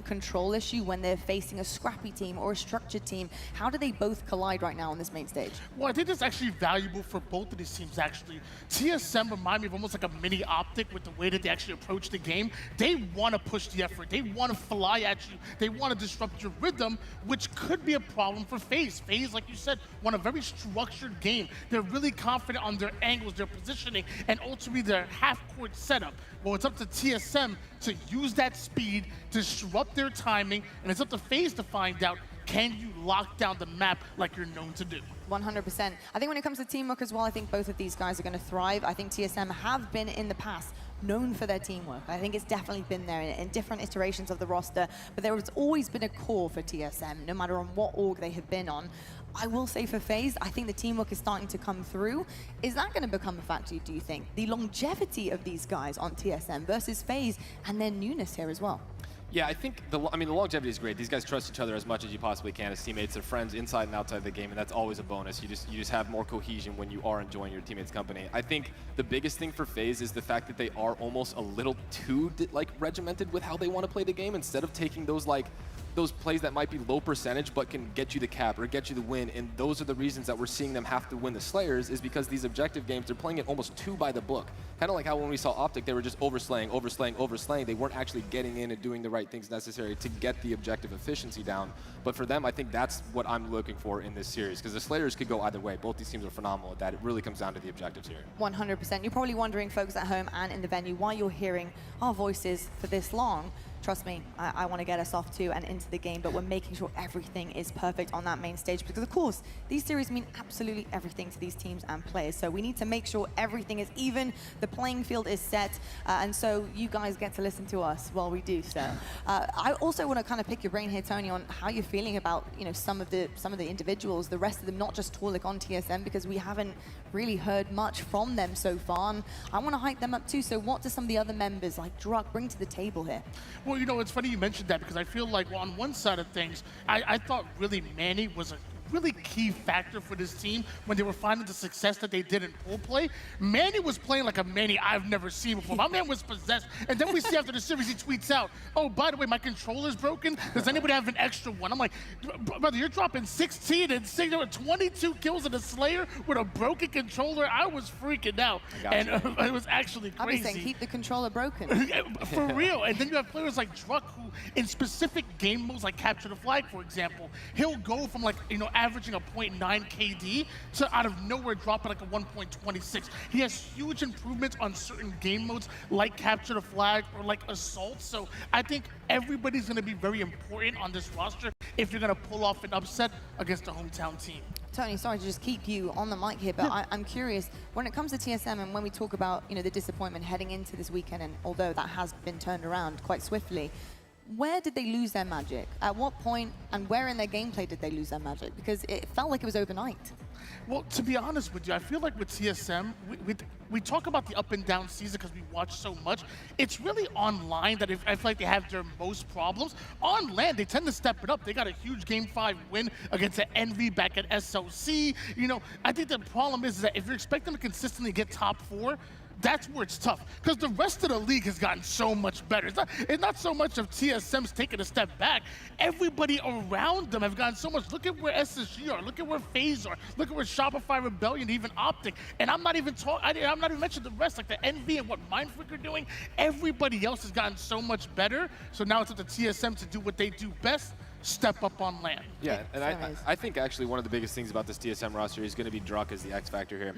control issue when they're facing a scrappy team or a structured team? How do they both collide right now on this main stage? Well, I think that's actually valuable for both of these teams, actually. TSM remind me of almost like a mini Optic with the way that they actually approach the game. They want to push the effort. They want to fly at you. They want to disrupt your rhythm, which could be a problem for FaZe. FaZe, like you said, want a very structured game. They're really confident on their angles, their positioning, and ultimately their half-court setup. Well, it's up to TSM to use that speed, disrupt their timing, and it's up to FaZe to find out, can you lock down the map like you're known to do? 100%. I think when it comes to teamwork as well, I think both of these guys are going to thrive. I think TSM have been in the past known for their teamwork. I think it's definitely been there in different iterations of the roster, but there has always been a core for TSM, no matter on what org they have been on. I will say for FaZe, I think the teamwork is starting to come through. Is that going to become a factor, do you think? The longevity of these guys on TSM versus FaZe and their newness here as well. Yeah, I think the longevity is great. These guys trust each other as much as you possibly can as teammates. They're friends inside and outside the game, and that's always a bonus. You just have more cohesion when you are enjoying your teammates' company. I think the biggest thing for FaZe is the fact that they are almost a little too regimented with how they want to play the game, instead of taking those plays that might be low percentage but can get you the cap or get you the win. And those are the reasons that we're seeing them have to win the Slayers, is because these objective games, they're playing it almost too by the book. Kind of like how when we saw Optic, they were just overslaying. They weren't actually getting in and doing the right things necessary to get the objective efficiency down. But for them, I think that's what I'm looking for in this series, because the Slayers could go either way. Both these teams are phenomenal at that. It really comes down to the objectives here. 100%. You're probably wondering, folks at home and in the venue, why you're hearing our voices for this long. Trust me, I want to get us off too and into the game, but we're making sure everything is perfect on that main stage, because of course, these series mean absolutely everything to these teams and players. So we need to make sure everything is even, the playing field is set, and so you guys get to listen to us while we do so. I also want to kind of pick your brain here, Tony, on how you're feeling about some of the individuals, the rest of them, not just Torlik on TSM, because we haven't really heard much from them so far, and I want to hype them up too. So what do some of the other members like Druck bring to the table here? Well, it's funny you mentioned that, because I feel like, well, on one side of things, I thought really Manny was a really key factor for this team when they were finding the success that they did in pool play. Manny was playing like a Manny I've never seen before. My man was possessed. And then we see after the series, he tweets out, oh, by the way, my controller's broken. Does anybody have an extra one? I'm like, brother, you're dropping 16 and 22 kills in a Slayer with a broken controller. I was freaking out. And it was actually crazy. I'll be saying, keep the controller broken. For real. And then you have players like Druck, who in specific game modes like Capture the Flag, for example, he'll go from averaging a 0.9 KD to out of nowhere dropping like a 1.26. He has huge improvements on certain game modes like Capture the Flag or like Assault. So I think everybody's going to be very important on this roster if you're going to pull off an upset against a hometown team. Tony, sorry to just keep you on the mic here, but I'm curious, when it comes to TSM and when we talk about the disappointment heading into this weekend, and although that has been turned around quite swiftly, where did they lose their magic? At what point and where in their gameplay did they lose their magic? Because it felt like it was overnight. Well, to be honest with you, I feel like with TSM, we talk about the up and down season because we watch so much. It's really online that I feel like they have their most problems. On land, they tend to step it up. They got a huge Game 5 win against the Envy back at SOC. I think the problem is that if you're expecting to consistently get top 4, that's where it's tough, because the rest of the league has gotten so much better. It's not so much of TSM's taking a step back. Everybody around them have gotten so much. Look at where SSG are. Look at where FaZe are. Look at where Shopify, Rebellion, even Optic. And I'm not even mentioning the rest, like the Envy and what Mindfreak are doing. Everybody else has gotten so much better. So now it's up to TSM to do what they do best. Step up on land. Yeah, and I think actually one of the biggest things about this TSM roster is going to be Druck as the X factor here.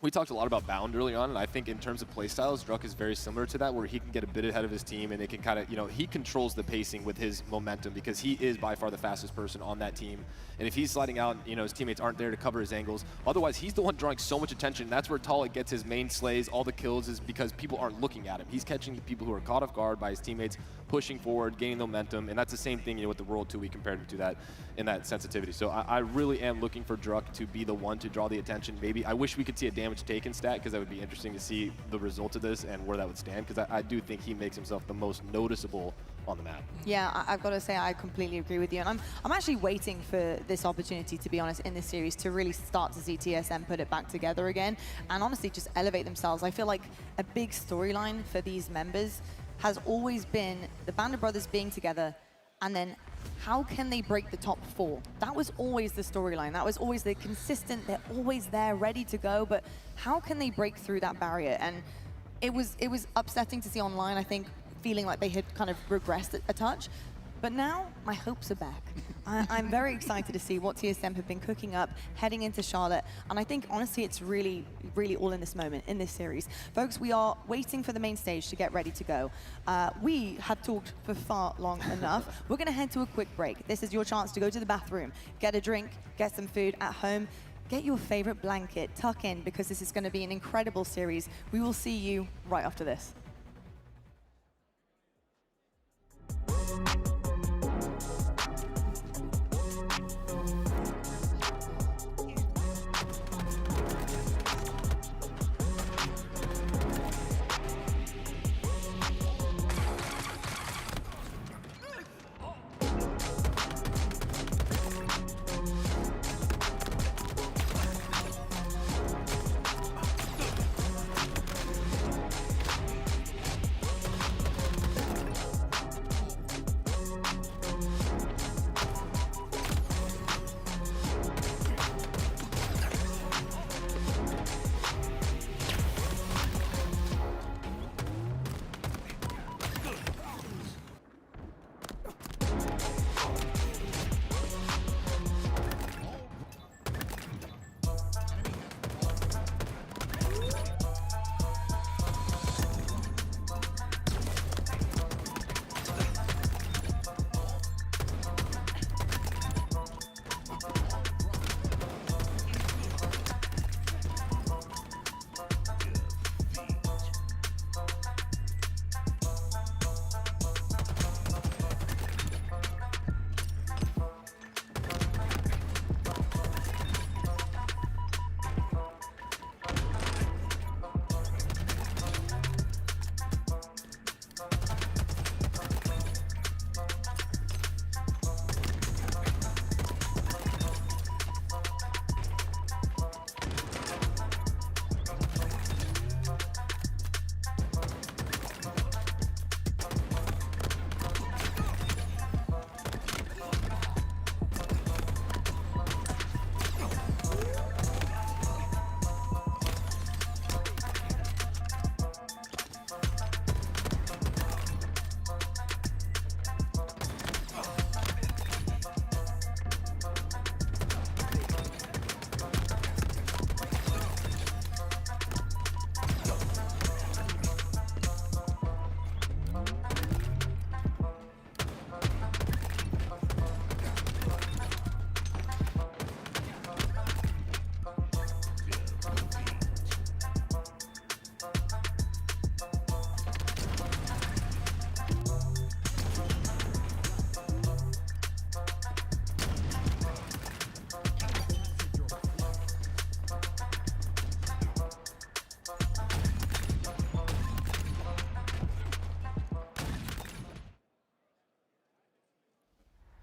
we talked a lot about Bound early on, and I think in terms of play styles, Druck is very similar to that, where he can get a bit ahead of his team, and they can kind of, he controls the pacing with his momentum because he is by far the fastest person on that team. And if he's sliding out, his teammates aren't there to cover his angles. Otherwise, he's the one drawing so much attention. That's where Tala gets his main slays, all the kills, is because people aren't looking at him. He's catching the people who are caught off guard by his teammates, pushing forward, gaining momentum, and that's the same thing, with the World 2 we compared him to that in that sensitivity. So I really am looking for Druck to be the one to draw the attention. Maybe I wish we could see a damage taken stat, because that would be interesting to see the result of this and where that would stand, because I do think he makes himself the most noticeable on the map. Yeah, I've got to say I completely agree with you, and I'm actually waiting for this opportunity, to be honest, in this series to really start to see TSM put it back together again and honestly just elevate themselves. I feel like a big storyline for these members has always been the Band of Brothers being together, and then how can they break the top 4? That was always the storyline. That was always the consistent, they're always there, ready to go, but how can they break through that barrier? And it was upsetting to see online, I think, feeling like they had kind of regressed a touch. But now, my hopes are back. I'm very excited to see what TSM have been cooking up heading into Charlotte. And I think, honestly, it's really, really all in this moment, in this series. Folks, we are waiting for the main stage to get ready to go. We have talked for far long enough. We're going to head to a quick break. This is your chance to go to the bathroom, get a drink, get some food at home, get your favorite blanket, tuck in, because this is going to be an incredible series. We will see you right after this.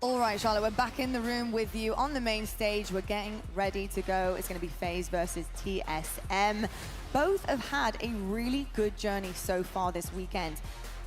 All right, Charlotte, we're back in the room with you on the main stage. We're getting ready to go. It's going to be FaZe versus TSM. Both have had a really good journey so far this weekend.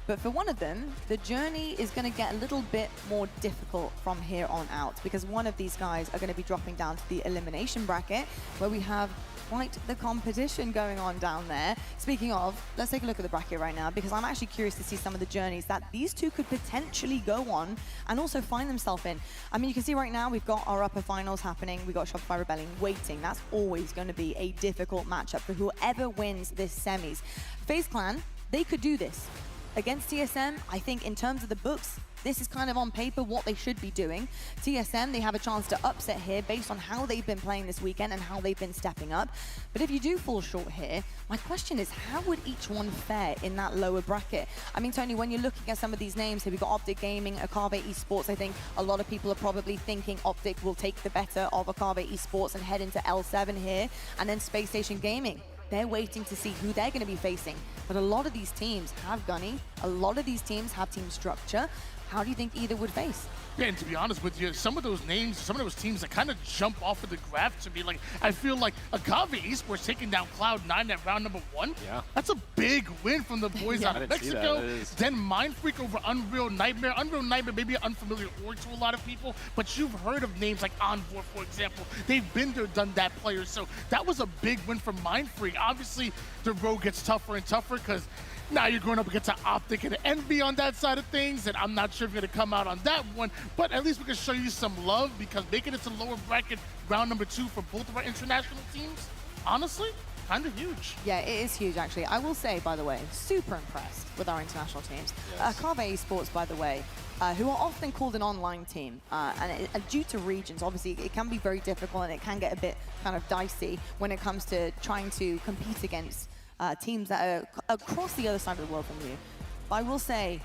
But for one of them, the journey is going to get a little bit more difficult from here on out, because one of these guys are going to be dropping down to the elimination bracket, where we have quite the competition going on down there. Speaking of, let's take a look at the bracket right now, because I'm actually curious to see some of the journeys that these two could potentially go on and also find themselves in. I mean, you can see right now we've got our upper finals happening. We've got Shopify Rebellion waiting. That's always going to be a difficult matchup for whoever wins this semis. FaZe Clan, they could do this. Against TSM, I think in terms of the books, this is kind of on paper what they should be doing. TSM, they have a chance to upset here based on how they've been playing this weekend and how they've been stepping up. But if you do fall short here, my question is, how would each one fare in that lower bracket? I mean, Tony, when you're looking at some of these names, here we've got Optic Gaming, Akave Esports. I think a lot of people are probably thinking Optic will take the better of Akave Esports and head into L7 here, and then Space Station Gaming. They're waiting to see who they're going to be facing. But a lot of these teams have Gunny. A lot of these teams have team structure. How do you think either would face? Yeah, and to be honest with you, some of those names, some of those teams that kind of jump off of the graph to me, like, I feel like Agave Esports taking down Cloud9 at round number 1. Yeah. That's a big win from the boys out of Mexico. Then Mindfreak over Unreal Nightmare. Unreal Nightmare may be an unfamiliar org to a lot of people, but you've heard of names like Envoy, for example. They've been there, done that player. So that was a big win for Mindfreak. Obviously, the road gets tougher and tougher because now you're going up against an Optic and an Envy on that side of things, and I'm not sure if you're going to come out on that one, but at least we can show you some love because making it to lower bracket round number 2 for both of our international teams, honestly, kind of huge. Yeah, it is huge, actually. I will say, by the way, super impressed with our international teams. Yes. Carve Esports, by the way, who are often called an online team, and due to regions, obviously, it can be very difficult and it can get a bit kind of dicey when it comes to trying to compete against teams that are across the other side of the world from you. But I will say,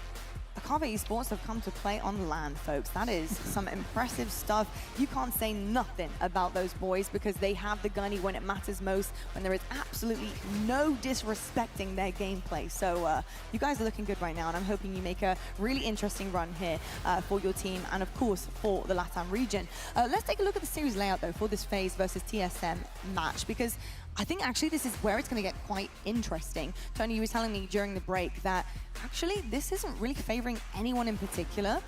Akave Esports have come to play on LAN, folks. That is some impressive stuff. You can't say nothing about those boys because they have the gunny when it matters most, when there is absolutely no disrespecting their gameplay. So you guys are looking good right now, and I'm hoping you make a really interesting run here for your team and, of course, for the LATAM region. Let's take a look at the series layout, though, for this FaZe versus TSM match, because I think actually this is where it's going to get quite interesting. Tony, you were telling me during the break that actually this isn't really favoring anyone in particular,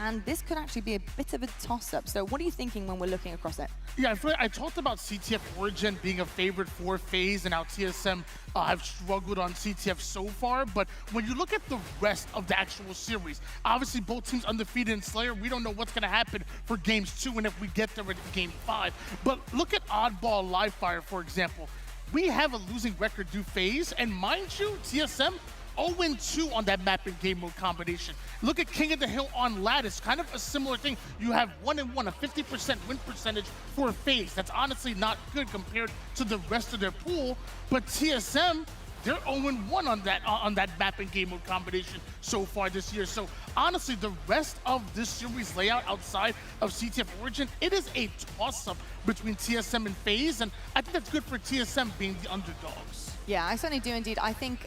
and this could actually be a bit of a toss-up. So what are you thinking when we're looking across it? Yeah, I talked about CTF Origin being a favorite for FaZe, and how TSM have struggled on CTF so far, but when you look at the rest of the actual series, obviously both teams undefeated in Slayer. We don't know what's going to happen for games 2 and if we get there in game 5. But look at Oddball Livefire, for example. We have a losing record due FaZe, and mind you, TSM 0-2 on that map and game mode combination. Look at King of the Hill on Lattice, kind of a similar thing. You have 1-1, a 50% win percentage for FaZe. That's honestly not good compared to the rest of their pool, but TSM, they're 0-1 on that map and game mode combination so far this year. So honestly, the rest of this series layout outside of CTF Origin, it is a toss-up between TSM and FaZe, and I think that's good for TSM being the underdogs. Yeah, I certainly do indeed. I think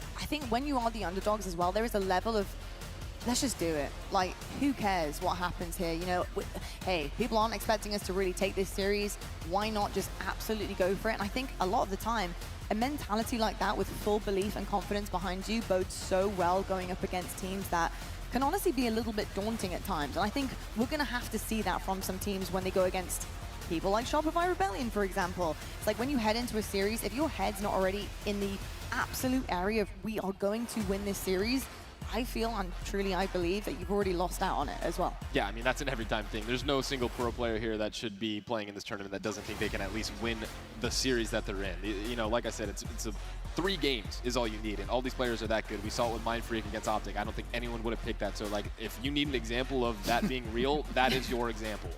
when you are the underdogs as well, there is a level of, let's just do it. Like, who cares what happens here? You know, hey, people aren't expecting us to really take this series. Why not just absolutely go for it? And I think a lot of the time, a mentality like that with full belief and confidence behind you bodes so well going up against teams that can honestly be a little bit daunting at times. And I think we're going to have to see that from some teams when they go against people like Shopify Rebellion, for example. It's like when you head into a series, if your head's not already in the absolute area of we are going to win this series, I feel and truly I believe that you've already lost out on it as well. Yeah, I mean, that's an every time thing. There's no single pro player here that should be playing in this tournament that doesn't think they can at least win the series that they're in. You know, like I said, it's 3 games is all you need, and all these players are that good. We saw it with Mindfreak against Optic. I don't think anyone would have picked that. So, like, if you need an example of that being real, that is your example.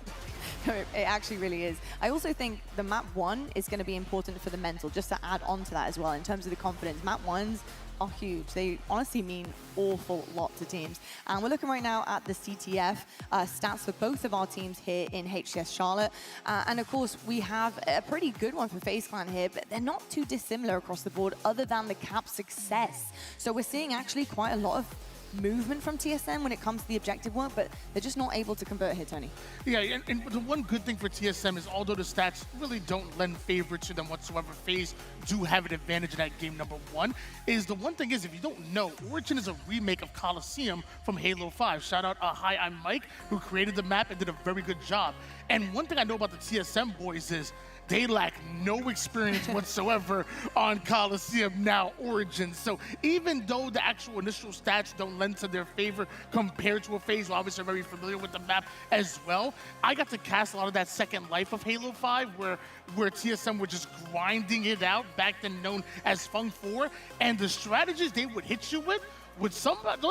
It actually really is. I also think the map 1 is going to be important for the mental, just to add on to that as well in terms of the confidence. Map 1s are huge. They honestly mean awful lot to teams. And we're looking right now at the CTF stats for both of our teams here in HCS Charlotte. And of course, we have a pretty good one for FaZe Clan here, but they're not too dissimilar across the board other than the cap success. So we're seeing actually quite a lot of movement from TSM when it comes to the objective work, but they're just not able to convert here, Tony. Yeah, and the one good thing for TSM is although the stats really don't lend favor to them whatsoever, FaZe do have an advantage in that game. Number one is the one thing is, if you don't know, Origin is a remake of Coliseum from Halo 5. Shout out, hi, I'm Mike, who created the map and did a very good job. And one thing I know about the TSM boys is they lack no experience whatsoever on Coliseum, now Origins. So even though the actual initial stats don't lend to their favor compared to a FaZe, who obviously are very familiar with the map as well, I got to cast a lot of that second life of Halo 5 where TSM were just grinding it out, back then known as Fung 4, and the strategies they would hit you with would sometimes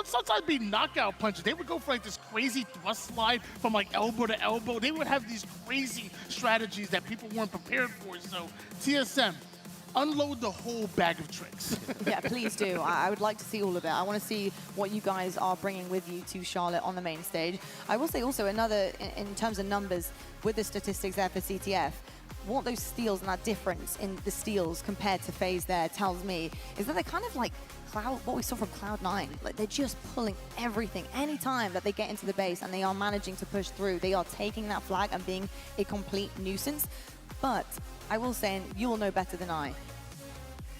be knockout punches. They would go for like this crazy thrust slide from like elbow to elbow. They would have these crazy strategies that people weren't prepared for. So TSM, unload the whole bag of tricks. Yeah, please do. I would like to see all of it. I want to see what you guys are bringing with you to Charlotte on the main stage. I will say also another, in terms of numbers, with the statistics there for CTF, what those steals and that difference in the steals compared to FaZe there tells me is that they're kind of like what we saw from Cloud9. Like, they're just pulling everything. Anytime that they get into the base and they are managing to push through, they are taking that flag and being a complete nuisance. But I will say, and you will know better than I,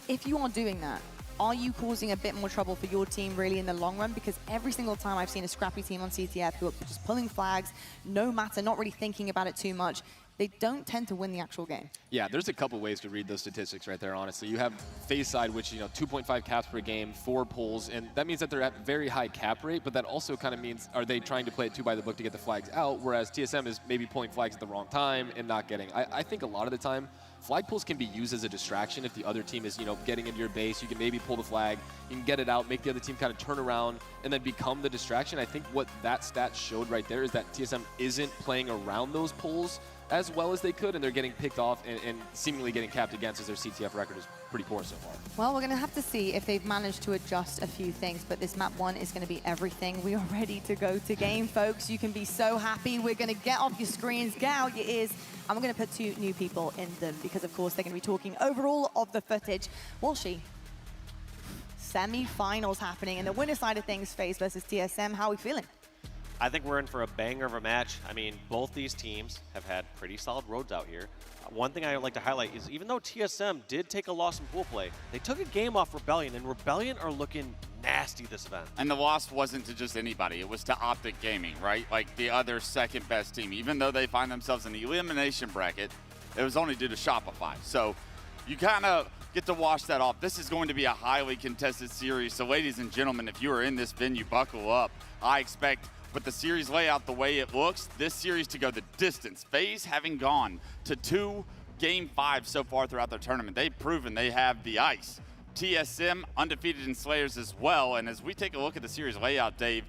if you are doing that, are you causing a bit more trouble for your team really in the long run? Because every single time I've seen a scrappy team on CTF who are just pulling flags, no matter, not really thinking about it too much, they don't tend to win the actual game. Yeah, there's a couple ways to read those statistics right there, honestly. You have FaZe side, which, 2.5 caps per game, 4 pulls, and that means that they're at very high cap rate, but that also kind of means, are they trying to play it 2 by the book to get the flags out, whereas TSM is maybe pulling flags at the wrong time and not getting. I think a lot of the time, flag pulls can be used as a distraction if the other team is, getting into your base. You can maybe pull the flag, you can get it out, make the other team kind of turn around, and then become the distraction. I think what that stat showed right there is that TSM isn't playing around those pulls as well as they could, and they're getting picked off and seemingly getting capped against, as their CTF record is pretty poor so far. Well, we're going to have to see if they've managed to adjust a few things, but this map 1 is going to be everything. We are ready to go to game, folks. You can be so happy. We're going to get off your screens, get out your ears, and we're going to put 2 new people in them because, of course, they're going to be talking overall of the footage. Walshy, semi-finals happening, and the winner side of things, FaZe versus TSM. How are we feeling? I think we're in for a banger of a match. I mean, both these teams have had pretty solid roads out here. One thing I would like to highlight is even though TSM did take a loss in pool play, they took a game off Rebellion, and Rebellion are looking nasty this event. And the loss wasn't to just anybody. It was to Optic Gaming, right? Like the other second best team. Even though they find themselves in the elimination bracket, it was only due to Shopify. So you kind of get to wash that off. This is going to be a highly contested series. So ladies and gentlemen, if you are in this venue, buckle up. I expect, with the series layout the way it looks, this series to go the distance. FaZe having gone to 2 Game 5 so far throughout their tournament. They've proven they have the ice. TSM undefeated in Slayers as well. And as we take a look at the series layout, Dave,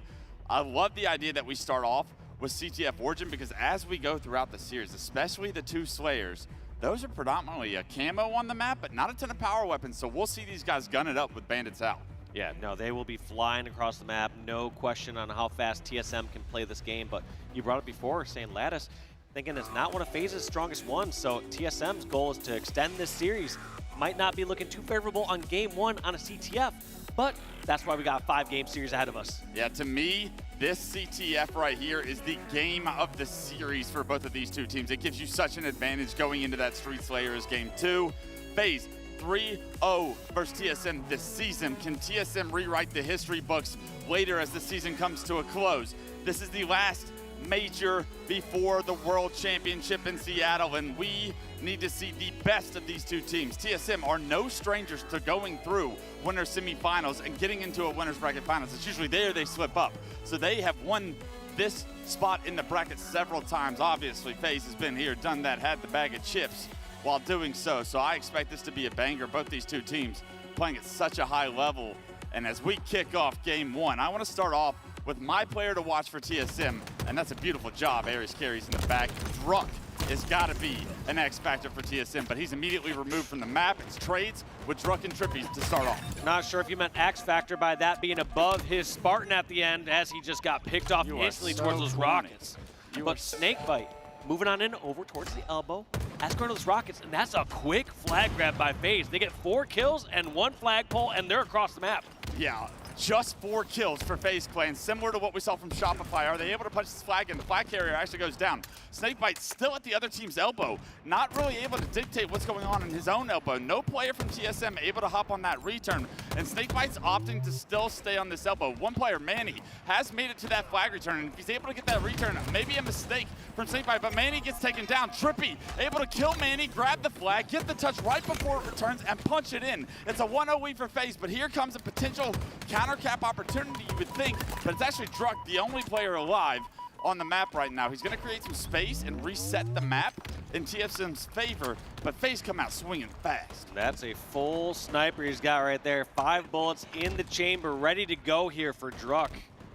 I love the idea that we start off with CTF Origin, because as we go throughout the series, especially the 2 Slayers, those are predominantly a camo on the map, but not a ton of power weapons. So we'll see these guys gun it up with bandits out. Yeah, no, they will be flying across the map. No question on how fast TSM can play this game. But you brought it before, saying Lattice, thinking it's not one of FaZe's strongest ones. So TSM's goal is to extend this series. Might not be looking too favorable on game 1 on a CTF, but that's why we got a 5-game series ahead of us. Yeah, to me, this CTF right here is the game of the series for both of these 2 teams. It gives you such an advantage going into that Street Slayers game 2. FaZe 3-0 versus TSM this season. Can TSM rewrite the history books later as the season comes to a close? This is the last major before the World Championship in Seattle, and we need to see the best of these 2 teams. TSM are no strangers to going through winner semifinals and getting into a winner's bracket finals. It's usually there they slip up. So they have won this spot in the bracket several times. Obviously, FaZe has been here, done that, had the bag of chips while doing so. So I expect this to be a banger. Both these 2 teams playing at such a high level. And as we kick off game 1, I want to start off with my player to watch for TSM, and that's a beautiful job Aries carries in the back. Druk has got to be an X factor for TSM, but he's immediately removed from the map. It's trades with Druk and Trippy to start off. Not sure if you meant X factor by that being above his Spartan at the end, as he just got picked off instantly towards those rockets. But Snakebite moving on in over towards the elbow, as going to those rockets, and that's a quick flag grab by FaZe. They get 4 kills and 1 flagpole, and they're across the map. Yeah, just 4 kills for FaZe Clan, similar to what we saw from Shopify. Are they able to punch this flag? And the flag carrier actually goes down. Snakebite still at the other team's elbow, not really able to dictate what's going on in his own elbow. No player from TSM able to hop on that return, and Snakebite's opting to still stay on this elbow. One player, Manny, has made it to that flag return, and if he's able to get that return, maybe a mistake from Snakebite, but Manny gets taken down. Trippy able to kill Manny, grab the flag, get the touch right before it returns, and punch it in. It's a 1-0 lead for FaZe, but here comes a potential counter cap opportunity, you would think, but it's actually Druck, the only player alive on the map right now. He's going to create some space and reset the map in TSM's favor, but FaZe come out swinging fast. That's a full sniper he's got right there. 5 bullets in the chamber, ready to go here for Druck.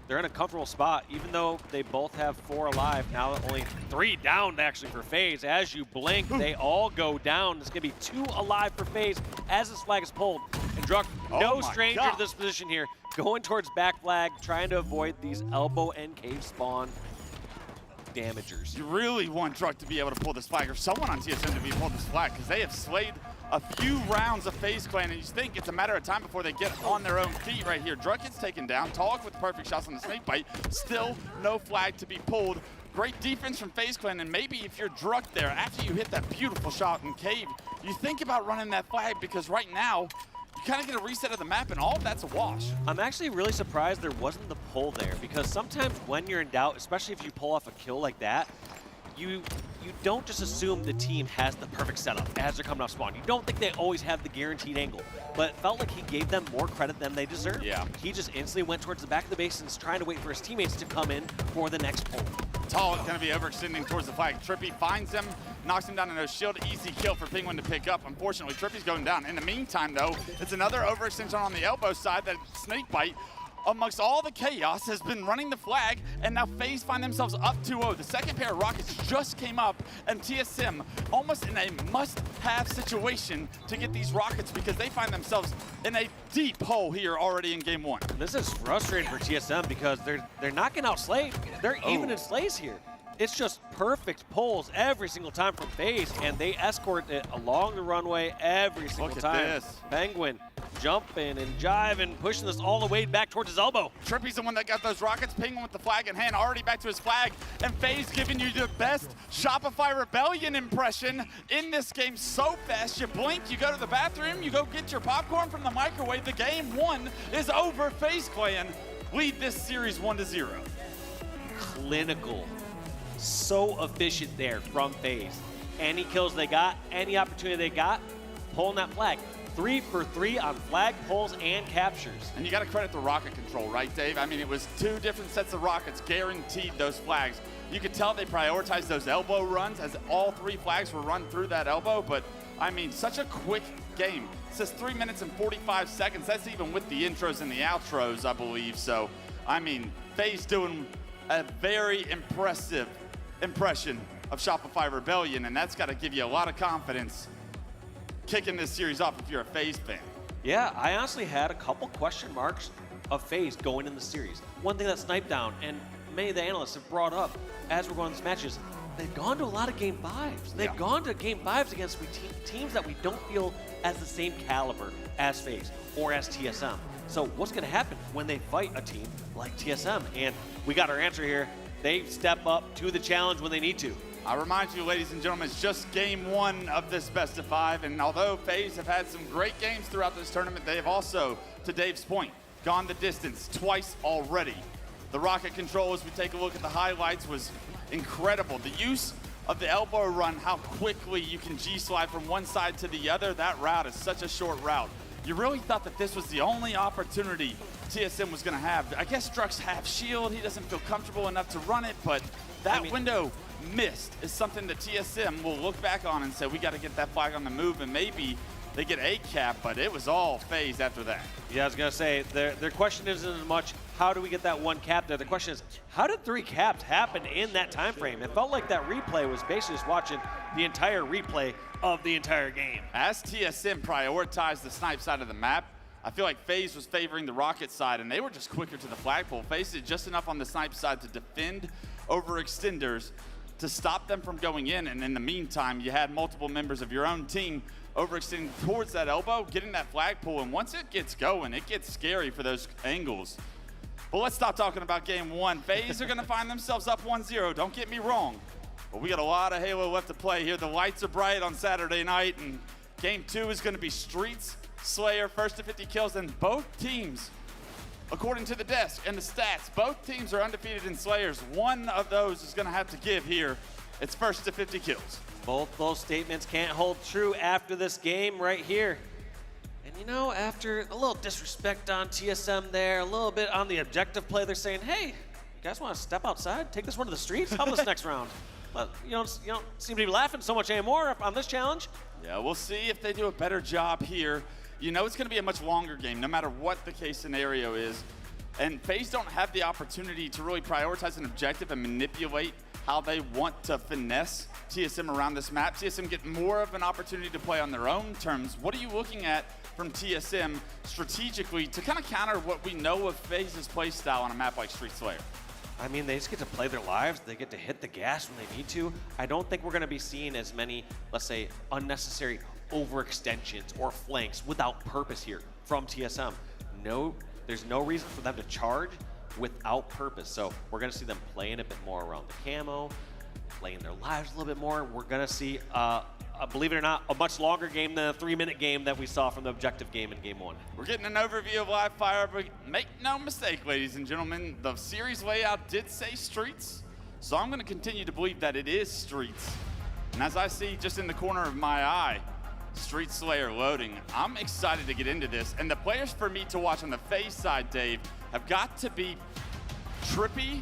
They're in a comfortable spot, even though they both have 4 alive. Now only 3 down actually for FaZe. As you blink, they all go down. It's going to be 2 alive for FaZe as this flag is pulled. And Druck, no stranger to this position here, going towards back flag, trying to avoid these elbow and cave spawn damagers. You really want Druck to be able to pull this flag, or someone on TSM to be able to pull this flag, because they have slayed a few rounds of FaZe Clan, and you think it's a matter of time before they get on their own feet right here. Druck gets taken down. Tog with perfect shots on the Snakebite. Still no flag to be pulled. Great defense from FaZe Clan, and maybe if you're Druck there, after you hit that beautiful shot in cave, you think about running that flag, because right now, you kind of get a reset of the map, and all of that's a wash. I'm actually really surprised there wasn't the pull there, because sometimes when you're in doubt, especially if you pull off a kill like that, you don't just assume the team has the perfect setup as they're coming off spawn. You don't think they always have the guaranteed angle, but it felt like he gave them more credit than they deserved. Yeah. He just instantly went towards the back of the base and is trying to wait for his teammates to come in for the next pull. Tall is going to be overextending towards the flag. Trippy finds him, knocks him down in a shield. Easy kill for Penguin to pick up. Unfortunately, Trippy's going down. In the meantime, though, it's another overextension on the elbow side that Snakebite, amongst all the chaos, has been running the flag, and now FaZe find themselves up 2-0. The second pair of rockets just came up, and TSM almost in a must-have situation to get these rockets, because they find themselves in a deep hole here already in game 1. This is frustrating for TSM because they're knocking out Slay. They're even in Slays here. It's just perfect pulls every single time from FaZe, and they escort it along the runway every single time. This. Penguin jumping and jiving, pushing this all the way back towards his elbow. Trippy's the one that got those rockets. Penguin with the flag in hand, already back to his flag. And FaZe giving you the best Shopify Rebellion impression in this game so fast. You blink, you go to the bathroom, you go get your popcorn from the microwave. The game 1 is over. FaZe Clan lead this series 1-0. Clinical. So efficient there from FaZe. Any kills they got, any opportunity they got, pulling that flag. 3 for 3 on flag pulls and captures. And you got to credit the rocket control, right, Dave? I mean, it was 2 different sets of rockets guaranteed those flags. You could tell they prioritized those elbow runs as all 3 flags were run through that elbow, but I mean, such a quick game. It says 3 minutes and 45 seconds. That's even with the intros and the outros, I believe. So, I mean, FaZe doing a very impressive impression of Shopify Rebellion, and that's got to give you a lot of confidence kicking this series off if you're a FaZe fan. Yeah, I honestly had a couple question marks of FaZe going in the series. One thing that Sniped Down and many of the analysts have brought up as we're going to these matches, they've gone to a lot of game 5s. They've gone to game 5s against teams that we don't feel as the same caliber as FaZe or as TSM. So what's going to happen when they fight a team like TSM? And we got our answer here. They step up to the challenge when they need to. I remind you, ladies and gentlemen, it's just game 1 of this best of 5, and although FaZe have had some great games throughout this tournament, they have also, to Dave's point, gone the distance twice already. The rocket control, as we take a look at the highlights, was incredible. The use of the elbow run, how quickly you can G-slide from one side to the other, that route is such a short route. You really thought that this was the only opportunity TSM was going to have. I guess Druck's half shield, he doesn't feel comfortable enough to run it, but that window missed is something that TSM will look back on and say, we got to get that flag on the move, and maybe they get a cap, but it was all FaZe after that. Yeah, I was going to say, their question isn't as much, how do we get that 1 cap there? The question is, how did 3 caps happen in that time frame? It felt like that replay was basically just watching the entire replay of the entire game. As TSM prioritized the snipe side of the map, I feel like FaZe was favoring the rocket side, and they were just quicker to the flagpole. FaZe did just enough on the snipe side to defend over extenders, to stop them from going in. And in the meantime, you had multiple members of your own team overextending towards that elbow, getting that flagpole. And once it gets going, it gets scary for those angles. But let's stop talking about game one. FaZe are going to find themselves up 1-0. Don't get me wrong. But we got a lot of Halo left to play here. The lights are bright on Saturday night. And game two is going to be Streets, Slayer, first to 50 kills. And both teams, according to the desk and the stats, both teams are undefeated in Slayers. One of those is going to have to give here. It's first to 50 kills. Both those statements can't hold true after this game right here. And you know, after a little disrespect on TSM there, a little bit on the objective play, they're saying, hey, you guys want to step outside? Take this one to the streets? How about this next round? But you don't seem to be laughing so much anymore on this challenge. Yeah, we'll see if they do a better job here. You know it's going to be a much longer game, no matter what the case scenario is. And FaZe don't have the opportunity to really prioritize an objective and manipulate how they want to finesse TSM around this map. TSM get more of an opportunity to play on their own terms. What are you looking at from TSM strategically to kind of counter what we know of FaZe's play style on a map like Street Slayer? I mean, they just get to play their lives. They get to hit the gas when they need to. I don't think we're going to be seeing as many, let's say, unnecessary overextensions or flanks without purpose here from TSM. No, there's no reason for them to charge without purpose. So we're going to see them playing a bit more around the camo, playing their lives a little bit more. We're going to see, believe it or not, a much longer game than a 3-minute game that we saw from the objective game in game one. We're getting an overview of live fire, but make no mistake, ladies and gentlemen, the series layout did say Streets, so I'm going to continue to believe that it is Streets. And as I see just in the corner of my eye, Street Slayer loading, I'm excited to get into this. And the players for me to watch on the FaZe side, Dave, have got to be Trippy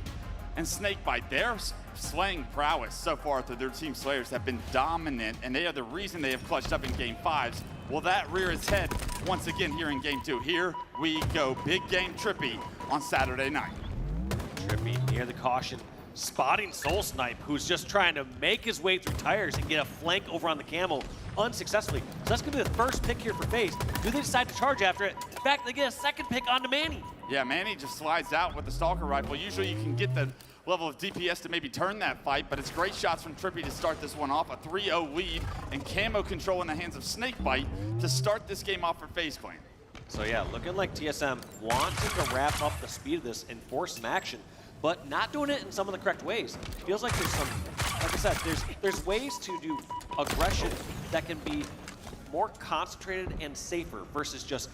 and Snakebite. Their slaying prowess so far through their team Slayers have been dominant, and they are the reason they have clutched up in game fives. Will that rear its head once again here in game two? Here we go. Big game Trippy on Saturday night. Trippy near the caution, spotting Soul Snipe, who's just trying to make his way through tires and get a flank over on the camo unsuccessfully. So that's going to be the first pick here for FaZe. Do they decide to charge after it? In fact, they get a second pick onto Manny. Yeah, Manny just slides out with the Stalker rifle. Usually you can get the level of DPS to maybe turn that fight, but it's great shots from Trippy to start this one off. A 3-0 lead and camo control in the hands of Snakebite to start this game off for FaZe Clan. So yeah, looking like TSM wanting to wrap up the speed of this and force some action, but not doing it in some of the correct ways. Feels like there's some, like I said, there's ways to do aggression that can be more concentrated and safer versus just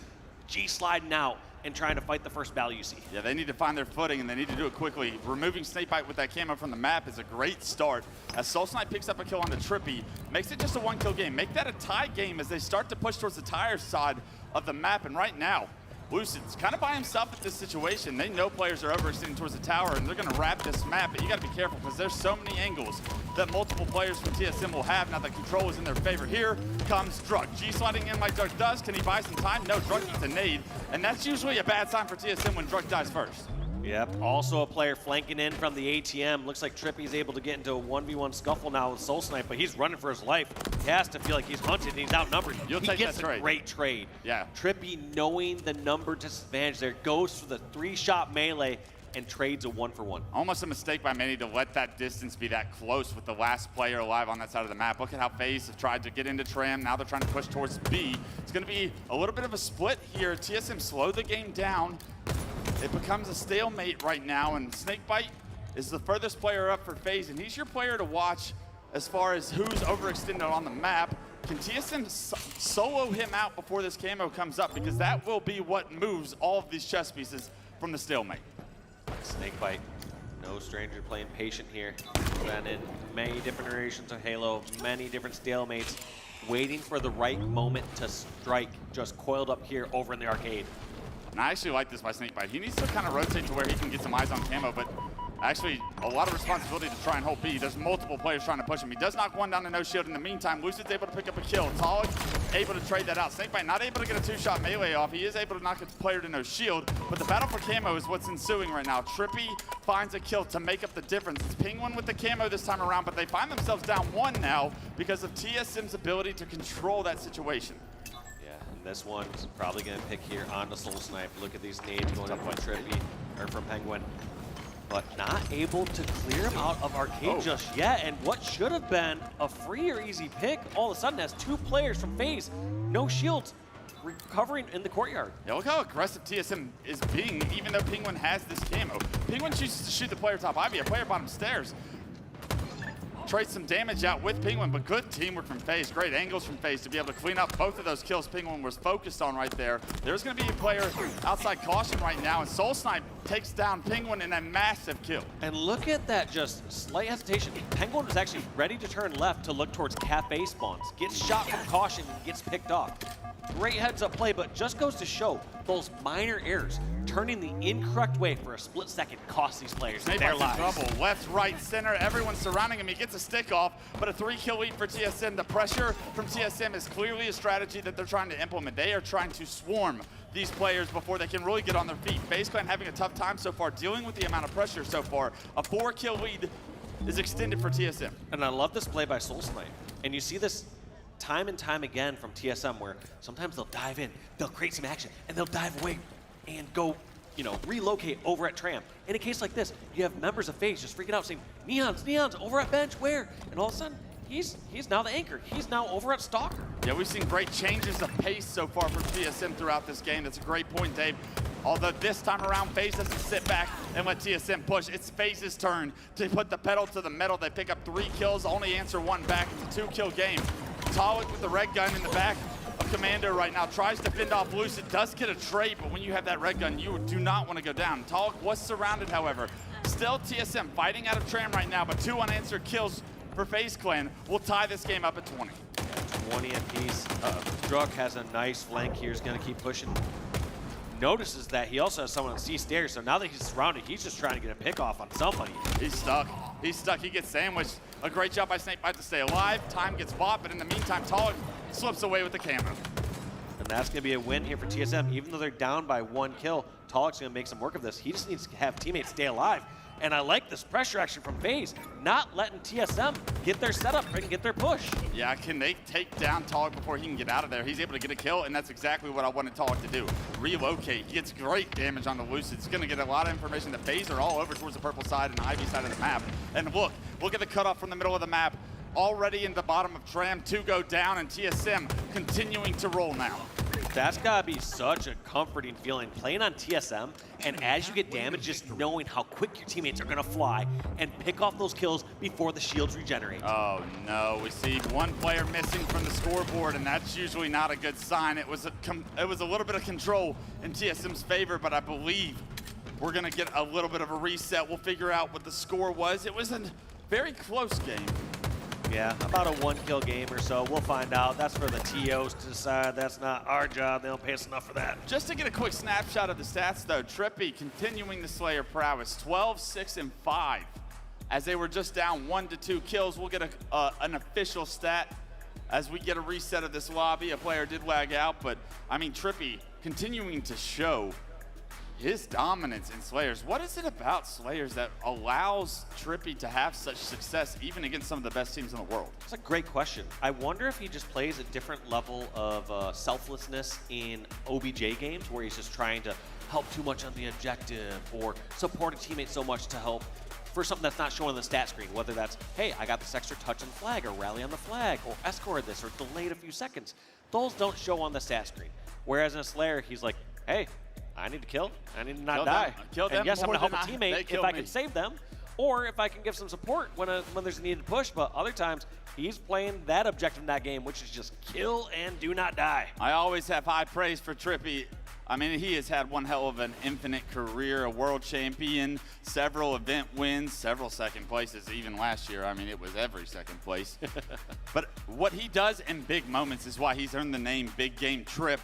G-sliding out and trying to fight the first value you see. Yeah, they need to find their footing, and they need to do it quickly. Removing Snakebite with that camo from the map is a great start. As Soul Snipe picks up a kill onto Trippy, makes it just a 1-kill game. Make that a tie game as they start to push towards the tire side of the map, and right now, Lucid's kind of by himself at this situation. They know players are overextending towards the tower, and they're going to wrap this map, but you got to be careful because there's so many angles that multiple players from TSM will have now that control is in their favor. Here comes Drug. G-sliding in like Drug does. Can he buy some time? No, Drug needs a nade, and that's usually a bad sign for TSM when Drug dies first. Yep, also a player flanking in from the ATM. Looks like Trippy's able to get into a 1v1 scuffle now with Soul Snipe, but he's running for his life. He has to feel like he's hunted and he's outnumbered. You'll take gets that trade. A great trade. Yeah. Trippy, knowing the number disadvantage there, goes for the 3-shot melee and trades a 1-for-1. Almost a mistake by Manny to let that distance be that close with the last player alive on that side of the map. Look at how FaZe have tried to get into Tram. Now they're trying to push towards B. It's going to be a little bit of a split here. TSM slow the game down. It becomes a stalemate right now, and Snakebite is the furthest player up for FaZe, and he's your player to watch as far as who's overextended on the map. Can TSM solo him out before this camo comes up? Because that will be what moves all of these chess pieces from the stalemate. Snakebite, no stranger playing patient here. Been in many different iterations of Halo, many different stalemates, waiting for the right moment to strike, just coiled up here over in the arcade. And I actually like this by Snakebite. He needs to kind of rotate to where he can get some eyes on camo, but actually a lot of responsibility to try and hold B. There's multiple players trying to push him. He does knock one down to no shield. In the meantime, Lucid's able to pick up a kill. Talik able to trade that out. Snakebite not able to get a 2-shot melee off. He is able to knock a player to no shield, but the battle for camo is what's ensuing right now. Trippy finds a kill to make up the difference. It's Penguin with the camo this time around, but they find themselves down 1 now because of TSM's ability to control that situation. This one's probably going to pick here on the Soul Snipe. Look at these nades going up from Trippy, or from Penguin. but not able to clear him out of Arcade just yet. And what should have been a free or easy pick, all of a sudden has 2 players from FaZe, no shields, recovering in the courtyard. Yeah, look how aggressive TSM is being, even though Penguin has this camo. Penguin chooses to shoot the player top Ivy, a player bottom stairs. Trade some damage out with Penguin, but good teamwork from FaZe. Great angles from FaZe to be able to clean up both of those kills Penguin was focused on right there. There's going to be a player outside caution right now, and Soul Snipe takes down Penguin in a massive kill. And look at that, just slight hesitation. Penguin was actually ready to turn left to look towards Cafe spawns. Gets shot from caution and gets picked off. Great heads-up play, but just goes to show those minor errors. Turning the incorrect way for a split second costs these players their lives. Trouble. Left, right, center, everyone's surrounding him. He gets a stick off, but a 3-kill lead for TSM. The pressure from TSM is clearly a strategy that they're trying to implement. They are trying to swarm these players before they can really get on their feet. FaZe Clan having a tough time so far, dealing with the amount of pressure so far. A 4-kill lead is extended for TSM. And I love this play by Soul Snipe. And you see this time and time again from TSM where sometimes they'll dive in, they'll create some action, and they'll dive away and go, you know, relocate over at Tram. In a case like this, you have members of FaZe just freaking out saying, Neon's over at bench, where? And all of a sudden, he's now the anchor. He's now over at Stalker. Yeah, we've seen great changes of pace so far from TSM throughout this game. That's a great point, Dave. Although this time around, FaZe doesn't sit back and let TSM push. It's FaZe's turn to put the pedal to the metal. They pick up 3 kills, only answer 1 back. It's a 2-kill game. Talik with the red gun in the back of Commando right now, tries to fend off Lucid, does get a trade, but when you have that red gun, you do not want to go down. Talik was surrounded, however. Still TSM fighting out of Tram right now, but 2 unanswered kills for FaZe Clan will tie this game up at 20. 20 apiece. Druk has a nice flank here, he's going to keep pushing. Notices that he also has someone on C stairs, so now that he's surrounded, he's just trying to get a pick off on somebody. He's stuck. He's stuck. He gets sandwiched. A great job by Snakebite to stay alive. Time gets bought, but in the meantime, Talik slips away with the camo. And that's going to be a win here for TSM. Even though they're down by 1 kill, Talik's going to make some work of this. He just needs to have teammates stay alive. And I like this pressure action from FaZe, not letting TSM get their setup and get their push. Yeah, can they take down Talik before he can get out of there? He's able to get a kill, and that's exactly what I wanted Talik to do. Relocate. He gets great damage on the Lucid. It's going to get a lot of information. The FaZe are all over towards the purple side and the Ivy side of the map. And look at the cutoff from the middle of the map. Already in the bottom of Tram, 2 go down, and TSM continuing to roll now. That's got to be such a comforting feeling, playing on TSM, and as you get damage, just knowing how quick your teammates are going to fly and pick off those kills before the shields regenerate. Oh, no. We see 1 player missing from the scoreboard, and that's usually not a good sign. It was a little bit of control in TSM's favor, but I believe we're going to get a little bit of a reset. We'll figure out what the score was. It was a very close game. Yeah, about a 1-kill game or so. We'll find out. That's for the TOs to decide. That's not our job. They don't pay us enough for that. Just to get a quick snapshot of the stats, though, Trippy continuing the Slayer prowess, 12, 6, and 5. As they were just down 1 to 2 kills, we'll get an official stat as we get a reset of this lobby. A player did lag out, but, I mean, Trippy continuing to show his dominance in Slayers. What is it about Slayers that allows Trippy to have such success even against some of the best teams in the world? That's a great question. I wonder if he just plays a different level of selflessness in OBJ games where he's just trying to help too much on the objective or support a teammate so much to help for something that's not showing on the stat screen, whether that's, hey, I got this extra touch on the flag or rally on the flag or escort this or delayed a few seconds. Those don't show on the stat screen. Whereas in a Slayer, he's like, hey, I need to kill. I need to not die. Kill them and yes, I'm going to help a than teammate if I can save them, or if I can give some support when there's a needed push. But other times, he's playing that objective in that game, which is just kill and do not die. I always have high praise for Trippy. I mean, he has had one hell of an infinite career, a world champion, several event wins, several second places, even last year. I mean, it was every second place. But what he does in big moments is why he's earned the name Big Game Trip.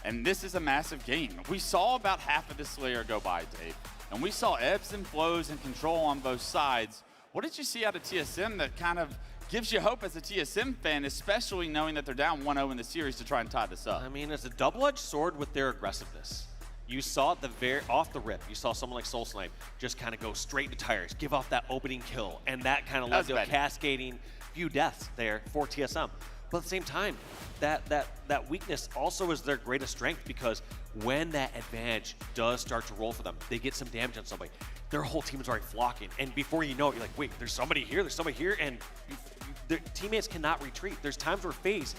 And this is a massive game. We saw about half of this Slayer go by, Dave. And we saw ebbs and flows and control on both sides. What did you see out of TSM that kind of gives you hope as a TSM fan, especially knowing that they're down 1-0 in the series to try and tie this up? I mean, it's a double-edged sword with their aggressiveness. You saw at off the rip, you saw someone like Soul Snipe just kind of go straight to tires, give off that opening kill, and that kind of led to a cascading few deaths there for TSM. But at the same time, that weakness also is their greatest strength, because when that advantage does start to roll for them, they get some damage on somebody, their whole team is already flocking. And before you know it, you're like, wait, there's somebody here, and their teammates cannot retreat. There's times where FaZe,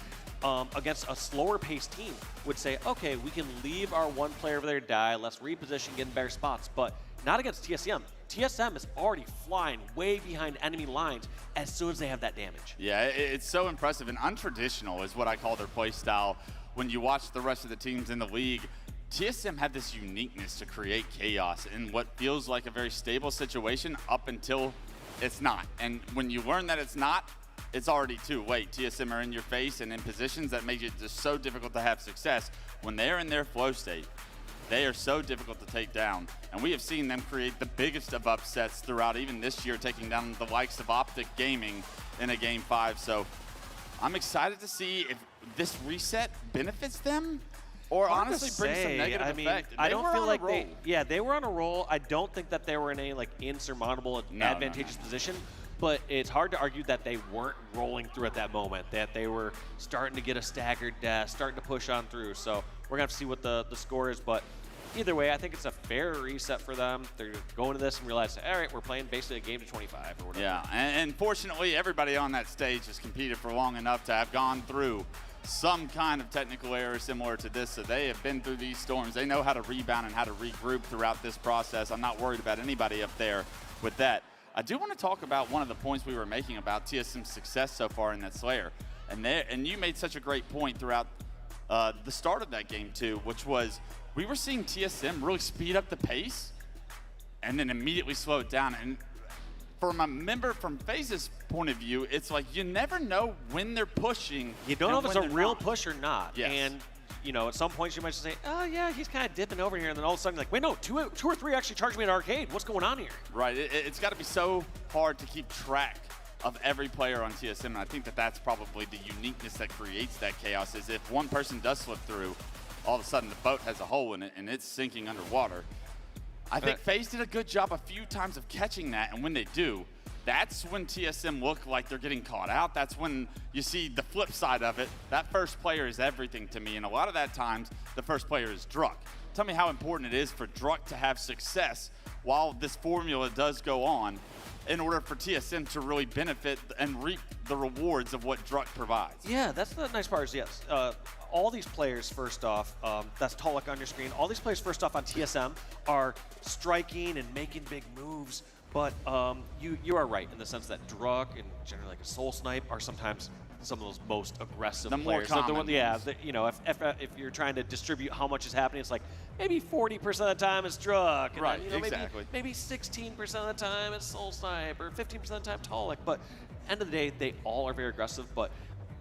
against a slower paced team, would say, okay, we can leave our one player over there to die, let's reposition, get in better spots, but not against TSM. TSM is already flying way behind enemy lines as soon as they have that damage. Yeah, it's so impressive and untraditional is what I call their play style. When you watch the rest of the teams in the league, TSM have this uniqueness to create chaos in what feels like a very stable situation up until it's not. And when you learn that it's not, it's already too late. TSM are in your face and in positions that make it just so difficult to have success. When they're in their flow state, they are so difficult to take down. And we have seen them create the biggest of upsets throughout, even this year, taking down the likes of Optic Gaming in a Game 5. So I'm excited to see if this reset benefits them or honestly brings some negative effect. I don't feel like they were on a roll. I don't think that they were in a insurmountable advantageous position. But it's hard to argue that they weren't rolling through at that moment, that they were starting to get a staggered death, starting to push on through. So we're going to have to see what the score is. But either way, I think it's a fair reset for them. They're going to this and realize, all right, we're playing basically a game to 25 or whatever. Yeah, and fortunately, everybody on that stage has competed for long enough to have gone through some kind of technical error similar to this. So they have been through these storms. They know how to rebound and how to regroup throughout this process. I'm not worried about anybody up there with that. I do want to talk about one of the points we were making about TSM's success so far in that Slayer. And you made such a great point throughout the start of that game too, which was we were seeing TSM really speed up the pace and then immediately slow it down. And from a member from FaZe's point of view, it's like you never know when they're pushing. You don't know if it's a real push or not. Yes. And at some points you might just say, oh yeah, he's kind of dipping over here, and then all of a sudden you're like, wait, no, two or three actually charged me at arcade. What's going on here? Right, it's got to be so hard to keep track of every player on TSM, and I think that's probably the uniqueness that creates that chaos, is if one person does slip through, all of a sudden the boat has a hole in it and it's sinking underwater. I think FaZe did a good job a few times of catching that, and when they do, that's when TSM look like they're getting caught out. That's when you see the flip side of it. That first player is everything to me, and a lot of that times, the first player is Druk. Tell me how important it is for Druk to have success while this formula does go on in order for TSM to really benefit and reap the rewards of what Druk provides. Yeah, that's the nice part is, yes. All these players, first off, that's Tolek on your screen, all these players, first off, on TSM are striking and making big moves. But you are right in the sense that Druk and generally like a Soul Snipe are sometimes some of those most aggressive players. More common if you're trying to distribute how much is happening, it's like maybe 40% of the time it's Druk. And right, then, exactly. Maybe 16% of the time it's Soul Snipe, or 15% of the time Tolek. But end of the day, they all are very aggressive, but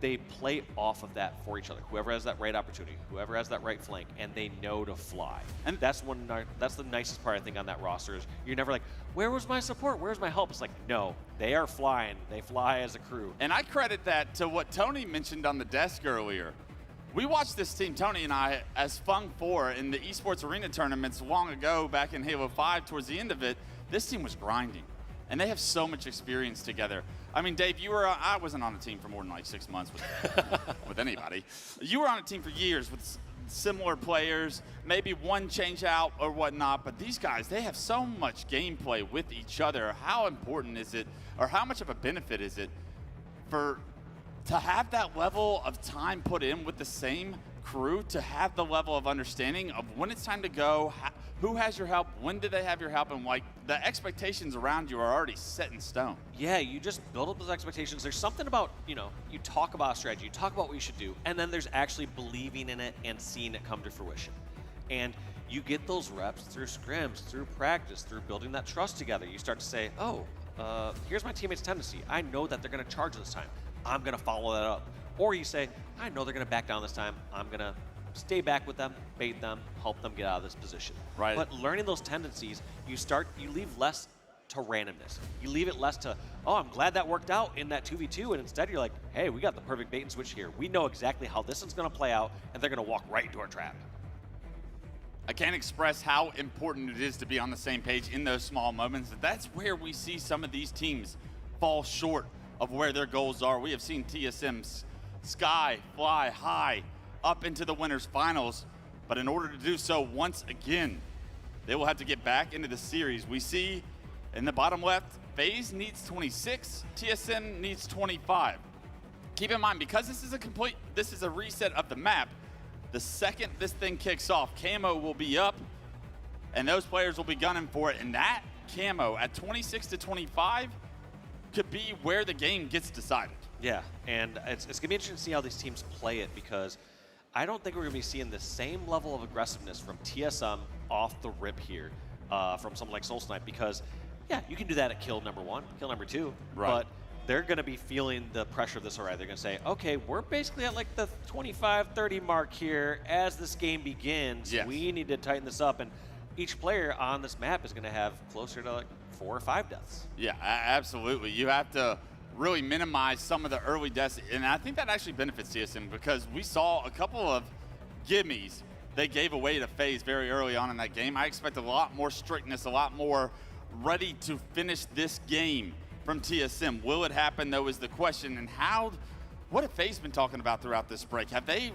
they play off of that for each other. Whoever has that right opportunity, whoever has that right flank, and they know to fly. And that's the nicest part, I think, on that roster is you're never like, where was my support? Where's my help? It's like, no, they are flying. They fly as a crew. And I credit that to what Tony mentioned on the desk earlier. We watched this team, Tony and I, as Fung 4 in the Esports Arena tournaments long ago back in Halo 5 towards the end of it. This team was grinding. And they have so much experience together. I mean, Dave, I wasn't on a team for more than like 6 months with anybody. You were on a team for years with similar players, maybe one change out or whatnot, but these guys, they have so much gameplay with each other. How important is it, or how much of a benefit is it to have that level of time put in with the same crew, to have the level of understanding of when it's time to go, who has your help, when do they have your help, and like the expectations around you are already set in stone. Yeah, you just build up those expectations. There's something about, you talk about strategy, you talk about what you should do, and then there's actually believing in it and seeing it come to fruition. And you get those reps through scrims, through practice, through building that trust together. You start to say, here's my teammate's tendency. I know that they're going to charge this time. I'm going to follow that up. Or you say, I know they're going to back down this time. I'm going to stay back with them, bait them, help them get out of this position. Right. But learning those tendencies, you leave less to randomness. You leave it less to, I'm glad that worked out in that 2v2, and instead you're like, hey, we got the perfect bait and switch here. We know exactly how this is going to play out, and they're going to walk right into our trap. I can't express how important it is to be on the same page in those small moments. That's where we see some of these teams fall short of where their goals are. We have seen TSM's sky, fly high up into the winners finals. But in order to do so once again, they will have to get back into the series. We see in the bottom left, FaZe needs 26, TSM needs 25. Keep in mind, because this is a reset of the map, the second this thing kicks off, camo will be up, and those players will be gunning for it. And that camo at 26 to 25 could be where the game gets decided. Yeah, and it's going to be interesting to see how these teams play it, because I don't think we're going to be seeing the same level of aggressiveness from TSM off the rip here from someone like Soul Snipe, because, yeah, you can do that at kill number 1, kill number 2, right. But they're going to be feeling the pressure of this already. They're going to say, okay, we're basically at like the 25-30 mark here as this game begins. Yes. We need to tighten this up, and each player on this map is going to have closer to like 4 or 5 deaths. Yeah, absolutely. You have to really minimize some of the early deaths, and I think that actually benefits TSM, because we saw a couple of gimmies they gave away to FaZe very early on in that game. I expect a lot more strictness, a lot more ready to finish this game from TSM. Will it happen, though, is the question. And what have FaZe been talking about throughout this break? Have they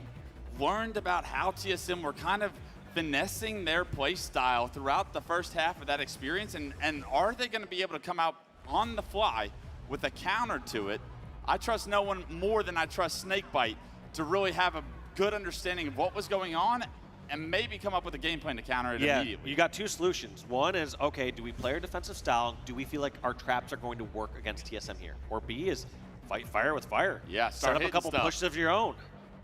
learned about how TSM were kind of finessing their play style throughout the first half of that experience? And are they going to be able to come out on the fly with a counter to it? I trust no one more than I trust Snakebite to really have a good understanding of what was going on and maybe come up with a game plan to counter it immediately. You got 2 solutions. One is, okay, do we play our defensive style? Do we feel like our traps are going to work against TSM here? Or B is fight fire with fire. Yeah, set up a couple pushes of your own.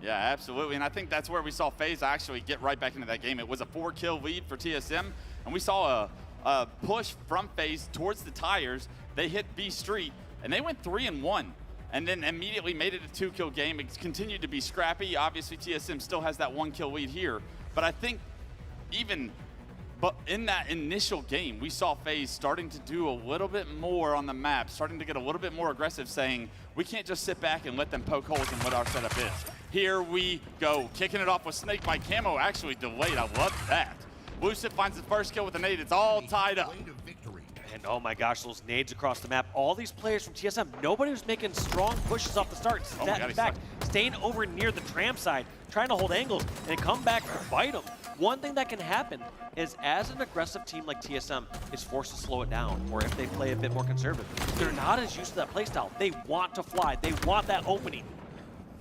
Yeah, absolutely. And I think that's where we saw FaZe actually get right back into that game. It was a 4-kill lead for TSM, and we saw a push from FaZe towards the tires. They hit B Street, and they went 3-1. And then immediately made it a 2-kill game. It's continued to be scrappy. Obviously, TSM still has that 1-kill lead here. But I think but in that initial game, we saw FaZe starting to do a little bit more on the map, starting to get a little bit more aggressive, saying, we can't just sit back and let them poke holes in what our setup is. Here we go, kicking it off with Snakebite. Camo actually delayed. I love that. Lucid finds the first kill with a nade. It's all tied up. And oh my gosh, those nades across the map. All these players from TSM, nobody was making strong pushes off the start. In fact, staying over near the tram side, trying to hold angles and come back to fight them. One thing that can happen is, as an aggressive team like TSM is forced to slow it down, or if they play a bit more conservative, they're not as used to that playstyle. They want to fly. They want that opening.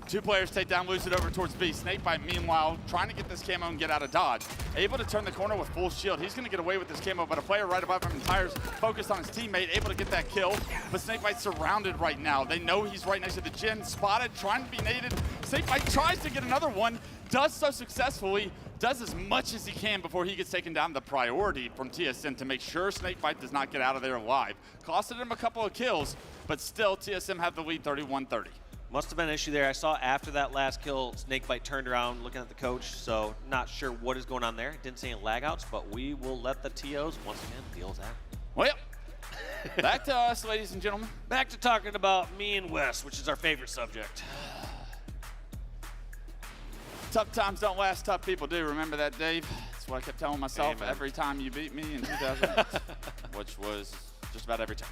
2 players take down Lucid over towards B. Snakebite, meanwhile, trying to get this camo and get out of dodge. Able to turn the corner with full shield. He's going to get away with this camo, but a player right above him, Tires, focused on his teammate, able to get that kill. But Snakebite's surrounded right now. They know he's right next to the gen, spotted, trying to be naded. Snakebite tries to get another one, does so successfully, does as much as he can before he gets taken down. The priority from TSM to make sure Snakebite does not get out of there alive. Costed him a couple of kills, but still TSM have the lead 31-30. Must have been an issue there. I saw after that last kill, Snakebite turned around looking at the coach, so not sure what is going on there. Didn't see any lag outs, but we will let the TOs once again deal with that. Well, back to us, ladies and gentlemen. Back to talking about me and Wes, which is our favorite subject. Tough times don't last, tough people do. Remember that, Dave? That's what I kept telling myself every time you beat me in 2000, which was just about every time.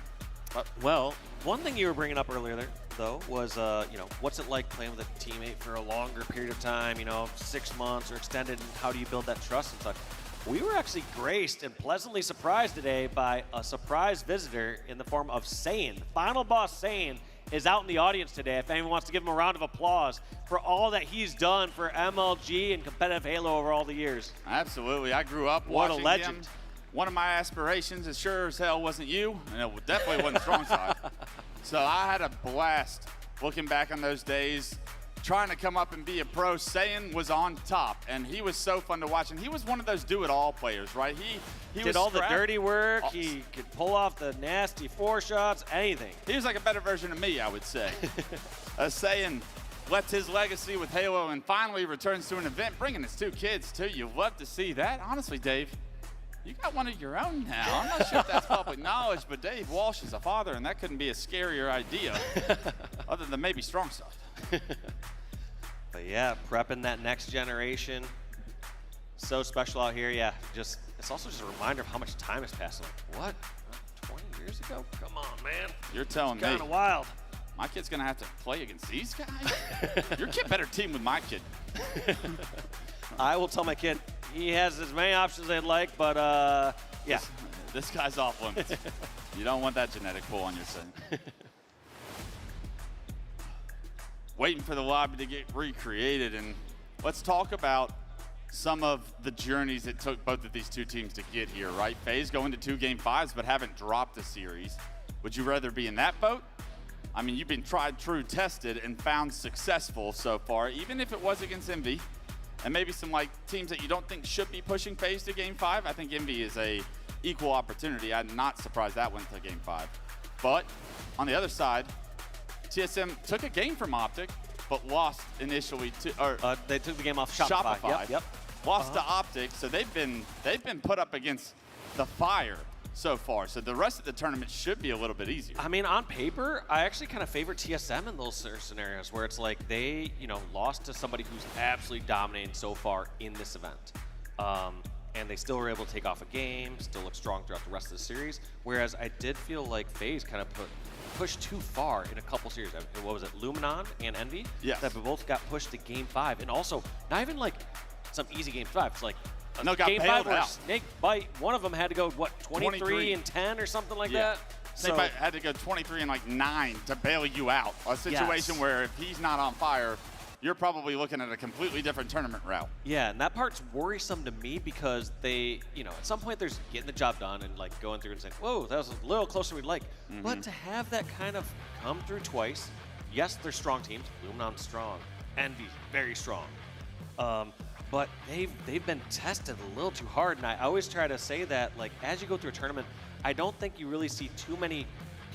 But well, one thing you were bringing up earlier there, though, was, you know, what's it like playing with a teammate for a longer period of time, you know, 6 months or extended, and how do you build that trust and stuff? We were actually graced and pleasantly surprised today by a surprise visitor in the form of Saiyan. Final Boss Saiyan is out in the audience today. If anyone wants to give him a round of applause for all that he's done for MLG and competitive Halo over all the years. Absolutely. I grew up what watching a legend. him. One of my aspirations, as sure as hell, wasn't you, and it definitely wasn't strong side. So I had a blast looking back on those days, trying to come up and be a pro. Saiyan was on top, and he was so fun to watch. And he was one of those do-it-all players, right? He did all the dirty work. He could pull off the nasty 4 shots, anything. He was like a better version of me, I would say. Saiyan left his legacy with Halo and finally returns to an event, bringing his 2 kids, too. You love to see that. Honestly, Dave, you got one of your own now. I'm not sure if that's public knowledge, but Dave Walsh is a father, and that couldn't be a scarier idea, other than maybe strong side. But yeah, prepping that next generation. So special out here. Yeah, just it's also just a reminder of how much time has passed. Like, what? 20 years ago? Come on, man. You're telling me. Kind of wild. my kid's going to have to play against these guys? Your kid better team with my kid. I will tell my kid he has as many options as they'd like, but yeah. This guy's off limits. You don't want that genetic pool on your son. Waiting for the lobby to get recreated, and let's talk about some of the journeys it took both of these two teams to get here, right? FaZe going to 2 Game 5s but haven't dropped a series. Would you rather be in that boat? I mean, you've been tried, true, tested, and found successful so far, even if it was against Envy, and maybe some like teams that you don't think should be pushing FaZe to Game 5. I think Envy is a equal opportunity. I'm not surprised that went to Game 5. But on the other side, TSM took a game from Optic, but lost initially to, they took the game off Shopify. Yep. Lost to Optic, so they've been put up against the fire so far. So the rest of the tournament should be a little bit easier. I mean, on paper, I actually kind of favor TSM in those scenarios where it's like they, lost to somebody who's absolutely dominating so far in this event. And they still were able to take off a game, still look strong throughout the rest of the series. Whereas I did feel like FaZe kind of pushed too far in a couple series. What was it, Luminon and Envy? Yes. That both got pushed to Game 5. And also, not even like some easy Game 5. It's like got Game 5 where out. Snakebite, one of them had to go, what, 23 and 10 or something like that? Snakebite had to go 23 and like 9 to bail you out. A situation where if he's not on fire, you're probably looking at a completely different tournament route. Yeah, and that part's worrisome to me because they, at some point there's getting the job done and like going through and saying, whoa, that was a little closer than we'd like. But to have that kind of come through twice, yes, they're strong teams. Luminon's strong. Envy, very strong. But they've been tested a little too hard, and I always try to say that, like, as you go through a tournament, I don't think you really see too many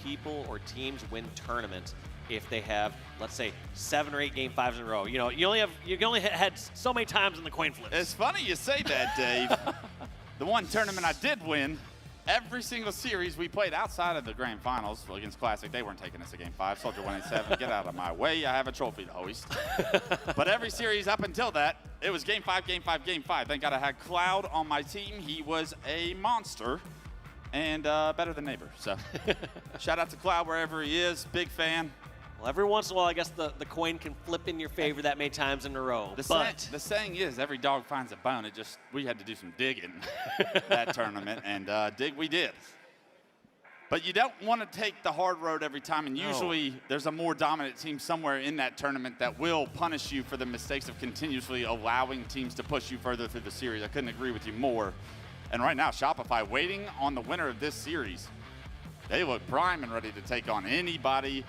people or teams win tournaments if they have, let's say, 7 or 8 Game 5s in a row. You can only had so many times in the coin flips. It's funny you say that, Dave. The one tournament I did win, every single series we played outside of the grand finals against Classic, they weren't taking us to Game 5. Soldier 187, get out of my way. I have a trophy to hoist. But every series up until that, it was Game 5, Game 5, Game 5. Thank God I had Cloud on my team. He was a monster and better than Neighbor. So shout out to Cloud wherever he is. Big fan. Well, every once in a while, I guess the coin can flip in your favor that many times in a row. The saying is, every dog finds a bone. We had to do some digging that tournament, and dig we did. But you don't want to take the hard road every time, and usually there's a more dominant team somewhere in that tournament that will punish you for the mistakes of continuously allowing teams to push you further through the series. I couldn't agree with you more. And right now, Shopify waiting on the winner of this series. They look prime and ready to take on anybody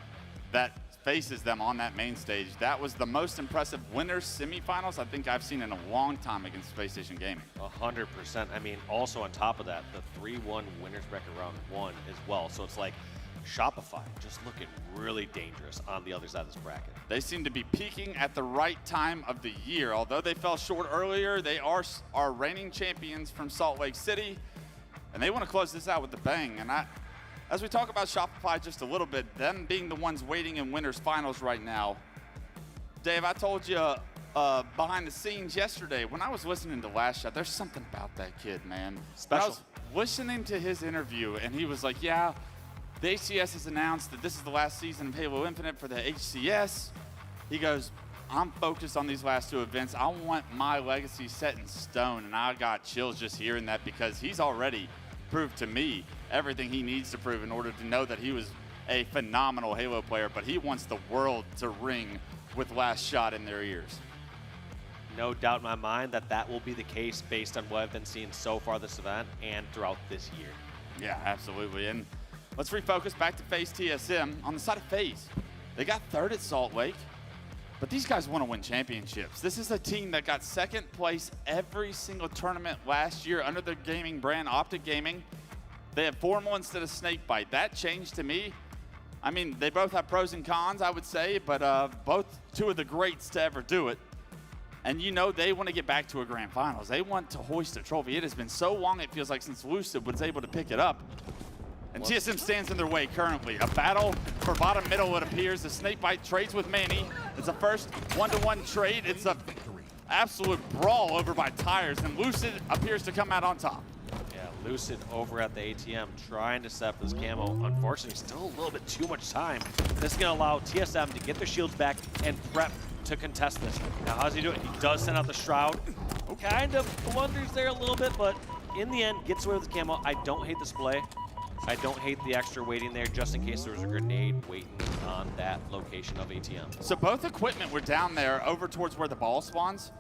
that faces them on that main stage. That was the most impressive winners semifinals I think I've seen in a long time against Space Station Gaming. 100%. I mean, also on top of that, the 3-1 winners bracket round 1 as well. So it's like Shopify just looking really dangerous on the other side of this bracket. They seem to be peaking at the right time of the year. Although they fell short earlier, they are reigning champions from Salt Lake City, and they want to close this out with a bang. And as we talk about Shopify just a little bit, them being the ones waiting in winners finals right now, Dave, I told you behind the scenes yesterday when I was listening to Last Shot, there's something about that kid, man. Special. I was listening to his interview, and he was like, yeah, the HCS has announced that this is the last season of Halo Infinite for the HCS. He goes, I'm focused on these last 2 events. I want my legacy set in stone, and I got chills just hearing that because he's already proved to me everything he needs to prove in order to know that he was a phenomenal Halo player, but he wants the world to ring with Last Shot in their ears. No doubt in my mind that will be the case based on what I've been seeing so far this event and throughout this year. Yeah, absolutely. And let's refocus back to FaZe TSM. On the side of FaZe, they got 3rd at Salt Lake, but these guys want to win championships. This is a team that got 2nd place every single tournament last year under the gaming brand Optic Gaming. They have Formal instead of Snakebite. That changed to me. I mean, they both have pros and cons, I would say, but both 2 of the greats to ever do it. And they want to get back to a grand finals. They want to hoist a trophy. It has been so long, it feels like, since Lucid was able to pick it up. And TSM stands in their way currently. A battle for bottom middle, it appears. The Snakebite trades with Manny. It's a first 1-to-1 trade. It's an absolute brawl over by tires, and Lucid appears to come out on top. Yeah, Lucid over at the ATM trying to set up this camo. Unfortunately, still a little bit too much time. This is going to allow TSM to get their shields back and prep to contest this. Now, how's he doing? He does send out the Shroud. Kind of blunders there a little bit, but in the end, gets away with the camo. I don't hate the display. I don't hate the extra waiting there just in case there was a grenade waiting on that location of ATM. So both equipment were down there over towards where the ball spawns.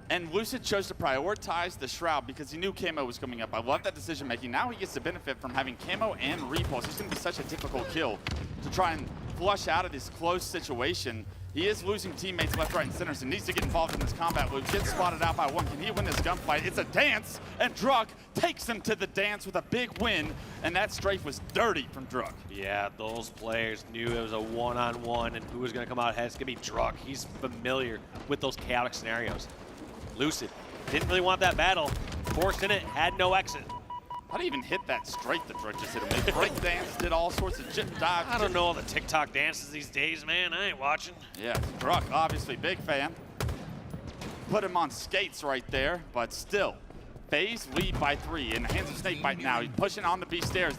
And Lucid chose to prioritize the Shroud because he knew camo was coming up. I love that decision making. Now he gets to benefit from having camo and repulse. It's going to be such a difficult kill to try and flush out of this close situation. He is losing teammates left, right, and center, so needs to get involved in this combat loop. Gets spotted out by one. Can he win this gunfight? It's a dance, and Druk takes him to the dance with a big win, and that strafe was dirty from Druk. Yeah, those players knew it was a one-on-one, and who was going to come out ahead? It's going to be Druk. He's familiar with those chaotic scenarios. Lucid didn't really want that battle. Forced in it, had no exit. How do you even hit that straight that Druk just hit him? They break dance, did all sorts of jip dives. I don't know all the TikTok dances these days, man. I ain't watching. Yeah, Druk, obviously big fan. Put him on skates right there, but still. FaZe lead by 3 in the hands of Snakebite now. He's pushing on the B stairs.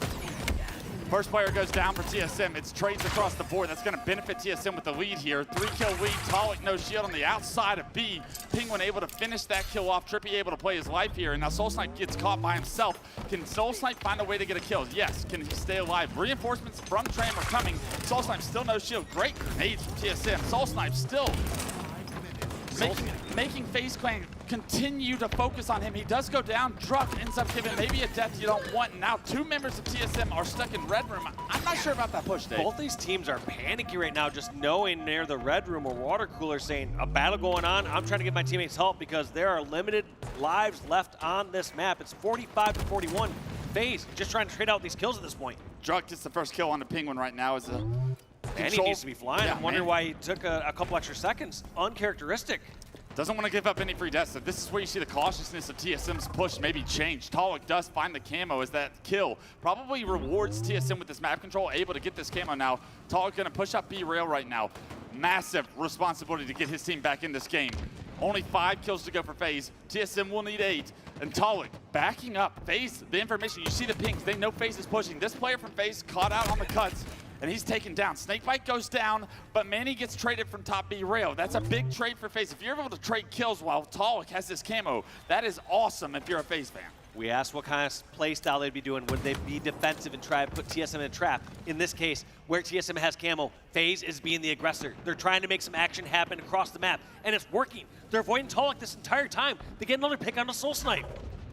First player goes down for TSM. It's trades across the board. That's going to benefit TSM with the lead here. 3-kill lead. Talik no shield on the outside of B. Penguin able to finish that kill off. Trippy able to play his life here. And now SoulSnipe gets caught by himself. Can SoulSnipe find a way to get a kill? Yes. Can he stay alive? Reinforcements from Tram are coming. SoulSnipe still no shield. Great grenades from TSM. SoulSnipe still making FaZe Clan continue to focus on him. He does go down. Druk ends up giving maybe a death you don't want. And now 2 members of TSM are stuck in red room. I'm not sure about that push, Dave. Both these teams are panicking right now, just knowing near the red room or water cooler saying, a battle going on. I'm trying to give my teammates help because there are limited lives left on this map. It's 45-41. FaZe just trying to trade out these kills at this point. Druk gets the first kill on the Penguin right now as a And he needs to be flying. I'm wondering why he took a couple extra seconds. Uncharacteristic. Doesn't want to give up any free deaths. So this is where you see the cautiousness of TSM's push maybe change. Talik does find the camo as that kill probably rewards TSM with this map control, able to get this camo now. Talik going to push up B-rail right now. Massive responsibility to get his team back in this game. Only 5 kills to go for FaZe. TSM will need 8. And Talik backing up. FaZe, the information, you see the pings. They know FaZe is pushing. This player from FaZe caught out on the cuts. And he's taken down. Snakebite goes down, but Manny gets traded from top B rail. That's a big trade for FaZe. If you're able to trade kills while Talik has this camo, that is awesome if you're a FaZe fan. We asked what kind of play style they'd be doing. Would they be defensive and try to put TSM in a trap? In this case, where TSM has camo, FaZe is being the aggressor. They're trying to make some action happen across the map, and it's working. They're avoiding Talik this entire time. They get another pick on the SoulSnipe.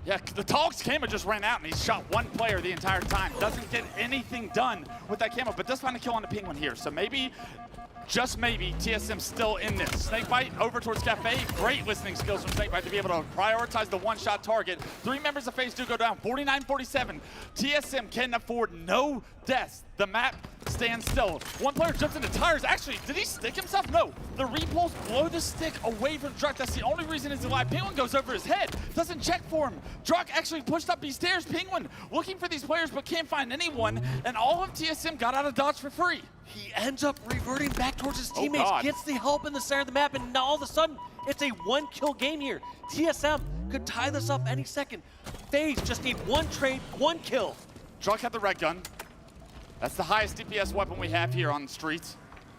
Yeah, the Talik's camo just ran out, and he's shot 1 player the entire time. Doesn't get anything done with that camo, but does find a kill on the Penguin here. So maybe, just maybe, TSM's still in this. Snakebite over towards Cafe. Great listening skills from Snakebite to be able to prioritize the one-shot target. 3 members of FaZe do go down, 49-47. TSM can afford no deaths. The map stands still. 1 player jumps into tires. Actually, did he stick himself? No. The repulse blow the stick away from Druk. That's the only reason he's alive. Penguin goes over his head. Doesn't check for him. Druk actually pushed up these stairs. Penguin looking for these players but can't find anyone. And all of TSM got out of dodge for free. He ends up reverting back towards his teammates, gets the help in the center of the map, and now all of a sudden, it's a 1-kill game here. TSM could tie this up any second. FaZe just need 1 trade, 1 kill. Druk had the red gun. That's the highest DPS weapon we have here on the streets.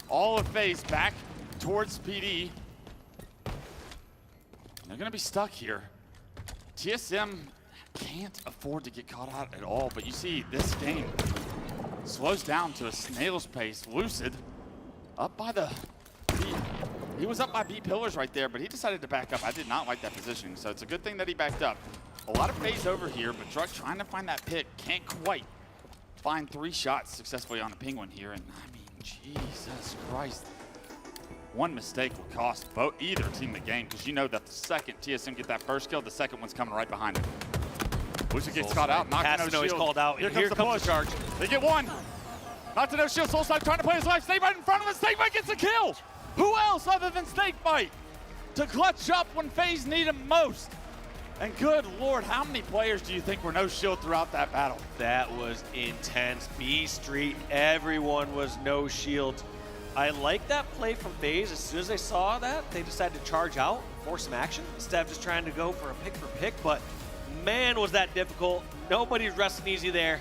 All of FaZe back towards PD. They're gonna be stuck here. TSM can't afford to get caught out at all, but you see this game slows down to a snail's pace. Lucid up by the B. He was up by B pillars right there, but he decided to back up. I did not like that positioning, so it's a good thing that he backed up. A lot of FaZe over here, but Druk trying to find that pick. Can't quite find 3 shots successfully on the Penguin here, and I mean, Jesus Christ. 1 mistake will cost either team the game, because you know that the second TSM get that first kill, the second one's coming right behind him. Lucid gets caught out, knocked to no shield. He's called out. Here comes the push. Charge. They get 1. Knocked to no shield. SoulSnipe trying to play his life. Snakebite in front of him. Snakebite gets a kill. Who else other than Snakebite to clutch up when FaZe need him most? And good Lord, how many players do you think were no shield throughout that battle? That was intense. B Street, everyone was no shield. I like that play from FaZe. As soon as they saw that, they decided to charge out, force some action, instead of just trying to go for a pick for pick. But Man, was that difficult. Nobody's resting easy there.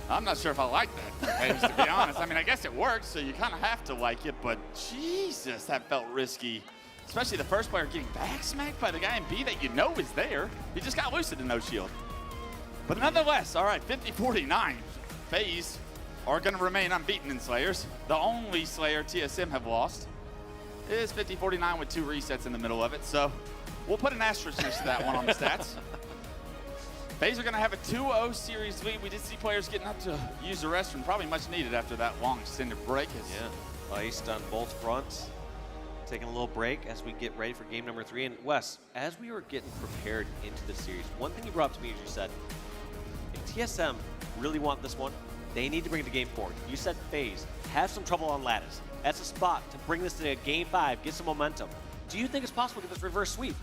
I'm not sure if I like that, FaZe, to be honest. I mean, I guess it works, so you kind of have to like it, but Jesus, that felt risky. Especially the first player getting back smacked by the guy in B that you know is there. He just got lucid in no shield. But nonetheless, all right, 50-49. FaZe are going to remain unbeaten in Slayers. The only Slayer TSM have lost is 50-49 with 2 resets in the middle of it. So we'll put an asterisk next to that one on the stats. FaZe are going to have a 2-0 series lead. We did see players getting up to use the restroom, probably much needed after that long extended break. Yeah, iced on both fronts. Taking a little break as we get ready for game number 3. And Wes, as we were getting prepared into the series, one thing you brought up to me is you said, if TSM really want this one, they need to bring it to game 4. You said FaZe have some trouble on Lattice. That's a spot to bring this to game 5, get some momentum. Do you think it's possible to get this reverse sweep?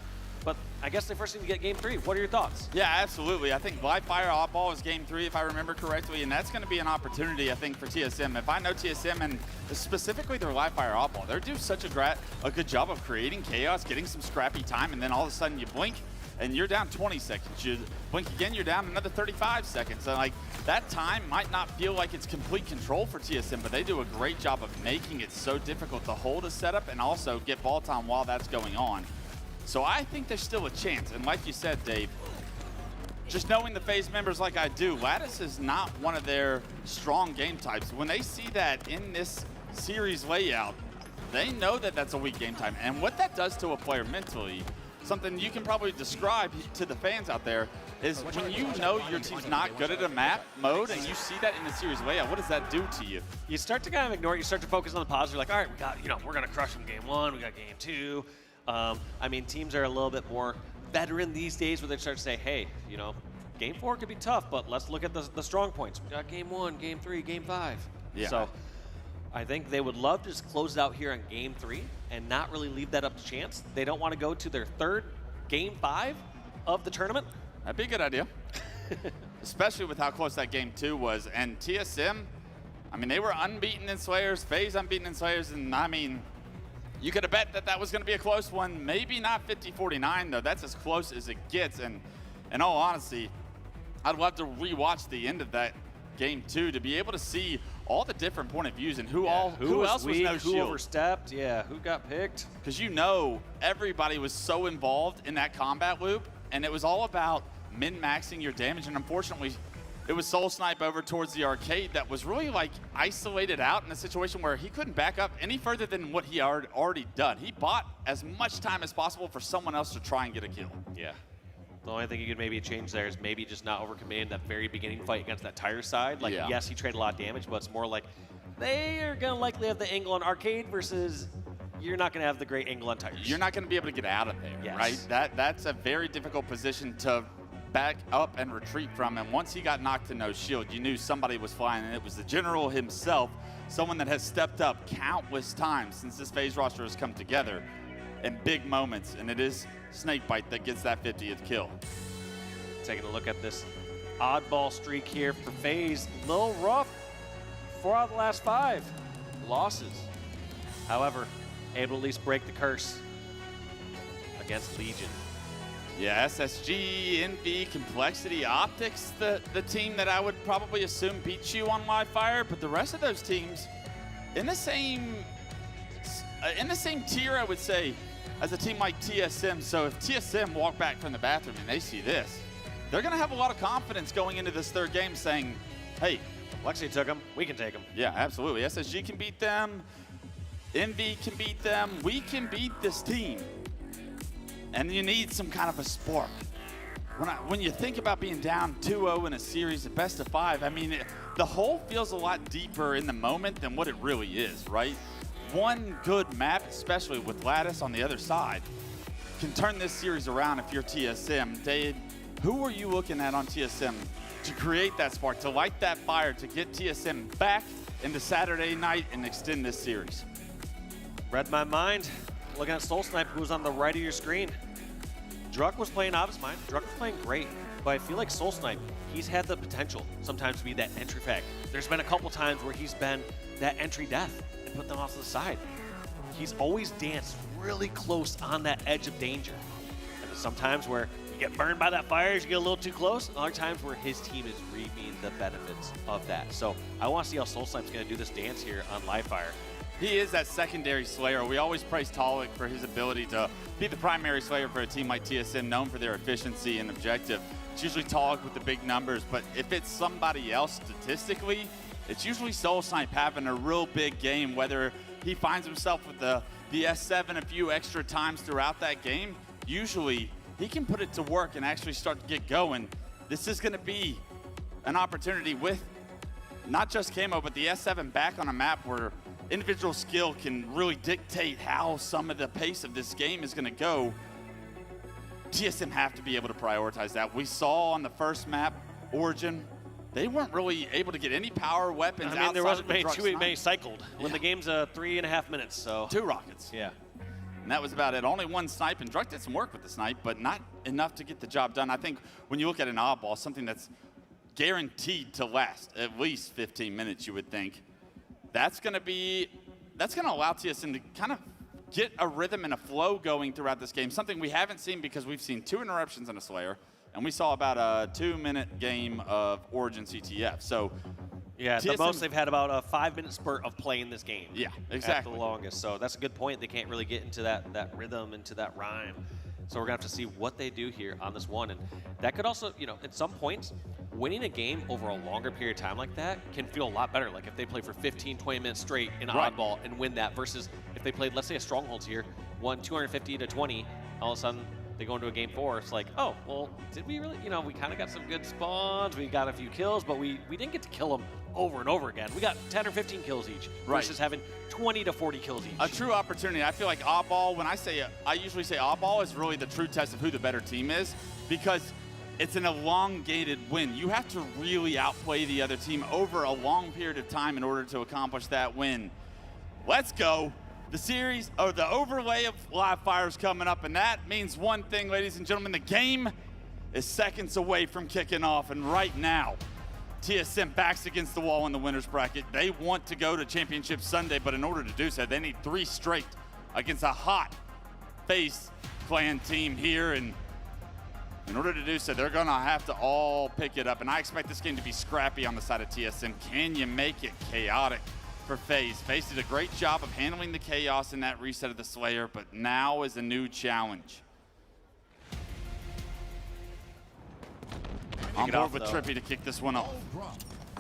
But I guess they first need to get game 3. What are your thoughts? Yeah, absolutely. I think live fire off ball is game 3, if I remember correctly, and that's going to be an opportunity, I think, for TSM. If I know TSM and specifically their live fire off ball, they're doing such a good job of creating chaos, getting some scrappy time, and then all of a sudden you blink and you're down 20 seconds. You blink again, you're down another 35 seconds. So like that time might not feel like it's complete control for TSM, but they do a great job of making it so difficult to hold a setup and also get ball time while that's going on. So I think there's still a chance. And like you said, Dave, just knowing the FaZe members like I do, Lattice is not one of their strong game types. When they see that in this series layout, they know that that's a weak game type. And what that does to a player mentally, something you can probably describe to the fans out there, is when you know your team's not good at a map mode and you see that in the series layout, what does that do to you? You start to kind of ignore it. You start to focus on the positive. You're like, all right, we got, we're going to crush them game 1. We got game 2. I mean, teams are a little bit more veteran these days where they start to say, hey, game 4 could be tough, but let's look at the strong points. We got game 1, game 3, game 5. Yeah. So I think they would love to just close it out here on game 3 and not really leave that up to chance. They don't want to go to their 3rd game 5 of the tournament. That'd be a good idea. Especially with how close that game 2 was. And TSM, I mean, they were unbeaten in Slayers, FaZe unbeaten in Slayers, and I mean, you could have bet that that was going to be a close one. Maybe not 50-49, though. That's as close as it gets. And in all honesty, I'd love to rewatch the end of that game 2 to be able to see all the different point of views and who else was no shield. Who overstepped, who got picked. Because everybody was so involved in that combat loop, and it was all about min-maxing your damage. And unfortunately, it was Soul Snipe over towards the arcade that was really like isolated out in a situation where he couldn't back up any further than what he had already done. He bought as much time as possible for someone else to try and get a kill. Yeah. The only thing you could maybe change there is maybe just not overcommitting that very beginning fight against that tire side. Like, yes, he traded a lot of damage, but it's more like they are going to likely have the angle on arcade versus you're not going to have the great angle on tires. You're not going to be able to get out of there, right? That's a very difficult position to back up and retreat from, and once he got knocked to no shield, you knew somebody was flying, and it was the general himself, someone that has stepped up countless times since this FaZe roster has come together in big moments, and it is Snakebite that gets that 50th kill. Taking a look at this oddball streak here for FaZe, a little rough. 4 out of the last 5 losses. However, able to at least break the curse against Legion. Yeah, SSG, Envy, Complexity, Optics, the team that I would probably assume beat you on live fire, but the rest of those teams in the same tier, I would say, as a team like TSM. So if TSM walk back from the bathroom and they see this, they're going to have a lot of confidence going into this 3rd game saying, hey, Lexi took them, we can take them. Yeah, absolutely. SSG can beat them, Envy can beat them, we can beat this team. And you need some kind of a spark. When you think about being down 2-0 in a series, a best of 5, I mean, the hole feels a lot deeper in the moment than what it really is, right? One good map, especially with Lattice on the other side, can turn this series around if you're TSM. Dave, who are you looking at on TSM to create that spark, to light that fire, to get TSM back into Saturday night and extend this series? Read my mind. Looking at Soul Snipe, who was on the right of your screen. Druck was playing out of his mind. Druck was playing great, but I feel like Soul Snipe, he's had the potential sometimes to be that entry frag. There's been a couple times where he's been that entry death and put them off to the side. He's always danced really close on that edge of danger. And there's sometimes where You get burned by that fire as you get a little too close. Other times where his team is reaping the benefits of that. So I want to see how SoulSnipe's going to do this dance here on Livefire. He is that secondary slayer. We always praise Talik for his ability to be the primary slayer for a team like TSM, known for their efficiency and objective. It's usually Talik with the big numbers, but if it's somebody else statistically, it's usually SoulSnipe having a real big game, whether he finds himself with the S7 a few extra times throughout that game. Usually, he can put it to work and actually start to get going. This is going to be an opportunity with not just Camo, but the S7 back on a map where individual skill can really dictate how some of the pace of this game is going to go. TSM have to be able to prioritize that. We saw on the first map, Origin, they weren't really able to get any power weapons. I mean, there wasn't many cycled when the game's 3.5 minutes. So 2 rockets. Yeah. And that was about it. Only 1 snipe, and Druk did some work with the snipe, but not enough to get the job done. I think when you look at an oddball, something that's guaranteed to last at least 15 minutes, you would think, that's going to allow TSM to kind of get a rhythm and a flow going throughout this game, something we haven't seen because we've seen 2 interruptions and a Slayer, and we saw about a 2-minute game of Origin CTF. So yeah, the most they've had about a 5-minute spurt of playing this game. Yeah, exactly. At the longest. So that's a good point. They can't really get into that rhythm, into that rhyme. So we're going to have to see what they do here on this one. And that could also, you know, at some points, winning a game over a longer period of time like that can feel a lot better. Like if they play for 15, 20 minutes straight in oddball and win that versus if they played, let's say, a Strongholds here, won 250 to 20, all of a sudden they go into a game 4. It's like, oh, well, did we really, you know, we kind of got some good spawns, we got a few kills, but we didn't get to kill them over and over again. We got 10 or 15 kills each versus having 20 to 40 kills each. A true opportunity. I feel like oddball, when I usually say oddball is really the true test of who the better team is, because it's an elongated win. You have to really outplay the other team over a long period of time in order to accomplish that win. Let's go. The series, or the overlay of Livefire is coming up, and that means one thing, ladies and gentlemen, the game is seconds away from kicking off, and right now, TSM backs against the wall in the winner's bracket. They want to go to Championship Sunday, but in order to do so, they need 3 straight against a hot FaZe Clan team here, and in order to do so, they're going to have to all pick it up, and I expect this game to be scrappy on the side of TSM. Can you make it chaotic for FaZe? FaZe did a great job of handling the chaos in that reset of the Slayer, but now is a new challenge. On board with Trippy to kick this one off.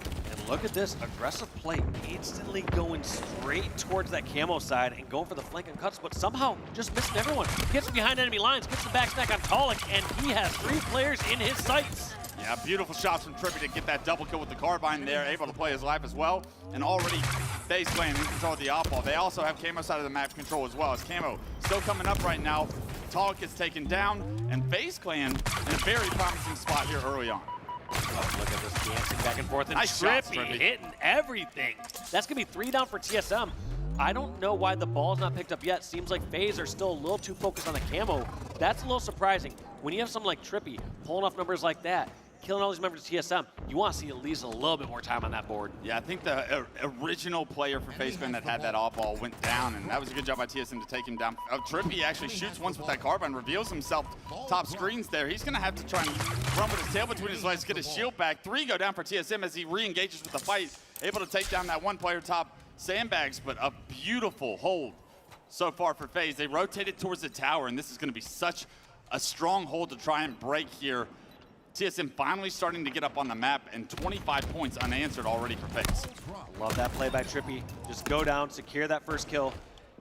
And look at this aggressive play, instantly going straight towards that Camo side and going for the flank and cuts, but somehow just missing everyone. Gets behind enemy lines, gets the backsnack on Talik, and he has 3 players in his sights. Yeah, beautiful shots from Trippy to get that double kill with the carbine there, able to play his life as well. And already FaZe Clan in control of the off-ball. They also have Camo side of the map control as well, as Camo still coming up right now. Talik gets taken down, and FaZe Clan in a very promising spot here early on. Oh, look at this dancing back and forth, and nice shots, Trippy hitting everything. That's going to be 3 down for TSM. I don't know why the ball's not picked up yet. Seems like FaZe are still a little too focused on the Camo. That's a little surprising. When you have someone like Trippy pulling off numbers like that, killing all these members of TSM, you want to see at least a little bit more time on that board. Yeah, I think the original player for FaZe Clan that had that off-ball went down, and that was a good job by TSM to take him down. Trippy actually shoots once with that carbine, reveals himself top screens there. He's going to have to try and run with his tail between his legs, get his shield back. 3 go down for TSM as he re-engages with the fight, able to take down that 1 player top sandbags, but a beautiful hold so far for FaZe. They rotated towards the tower, and this is going to be such a strong hold to try and break here. TSM finally starting to get up on the map, and 25 points unanswered already for FaZe. Love that play by Trippy. Just go down, secure that first kill.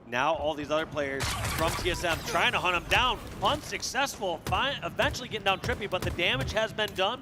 Now all these other players from TSM trying to hunt him down. Unsuccessful, eventually getting down Trippy, but the damage has been done.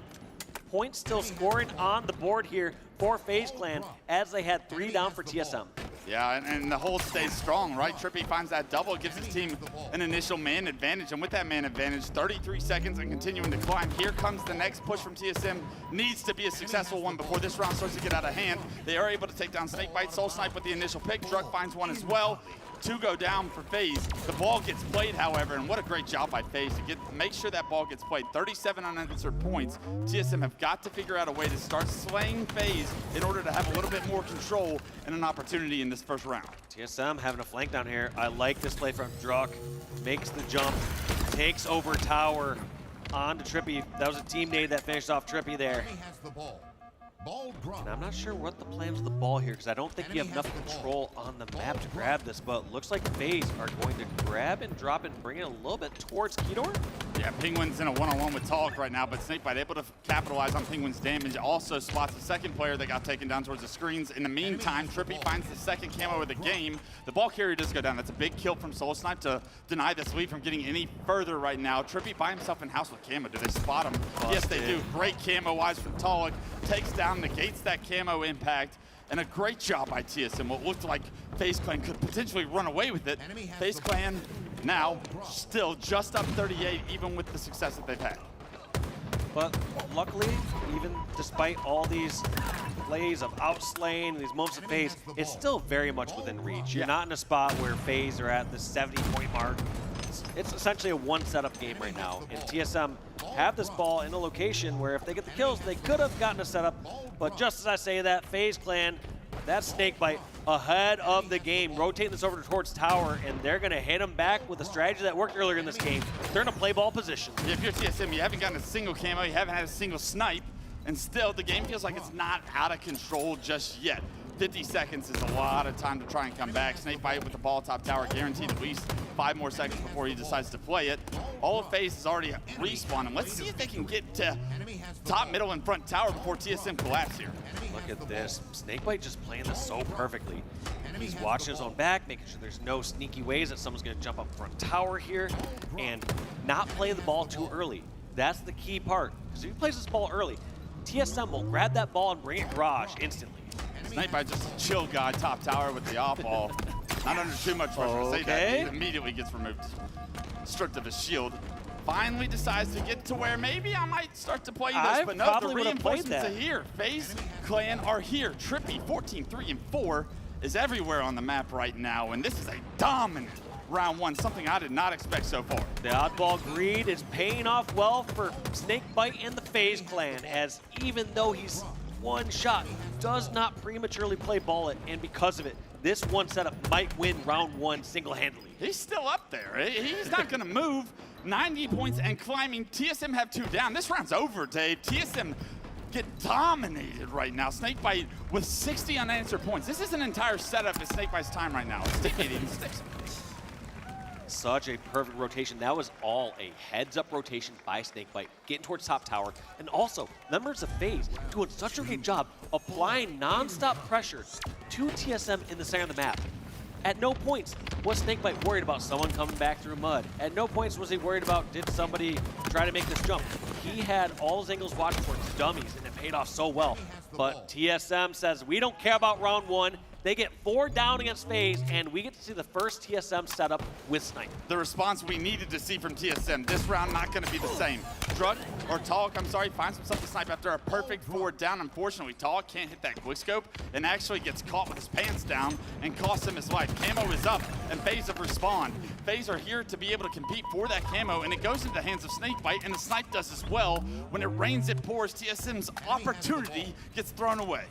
Points still scoring on the board here for FaZe Clan as they had 3 down for TSM. Yeah, and the hold stays strong, right? Trippy finds that double, gives his team an initial man advantage, and with that man advantage, 33 seconds and continuing to climb. Here comes the next push from TSM. Needs to be a successful one before this round starts to get out of hand. They are able to take down Snakebite, SoulSnipe with the initial pick. Druk finds one as well. 2 go down for FaZe. The ball gets played, however, and what a great job by FaZe to make sure that ball gets played. 37 unanswered points. TSM have got to figure out a way to start slaying FaZe in order to have a little bit more control and an opportunity in this first round. TSM having a flank down here. I like this play from Druk. Makes the jump, takes over tower. on to Trippy. That was a team nade that finished off Trippy there. Enemy has the ball. Ball drop. And I'm not sure what the plans with the ball here, because I don't think you have enough control on the map to grab this, but it looks like FaZe are going to grab and drop and bring it a little bit towards Kedor. Yeah, Penguin's in a one-on-one with Talk right now, but Snakebite able to capitalize on Penguin's damage. Also spots the second player that got taken down towards the screens. In the meantime, Trippy finds the second camo of the game. The ball carrier does go down. That's a big kill from Soul Snipe to deny this lead from getting any further right now. Trippy by himself in house with camo. Do they spot him? Yes, they do. Great camo-wise from Talk. Takes down, negates that camo impact, and a great job by TSM. What looked like FaZe Clan could potentially run away with it. FaZe Clan now still just up 38, even with the success that they've had. But luckily, even despite all these plays of outslaying, these moments of FaZe, it's still very much within reach. You're not in a spot where FaZe are at the 70-point mark. It's essentially a one setup game right now, and TSM have this ball in a location where if they get the kills, they could have gotten a setup, but just as I say that, FaZe Clan, that Snakebite ahead of the game, rotating this over towards tower, and they're gonna hit them back with a strategy that worked earlier in this game. They're gonna play ball position. If you're TSM, you haven't gotten a single camo, you haven't had a single snipe, and still the game feels like it's not out of control just yet. 50 seconds is a lot of time to try and come back. Snakebite with the ball top tower, guaranteed at least 5 more seconds before he decides to play it. All of FaZe is already respawning. Let's see if they can get to top, middle, and front tower before TSM collapse here. Look at this. Snakebite just playing this so perfectly. He's watching his own back, making sure there's no sneaky ways that someone's going to jump up front tower here, and not play the ball too early. That's the key part, because if he plays this ball early, TSM will grab that ball and bring it garage instantly. Snakebite just a chill guy top tower with the off ball. Not under too much pressure. Say that, he immediately gets removed. Stripped of his shield. Finally decides to get to where maybe I might start to play this, but no, the reinforcements are here. FaZe Clan are here. Trippy, 14-3-4, is everywhere on the map right now, and this is a dominant round one, something I did not expect so far. The oddball greed is paying off well for Snakebite and the FaZe Clan, as even though he's one shot, does not prematurely play ball it, and because of it, this one setup might win round one single-handedly. He's still up there. He's not going to move. 90 points and climbing. TSM have 2 down. This round's over, Dave. TSM get dominated right now. Snakebite with 60 unanswered points. This is an entire setup at Snakebite's time right now. Stick it in, sticks. Such a perfect rotation. That was all a heads-up rotation by Snakebite, getting towards top tower. And also, members of FaZe doing such a great job applying non-stop pressure to TSM in the center of the map. At no points was Snakebite worried about someone coming back through mud. At no points was he worried about, did somebody try to make this jump? He had all his angles watched for dummies, and it paid off so well. But TSM says, we don't care about round one. They get 4 down against FaZe, and we get to see the first TSM setup with Snipe. The response we needed to see from TSM. This round not going to be the same. Druk, or Talk, I'm sorry, finds himself to Snipe after a perfect 4 down. Unfortunately, Talk can't hit that quickscope and actually gets caught with his pants down and costs him his life. Camo is up, and FaZe have respawned. FaZe are here to be able to compete for that camo, and it goes into the hands of Snakebite, and the Snipe does as well. When it rains, it pours. TSM's opportunity gets thrown away.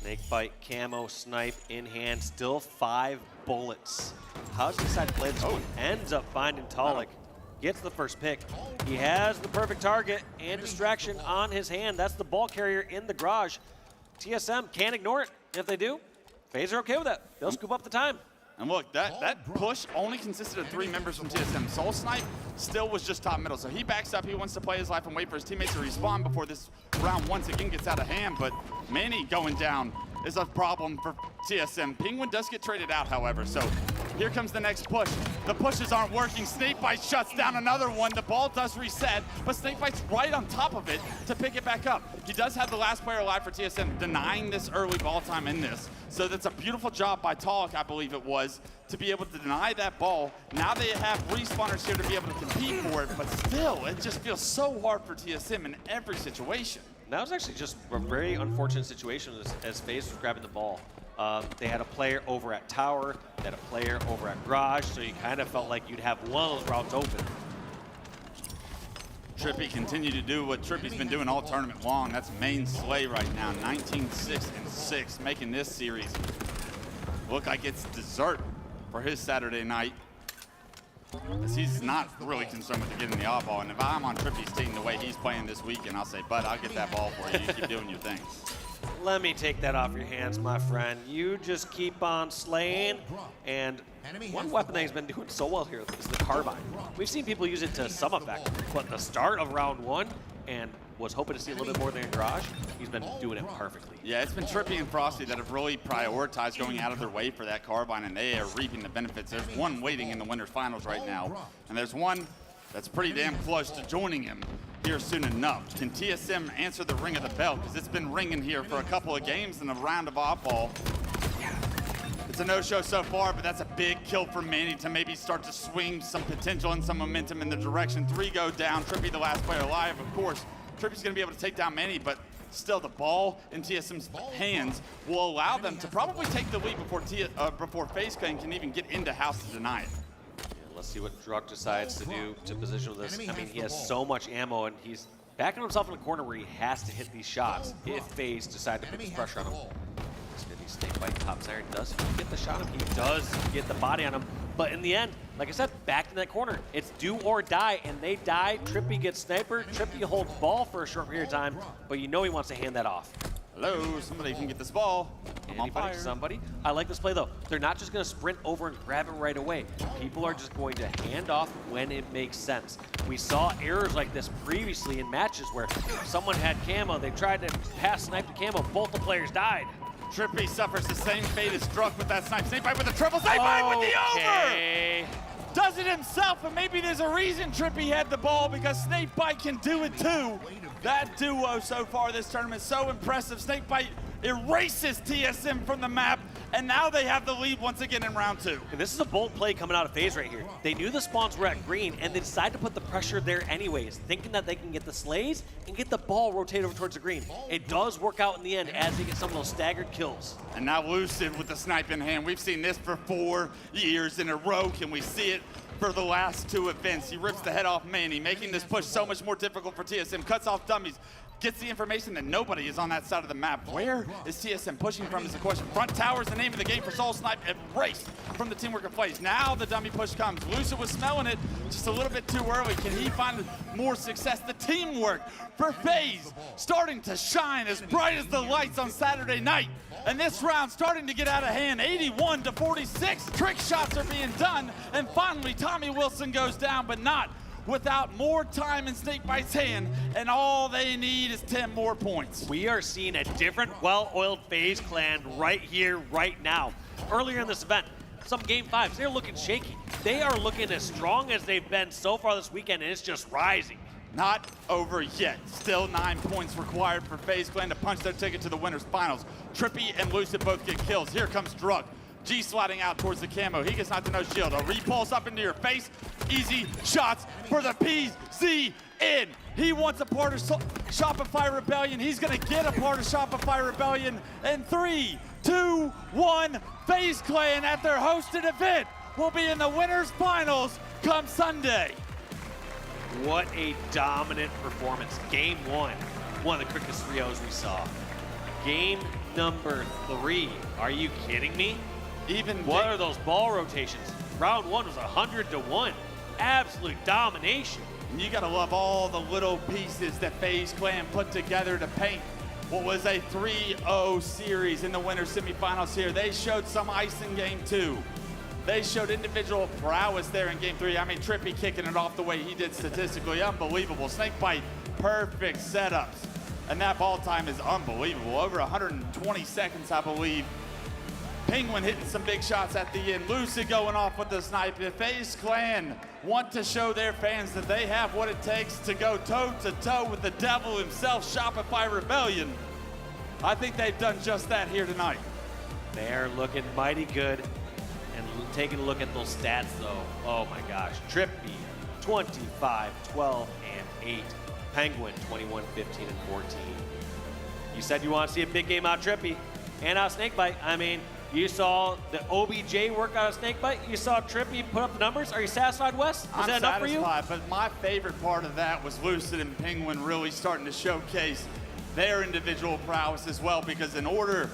Snakebite, camo, snipe in hand, still 5 bullets. How does he decide to play this one? Ends up finding Talik, gets the first pick. He has the perfect target and distraction on his hand. That's the ball carrier in the garage. TSM can't ignore it. If they do, FaZe are okay with that. They'll scoop up the time. And look, that push only consisted of 3 members from TSM. Soul Snipe still was just top middle, so he backs up. He wants to play his life and wait for his teammates to respawn before this round once again gets out of hand. But Manny going down is a problem for TSM. Penguin does get traded out, however, so here comes the next push. The pushes aren't working. Snakebite shuts down another one. The ball does reset, but Snakebite's right on top of it to pick it back up. He does have the last player alive for TSM, denying this early ball time in this. So that's a beautiful job by Talk, I believe it was, to be able to deny that ball. Now they have respawners here to be able to compete for it, but still, it just feels so hard for TSM in every situation. That was actually just a very unfortunate situation as FaZe was grabbing the ball. They had a player over at tower, they had a player over at garage, so you kind of felt like you'd have one of those routes open. Trippy continued to do what Trippy's been doing all tournament long. That's main slay right now, 19-6-6, making this series look like it's dessert for his Saturday night. As he's not really concerned with getting the off ball. And if I'm on Trippy's team the way he's playing this weekend, I'll say, bud, I'll get that ball for you. You keep doing your thing. Let me take that off your hands, my friend. You just keep on slaying. And one weapon that he's been doing so well here is the carbine. We've seen people use it to some effect, but the start of round 1 and was hoping to see a little bit more than Garage, he's been doing it perfectly. Yeah, it's been Trippy and Frosty that have really prioritized going out of their way for that carbine, and they are reaping the benefits. There's one waiting in the winners finals right now, and there's one that's pretty damn close to joining him here soon enough. Can TSM answer the ring of the bell? Because it's been ringing here for a couple of games in a round of off-ball. It's a no-show so far, but that's a big kill for Manny to maybe start to swing some potential and some momentum in the direction. 3 go down, Trippy the last player alive. Of course, Trippy's gonna be able to take down Manny, but still the ball in TSM's hands will allow them to probably take the lead before FaZe Clan can even get into house to deny it. Let's see what Druk decides to do to position this. I mean, he has so much ammo, and he's backing himself in a corner where he has to hit these shots if FaZe decide to put this pressure on him. Snakebite top siren. Does he get the shot on him? He does get the body on him. But in the end, like I said, back in that corner, it's do or die, and they die. Trippy gets sniper. Trippy holds ball for a short period of time, but you know he wants to hand that off. Hello, somebody can get this ball. I'm on fire. Somebody. I like this play, though. They're not just going to sprint over and grab it right away. People are just going to hand off when it makes sense. We saw errors like this previously in matches where someone had camo. They tried to pass snipe to camo. Both the players died. Trippy suffers the same fate as Druk with that snipe. Snakebite with a triple. Snakebite with the over! Does it himself, and maybe there's a reason Trippy had the ball because Snakebite can do it too. That duo so far this tournament, so impressive. Snakebite erases TSM from the map, and now they have the lead once again in round 2. And this is a bold play coming out of FaZe right here. They knew the spawns were at green, and they decided to put the pressure there anyways, thinking that they can get the slays and get the ball rotated over towards the green. It does work out in the end as they get some of those staggered kills. And now Lucid with the snipe in hand. We've seen this for 4 years in a row. Can we see it for the last 2 events? He rips the head off Manny, making this push so much more difficult for TSM. Cuts off dummies. Gets the information that nobody is on that side of the map. Where is TSM pushing from is the question. Front tower is the name of the game for Soul Snipe. Erased from the teamwork of FaZe. Now the dummy push comes. Lucid was smelling it just a little bit too early. Can he find more success? The teamwork for FaZe starting to shine as bright as the lights on Saturday night. And this round starting to get out of hand. 81 to 46. Trick shots are being done. And finally, Tommy Wilson goes down, but not without more time in Snakebite's hand, and all they need is 10 more points. We are seeing a different, well-oiled FaZe Clan right here, right now. Earlier in this event, some Game 5s, they're looking shaky. They are looking as strong as they've been so far this weekend, and it's just rising. Not over yet. Still 9 points required for FaZe Clan to punch their ticket to the winners finals. Trippy and Lucid both get kills. Here comes Druk. G sliding out towards the camo. He gets knocked to no shield. A repulse up into your face. Easy shots for the PZN. He wants a part of Shopify Rebellion. He's going to get a part of Shopify Rebellion. And 3, 2, 1, FaZe Clan at their hosted event will be in the winners finals come Sunday. What a dominant performance. Game 1, one of the quickest 3-0s we saw. Game number 3. Are you kidding me? What are those ball rotations? Round 1 was 100 to 1. Absolute domination. And you gotta love all the little pieces that FaZe Clan put together to paint what was a 3-0 series in the winter semifinals here. They showed some ice in game 2. They showed individual prowess there in game 3. I mean, Trippy kicking it off the way he did statistically, unbelievable. Snakebite, perfect setups. And that ball time is unbelievable. Over 120 seconds, I believe. Penguin hitting some big shots at the end. Lucid going off with the snipe. If FaZe Clan want to show their fans that they have what it takes to go toe-to-toe with the devil himself, Shopify Rebellion, I think they've done just that here tonight. They're looking mighty good. And taking a look at those stats, though, oh my gosh. Trippy, 25, 12, and 8. Penguin, 21, 15, and 14. You said you want to see a big game out of Trippy and out of Snakebite. I mean, you saw the OBJ work out of Snakebite. You saw Trippy put up the numbers. Are you satisfied, Wes? Is that enough for you? I'm satisfied, but my favorite part of that was Lucid and Penguin really starting to showcase their individual prowess as well, because in order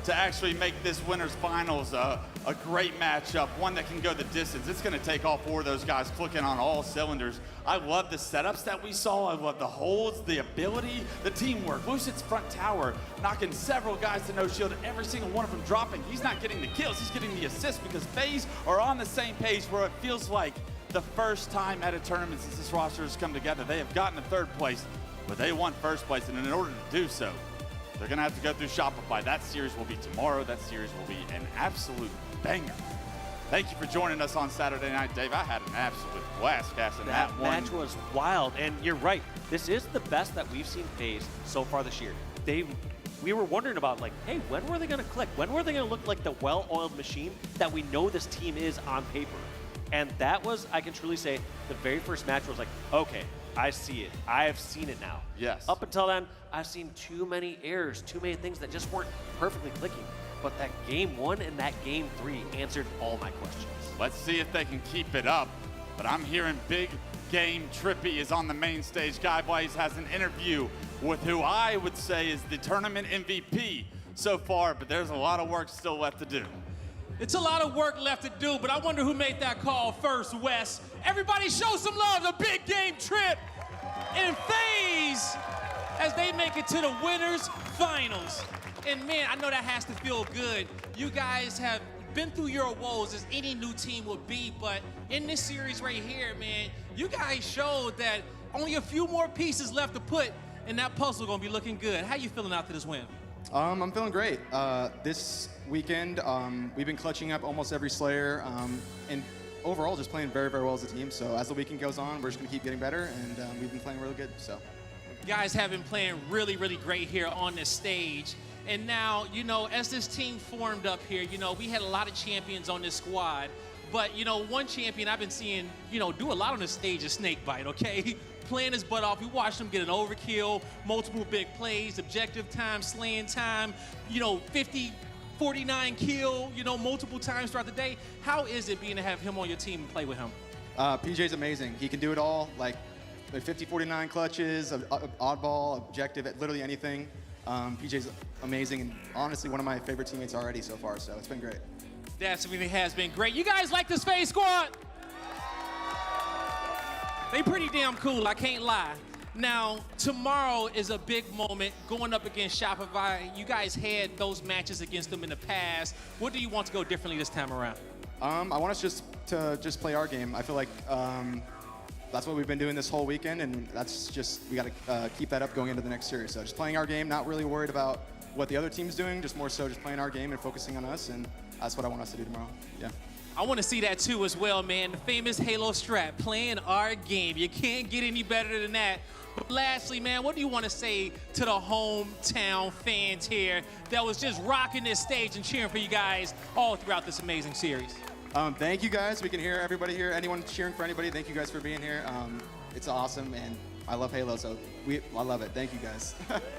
to actually make this winners finals a great matchup, one that can go the distance. It's going to take all 4 of those guys clicking on all cylinders. I love the setups that we saw. I love the holds, the ability, the teamwork. Lucid's front tower knocking several guys to no shield, every single one of them dropping. He's not getting the kills, he's getting the assists because FaZe are on the same page where it feels like the first time at a tournament since this roster has come together. They have gotten to 3rd place, but they want 1st place, and in order to do so, they're going to have to go through Shopify. That series will be tomorrow. That series will be an absolute banger. Thank you for joining us on Saturday night, Dave. I had an absolute blast casting that one. Match was wild, and you're right. This is the best that we've seen FaZe so far this year. We were wondering about, like, hey, when were they going to click? When were they going to look like the well-oiled machine that we know this team is on paper? And that was, I can truly say, the very first match was like, okay, I see it. I have seen it now. Yes. Up until then, I've seen too many errors, too many things that just weren't perfectly clicking. But that game 1 and that game 3 answered all my questions. Let's see if they can keep it up. But I'm hearing Big Game Trippy is on the main stage. Guy Blaze has an interview with who I would say is the tournament MVP so far, but there's a lot of work still left to do. It's a lot of work left to do, but I wonder who made that call first, Wes. Everybody show some love to Big Game Trip and FaZe as they make it to the winners finals. And man, I know that has to feel good. You guys have been through your woes as any new team would be, but in this series right here, man, you guys showed that only a few more pieces left to put, and that puzzle gonna be looking good. How you feeling after this win? I'm feeling great. This weekend, we've been clutching up almost every Slayer, and overall just playing very, very well as a team. So as the weekend goes on, we're just gonna keep getting better, and we've been playing really good, so. You guys have been playing really, really great here on this stage. And now, you know, as this team formed up here, you know, we had a lot of champions on this squad. But, you know, one champion I've been seeing, you know, do a lot on this stage is Snakebite, okay? Playing his butt off. We watched him get an overkill, multiple big plays, objective time, slaying time, you know, 50, 49 kill, you know, multiple times throughout the day. How is it being to have him on your team and play with him? PJ's amazing. He can do it all, like 50, 49 clutches, oddball, objective, literally anything. PJ's amazing and honestly one of my favorite teammates already so far, so it's been great. That really has been great. You guys like this FaZe squad? They pretty damn cool, I can't lie. Now, tomorrow is a big moment going up against Shopify. You guys had those matches against them in the past. What do you want to go differently this time around? I want us to play our game. I feel like that's what we've been doing this whole weekend, and that's just, we got to keep that up going into the next series. So just playing our game, not really worried about what the other team's doing, just more so just playing our game and focusing on us, and that's what I want us to do tomorrow. Yeah. I want to see that too as well, man. The famous Halo strap, playing our game. You can't get any better than that. But lastly, man, what do you want to say to the hometown fans here that was just rocking this stage and cheering for you guys all throughout this amazing series? Thank you guys. We can hear everybody here. Anyone cheering for anybody, thank you guys for being here. It's awesome, and I love Halo, so I love it. Thank you guys.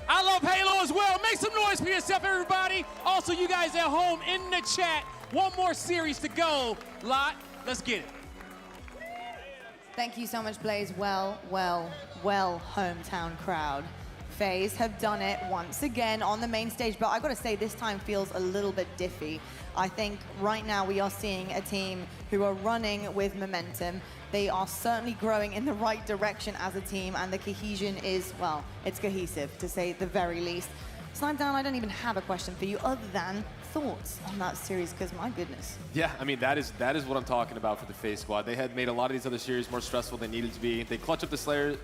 I love Halo as well. Make some noise for yourself, everybody. Also, you guys at home in the chat, one more series to go. Lot, let's get it. Thank you so much, Blaze. Well, hometown crowd. FaZe have done it once again on the main stage, but I gotta say this time feels a little bit diffy. I think right now we are seeing a team who are running with momentum. They are certainly growing in the right direction as a team, and the cohesion is, well, it's cohesive to say the very least. Snipedown, I don't even have a question for you other than thoughts on that series, because my goodness. Yeah, I mean, that is what I'm talking about for the FaZe squad. They had made a lot of these other series more stressful than they needed to be. They clutch up the Slayers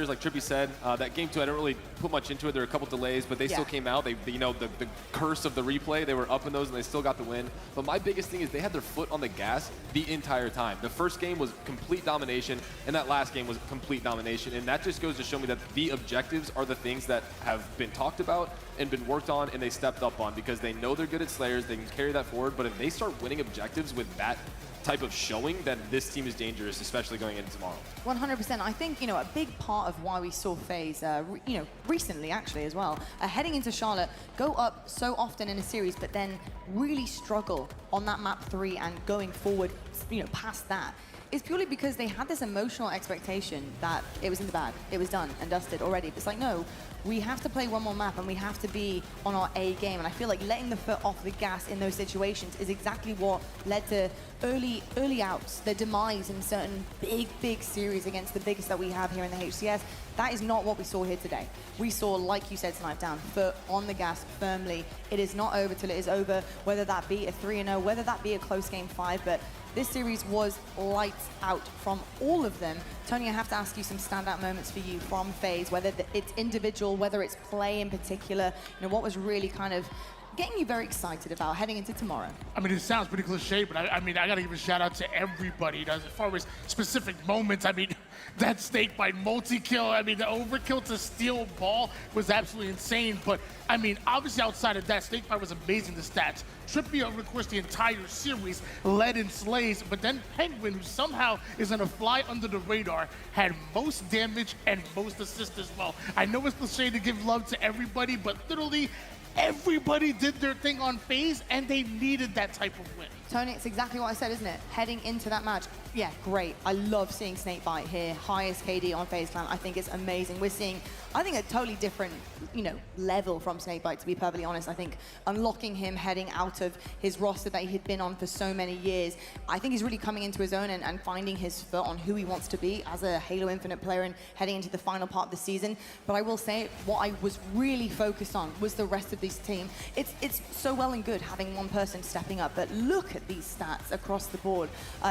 like Trippy said. That game 2, I didn't really put much into it. There were a couple delays, but they still came out. They you know, the curse of the replay, they were up in those and they still got the win. But my biggest thing is they had their foot on the gas the entire time. The first game was complete domination, and that last game was complete domination. And that just goes to show me that the objectives are the things that have been talked about and been worked on, and they stepped up on, because they know they're good at Slayers, they can carry that forward, but if they start winning objectives with that type of showing, then this team is dangerous, especially going into tomorrow. 100%. I think, you know, a big part of why we saw FaZe, you know, recently actually as well, heading into Charlotte, go up so often in a series, but then really struggle on that map 3 and going forward, you know, past that, is purely because they had this emotional expectation that it was in the bag, it was done and dusted already. It's like, no, we have to play one more map and we have to be on our A game. And I feel like letting the foot off the gas in those situations is exactly what led to early outs, the demise in certain big series against the biggest that we have here in the HCS. That is not what we saw here today. We saw, like you said, Snipe Down, foot on the gas firmly. It is not over till it is over, whether that be a 3-0, whether that be a close game 5, but this series was lights out from all of them. Tony, I have to ask you some standout moments for you from FaZe, whether it's individual, whether it's play in particular, what was really kind of getting you very excited about heading into tomorrow? I mean, it sounds pretty cliche, but I mean, I gotta give a shout out to everybody. As far as specific moments, I mean, that Snakebite multi-kill, I mean, the overkill to steal ball was absolutely insane. But I mean, obviously outside of that, Snakebite was amazing, the stats. Trippy, over the course of the entire series, led in slays, but then Penguin, who somehow is gonna fly under the radar, had most damage and most assists as well. I know it's cliche to give love to everybody, but literally, everybody did their thing on FaZe, and they needed that type of win. Tony, it's exactly what I said, isn't it? Heading into that match, yeah, great. I love seeing Snakebite here, highest KD on FaZe Clan. I think it's amazing. We're seeing, I think, a totally different, level from Snakebite, to be perfectly honest. I think unlocking him heading out of his roster that he had been on for so many years, I think he's really coming into his own and finding his foot on who he wants to be as a Halo Infinite player and heading into the final part of the season. But I will say, what I was really focused on was the rest of this team. It's so well and good having one person stepping up, but look at these stats across the board.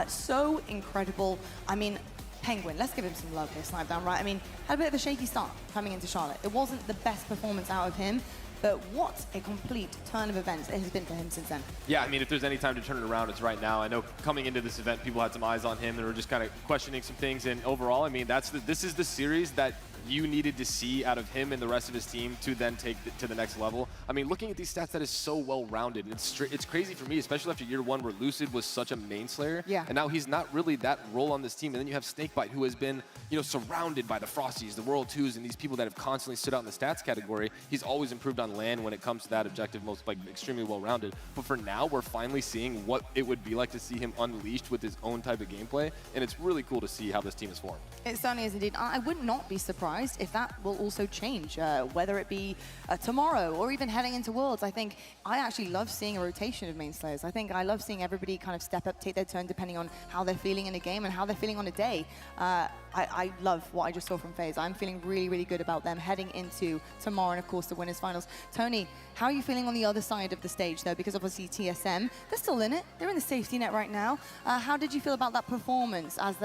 So incredible. I mean, Penguin, let's give him some love here, Snipe Down, right? I mean, had a bit of a shaky start coming into Charlotte. It wasn't the best performance out of him, but what a complete turn of events it has been for him since then. Yeah, I mean, if there's any time to turn it around, it's right now. I know coming into this event, people had some eyes on him and were just kind of questioning some things. And overall, I mean, this is the series that you needed to see out of him and the rest of his team to then take it to the next level. I mean, looking at these stats, that is so well-rounded. It's crazy for me, especially after year one, where Lucid was such a main slayer. Yeah. And now he's not really that role on this team. And then you have Snakebite, who has been, surrounded by the Frosties, the World 2s, and these people that have constantly stood out in the stats category. He's always improved on LAN when it comes to that objective, extremely well-rounded. But for now, we're finally seeing what it would be like to see him unleashed with his own type of gameplay. And it's really cool to see how this team is formed. It certainly is indeed. I would not be surprised if that will also change, whether it be tomorrow or even heading into Worlds. I think I actually love seeing a rotation of main slayers. I think I love seeing everybody kind of step up, take their turn, depending on how they're feeling in a game and how they're feeling on a day. I love what I just saw from FaZe. I'm feeling really, really good about them heading into tomorrow and, of course, the winners finals. Tony, how are you feeling on the other side of the stage, though? Because obviously TSM, they're still in it. They're in the safety net right now. How did you feel about that performance as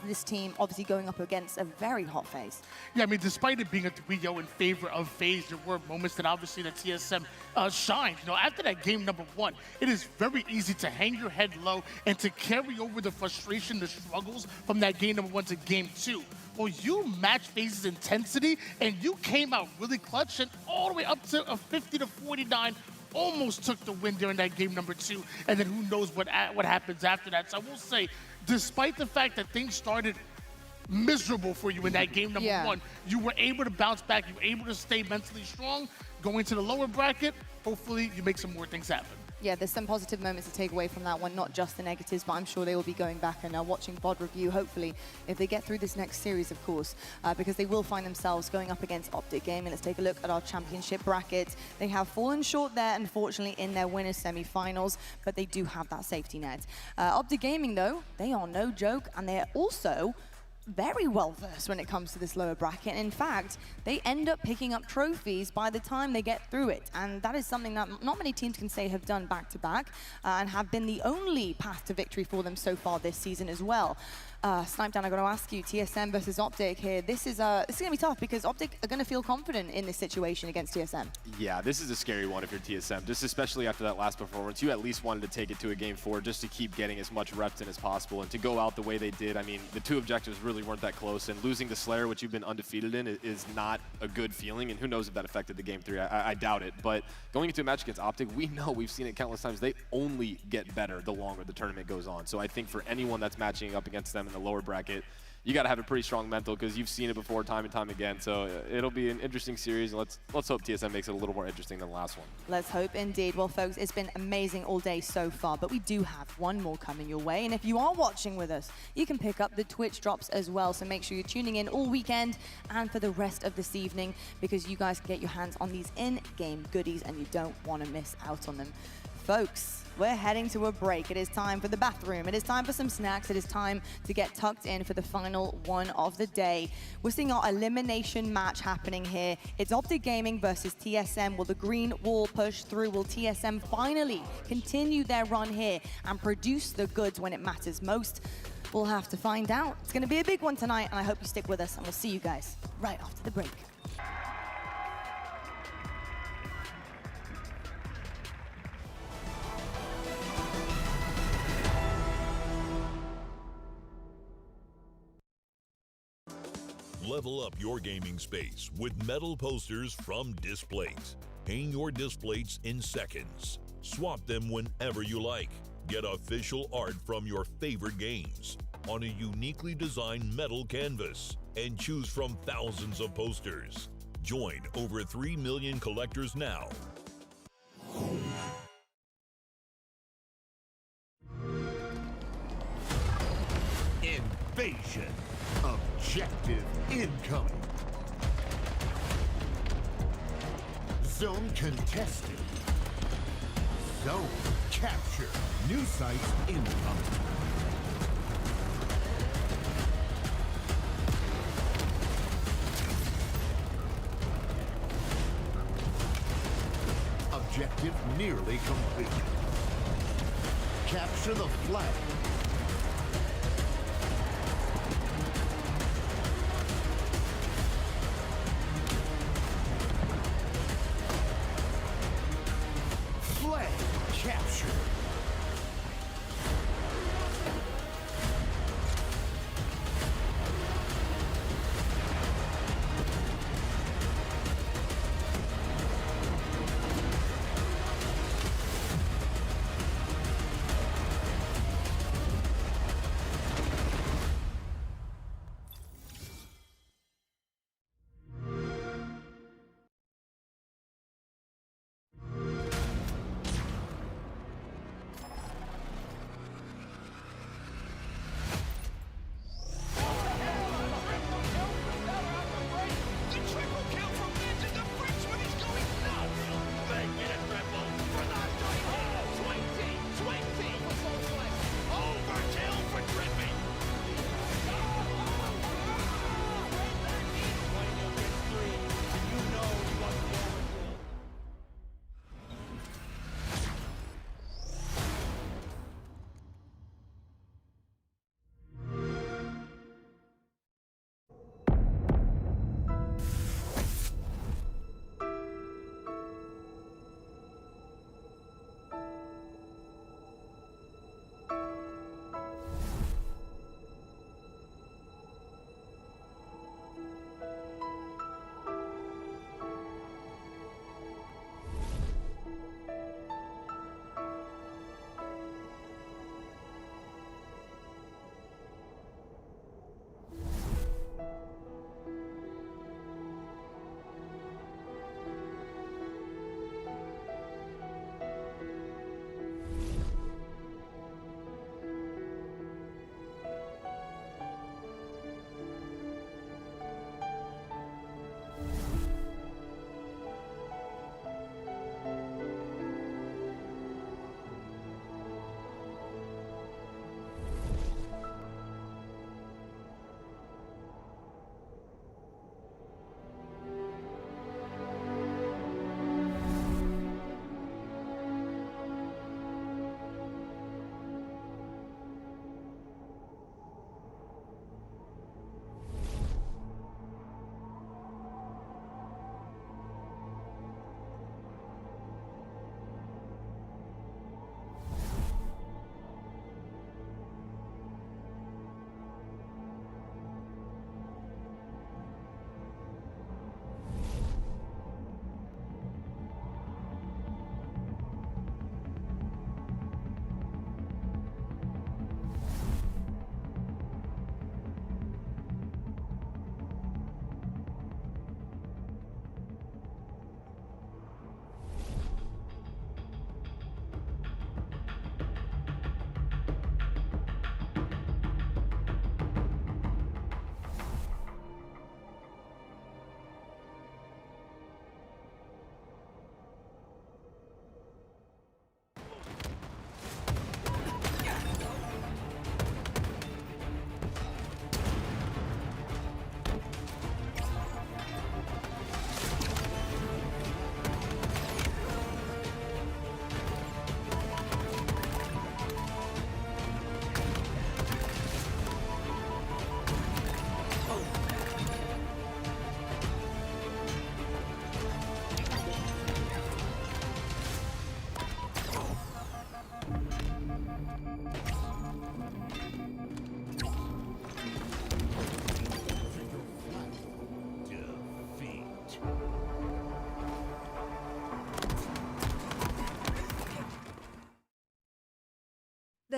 this team obviously going up against a very hot FaZe? Yeah, I mean, despite it being a 3-0 in favor of FaZe, there were moments that obviously the TSM shined. After that game number 1, it is very easy to hang your head low and to carry over the frustration, the struggles from that game number 1 to game 2. Well, you matched FaZe's intensity, and you came out really clutch, and all the way up to a 50-49, almost took the win during that game number 2, and then who knows what happens after that. So I will say, despite the fact that things started miserable for you in that game number 1, you were able to bounce back, you were able to stay mentally strong. Going to the lower bracket, hopefully you make some more things happen. Yeah, there's some positive moments to take away from that one, not just the negatives, but I'm sure they will be going back and watching VOD review, hopefully, if they get through this next series, of course, because they will find themselves going up against Optic Gaming. Let's take a look at our championship bracket. They have fallen short there, unfortunately, in their winners semi-finals, but they do have that safety net. Optic Gaming, though, they are no joke, and they're also very well versed when it comes to this lower bracket. In fact, they end up picking up trophies by the time they get through it, and that is something that not many teams can say have done back to back and have been the only path to victory for them so far this season as well. Snipe Down, I'm going to ask you, TSM versus Optic here. This is going to be tough because Optic are going to feel confident in this situation against TSM. Yeah, this is a scary one if you're TSM, just especially after that last performance. You at least wanted to take it to a game 4 just to keep getting as much reps in as possible and to go out the way they did. I mean, the 2 objectives really weren't that close, and losing the Slayer, which you've been undefeated in, is not a good feeling, and who knows if that affected the game 3. I doubt it, but going into a match against Optic, we know, we've seen it countless times, they only get better the longer the tournament goes on. So I think for anyone that's matching up against them in the lower bracket, you got to have a pretty strong mental because you've seen it before time and time again. So it'll be an interesting series. And let's hope TSM makes it a little more interesting than the last one. Let's hope indeed. Well, folks, it's been amazing all day so far, but we do have one more coming your way. And if you are watching with us, you can pick up the Twitch drops as well. So make sure you're tuning in all weekend and for the rest of this evening, because you guys can get your hands on these in-game goodies and you don't want to miss out on them. Folks, we're heading to a break. It is time for the bathroom. It is time for some snacks. It is time to get tucked in for the final one of the day. We're seeing our elimination match happening here. It's Optic Gaming versus TSM. Will the green wall push through? Will TSM finally continue their run here and produce the goods when it matters most? We'll have to find out. It's going to be a big one tonight, and I hope you stick with us, and we'll see you guys right after the break. Level up your gaming space with metal posters from Displates. Hang your Displates in seconds. Swap them whenever you like. Get official art from your favorite games on a uniquely designed metal canvas and choose from thousands of posters. Join over 3 million collectors now. Invasion. Objective incoming. Zone contested. Zone capture. New sites incoming. Objective nearly complete. Capture the flag. Flag captured.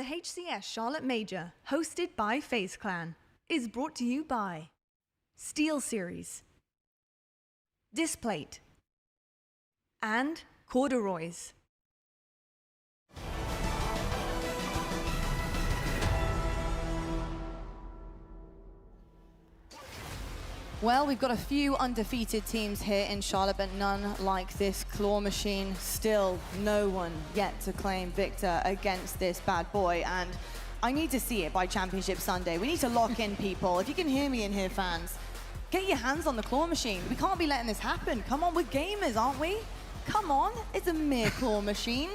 HCS Charlotte Major, hosted by FaZe Clan, is brought to you by Steel Series, Displate, and Corduroys. Well, we've got a few undefeated teams here in Charlotte, but none like this claw machine. Still no one yet to claim victor against this bad boy, and I need to see it by Championship Sunday. We need to lock in, people. If you can hear me in here, fans, get your hands on the claw machine. We can't be letting this happen. Come on, we're gamers, aren't we? Come on, it's a mere claw machine.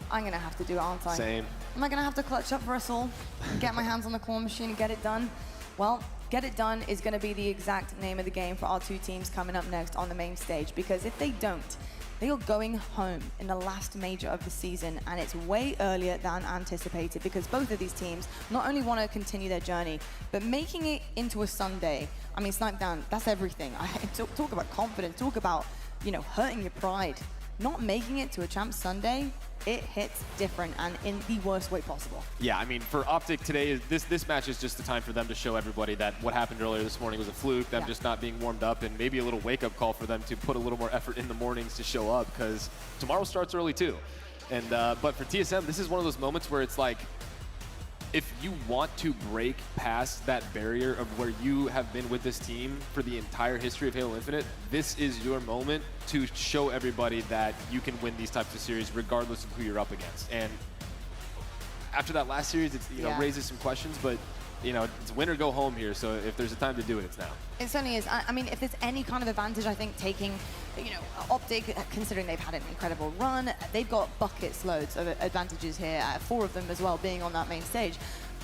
I'm gonna have to do it, aren't I? Same. Am I gonna have to clutch up for us all and get my hands on the claw machine and get it done? Well, Get It Done is going to be the exact name of the game for our two teams coming up next on the main stage, because if they don't, they are going home in the last major of the season, and it's way earlier than anticipated, because both of these teams not only want to continue their journey, but making it into a Sunday. I mean, Snipedown, that's everything. Talk about confidence, talk about, you know, hurting your pride. Not making it to a Champ Sunday, it hits different, and in the worst way possible. Yeah, I mean, for Optic today, this match is just the time for them to show everybody that what happened earlier this morning was a fluke, them just not being warmed up, and maybe a little wake-up call for them to put a little more effort in the mornings to show up, because tomorrow starts early too. And but for TSM, this is one of those moments where it's like, if you want to break past that barrier of where you have been with this team for the entire history of Halo Infinite, this is your moment to show everybody that you can win these types of series regardless of who you're up against. And after that last series, it's, you know, raises some questions, but you know, it's win or go home here, so if there's a time to do it, it's now. It certainly is. I mean, if there's any kind of advantage, I think taking, you know, Optic, considering they've had an incredible run, they've got buckets loads of advantages here, 4 of them as well being on that main stage.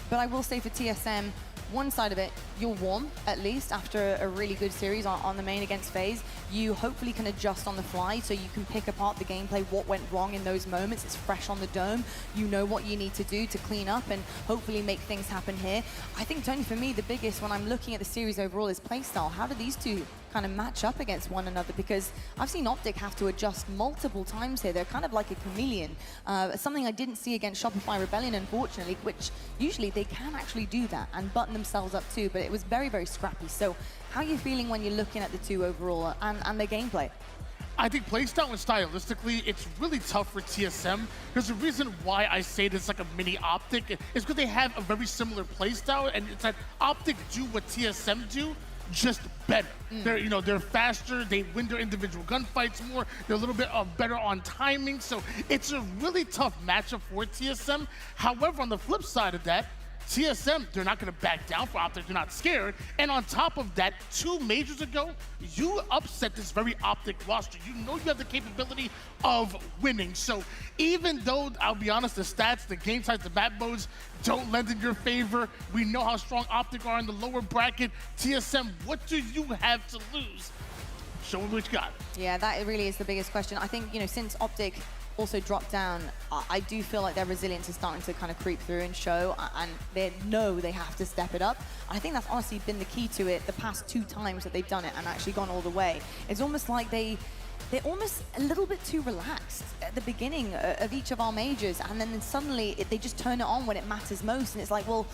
But I will say for TSM, one side of it, you're warm, at least, after a really good series on the main against FaZe. You hopefully can adjust on the fly, so you can pick apart the gameplay, what went wrong in those moments. It's fresh on the dome. You know what you need to do to clean up and hopefully make things happen here. I think, Tony, for me, the biggest, when I'm looking at the series overall, is playstyle. How do these two kind of match up against one another? Because I've seen Optic have to adjust multiple times here. They're kind of like a chameleon. Something I didn't see against Shopify Rebellion, unfortunately, which usually they can actually do that and button themselves up too, but it was very, very scrappy. So how are you feeling when you're looking at the two overall and their gameplay? I think playstyle and stylistically, it's really tough for TSM. There's a reason why I say this like a mini Optic. It's because they have a very similar playstyle, and it's that Optic do what TSM do, just better. They're, you know, they're faster, they win their individual gunfights more, they're a little bit better on timing, so it's a really tough matchup for TSM. However, on the flip side of that, TSM, they're not going to back down for Optic. They're not scared. And on top of that, 2 majors ago, you upset this very Optic roster. You know you have the capability of winning. So even though, I'll be honest, the stats, the game types, the map modes don't lend in your favor, we know how strong Optic are in the lower bracket. TSM, what do you have to lose? Show me what you got. Yeah, that really is the biggest question. I think, you know, since Optic also dropped down, I do feel like their resilience is starting to kind of creep through and show, and they know they have to step it up. I think that's honestly been the key to it the past 2 times that they've done it and actually gone all the way. It's almost like they're almost a little bit too relaxed at the beginning of each of our majors, and then suddenly they just turn it on when it matters most, and it's like, well,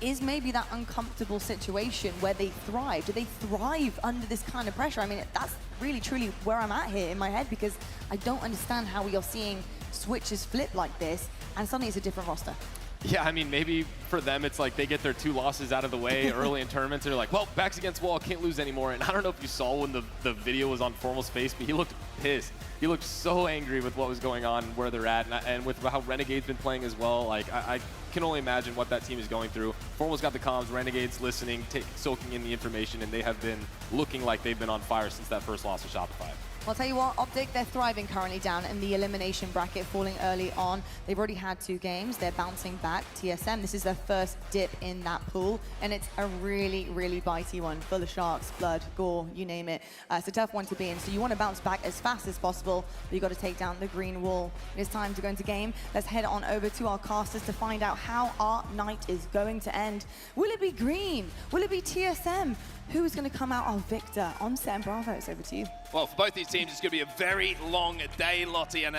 is maybe that uncomfortable situation where they thrive? Do they thrive under this kind of pressure? I mean, that's really, truly where I'm at here in my head, because I don't understand how we are seeing switches flip like this, and suddenly it's a different roster. Yeah, I mean, maybe for them, it's like they get their 2 losses out of the way early in tournaments, and they're like, well, backs against wall, can't lose anymore. And I don't know if you saw when the video was on Formal's face, but he looked pissed. He looked so angry with what was going on and where they're at, and with how Renegade's been playing as well. Like, I can only imagine what that team is going through. Formal's got the comms, Renegade's listening, soaking in the information, and they have been looking like they've been on fire since that first loss to Shopify. I'll tell you what, Optic, they're thriving currently down in the elimination bracket, falling early on. They've already had 2 games. They're bouncing back. TSM, this is their first dip in that pool, and it's a really, really bitey one, full of sharks, blood, gore, you name it. It's a tough one to be in, so you want to bounce back as fast as possible, but you've got to take down the green wall. It is time to go into game. Let's head on over to our casters to find out how our night is going to end. Will it be green? Will it be TSM? Who is going to come out our victor? On set and Bravo, it's over to you. Well, for both these teams, it's going to be a very long day, Lottie, and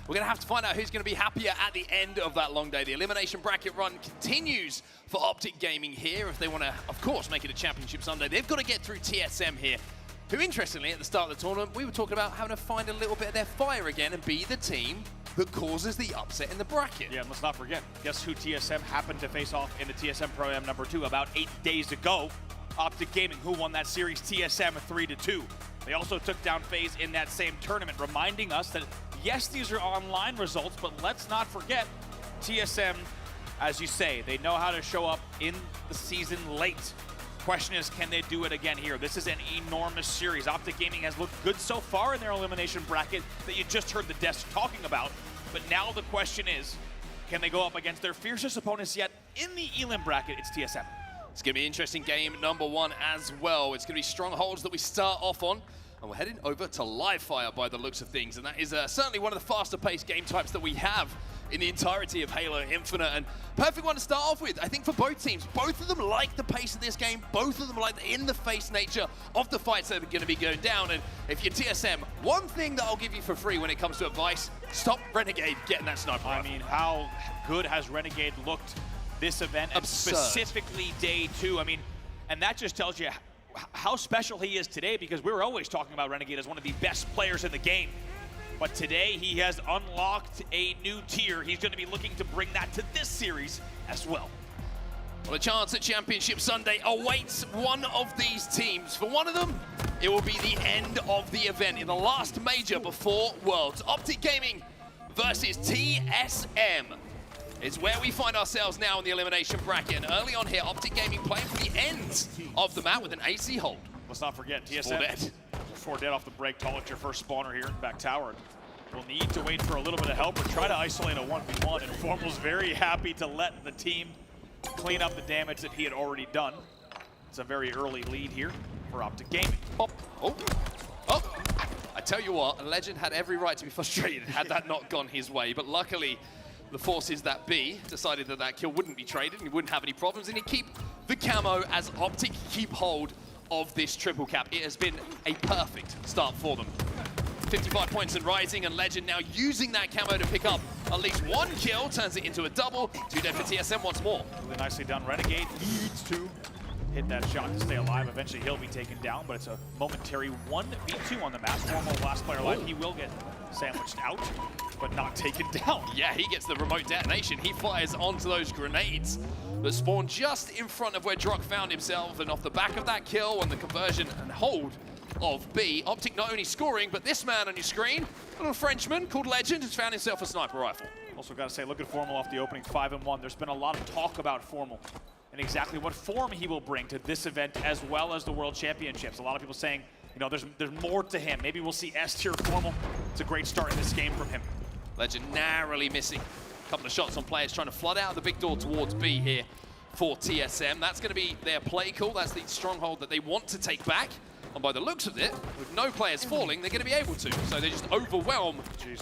We're going to have to find out who's going to be happier at the end of that long day. The elimination bracket run continues for Optic Gaming here. If they want to, of course, make it a Championship Sunday, they've got to get through TSM here, who, interestingly, at the start of the tournament, we were talking about having to find a little bit of their fire again and be the team that causes the upset in the bracket. Yeah, and let's not forget, guess who TSM happened to face off in the TSM Pro-Am number 2 about 8 days ago? Optic Gaming, who won that series TSM 3-2. They also took down FaZe in that same tournament, reminding us that, yes, these are online results, but let's not forget, TSM, as you say, they know how to show up in the season late. Question is, can they do it again here? This is an enormous series. Optic Gaming has looked good so far in their elimination bracket that you just heard the desk talking about. But now the question is, can they go up against their fiercest opponents yet in the elim bracket? It's TSM. It's going to be an interesting game number 1 as well. It's going to be Strongholds that we start off on. And we're heading over to Live Fire by the looks of things. And that is certainly one of the faster paced game types that we have in the entirety of Halo Infinite, and perfect one to start off with, I think, for both teams. Both of them like the pace of this game. Both of them like the in-the-face nature of the fights that are going to be going down. And if you're TSM, one thing that I'll give you for free when it comes to advice, stop Renegade getting that sniper rifle. I mean, how good has Renegade looked this event, and specifically day 2? I mean, and that just tells you how special he is today, because we were always talking about Renegade as one of the best players in the game. But today, he has unlocked a new tier. He's going to be looking to bring that to this series as well. Well, a chance at Championship Sunday awaits one of these teams. For one of them, it will be the end of the event in the last major before Worlds. Optic Gaming versus TSM is where we find ourselves now in the elimination bracket. And early on here, Optic Gaming playing for the end of the map with an AC hold. Let's not forget, TSM, 4 dead off the break. Tolik, your first spawner here in back tower. We'll need to wait for a little bit of help or try to isolate a 1v1. And Formal's very happy to let the team clean up the damage that he had already done. It's a very early lead here for Optic Gaming. Oh. I tell you what, Legend had every right to be frustrated had that not gone his way. But luckily, the forces that be decided that that kill wouldn't be traded and he wouldn't have any problems. And he'd keep the camo as Optic keep hold of this triple cap. It has been a perfect start for them. 55 points and rising, and Legend now using that camo to pick up at least 1 kill, turns it into a double. 2 dead for TSM once more. Really nicely done. Renegade needs to hit that shot to stay alive. Eventually he'll be taken down, but it's a momentary 1v2 on the map. Formal last player alive. He will get sandwiched out, but not taken down. Yeah, he gets the remote detonation. He fires onto those grenades that spawn just in front of where Drock found himself, and off the back of that kill and the conversion and hold of B, Optic not only scoring, but this man on your screen, a little Frenchman called Legend, has found himself a sniper rifle. Also got to say, look at Formal off the opening 5-1. There's been a lot of talk about Formal and exactly what form he will bring to this event as well as the World Championships. A lot of people saying, you know, there's more to him. Maybe we'll see S-tier Formal. It's a great start in this game from him. Legend narrowly missing. A couple of shots on players trying to flood out the big door towards B here for TSM. That's going to be their play call. That's the stronghold that they want to take back. And by the looks of it, with no players falling, they're going to be able to. So they just overwhelm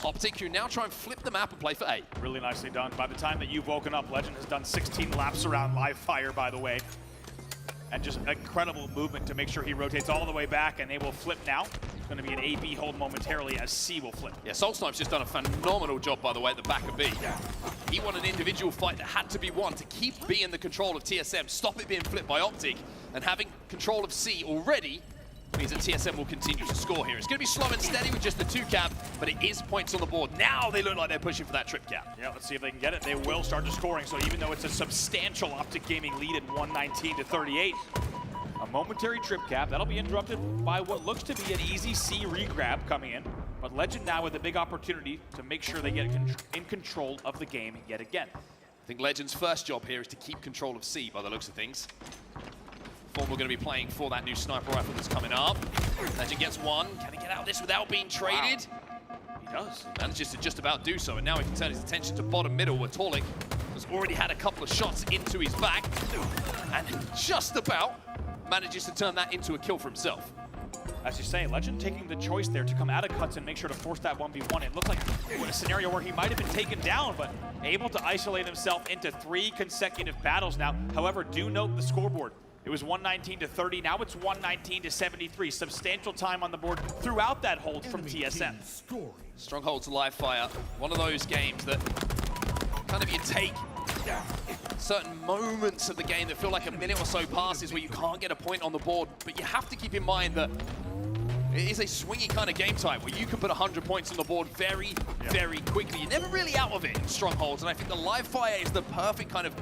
Optic, who now try and flip the map and play for A. Really nicely done. By the time that you've woken up, Legend has done 16 laps around Live Fire, by the way. And just incredible movement to make sure he rotates all the way back, and they will flip now. It's going to be an A-B hold momentarily as C will flip. Yeah, Soul Snipe's just done a phenomenal job, by the way, at the back of B. Yeah. He won an individual fight that had to be won to keep B in the control of TSM, stop it being flipped by Optic, and having control of C already means that TSM will continue to score here. It's going to be slow and steady with just the 2 cap, but it is points on the board. Now they look like they're pushing for that trip cap. Yeah, let's see if they can get it. They will start to scoring, so even though it's a substantial Optic Gaming lead at 119-38, a momentary trip cap, that'll be interrupted by what looks to be an easy C regrab coming in. But Legend now with a big opportunity to make sure they get in control of the game yet again. I think Legend's first job here is to keep control of C by the looks of things. Formal going to be playing for that new sniper rifle that's coming up. Legend gets 1. Can he get out of this without being traded? Wow. He does. Manages to just about do so, and now he can turn his attention to bottom middle, where Tolik has already had a couple of shots into his back, and just about manages to turn that into a kill for himself. As you say, Legend taking the choice there to come out of cuts and make sure to force that 1v1. It looked like a scenario where he might have been taken down, but able to isolate himself into 3 consecutive battles now. However, do note the scoreboard. It was 119 to 30, now it's 119 to 73. Substantial time on the board throughout that hold from TSM. Stronghold's live fire, one of those games that kind of you take certain moments of the game that feel like a minute or so passes where you can't get a point on the board, but you have to keep in mind that it is a swingy kind of game type where you can put 100 points on the board very, very quickly. You're never really out of it in Strongholds, and I think the live fire is the perfect kind of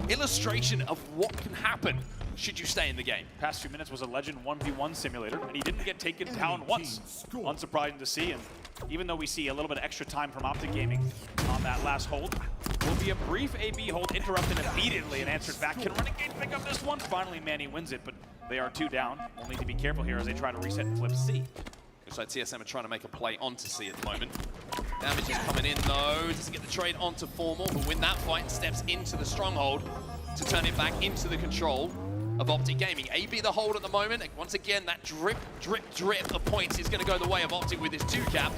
illustration of what can happen should you stay in the game. Past few minutes was a Legend 1v1 simulator, and he didn't get taken down once. Unsurprising to see, and even though we see a little bit of extra time from Optic Gaming on that last hold, will be a brief AB hold interrupted immediately and answered back. Can Renegade pick up this one? Finally, Manny wins it, but they are 2 down. We'll need to be careful here as they try to reset and flip C. Looks like TSM are trying to make a play onto C at the moment. Damage is coming in though, doesn't get the trade onto Formal, who win that fight and steps into the Stronghold to turn it back into the control of Optic Gaming. AB the hold at the moment. Once again, that drip, drip, drip of points is going to go the way of Optic with his 2-cap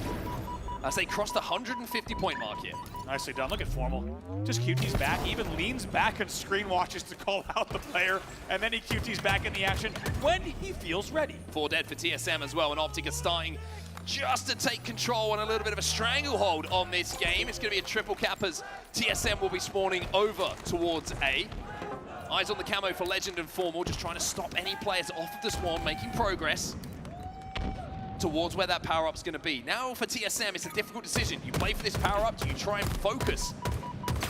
as they cross the 150-point mark here. Nicely done. Look at Formal. Just QT's back, even leans back and screen watches to call out the player, and then he QT's back in the action when he feels ready. 4 dead for TSM as well, and Optic are starting just to take control and a little bit of a stranglehold on this game. It's going to be a triple cap as TSM will be spawning over towards A. Eyes on the camo for Legend and Formal, just trying to stop any players off of the spawn, making progress towards where that power-up's going to be. Now for TSM, it's a difficult decision. You play for this power-up, do you try and focus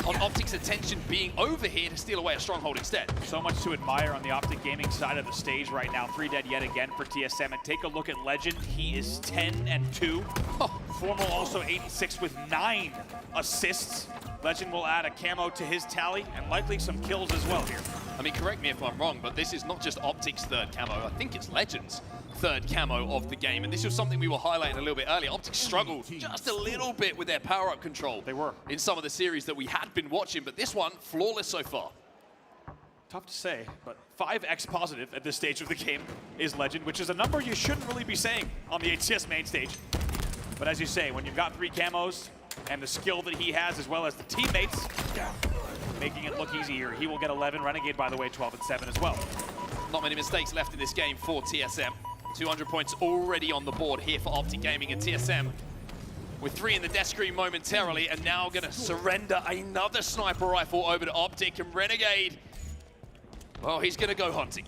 on Optic's attention being over here to steal away a Stronghold instead? So much to admire on the Optic Gaming side of the stage right now. 3 dead yet again for TSM, and take a look at Legend. He is 10-2. Formal also 86 with 9 assists. Legend will add a camo to his tally and likely some kills as well here. I mean, correct me if I'm wrong, but this is not just Optic's 3rd camo. I think it's Legend's 3rd camo of the game, and this was something we were highlighting a little bit earlier. Optic struggled just a little bit with their power-up control. They were. In some of the series that we had been watching, but this one, flawless so far. Tough to say, but 5x positive at this stage of the game is Legend, which is a number you shouldn't really be saying on the HCS main stage. But as you say, when you've got 3 camos, and the skill that he has, as well as the teammates, making it look easy here. He will get 11. Renegade, by the way, 12-7 as well. Not many mistakes left in this game for TSM. 200 points already on the board here for Optic Gaming, and TSM with 3 in the death screen momentarily, and now going to surrender another sniper rifle over to Optic, and Renegade, well, he's going to go hunting.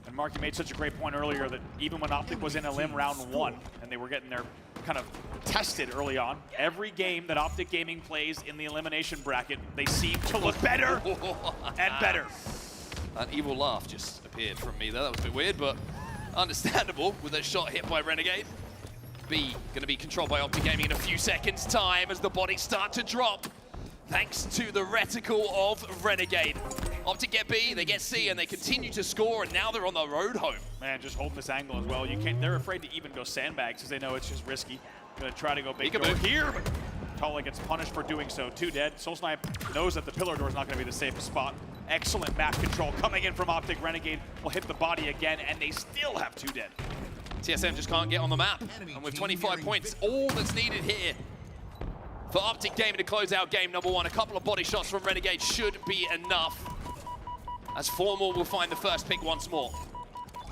And Mark, you made such a great point earlier that even when Optic was in a limb round 1, and they were getting their kind of tested early on, every game that Optic Gaming plays in the elimination bracket, they seem to look better and better. An evil laugh just appeared from me there. That was a bit weird, but understandable with that shot hit by Renegade. B going to be controlled by Optic Gaming in a few seconds' time as the bodies start to drop, thanks to the reticle of Renegade. Optic get B, they get C, and they continue to score, and now they're on the road home. Man, just holding this angle as well. You can't. They're afraid to even go sandbags because they know it's just risky. Gonna try to go big door here, but Tala gets punished for doing so. 2 dead. Soul Snipe knows that the pillar door is not going to be the safest spot. Excellent map control coming in from Optic. Renegade will hit the body again, and they still have 2 dead. TSM just can't get on the map, and with 25 points, all that's needed here for Optic Gaming to close out game number 1. A couple of body shots from Renegade should be enough, as Formal will find the first pick once more.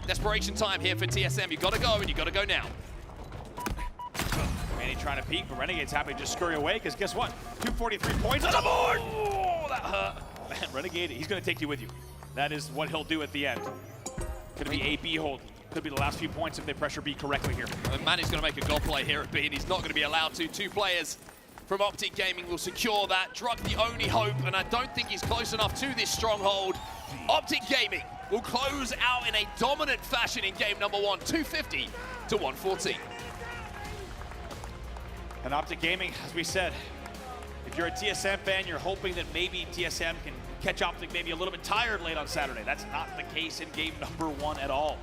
Desperation time here for TSM. You gotta go, and you gotta go now. Manny trying to peek, but Renegade's happy to just scurry away, because guess what? 243 points on the board! Oh, that hurt. Man, Renegade, he's gonna take you with you. That is what he'll do at the end. Gonna be a B hold. Could be the last few points if they pressure B correctly here. And Manny's gonna make a goal play here at B, and he's not gonna be allowed to. 2 players from Optic Gaming will secure that. Drug the only hope, and I don't think he's close enough to this stronghold. Optic Gaming will close out in a dominant fashion in game number 1, 250 to 114. And Optic Gaming, as we said, if you're a TSM fan, you're hoping that maybe TSM can catch Optic maybe a little bit tired late on Saturday. That's not the case in game number 1 at all.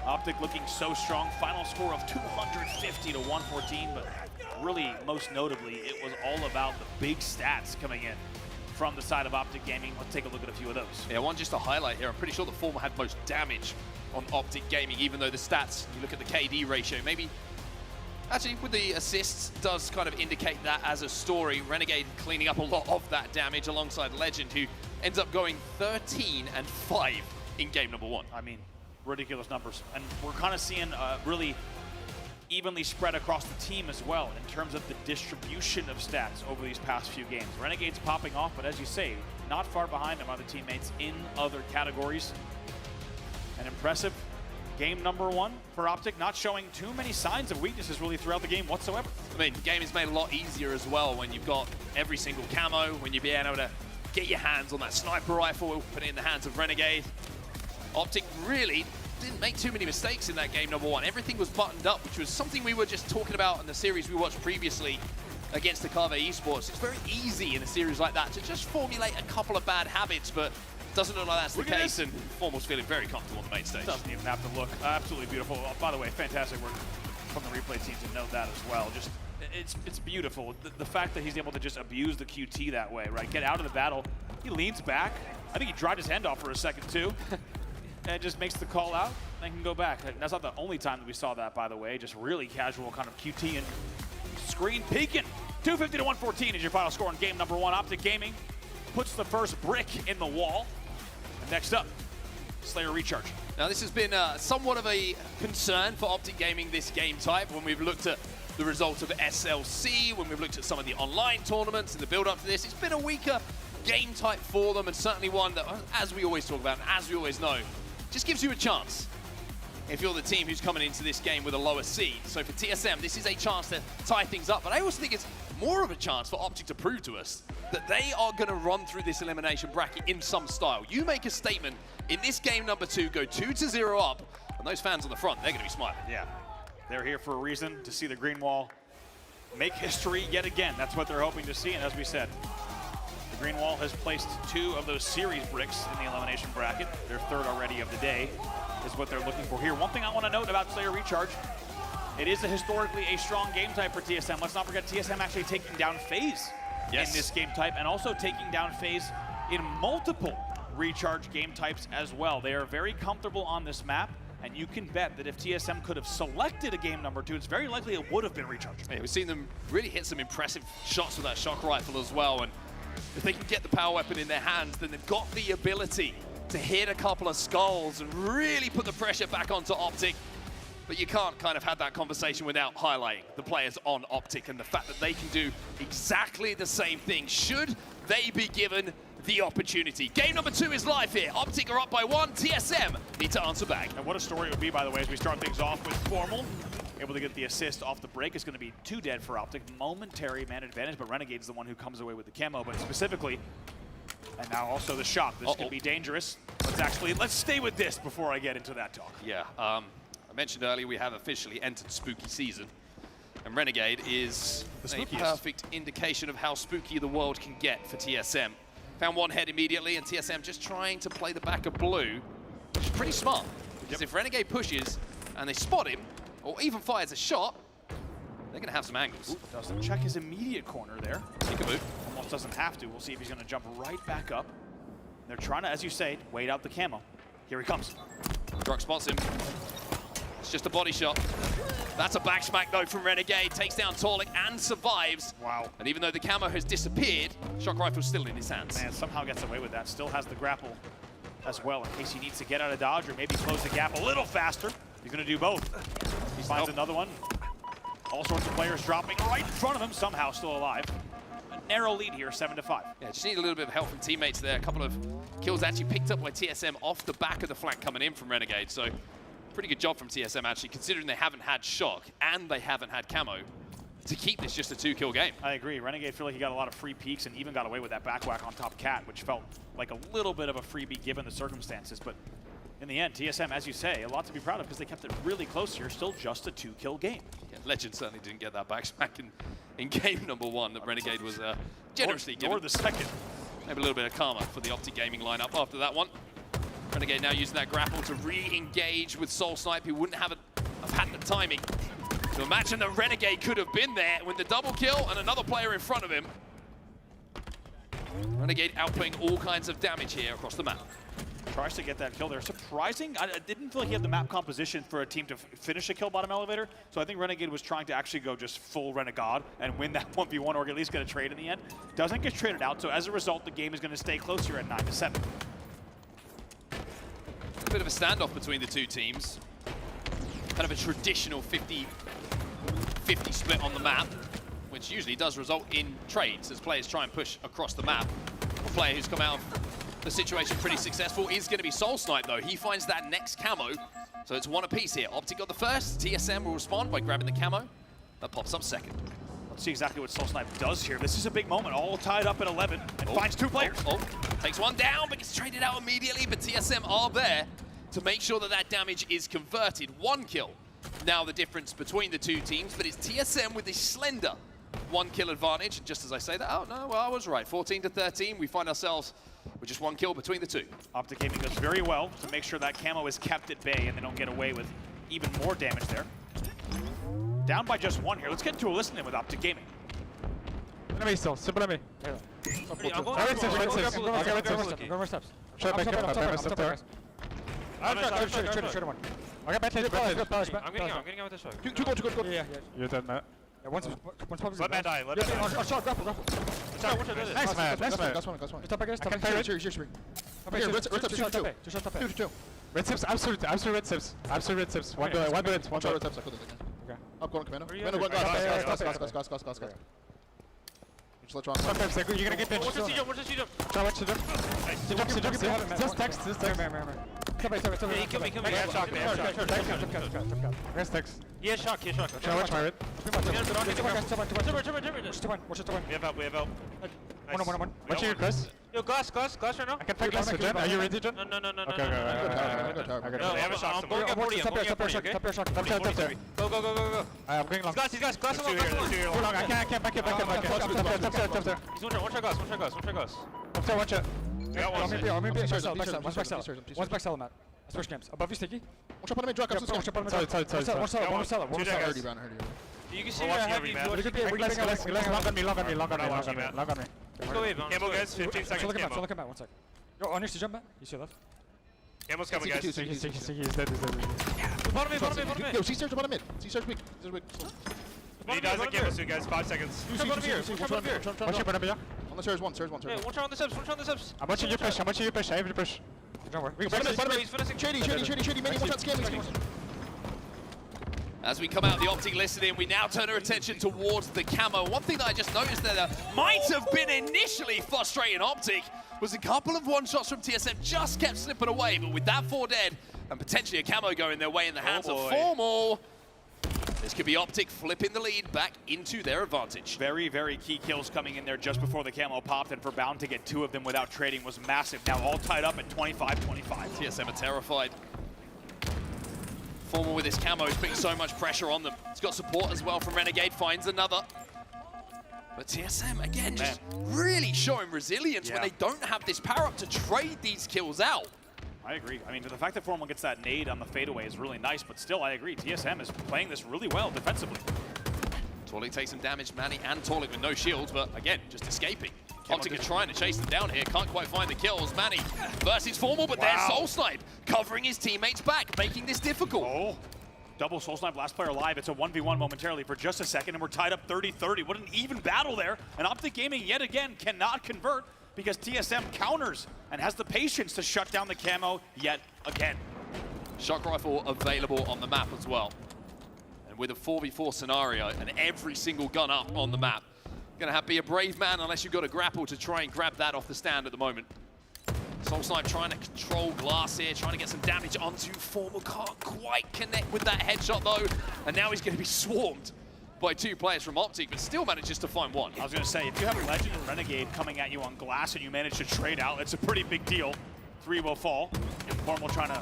Optic looking so strong. Final score of 250 to 114, but really, most notably, it was all about the big stats coming in from the side of Optic Gaming. Let's take a look at a few of those. Yeah, one just to highlight here. I'm pretty sure the Formal had most damage on Optic Gaming, even though the stats, you look at the KD ratio, maybe, actually with the assists, does kind of indicate that as a story. Renegade cleaning up a lot of that damage alongside Legend, who ends up going 13-5 in game number 1. I mean, ridiculous numbers. And we're kind of seeing really evenly spread across the team as well in terms of the distribution of stats over these past few games. Renegade's popping off, but as you say, not far behind them are the teammates in other categories. An impressive game number 1 for Optic, not showing too many signs of weaknesses really throughout the game whatsoever. I mean, the game is made a lot easier as well when you've got every single camo, when you're being able to get your hands on that sniper rifle, put it in the hands of Renegade. Optic really didn't make too many mistakes in that game number 1. Everything was buttoned up, which was something we were just talking about in the series we watched previously against the Carve Esports. It's very easy in a series like that to just formulate a couple of bad habits, but doesn't look like that's the case, and Formal's feeling very comfortable on the main stage. Doesn't even have to look. Absolutely beautiful. By the way, fantastic work from the replay team to note that as well. Just, it's beautiful. The fact that he's able to just abuse the QT that way, right? Get out of the battle. He leans back. I think he dried his hand off for a second too. And just makes the call out and can go back. That's not the only time that we saw that, by the way. Just really casual kind of QT and screen peeking. 250 to 114 is your final score in game number 1. Optic Gaming puts the first brick in the wall. And next up, Slayer Recharge. Now this has been somewhat of a concern for Optic Gaming this game type when we've looked at the results of SLC, when we've looked at some of the online tournaments and the build up to this. It's been a weaker game type for them, and certainly one that, as we always talk about and as we always know, just gives you a chance if you're the team who's coming into this game with a lower seed. So for TSM, this is a chance to tie things up, but I also think it's more of a chance for Optic to prove to us that they are going to run through this elimination bracket in some style. You make a statement in this game number 2, go 2-0 up, and those fans on the front, they're going to be smiling. Yeah, they're here for a reason, to see the green wall make history yet again. That's what they're hoping to see, and as we said, the green wall has placed 2 of those series bricks in the elimination bracket. Their 3rd already of the day is what they're looking for here. One thing I want to note about Slayer Recharge, it is historically a strong game type for TSM. Let's not forget TSM actually taking down FaZe in this game type, and also taking down FaZe in multiple Recharge game types as well. They are very comfortable on this map, and you can bet that if TSM could have selected a game number 2, it's very likely it would have been Recharge. Yeah, we've seen them really hit some impressive shots with that shock rifle as well, and if they can get the power weapon in their hands, then they've got the ability to hit a couple of skulls and really put the pressure back onto Optic. But you can't kind of have that conversation without highlighting the players on Optic and the fact that they can do exactly the same thing should they be given the opportunity. Game number 2 is live here. Optic are up by 1. TSM need to answer back. And what a story it would be, by the way, as we start things off with Formal. Able to get the assist off the break. It's going to be 2 dead for Optic. Momentary man advantage, but Renegade's the one who comes away with the camo. But specifically, and now also the shot. This could be dangerous. Let's stay with this before I get into that talk. Yeah, I mentioned earlier we have officially entered spooky season. And Renegade is a perfect indication of how spooky the world can get for TSM. Found one head immediately, and TSM just trying to play the back of blue, which is pretty smart. Because if Renegade pushes and they spot him, or even fires a shot, they're going to have some angles. Ooh, doesn't check his immediate corner there. Peekaboo. Almost doesn't have to. We'll see if he's going to jump right back up. They're trying to, as you say, wait out the camo. Here he comes. Druk spots him. It's just a body shot. That's a back smack though from Renegade. Takes down Torlik and survives. Wow. And even though the camo has disappeared, shock rifle's still in his hands. Man, somehow gets away with that. Still has the grapple as well in case he needs to get out of dodge or maybe close the gap a little faster. He's going to do both. He finds another one. All sorts of players dropping right in front of him, somehow still alive. A narrow lead here, 7-5. Yeah, just need a little bit of help from teammates there. A couple of kills actually picked up by TSM off the back of the flank coming in from Renegade. So pretty good job from TSM actually, considering they haven't had shock and they haven't had camo, to keep this just a 2-kill game. I agree. Renegade feel like he got a lot of free peeks and even got away with that back whack on top Cat, which felt like a little bit of a freebie given the circumstances. But in the end, TSM, as you say, a lot to be proud of because they kept it really close here. Still just a 2-kill game. Yeah, Legend certainly didn't get that back smack in game number 1 that Renegade was generously given. Or the second. Maybe a little bit of karma for the Optic Gaming lineup after that one. Renegade now using that grapple to re-engage with Soul Snipe, who wouldn't have had the timing. So imagine that Renegade could have been there with the double kill and another player in front of him. Renegade outputting all kinds of damage here across the map. Tries to get that kill there. Surprising, I didn't feel like he had the map composition for a team to finish a kill bottom elevator, so I think Renegade was trying to actually go just full Renegade and win that 1v1 or at least get a trade in the end. Doesn't get traded out, so as a result, the game is going to stay close here at 9-7. A bit of a standoff between the two teams. Kind of a traditional 50-50 split on the map, which usually does result in trades as players try and push across the map. A player who's come out of the situation pretty successful is going to be Soul Snipe, though. He finds that next camo, so it's one apiece here. Optic got the first. TSM will respond by grabbing the camo. That pops up second. Let's see exactly what Soul Snipe does here. This is a big moment, all tied up at 11, and finds two players. Takes one down, but gets traded out immediately, but TSM are there to make sure that that damage is converted. One kill. Now the difference between the two teams, but it's TSM with a slender 1 kill advantage. And just as I say that, oh no, well, I was right. 14-13, we find ourselves with just 1 kill between the two. Optic Gaming does very well to make sure that camo is kept at bay and they don't get away with even more damage there. Down by just 1 here. Let's get into a listen-in with Optic Gaming. Enemy still, simple enemy. I'm going steps. Should make it. I'm getting out with the shot. Two go. Yeah. You're dead, Matt. Yeah, one's probably. Let man die. Let man die. Shot, grapple. Nice, man. Got one. Top against. Top against. Here. Here, red tips. Two. Red tips, absolute red tips. Absolute red tips. One bullet. One red tips. Okay. Up, going commando. Commando, gas. Just let Ron. You're gonna get pinched. Watch the C-jump. Watch the jump. Just text. Yeah, he killed me. He had shock. Where's text? He had shock. Watch my red. We have help. One. Watch your Chris. Yo, glass right now. I can fight glass with Jen. Are you ready, Jen? No. Okay. They have a shock. I'm going up 40. Top your shock. Go. I'm going long. He's gas. Glass Too long. I can't back it. Top there. He's one shot glass. Top there, one shot. One's back cell, Matt. I switch games. Above you, Sticky. One shot on me, drop. One cell. You can see where I have you. Long on me. Let's go in. Camo, guys. 15 seconds. Look at Matt. 1 sec. Yo, on your jump, Matt. You see left. Camo's coming, guys. Sticky is dead. Bottom mid. Yo, C-Surge bottom mid. C-Surge weak. He doesn't give us, you guys. 5 seconds. Watch your bottom here. On the stairs, one. Yeah, one shot on the steps. I'm watching you push. I have to push. Don't worry. He's finishing. Shady. Many one shot scamming. As we come out of the Optic listening, we now turn our attention towards the camo. One thing that I just noticed that might have been initially frustrating Optic was a couple of one-shots from TSM just kept slipping away, but with that 4 dead and potentially a camo going their way in the hands of Formal, this could be Optic flipping the lead back into their advantage. Very, very key kills coming in there just before the camo popped, and for Bound to get 2 of them without trading was massive. Now all tied up at 25-25. TSM are terrified. Formal with his camo is putting so much pressure on them. He's got support as well from Renegade, finds another. But TSM, again, just really showing resilience when they don't have this power up to trade these kills out. I agree. I mean, the fact that Formal gets that nade on the fadeaway is really nice, but still, I agree. TSM is playing this really well defensively. Torlik takes some damage, Manny and Torlik with no shields, but again, just escaping. Optic are trying to chase them down here, can't quite find the kills. Manny versus Formal, but there's Soul Snipe covering his teammates back, making this difficult. Oh, double Soul Snipe, last player alive. It's a 1v1 momentarily for just a second, and we're tied up 30-30. What an even battle there. And Optic Gaming, yet again, cannot convert because TSM counters and has the patience to shut down the camo yet again. Shock rifle available on the map as well. And with a 4v4 scenario and every single gun up on the map, gonna have to be a brave man unless you've got a grapple to try and grab that off the stand at the moment. Soul Snipe trying to control glass here, trying to get some damage onto Formal. Can't quite connect with that headshot though. And now he's gonna be swarmed by 2 players from Optic, but still manages to find 1. I was gonna say, if you have Legend and Renegade coming at you on glass and you manage to trade out, it's a pretty big deal. 3 will fall. Formal trying to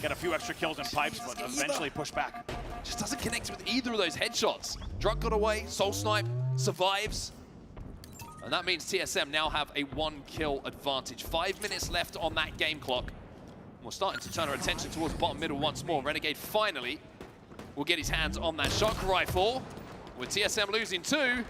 get a few extra kills in pipes, but eventually push back. Just doesn't connect with either of those headshots. Drunk got away, Soul Snipe survives. And that means TSM now have a 1-kill advantage. 5 minutes left on that game clock. We're starting to turn our attention towards bottom middle once more. Renegade finally will get his hands on that shock rifle. With TSM losing 2,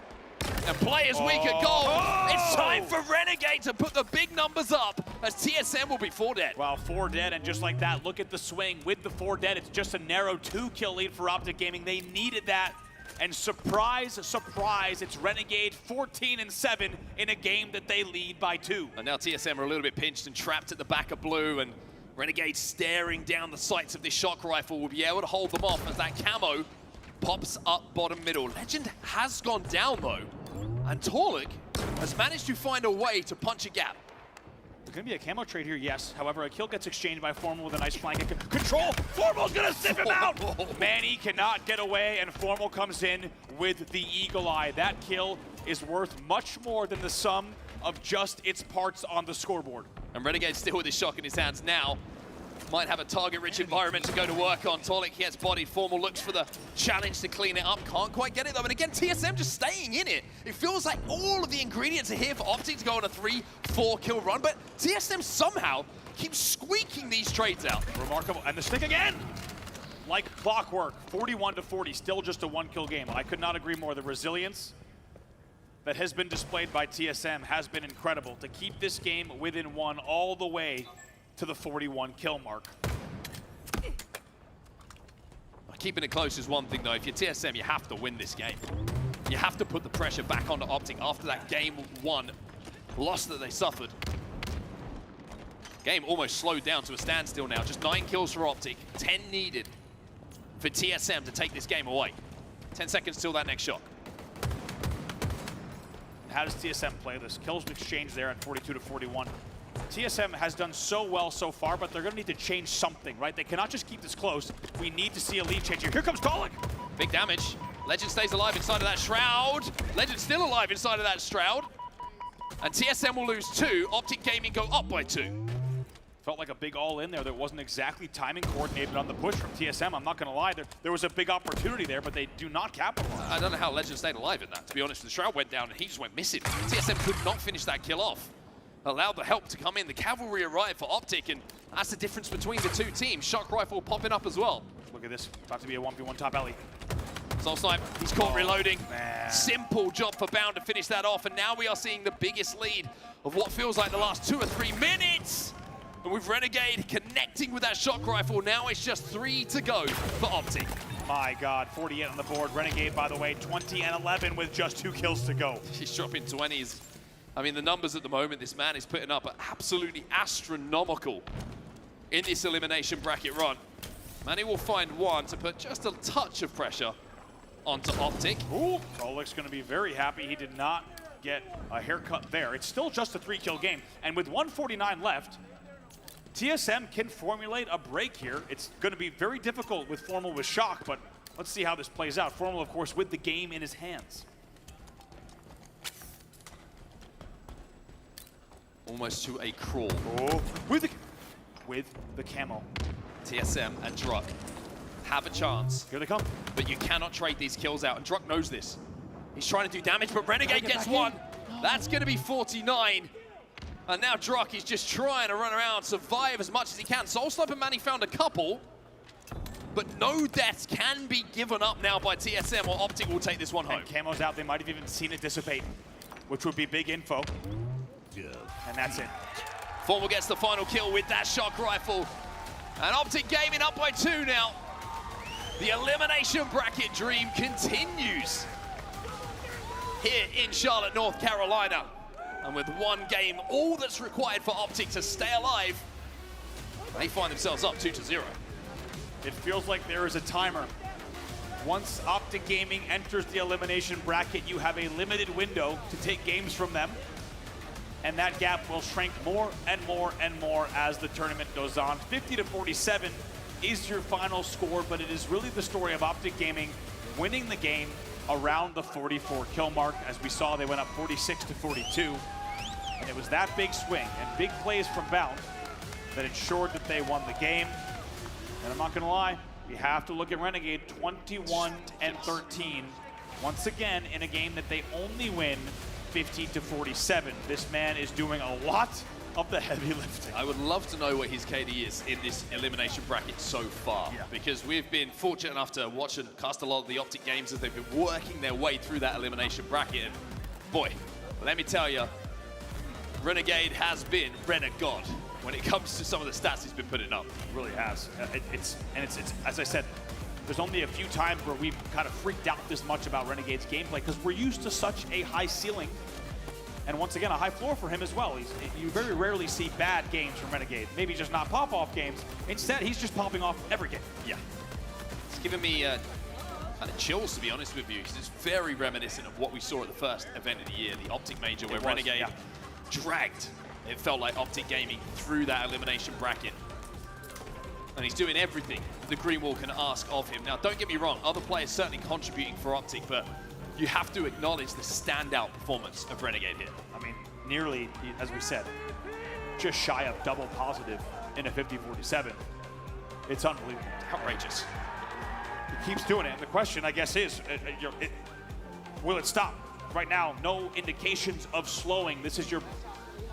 And players weak at goal. It's time for Renegade to put the big numbers up as TSM will be 4 dead. Wow, 4 dead, and just like that, look at the swing. With the 4 dead, it's just a narrow 2-kill lead for Optic Gaming. They needed that. And surprise, surprise, it's Renegade 14-7 in a game that they lead by 2. And now TSM are a little bit pinched and trapped at the back of blue, and Renegade staring down the sights of this shock rifle will be able to hold them off as that camo pops up bottom middle. Legend has gone down though, and Torlik has managed to find a way to punch a gap. There's going to be a camo trade here, yes. However, a kill gets exchanged by Formal with a nice flank. Control! Formal's going to zip him out! Manny cannot get away, and Formal comes in with the eagle eye. That kill is worth much more than the sum of just its parts on the scoreboard. And Renegade still with his shock in his hands now. Might have a target-rich environment to go to work on. Torlik gets bodied. Formal looks for the challenge to clean it up. Can't quite get it though. And again, TSM just staying in it. It feels like all of the ingredients are here for Optic to go on a 3-4 kill run, but TSM somehow keeps squeaking these trades out. Remarkable. And the stick again! Like clockwork, 41-40, still just a 1-kill game. I could not agree more. The resilience that has been displayed by TSM has been incredible to keep this game within 1 all the way to the 41 kill mark. Keeping it close is one thing though. If you're TSM, you have to win this game. You have to put the pressure back onto Optic after that game 1 loss that they suffered. Game almost slowed down to a standstill now. Just 9 kills for Optic, 10 needed for TSM to take this game away. 10 seconds till that next shot. How does TSM play this? Kills exchange there at 42-41. TSM has done so well so far, but they're going to need to change something, right? They cannot just keep this close. We need to see a lead change here. Here comes Torlik. Big damage. Legend stays alive inside of that shroud. Legend still alive inside of that shroud. And TSM will lose 2. Optic Gaming go up by 2. Felt like a big all-in there that wasn't exactly timing coordinated on the push from TSM. I'm not going to lie. There was a big opportunity there, but they do not capitalize. I don't know how Legend stayed alive in that, to be honest. The shroud went down and he just went missing. TSM could not finish that kill off. Allowed the help to come in. The cavalry arrived for Optic, and that's the difference between the 2 teams. Shock rifle popping up as well. Look at this. About to be a 1v1 top alley. Soul Snipe, he's caught reloading. Man. Simple job for Bound to finish that off, and now we are seeing the biggest lead of what feels like the last 2 or 3 minutes. And with Renegade connecting with that shock rifle, now it's just 3 to go for Optic. My God, 48 on the board. Renegade, by the way, 20-11 with just 2 kills to go. He's dropping 20s. I mean, the numbers at the moment this man is putting up are absolutely astronomical in this elimination bracket run. Manny will find 1 to put just a touch of pressure onto Optic. Ooh, Torlik's going to be very happy he did not get a haircut there. It's still just a 3-kill game, and with 149 left, TSM can formulate a break here. It's going to be very difficult with Formal with Shock, but let's see how this plays out. Formal, of course, with the game in his hands. Almost to a crawl. Oh, with the camo. TSM and Druck have a chance. Here they come. But you cannot trade these kills out, and Druck knows this. He's trying to do damage, but Renegade gets 1. That's going to be 49. And now Druck is just trying to run around, survive as much as he can. Soul Snipe and Manny found a couple, but no deaths can be given up now by TSM, or Optic will take this one home. And camo's out. They might have even seen it dissipate, which would be big info. And that's it. Formal gets the final kill with that shock rifle. And Optic Gaming up by 2 now. The elimination bracket dream continues here in Charlotte, North Carolina. And with 1 game, all that's required for Optic to stay alive, they find themselves up 2-0. It feels like there is a timer. Once Optic Gaming enters the elimination bracket, you have a limited window to take games from them. And that gap will shrink more and more and more as the tournament goes on. 50-47 is your final score, but it is really the story of Optic Gaming winning the game around the 44 kill mark. As we saw, they went up 46-42. And it was that big swing and big plays from Bound that ensured that they won the game. And I'm not gonna lie, we have to look at Renegade 21-13. Once again, in a game that they only win 50-47. This man is doing a lot of the heavy lifting. I would love to know what his KD is in this elimination bracket so far, because we've been fortunate enough to watch and cast a lot of the Optic games as they've been working their way through that elimination bracket. And boy, let me tell you, Renegade has been Renegade when it comes to some of the stats he's been putting up. It really has. It's as I said, there's only a few times where we've kind of freaked out this much about Renegade's gameplay because we're used to such a high ceiling and once again a high floor for him as well. You very rarely see bad games from Renegade, maybe just not pop-off games. Instead, he's just popping off every game. Yeah. It's giving me kind of chills, to be honest with you. It's very reminiscent of what we saw at the first event of the year, the Optic Major, where Renegade dragged, it felt like, Optic Gaming through that elimination bracket. And he's doing everything the Green Wall can ask of him. Now, don't get me wrong, other players certainly contributing for Optic, but you have to acknowledge the standout performance of Renegade here. I mean, nearly, as we said, just shy of double positive in a 50-47. It's unbelievable. Outrageous. He keeps doing it, and the question, I guess, is, will it stop? Right now, no indications of slowing. This is your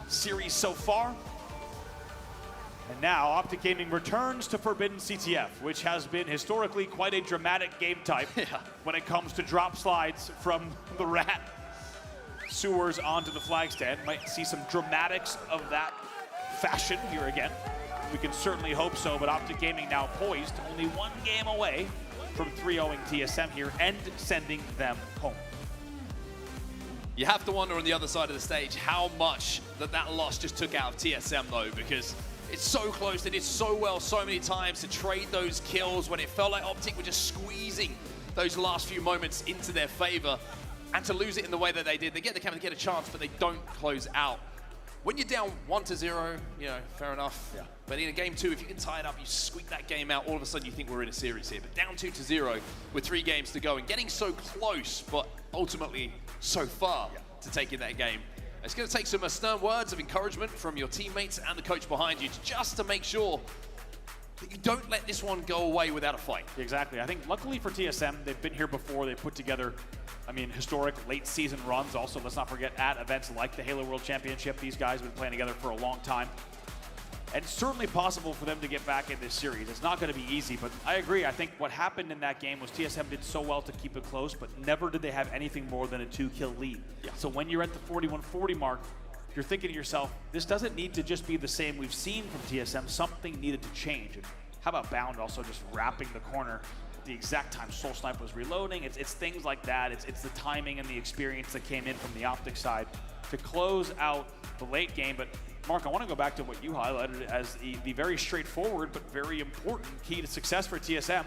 series so far. And now, Optic Gaming returns to Forbidden CTF, which has been historically quite a dramatic game type when it comes to drop slides from the rat sewers onto the flag stand. Might see some dramatics of that fashion here again. We can certainly hope so, but Optic Gaming now poised, only one game away from 3-0ing TSM here and sending them home. You have to wonder on the other side of the stage how much that loss just took out of TSM, though, because it's so close. They did so well so many times to trade those kills when it felt like Optic were just squeezing those last few moments into their favor, and to lose it in the way that they did. They get a chance, but they don't close out. When you're down 1-0, you know, fair enough. Yeah. But in a game 2, if you can tie it up, you squeak that game out, all of a sudden you think we're in a series here. But down 2-0 with 3 games to go and getting so close, but ultimately so far to taking that game. It's going to take some stern words of encouragement from your teammates and the coach behind you just to make sure that you don't let this one go away without a fight. Exactly. I think luckily for TSM, they've been here before. They put together, I mean, historic late season runs. Also, let's not forget, at events like the Halo World Championship, these guys have been playing together for a long time. And certainly possible for them to get back in this series. It's not going to be easy, but I agree. I think what happened in that game was TSM did so well to keep it close, but never did they have anything more than a 2-kill lead. Yeah. So when you're at the 41-40 mark, you're thinking to yourself, this doesn't need to just be the same we've seen from TSM. Something needed to change. And how about Bound also just wrapping the corner at the exact time Soul Snipe was reloading? It's things like that. It's the timing and the experience that came in from the Optic side to close out the late game. But Mark, I want to go back to what you highlighted as the very straightforward but very important key to success for TSM.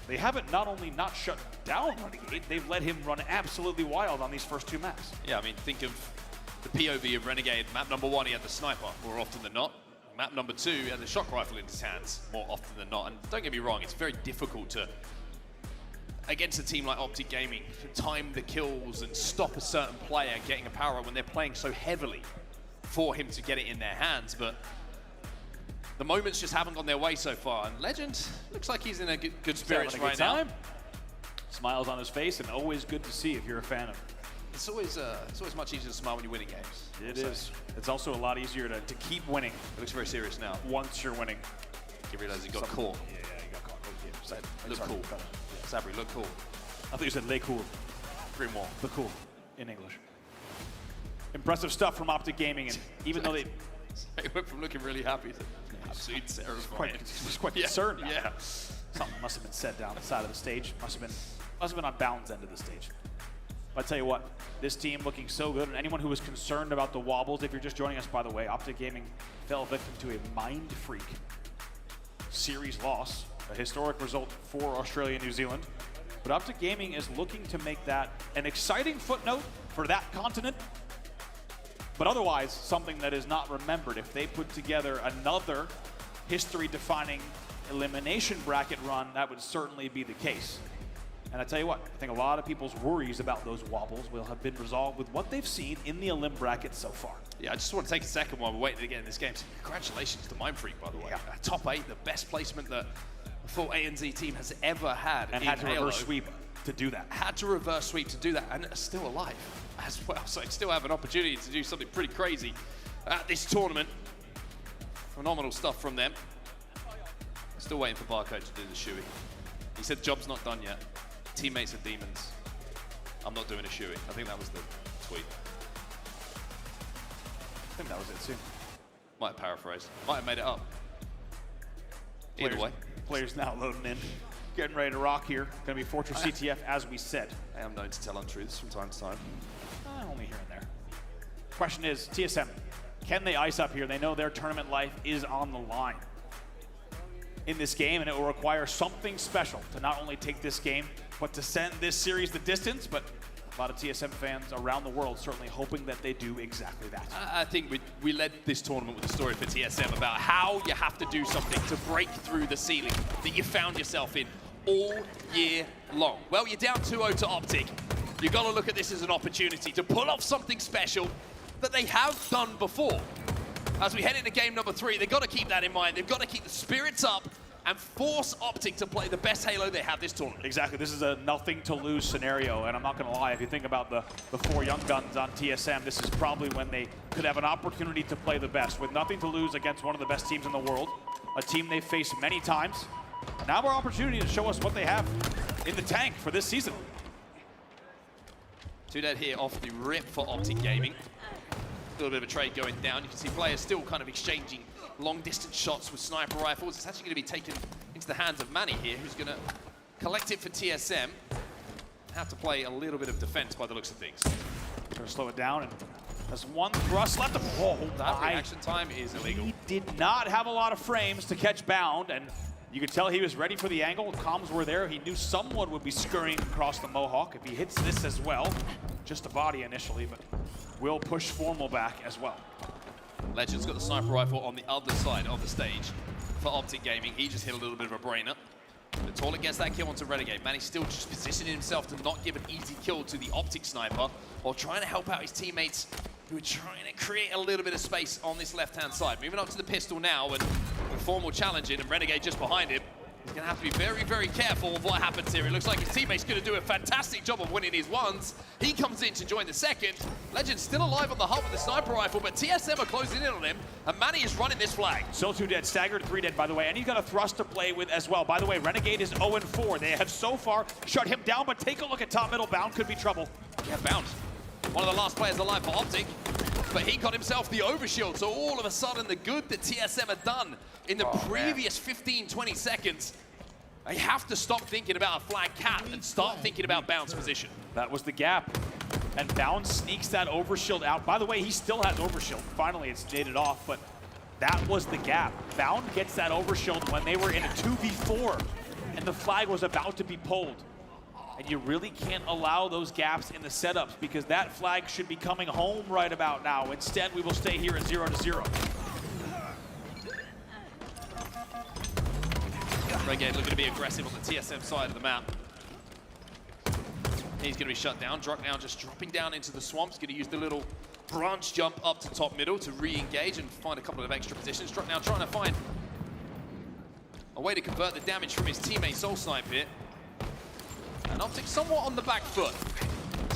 They haven't not only not shut down Renegade, they've let him run absolutely wild on these first 2 maps. Yeah, I mean, think of the POV of Renegade. Map number 1, he had the sniper more often than not. Map number 2, he had the shock rifle in his hands more often than not. And don't get me wrong, it's very difficult to, against a team like Optic Gaming, to time the kills and stop a certain player getting a power up when they're playing so heavily for him to get it in their hands. But the moments just haven't gone their way so far. And Legend looks like he's in a good spirits right now. Smiles on his face, and always good to see if you're a fan of him. It's always much easier to smile when you're winning games. It is. It's also a lot easier to keep winning. It looks very serious now. Once you're winning. You realize he got caught. Yeah, he got caught. Look cool. Sabri, look cool. I thought you said lay cool. Green Wall. Look cool in English. Impressive stuff from Optic Gaming, and even though they went from looking really happy to absolutely terrifying. He was quite concerned. Yeah. Something must have been said down the side of the stage. Must have been on Bound's end of the stage. But I tell you what, this team looking so good, and anyone who was concerned about the wobbles, if you're just joining us, by the way, Optic Gaming fell victim to a mind freak series loss, a historic result for Australia and New Zealand. But Optic Gaming is looking to make that an exciting footnote for that continent, but otherwise something that is not remembered. If they put together another history-defining elimination bracket run, that would certainly be the case. And I tell you what, I think a lot of people's worries about those wobbles will have been resolved with what they've seen in the elim bracket so far. Yeah, I just want to take a second while we're waiting to get in this game. So congratulations to Mind Freak, by the way. Yeah. Top 8, the best placement that the full ANZ team has ever had. And had to reverse sweep to do that. Had to reverse sweep to do that, and are still alive as well. So they still have an opportunity to do something pretty crazy at this tournament. Phenomenal stuff from them. Still waiting for Barcode to do the shoey. He said job's not done yet. Teammates are demons. I'm not doing a shoey. I think that was the tweet. I think that was it too. Might have paraphrased. Might have made it up. Either way. Players now loading in. Getting ready to rock here. Going to be Fortress CTF as we said. I am known to tell untruths from time to time. Only here and there. Question is, TSM, can they ice up here? They know their tournament life is on the line in this game, and it will require something special to not only take this game, but to send this series the distance. But a lot of TSM fans around the world certainly hoping that they do exactly that. I think we led this tournament with a story for TSM about how you have to do something to break through the ceiling that you found yourself in all year long. Well, you're down 2-0 to Optic. You've got to look at this as an opportunity to pull off something special that they have done before. As we head into game number 3, they've got to keep that in mind. They've got to keep the spirits up and force Optic to play the best Halo they have this tournament. Exactly, this is a nothing to lose scenario, and I'm not gonna lie, if you think about the 4 young guns on TSM, this is probably when they could have an opportunity to play the best. With nothing to lose against one of the best teams in the world, a team they've faced many times, and now our opportunity to show us what they have in the tank for this season. 2 dead here off the rip for Optic Gaming. A little bit of a trade going down. You can see players still kind of exchanging long-distance shots with sniper rifles. It's actually going to be taken into the hands of Manny here, who's going to collect it for TSM. Have to play a little bit of defense by the looks of things. Trying to slow it down, and there's one thrust left. Oh, that reaction time is illegal. He did not have a lot of frames to catch Bound, and you could tell he was ready for the angle. Comms were there. He knew someone would be scurrying across the Mohawk. If he hits this as well, just a body initially, but will push Formal back as well. Legend's got the sniper rifle on the other side of the stage for Optic Gaming. He just hit a little bit of a brainer. The Toilet gets that kill onto Renegade. Manny's still just positioning himself to not give an easy kill to the Optic sniper, while trying to help out his teammates who are trying to create a little bit of space on this left-hand side. Moving up to the pistol now, and with Formal challenging, and Renegade just behind him. He's going to have to be very, very careful of what happens here. It looks like his teammate's going to do a fantastic job of winning his ones. He comes in to join the second. Legend's still alive on the hub with the sniper rifle, but TSM are closing in on him, and Manny is running this flag. So 2 dead, staggered 3 dead, by the way, and he's got a thrust to play with as well. By the way, Renegade is 0-4. They have so far shut him down, but take a look at top middle. Bound could be trouble. Yeah, Bound. One of the last players alive for Optic, but he got himself the overshield, so all of a sudden the good that TSM had done in the previous 15-20 seconds, they have to stop thinking about a flag cap and start thinking about Bound's position. That was the gap. And Bound sneaks that overshield out. By the way, he still has overshield. Finally, it's jaded off, but that was the gap. Bound gets that overshield when they were in a 2v4, and the flag was about to be pulled. And you really can't allow those gaps in the setups, because that flag should be coming home right about now. Instead, we will stay here at 0-0. Renegade looking to be aggressive on the TSM side of the map. He's going to be shut down. Druck now just dropping down into the swamps. Going to use the little branch jump up to top middle to re-engage and find a couple of extra positions. Druck now trying to find a way to convert the damage from his teammate Soul Snipe here. And Optic somewhat on the back foot.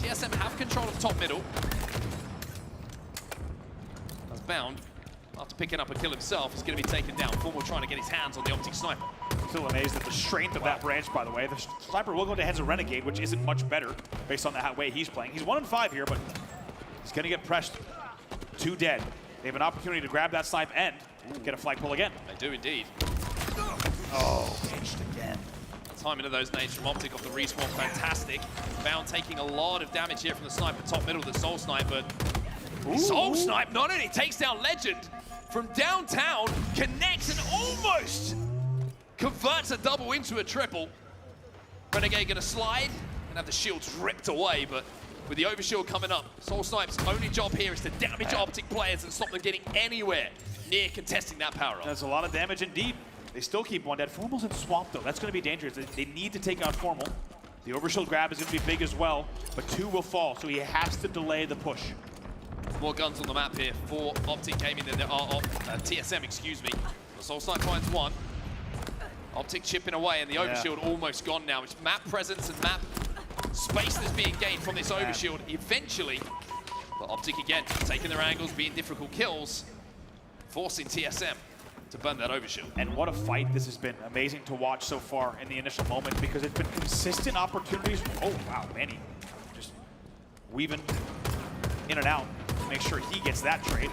TSM have control of top middle. That's Bound. After picking up a kill himself, he's going to be taken down. Formal trying to get his hands on the Optic sniper. Still amazed at the strength of that branch, by the way. The sniper will go into hands of Renegade, which isn't much better based on the way he's playing. He's 1-5 here, but he's going to get pressed. 2 dead. They have an opportunity to grab that snipe and get a flag pull again. They do indeed. Oh, pinched again. Timing of those nades from Optic off the respawn, fantastic. Bound taking a lot of damage here from the sniper top middle, the Soul Sniper. Soul Snipe not only takes down Legend from downtown, connects and almost converts a double into a triple. Renegade gonna slide and have the shields ripped away, but with the overshield coming up, Soul Snipe's only job here is to damage Optic players and stop them getting anywhere near contesting that power-up. That's a lot of damage indeed. They still keep 1 dead. Formal's in Swamp, though. That's going to be dangerous. They need to take out Formal. The overshield grab is going to be big as well, but 2 will fall, so he has to delay the push. More guns on the map here for Optic Gaming than there are of TSM, excuse me. The Soul Snipe finds 1. Optic chipping away, and the overshield almost gone now. It's map presence and map space that's being gained from this overshield eventually. But Optic again, taking their angles, being difficult kills, forcing TSM to burn that overshield. And what a fight this has been. Amazing to watch so far in the initial moment because it's been consistent opportunities. Oh, wow, Manny just weaving in and out to make sure he gets that trade.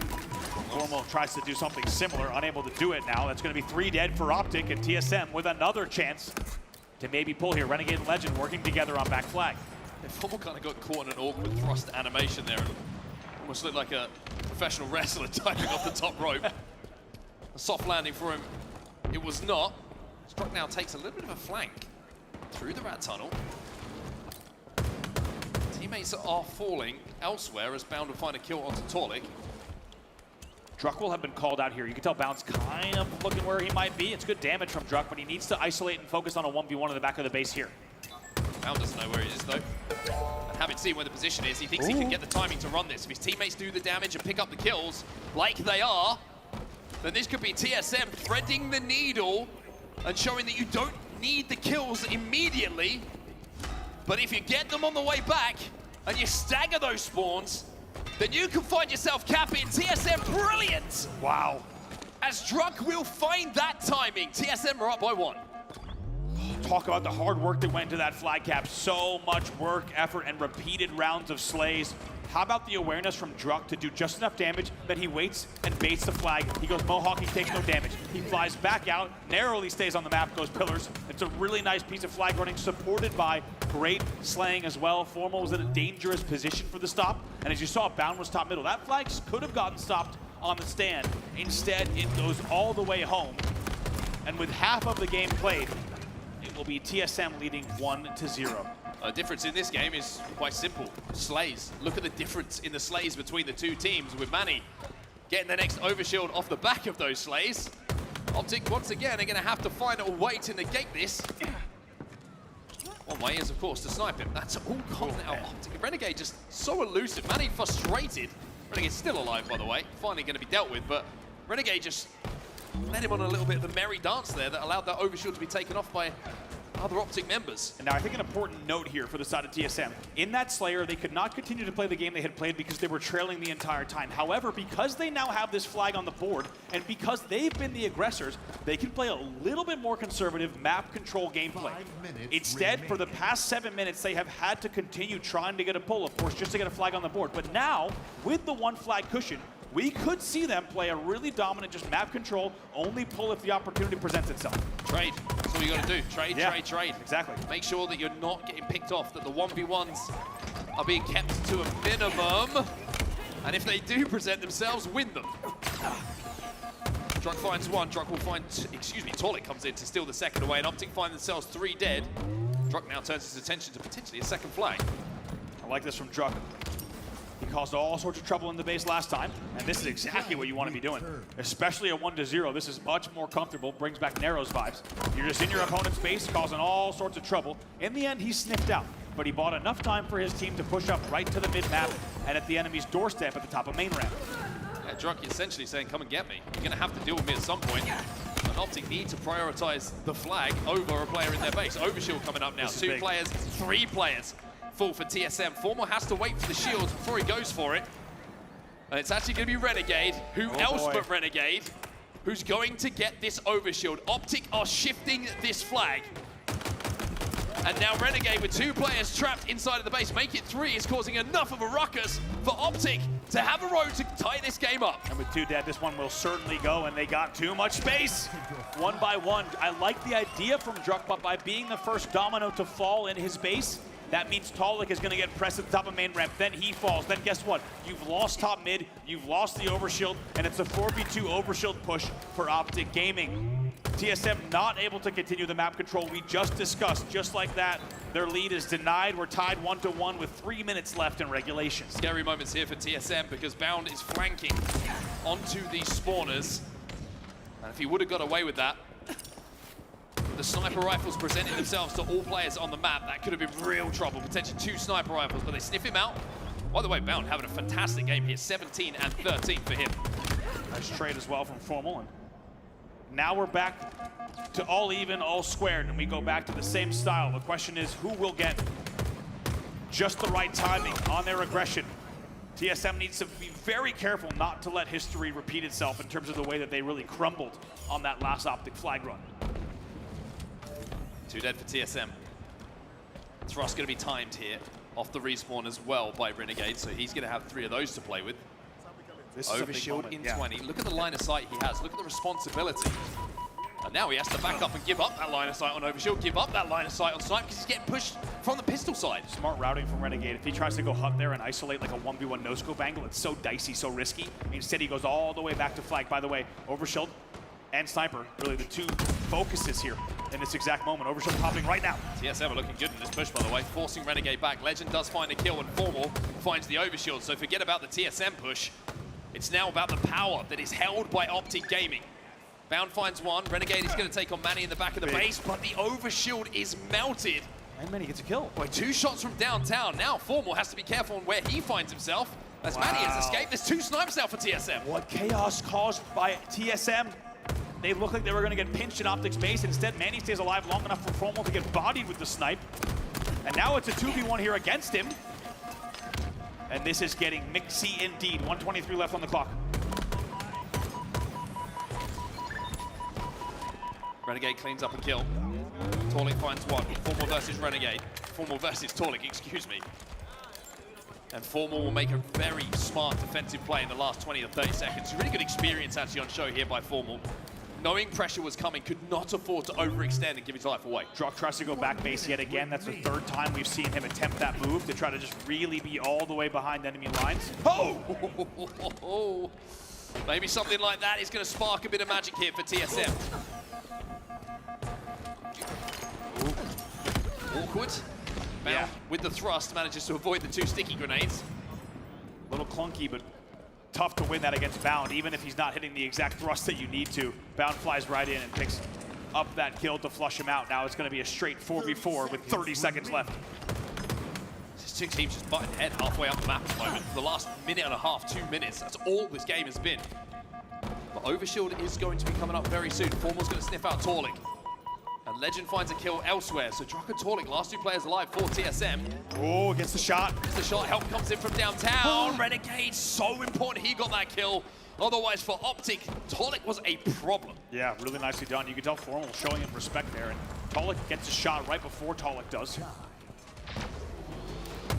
Formal tries to do something similar, unable to do it now. That's going to be 3 dead for Optic, and TSM with another chance to maybe pull here. Renegade and Legend working together on back flag. Yeah, Formal kind of got caught in an awkward thrust animation there. Almost looked like a professional wrestler diving off the top rope. A soft landing for him. It was not. Struck now takes a little bit of a flank through the rat tunnel. Teammates are falling elsewhere as Bound will find a kill onto Torlik. Druck will have been called out here. You can tell Bound's kind of looking where he might be. It's good damage from Druck, but he needs to isolate and focus on a 1v1 in the back of the base here. Bound doesn't know where he is though. And having seen where the position is, he thinks he can get the timing to run this. If his teammates do the damage and pick up the kills like they are, then this could be TSM threading the needle and showing that you don't need the kills immediately. But if you get them on the way back and you stagger those spawns, then you can find yourself capping. TSM brilliant! Wow. As Druck will find that timing. TSM are up by 1. Talk about the hard work that went into that flag cap. So much work, effort, and repeated rounds of slays. How about the awareness from Druck to do just enough damage that he waits and baits the flag. He goes Mohawk, he takes no damage. He flies back out, narrowly stays on the map, goes pillars. It's a really nice piece of flag running, supported by great slaying as well. Formal was in a dangerous position for the stop. And as you saw, Bound was top middle. That flag could have gotten stopped on the stand. Instead, it goes all the way home. And with half of the game played, it will be TSM leading 1-0. The difference in this game is quite simple. Slays. Look at the difference in the slays between the two teams, with Manny getting the next overshield off the back of those slays. Optic, once again, are going to have to find a way to negate this. One way is, of course, to snipe him. That's all gone now. Optic. Renegade just so elusive. Manny frustrated. Renegade's still alive, by the way. Finally going to be dealt with, but Renegade just led him on a little bit of the merry dance there that allowed that overshield to be taken off by other Optic members. And now I think an important note here for the side of TSM. In that Slayer, they could not continue to play the game they had played because they were trailing the entire time. However, because they now have this flag on the board, and because they've been the aggressors, they can play a little bit more conservative map control gameplay. Instead, for the past 7 minutes, they have had to continue trying to get a pull, of course, just to get a flag on the board. But now, with the 1 flag cushion, we could see them play a really dominant, just map control, only pull if the opportunity presents itself. Trade. That's all you got to do. Trade, trade. Exactly. Make sure that you're not getting picked off, that the 1v1s are being kept to a minimum. And if they do present themselves, win them. Druck finds 1. Druck will find, Torlik comes in to steal the second away, and Optic find themselves 3 dead. Druck now turns his attention to potentially a second flag. I like this from Druck. He caused all sorts of trouble in the base last time, and this is exactly what you want to be doing. Especially a 1-0, this is much more comfortable, brings back Narrows vibes. You're just in your opponent's base, causing all sorts of trouble. In the end, he sniffed out, but he bought enough time for his team to push up right to the mid-map and at the enemy's doorstep at the top of main ramp. Yeah, Druck essentially saying, come and get me. You're going to have to deal with me at some point. And Optic need to prioritize the flag over a player in their base. Overshield coming up now. 2 players, 3 players. Full for TSM. Formal has to wait for the shields before he goes for it. And it's actually going to be Renegade. Who else but Renegade? Who's going to get this overshield? Optic are shifting this flag. And now Renegade with 2 players trapped inside of the base. Make it 3 is causing enough of a ruckus for Optic to have a road to tie this game up. And with 2 dead, this one will certainly go, and they got too much space. 1 by 1. I like the idea from Druck, but by being the first domino to fall in his base, that means Torlik is going to get pressed at the top of main ramp. Then he falls. Then guess what? You've lost top mid. You've lost the overshield. And it's a 4v2 overshield push for Optic Gaming. TSM not able to continue the map control we just discussed. Just like that, their lead is denied. We're tied 1-1 with 3 minutes left in regulation. Scary moments here for TSM because Bound is flanking onto these spawners. And if he would have got away with that, the sniper rifles presenting themselves to all players on the map, that could have been real trouble. Potentially 2 sniper rifles, but they sniff him out. By the way, Bound having a fantastic game here. 17 and 13 for him. Nice trade as well from Formal. And now we're back to all even, all squared, and we go back to the same style. The question is, who will get just the right timing on their aggression? TSM needs to be very careful not to let history repeat itself in terms of the way that they really crumbled on that last Optic flag run. 2 dead for TSM. Thrust going to be timed here off the respawn as well by Renegade, so he's going to have 3 of those to play with. Overshield in 20. Look at the line of sight he has. Look at the responsibility. And now he has to back up and give up that line of sight on Overshield, give up that line of sight on Snipe because he's getting pushed from the pistol side. Smart routing from Renegade. If he tries to go hut there and isolate like a 1v1 no-scope angle, it's so dicey, so risky. Instead, he goes all the way back to flag. By the way, Overshield and Sniper, really the 2 focuses here in this exact moment. Overshield popping right now. TSM are looking good in this push, by the way, forcing Renegade back. Legend does find a kill and Formal finds the Overshield, so forget about the TSM push. It's now about the power that is held by Optic Gaming. Bound finds 1. Renegade is going to take on Manny in the back of the base, but the Overshield is melted. And Manny gets a kill. Boy, 2 shots from downtown. Now Formal has to be careful on where he finds himself. As Manny has escaped, there's 2 snipes now for TSM. What chaos caused by TSM. They looked like they were going to get pinched in Optic's base. Instead, Manny stays alive long enough for Formal to get bodied with the snipe. And now it's a 2v1 here against him. And this is getting mixy indeed. 1:23 left on the clock. Renegade cleans up a kill. Torlik finds 1. Formal versus Renegade. Formal versus Torlik, excuse me. And Formal will make a very smart defensive play in the last 20 to 30 seconds. Really good experience actually on show here by Formal. Knowing pressure was coming, could not afford to overextend and give his life away. Druck tries to go back base yet again. That's the 3rd time we've seen him attempt that move to try to just really be all the way behind enemy lines. Oh! Maybe something like that is going to spark a bit of magic here for TSM. Awkward. Bound with the thrust, manages to avoid the 2 sticky grenades. A little clunky, but tough to win that against Bound, even if he's not hitting the exact thrust that you need to. Bound flies right in and picks up that kill to flush him out. Now it's going to be a straight 4v4 with 30 seconds left. These 2 teams just butting head halfway up the map at the moment. For the last minute and a half, 2 minutes, that's all this game has been. But Overshield is going to be coming up very soon. Formal's going to sniff out Torlik. And Legend finds a kill elsewhere. So Druck and Torlik, last 2 players alive for TSM. Oh, gets the shot. Gets the shot. Help comes in from downtown. Renegade, so important he got that kill. Otherwise, for Optic, Torlik was a problem. Yeah, really nicely done. You can tell Formal showing him respect there. And Torlik gets a shot right before Torlik does.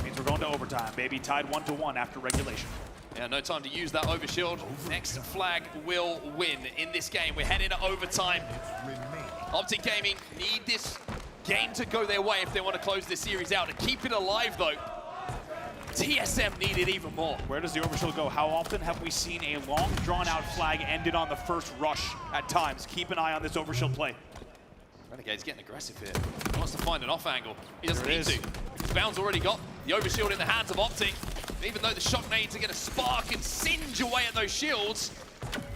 Means we're going to overtime, baby. Tied 1-1 after regulation. Yeah, no time to use that Overshield. Next flag will win in this game. We're heading to overtime. Optic Gaming need this game to go their way if they want to close this series out. To keep it alive, though, TSM need it even more. Where does the Overshield go? How often have we seen a long, drawn-out flag ended on the first rush at times? Keep an eye on this Overshield play. Renegade's getting aggressive here. He wants to find an off angle. He doesn't need to. Because Bound's already got the Overshield in the hands of Optic. Even though the shock nades are going to spark and singe away at those shields,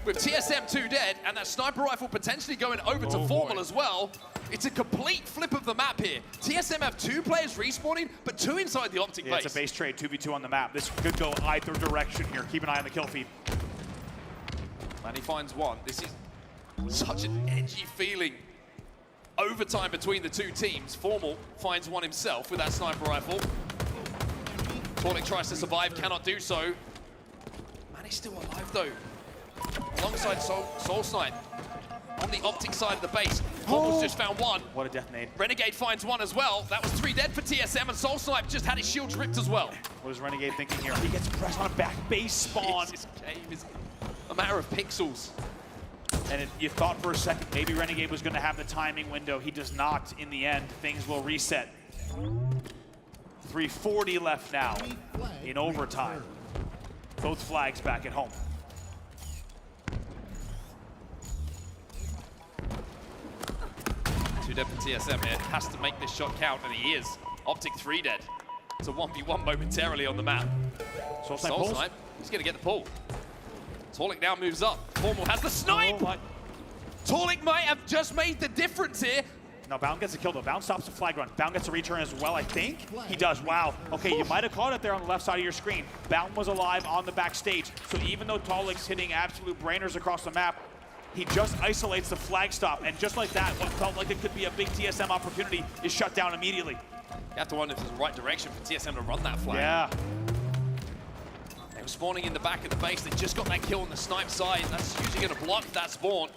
with TSM 2 dead and that sniper rifle potentially going over to Formal as well, it's a complete flip of the map here. TSM have 2 players respawning, but 2 inside the Optic base. It's a base trade, 2v2 on the map. This could go either direction here. Keep an eye on the kill feed. And he finds 1. This is such an edgy feeling. Overtime between the 2 teams. Formal finds 1 himself with that sniper rifle. Torlik tries to survive, cannot do so. Man, he's still alive though. Alongside Soul Snipe. On the Optic side of the base, Formal's just found 1. What a death nade. Renegade finds 1 as well. That was 3 dead for TSM, and Soul Snipe just had his shields ripped as well. What is Renegade thinking here? He gets pressed on a back base spawn. This game is a matter of pixels. And you thought for a second maybe Renegade was going to have the timing window. He does not in the end. Things will reset. 3:40 left now in overtime. Both flags back at home. Two dead for TSM here. Has to make this shot count, and he is. Optic 3 dead. It's a 1v1 momentarily on the map. Soul Snipe. He's going to get the pull. Torlik now moves up. Formal has the snipe! Torlik might have just made the difference here. No, Bound gets a kill though. Bound stops the flag run. Bound gets a return as well, I think. He does, wow. Okay, you might have caught it there on the left side of your screen. Bound was alive on the backstage. So even though Torlik's hitting absolute brainers across the map, he just isolates the flag stop. And just like that, what felt like it could be a big TSM opportunity is shut down immediately. You have to wonder if there's the right direction for TSM to run that flag. Yeah. They were spawning in the back of the base. They just got that kill on the snipe side. That's usually going to block that spawn.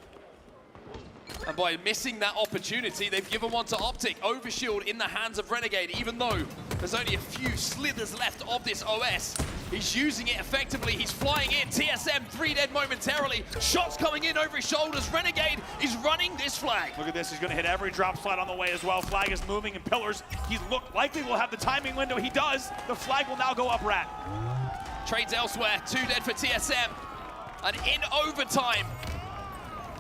And by missing that opportunity, they've given one to Optic. Overshield in the hands of Renegade, even though there's only a few slithers left of this OS. He's using it effectively. He's flying in. TSM 3 dead momentarily. Shots coming in over his shoulders. Renegade is running this flag. Look at this. He's going to hit every drop slide on the way as well. Flag is moving in pillars. He likely will have the timing window. He does. The flag will now go up rat. Trades elsewhere. 2 dead for TSM. And in overtime,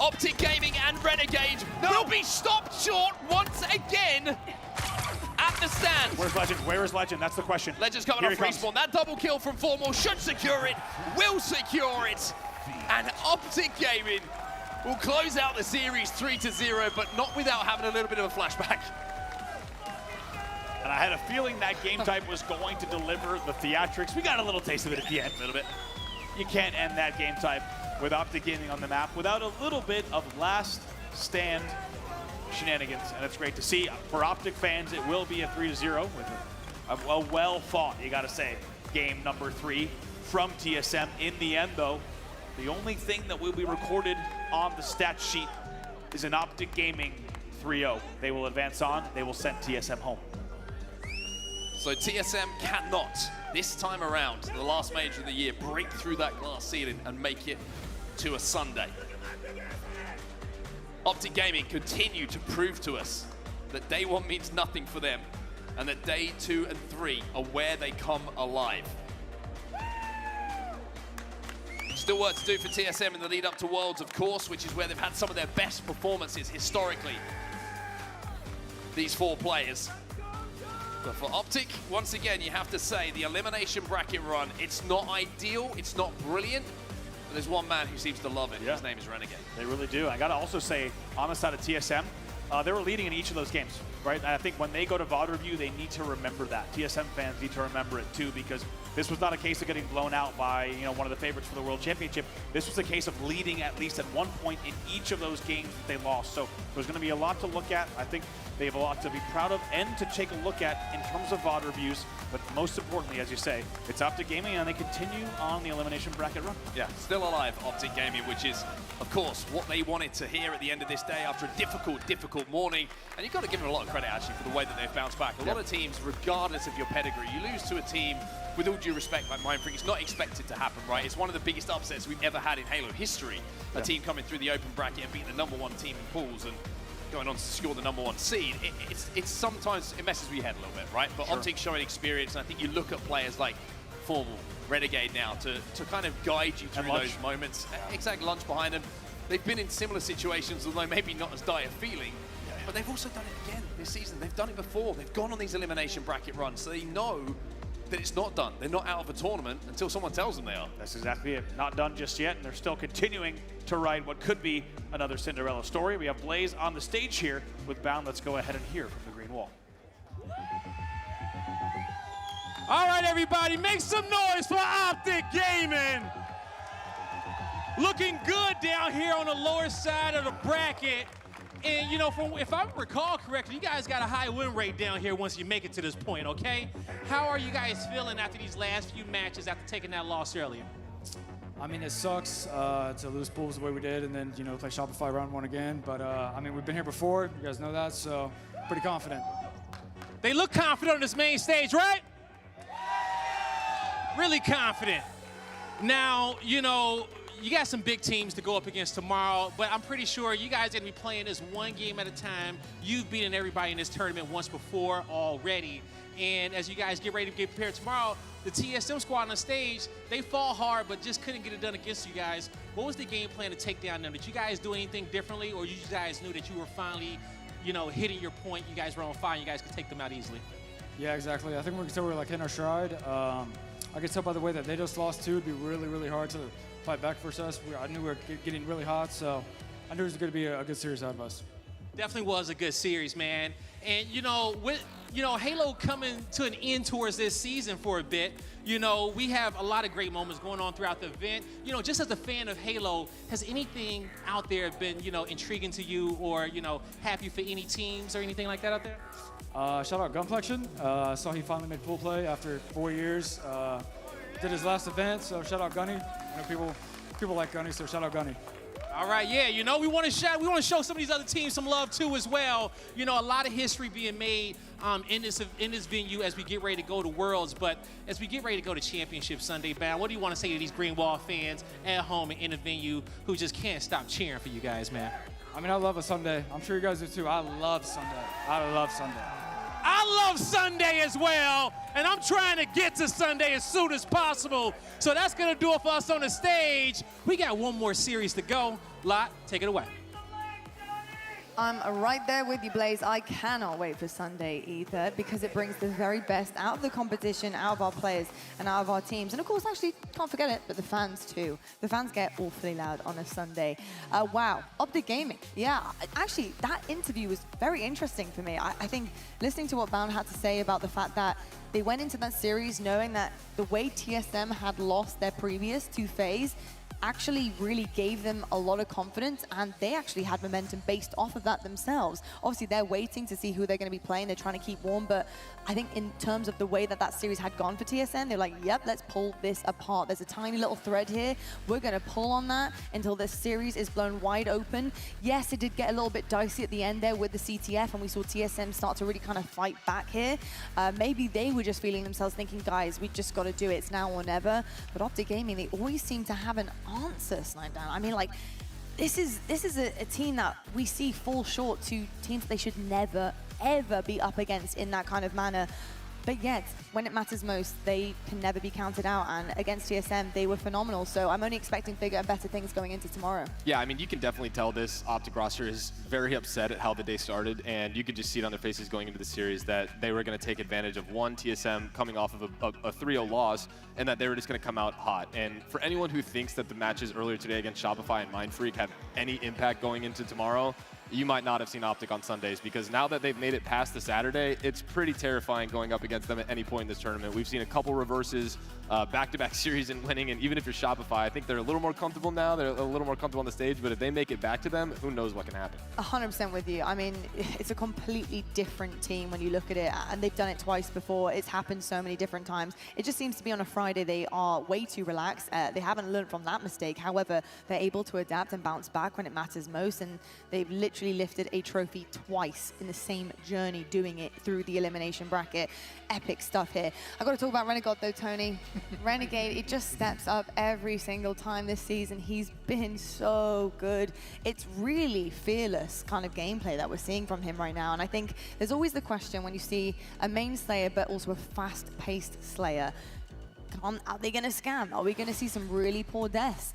Optic Gaming and Renegade will be stopped short once again at the stand. Where's Legend? Where is Legend? That's the question. Legend's coming Here off he comes. respawn. That double kill from Formal should secure it, will secure it. And Optic Gaming will close out the series 3-0, but not without having a little bit of a flashback. And I had a feeling that game type was going to deliver the theatrics. We got a little taste of it at the end. A little bit. You can't end that game type with Optic Gaming on the map without a little bit of last stand shenanigans, and it's great to see. For Optic fans, it will be a 3-0 with a well-fought, you gotta say, game number 3 from TSM. In the end, though, the only thing that will be recorded on the stat sheet is an Optic Gaming 3-0. They will advance on, they will send TSM home. So TSM cannot, this time around, the last major of the year, break through that glass ceiling and make it to a Sunday. Optic Gaming continue to prove to us that day 1 means nothing for them, and that day 2 and 3 are where they come alive. Still work to do for TSM in the lead up to Worlds, of course, which is where they've had some of their best performances historically. These 4 players. But for Optic, once again, you have to say the elimination bracket run, it's not ideal, it's not brilliant, but there's one man who seems to love it. Yeah. His name is Renegade. They really do. I got to also say, on the side of TSM, they were leading in each of those games, right? And I think when they go to VOD review, they need to remember that. TSM fans need to remember it too, because this was not a case of getting blown out by, one of the favorites for the World Championship. This was a case of leading at least at one point in each of those games that they lost. So there's going to be a lot to look at. I think they have a lot to be proud of and to take a look at in terms of VOD reviews. But most importantly, as you say, it's Optic Gaming, and they continue on the elimination bracket run. Yeah, still alive, Optic Gaming, which is, of course, what they wanted to hear at the end of this day after a difficult morning. And you've got to give them a lot of credit, actually, for the way that they've bounced back. A lot of teams, regardless of your pedigree, you lose to a team, with all due respect, like Mindfreak, it's not expected to happen, right? It's one of the biggest upsets we've ever had in Halo history. A team coming through the open bracket and beating the #1 team in pools and going on to score the #1 seed. It's sometimes, it messes with your head a little bit, right? But Sure. Optic showing experience, and I think you look at players like Formal, Renegade now to kind of guide you through those moments. Exact Lunch behind them. They've been in similar situations, although maybe not as dire feeling, but they've also done it again this season. They've done it before. They've gone on these elimination bracket runs, so they know that it's not done. They're not out of a tournament until someone tells them they are. That's exactly it. Not done just yet, and they're still continuing to ride what could be another Cinderella story. We have Blaze on the stage here with Bound. Let's go ahead and hear from the Green Wall. All right, everybody, make some noise for Optic Gaming. Looking good down here on the lower side of the bracket. And, if I recall correctly, you guys got a high win rate down here once you make it to this point, okay? How are you guys feeling after these last few matches after taking that loss earlier? I mean, it sucks to lose pools the way we did and then, play Shopify round 1 again. But, we've been here before. You guys know that, so pretty confident. They look confident on this main stage, right? Really confident. Now, you got some big teams to go up against tomorrow, but I'm pretty sure you guys are going to be playing this one game at a time. You've beaten everybody in this tournament once before already. And as you guys get ready to get prepared tomorrow, the TSM squad on the stage, they fought hard, but just couldn't get it done against you guys. What was the game plan to take down them? Did you guys do anything differently, or you guys knew that you were finally, hitting your point? You guys were on fire, you guys could take them out easily? Yeah, exactly. I think we were hitting our stride. I could tell by the way that they just lost 2, it'd be really, really hard to fight back versus us. I knew we were getting really hot, so I knew it was going to be a good series out of us. Definitely was a good series, man. And, with Halo coming to an end towards this season for a bit, we have a lot of great moments going on throughout the event. Just as a fan of Halo, has anything out there been, intriguing to you or, happy for any teams or anything like that out there? Shout out Gunplexion. Saw he finally made full play after 4 years. did his last event, so shout out Gunny. People like Gunny, so shout out Gunny. All right, yeah, we want to show some of these other teams some love too as well. A lot of history being made in this venue as we get ready to go to Worlds, but as we get ready to go to Championship Sunday, Bound, what do you want to say to these Greenwall fans at home and in the venue who just can't stop cheering for you guys, man? I mean, I love a Sunday. I'm sure you guys do too. I love Sunday. I love Sunday. I love Sunday as well, and I'm trying to get to Sunday as soon as possible. So that's going to do it for us on the stage. We got one more series to go. Lot, take it away. I'm right there with you, Blaze. I cannot wait for Sunday either because it brings the very best out of the competition, out of our players and out of our teams. And of course, actually, can't forget it, but the fans too. The fans get awfully loud on a Sunday. Wow, Optic Gaming. Yeah, actually, that interview was very interesting for me. I think listening to what Bound had to say about the fact that they went into that series knowing that the way TSM had lost their previous two FaZe actually really gave them a lot of confidence, and they actually had momentum based off of that themselves. Obviously, they're waiting to see who they're going to be playing. They're trying to keep warm, but I think in terms of the way that series had gone for TSM, they're like, yep, let's pull this apart. There's a tiny little thread here. We're going to pull on that until this series is blown wide open. Yes, it did get a little bit dicey at the end there with the CTF, and we saw TSM start to really kind of fight back here. Maybe they were just feeling themselves thinking, guys, we just got to do it. It's now or never. But Optic Gaming, they always seem to have an answer, Snipedown. I mean, like, this is a team that we see fall short to teams they should never, ever be up against in that kind of manner. But yet, when it matters most, they can never be counted out. And against TSM, they were phenomenal. So I'm only expecting bigger and better things going into tomorrow. Yeah, I mean, you can definitely tell this Optic roster is very upset at how the day started. And you could just see it on their faces going into the series that they were going to take advantage of one TSM coming off of a 3-0 loss, and that they were just going to come out hot. And for anyone who thinks that the matches earlier today against Shopify and Mindfreak have any impact going into tomorrow, you might not have seen Optic on Sundays, because now that they've made it past the Saturday, it's pretty terrifying going up against them at any point in this tournament. We've seen a couple reverses, back-to-back series and winning, and even if you're Shopify, I think they're a little more comfortable now. They're a little more comfortable on the stage, but if they make it back to them, who knows what can happen. 100% with you. I mean, it's a completely different team when you look at it, and they've done it twice before. It's happened so many different times. It just seems to be on a Friday, they are way too relaxed. They haven't learned from that mistake. However, they're able to adapt and bounce back when it matters most, and they've literally lifted a trophy twice in the same journey, doing it through the elimination bracket. Epic stuff here. I got to talk about Renegade though, Tony. Renegade, it just steps up every single time this season. He's been so good. It's really fearless kind of gameplay that we're seeing from him right now. And I think there's always the question when you see a main Slayer, but also a fast-paced Slayer. Are they going to scam? Are we going to see some really poor deaths?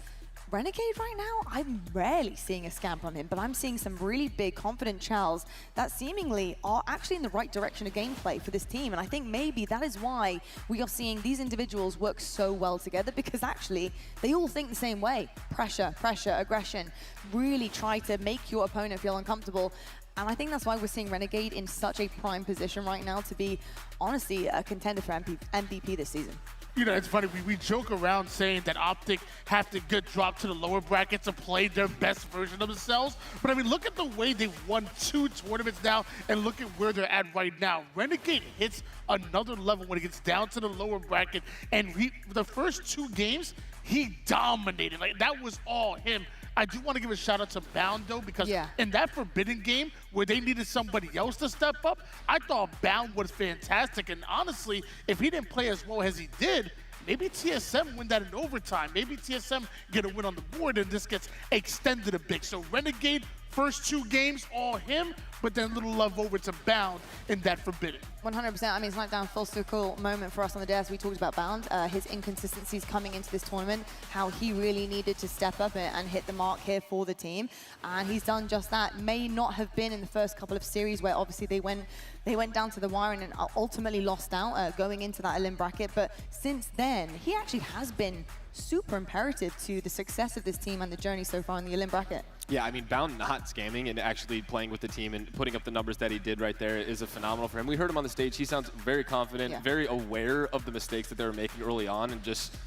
Renegade right now, I'm rarely seeing a scam from him, but I'm seeing some really big, confident Chals that seemingly are actually in the right direction of gameplay for this team. And I think maybe that is why we are seeing these individuals work so well together, because actually they all think the same way. Pressure, pressure, aggression. Really try to make your opponent feel uncomfortable. And I think that's why we're seeing Renegade in such a prime position right now to be, honestly, a contender for MVP this season. You know, it's funny, we joke around saying that Optic have to get dropped to the lower bracket to play their best version of themselves. But I mean, look at the way they've won 2 tournaments now, and look at where they're at right now. Renegade hits another level when it gets down to the lower bracket, and the first 2 games, he dominated. Like, that was all him. I do want to give a shout out to Bound though, because in that Forbidden game where they needed somebody else to step up, I thought Bound was fantastic. And honestly, if he didn't play as well as he did, maybe TSM win that in overtime. Maybe TSM get a win on the board and this gets extended a bit. So Renegade, first 2 games, all him, but then a little love over to Bound in that Forbidden. 100%. I mean, it's like down full circle moment for us on the desk. We talked about Bound, his inconsistencies coming into this tournament, how he really needed to step up and hit the mark here for the team. And he's done just that. May not have been in the first couple of series where obviously they went down to the wire and ultimately lost out going into that elim bracket. But since then, he actually has been super imperative to the success of this team and the journey so far in the elim bracket. Yeah, I mean, Bound not scamming and actually playing with the team and putting up the numbers that he did right there is a phenomenal for him. We heard him on the stage. He sounds very confident, very aware of the mistakes that they were making early on, and just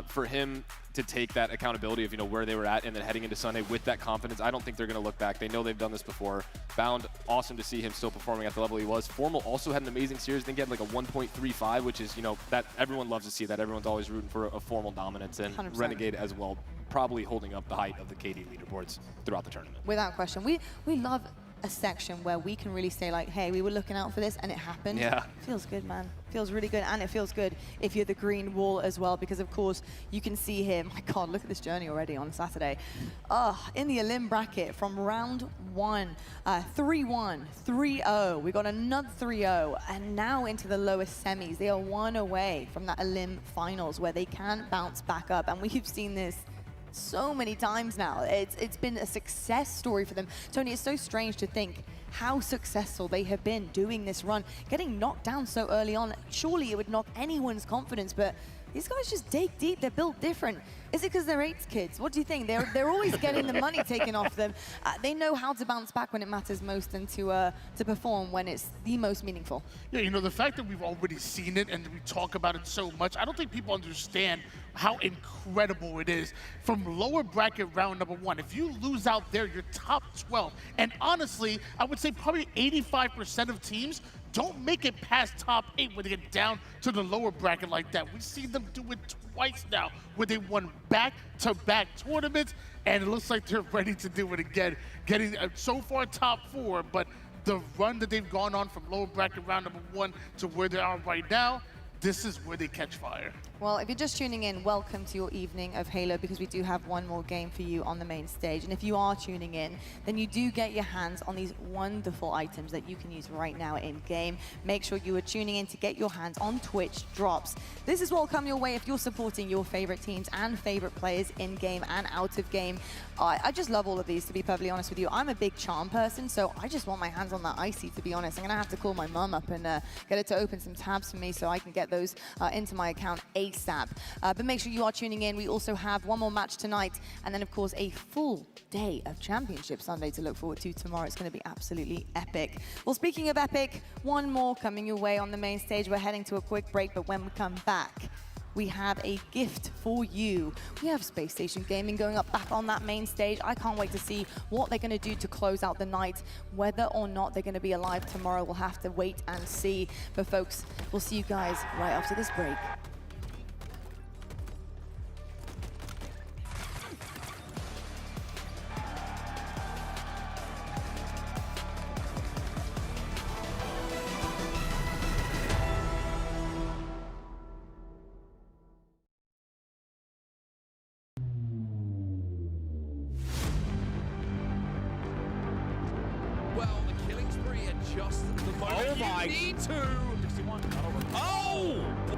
for him to take that accountability of, you know, where they were at and then heading into Sunday with that confidence, I don't think they're going to look back. They know they've done this before. Bound, awesome to see him still performing at the level he was. Formal also had an amazing series. I think he had like a 1.35, which is, you know, that everyone loves to see that. Everyone's always rooting for a Formal dominance, and 100%. Renegade as well, probably holding up the height of the KD leaderboards throughout the tournament. Without question. We love a section where we can really say like, hey, we were looking out for this and it happened. Yeah. Feels good, man. Feels really good, and it feels good if you're the green wall as well, because of course you can see here, my God, look at this journey already on Saturday. In the elim bracket from round 1, 3-1, 3-0, we got another 3-0, and now into the lowest semis. They are 1 away from that elim finals where they can bounce back up, and we've seen this so many times now. It's been a success story for them. Tony, it's so strange to think how successful they have been doing this run, getting knocked down so early on. Surely it would knock anyone's confidence, but these guys just dig deep. They're built different. Is it because they're 8s kids? What do you think? They're always getting the money taken off them. They know how to bounce back when it matters most, and to perform when it's the most meaningful. Yeah, you know, the fact that we've already seen it and we talk about it so much, I don't think people understand how incredible it is. From lower bracket round number 1, if you lose out there, you're top 12. And honestly, I would say probably 85% of teams don't make it past top 8 when they get down to the lower bracket like that. We've seen them do it twice now, where they won back-to-back tournaments, and it looks like they're ready to do it again. Getting so far top 4, but the run that they've gone on from lower bracket round number 1 to where they are right now, this is where they catch fire. Well, if you're just tuning in, welcome to your evening of Halo, because we do have one more game for you on the main stage. And if you are tuning in, then you do get your hands on these wonderful items that you can use right now in game. Make sure you are tuning in to get your hands on Twitch drops. This is what will come your way if you're supporting your favorite teams and favorite players in game and out of game. I just love all of these, to be perfectly honest with you. I'm a big charm person, so I just want my hands on that icy, to be honest. I'm gonna have to call my mum up and get her to open some tabs for me so I can get those into my account ASAP. But make sure you are tuning in. We also have one more match tonight, and then of course a full day of Championship Sunday to look forward to tomorrow. It's going to be absolutely epic. Well, speaking of epic, one more coming your way on the main stage. We're heading to a quick break, but when we come back, we have a gift for you. We have Space Station Gaming going up back on that main stage. I can't wait to see what they're going to do to close out the night. Whether or not they're going to be alive tomorrow, we'll have to wait and see. But folks, we'll see you guys right after this break.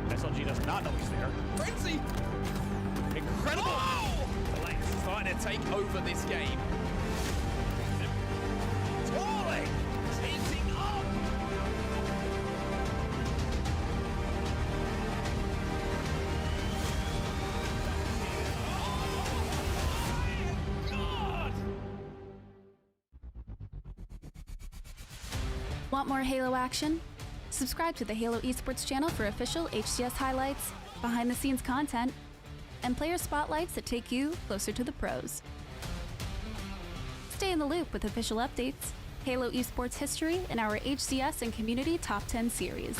SLG does not know he's there. Frenzy! Incredible! Flex starting to take over this game. Falling! Chasing up! Want more Halo action? Subscribe to the Halo Esports channel for official HCS highlights, behind-the-scenes content, and player spotlights that take you closer to the pros. Stay in the loop with official updates, Halo Esports history, and our HCS and Community Top 10 series.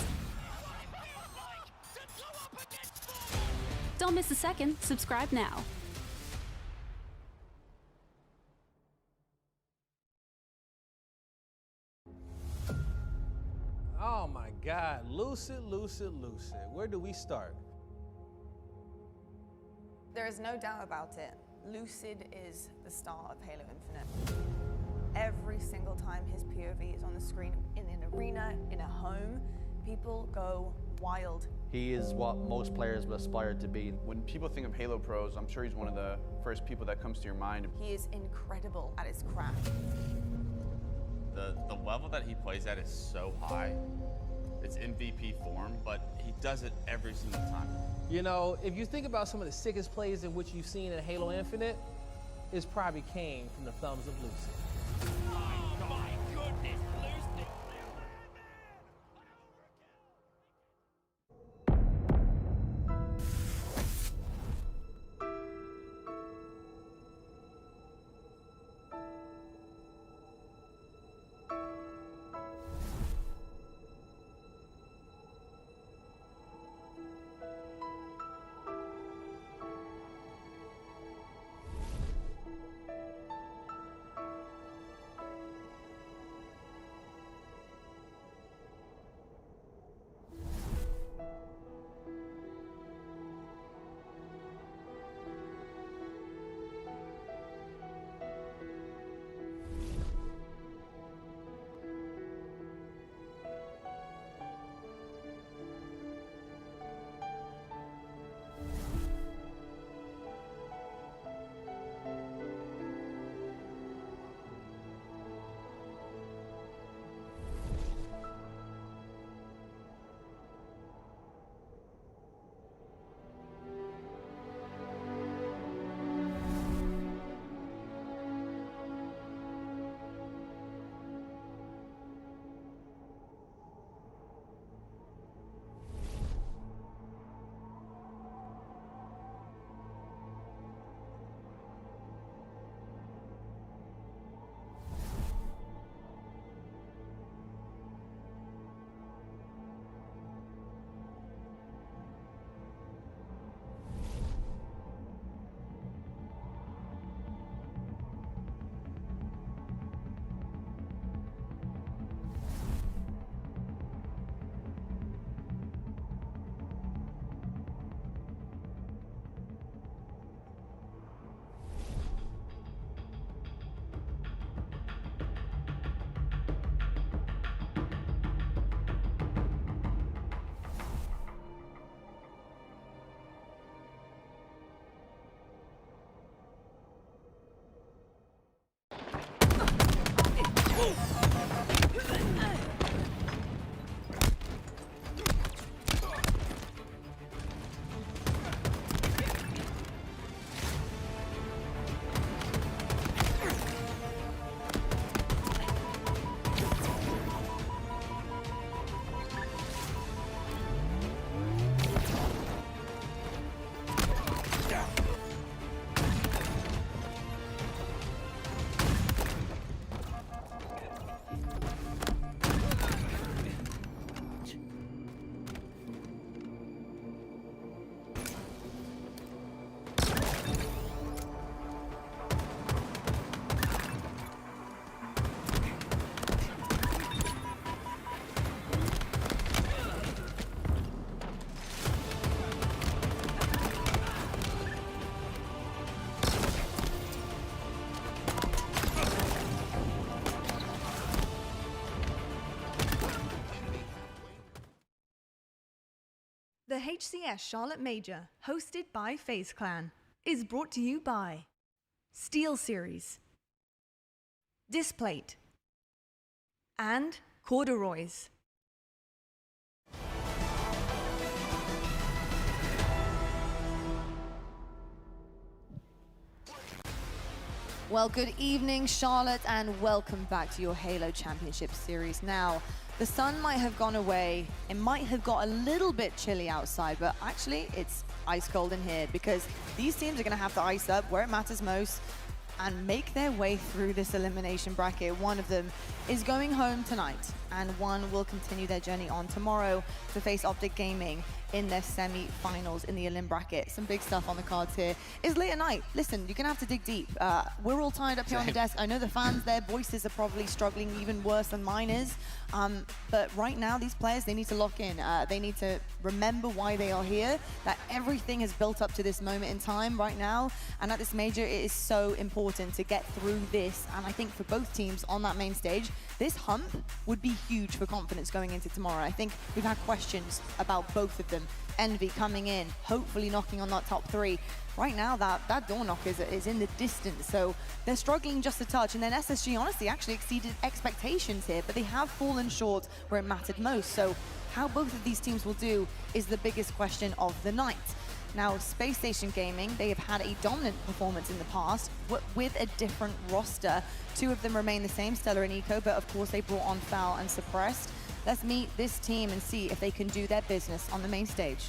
Don't miss a second. Subscribe now. Oh my God, Lucid. Where do we start? There is no doubt about it. Lucid is the star of Halo Infinite. Every single time his POV is on the screen, in an arena, in a home, people go wild. He is what most players would aspire to be. When people think of Halo pros, I'm sure he's one of the first people that comes to your mind. He is incredible at his craft. The level that he plays at is so high. It's MVP form, but he does it every single time. You know, if you think about some of the sickest plays in which you've seen in Halo Infinite, it's probably came from the thumbs of Lucid. Oh my goodness, Lucid! The HCS Charlotte Major, hosted by FaZe Clan, is brought to you by Steel Series, Displate, and Corduroys. Well, good evening, Charlotte, and welcome back to your Halo Championship Series. Now, the sun might have gone away, it might have got a little bit chilly outside, but actually it's ice cold in here because these teams are going to have to ice up where it matters most and make their way through this elimination bracket. One of them is going home tonight, and one will continue their journey on tomorrow to face Optic Gaming in their semi-finals in the Elim bracket. Some big stuff on the cards here. It's late at night. Listen, you're gonna have to dig deep. We're all tied up here on the desk. I know the fans, their voices are probably struggling even worse than mine is. But right now, these players, they need to lock in. They need to remember why they are here, that everything has built up to this moment in time right now. And at this major, it is so important to get through this. And I think for both teams on that main stage, this hump would be huge for confidence going into tomorrow. I think we've had questions about both of them. Envy coming in, hopefully knocking on that top 3. Right now, that door knock is in the distance, so they're struggling just a touch. And then SSG, honestly, actually exceeded expectations here, but they have fallen short where it mattered most. So how both of these teams will do is the biggest question of the night. Now, Space Station Gaming, they have had a dominant performance in the past with a different roster. 2 of them remain the same, Stellar and Eco, but of course they brought on Foul and Suppressed. Let's meet this team and see if they can do their business on the main stage.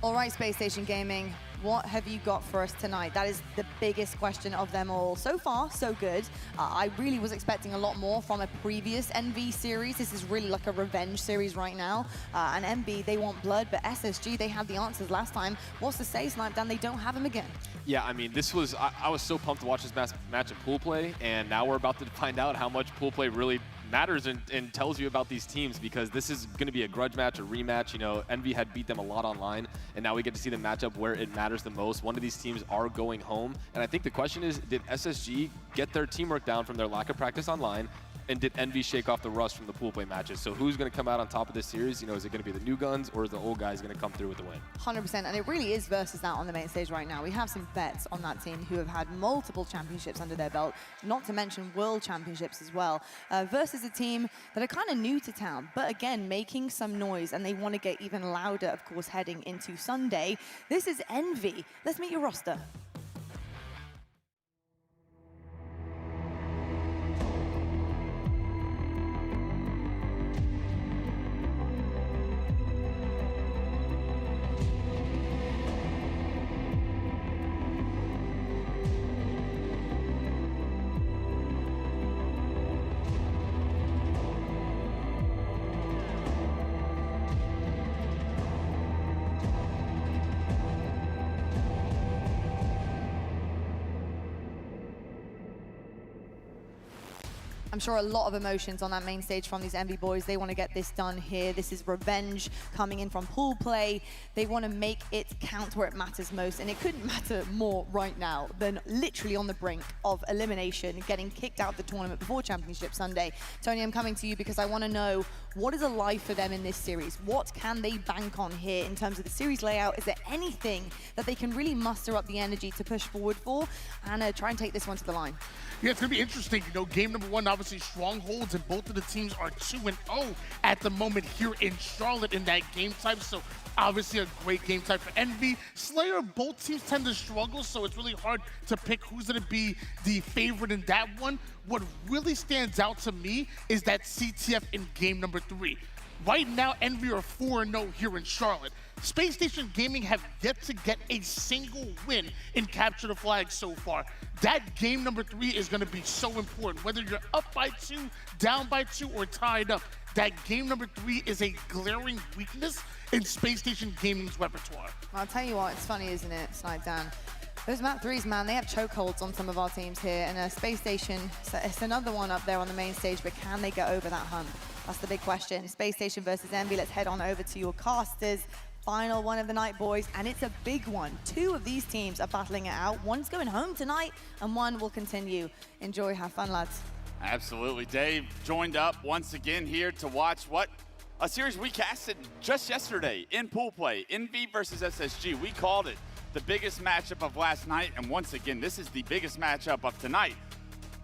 All right, Space Station Gaming, what have you got for us tonight? That is the biggest question of them all. So far, so good. I really was expecting a lot more from a previous NV series. This is really like a revenge series right now. And MB, they want blood, but SSG, they had the answers last time. What's to say, Snipedown, they don't have them again? Yeah, I mean, this was, I was so pumped to watch this match of pool play, and now we're about to find out how much pool play really matters and tells you about these teams, because this is going to be a grudge match, a rematch. You know, Envy had beat them a lot online, and now we get to see them match up where it matters the most. One of these teams are going home, and I think the question is, did SSG get their teamwork down from their lack of practice online? And did Envy shake off the rust from the pool play matches? So who's going to come out on top of this series? You know, is it going to be the new guns, or is the old guys going to come through with the win? 100%, and it really is versus that on the main stage right now. We have some vets on that team who have had multiple championships under their belt, not to mention world championships as well, versus a team that are kind of new to town, but again, making some noise, and they want to get even louder, of course, heading into Sunday. This is Envy. Let's meet your roster. I'm sure a lot of emotions on that main stage from these Envy boys. They want to get this done here. This is revenge coming in from pool play. They want to make it count where it matters most, and it couldn't matter more right now than literally on the brink of elimination, getting kicked out of the tournament before Championship Sunday. Tony, I'm coming to you because I want to know, what is alive for them in this series? What can they bank on here in terms of the series layout? Is there anything that they can really muster up the energy to push forward for and try and take this one to the line? Yeah, it's going to be interesting. You know, game number one, obviously strongholds, and both of the teams are 2-0 at the moment here in Charlotte in that game type. So obviously a great game type for Envy. Slayer, both teams tend to struggle, so it's really hard to pick who's going to be the favorite in that one. What really stands out to me is that CTF in game number 3. Right now, Envy are 4-0 here in Charlotte. Space Station Gaming have yet to get a single win in Capture the Flag so far. That game number 3 is going to be so important. Whether you're up by 2, down by 2, or tied up, that game number 3 is a glaring weakness in Space Station Gaming's repertoire. I'll tell you what, it's funny, isn't it, Snipe Dan? Those map 3s, man, they have chokeholds on some of our teams here, and Space Station, so it's another one up there on the main stage, but can they get over that hump? That's the big question. Space Station versus Envy. Let's head on over to your casters. Final one of the night, boys, and it's a big one. 2 of these teams are battling it out. One's going home tonight, and one will continue. Enjoy, have fun, lads. Absolutely. Dave joined up once again here to watch what a series we casted just yesterday in pool play. Envy versus SSG. We called it the biggest matchup of last night, and once again, this is the biggest matchup of tonight.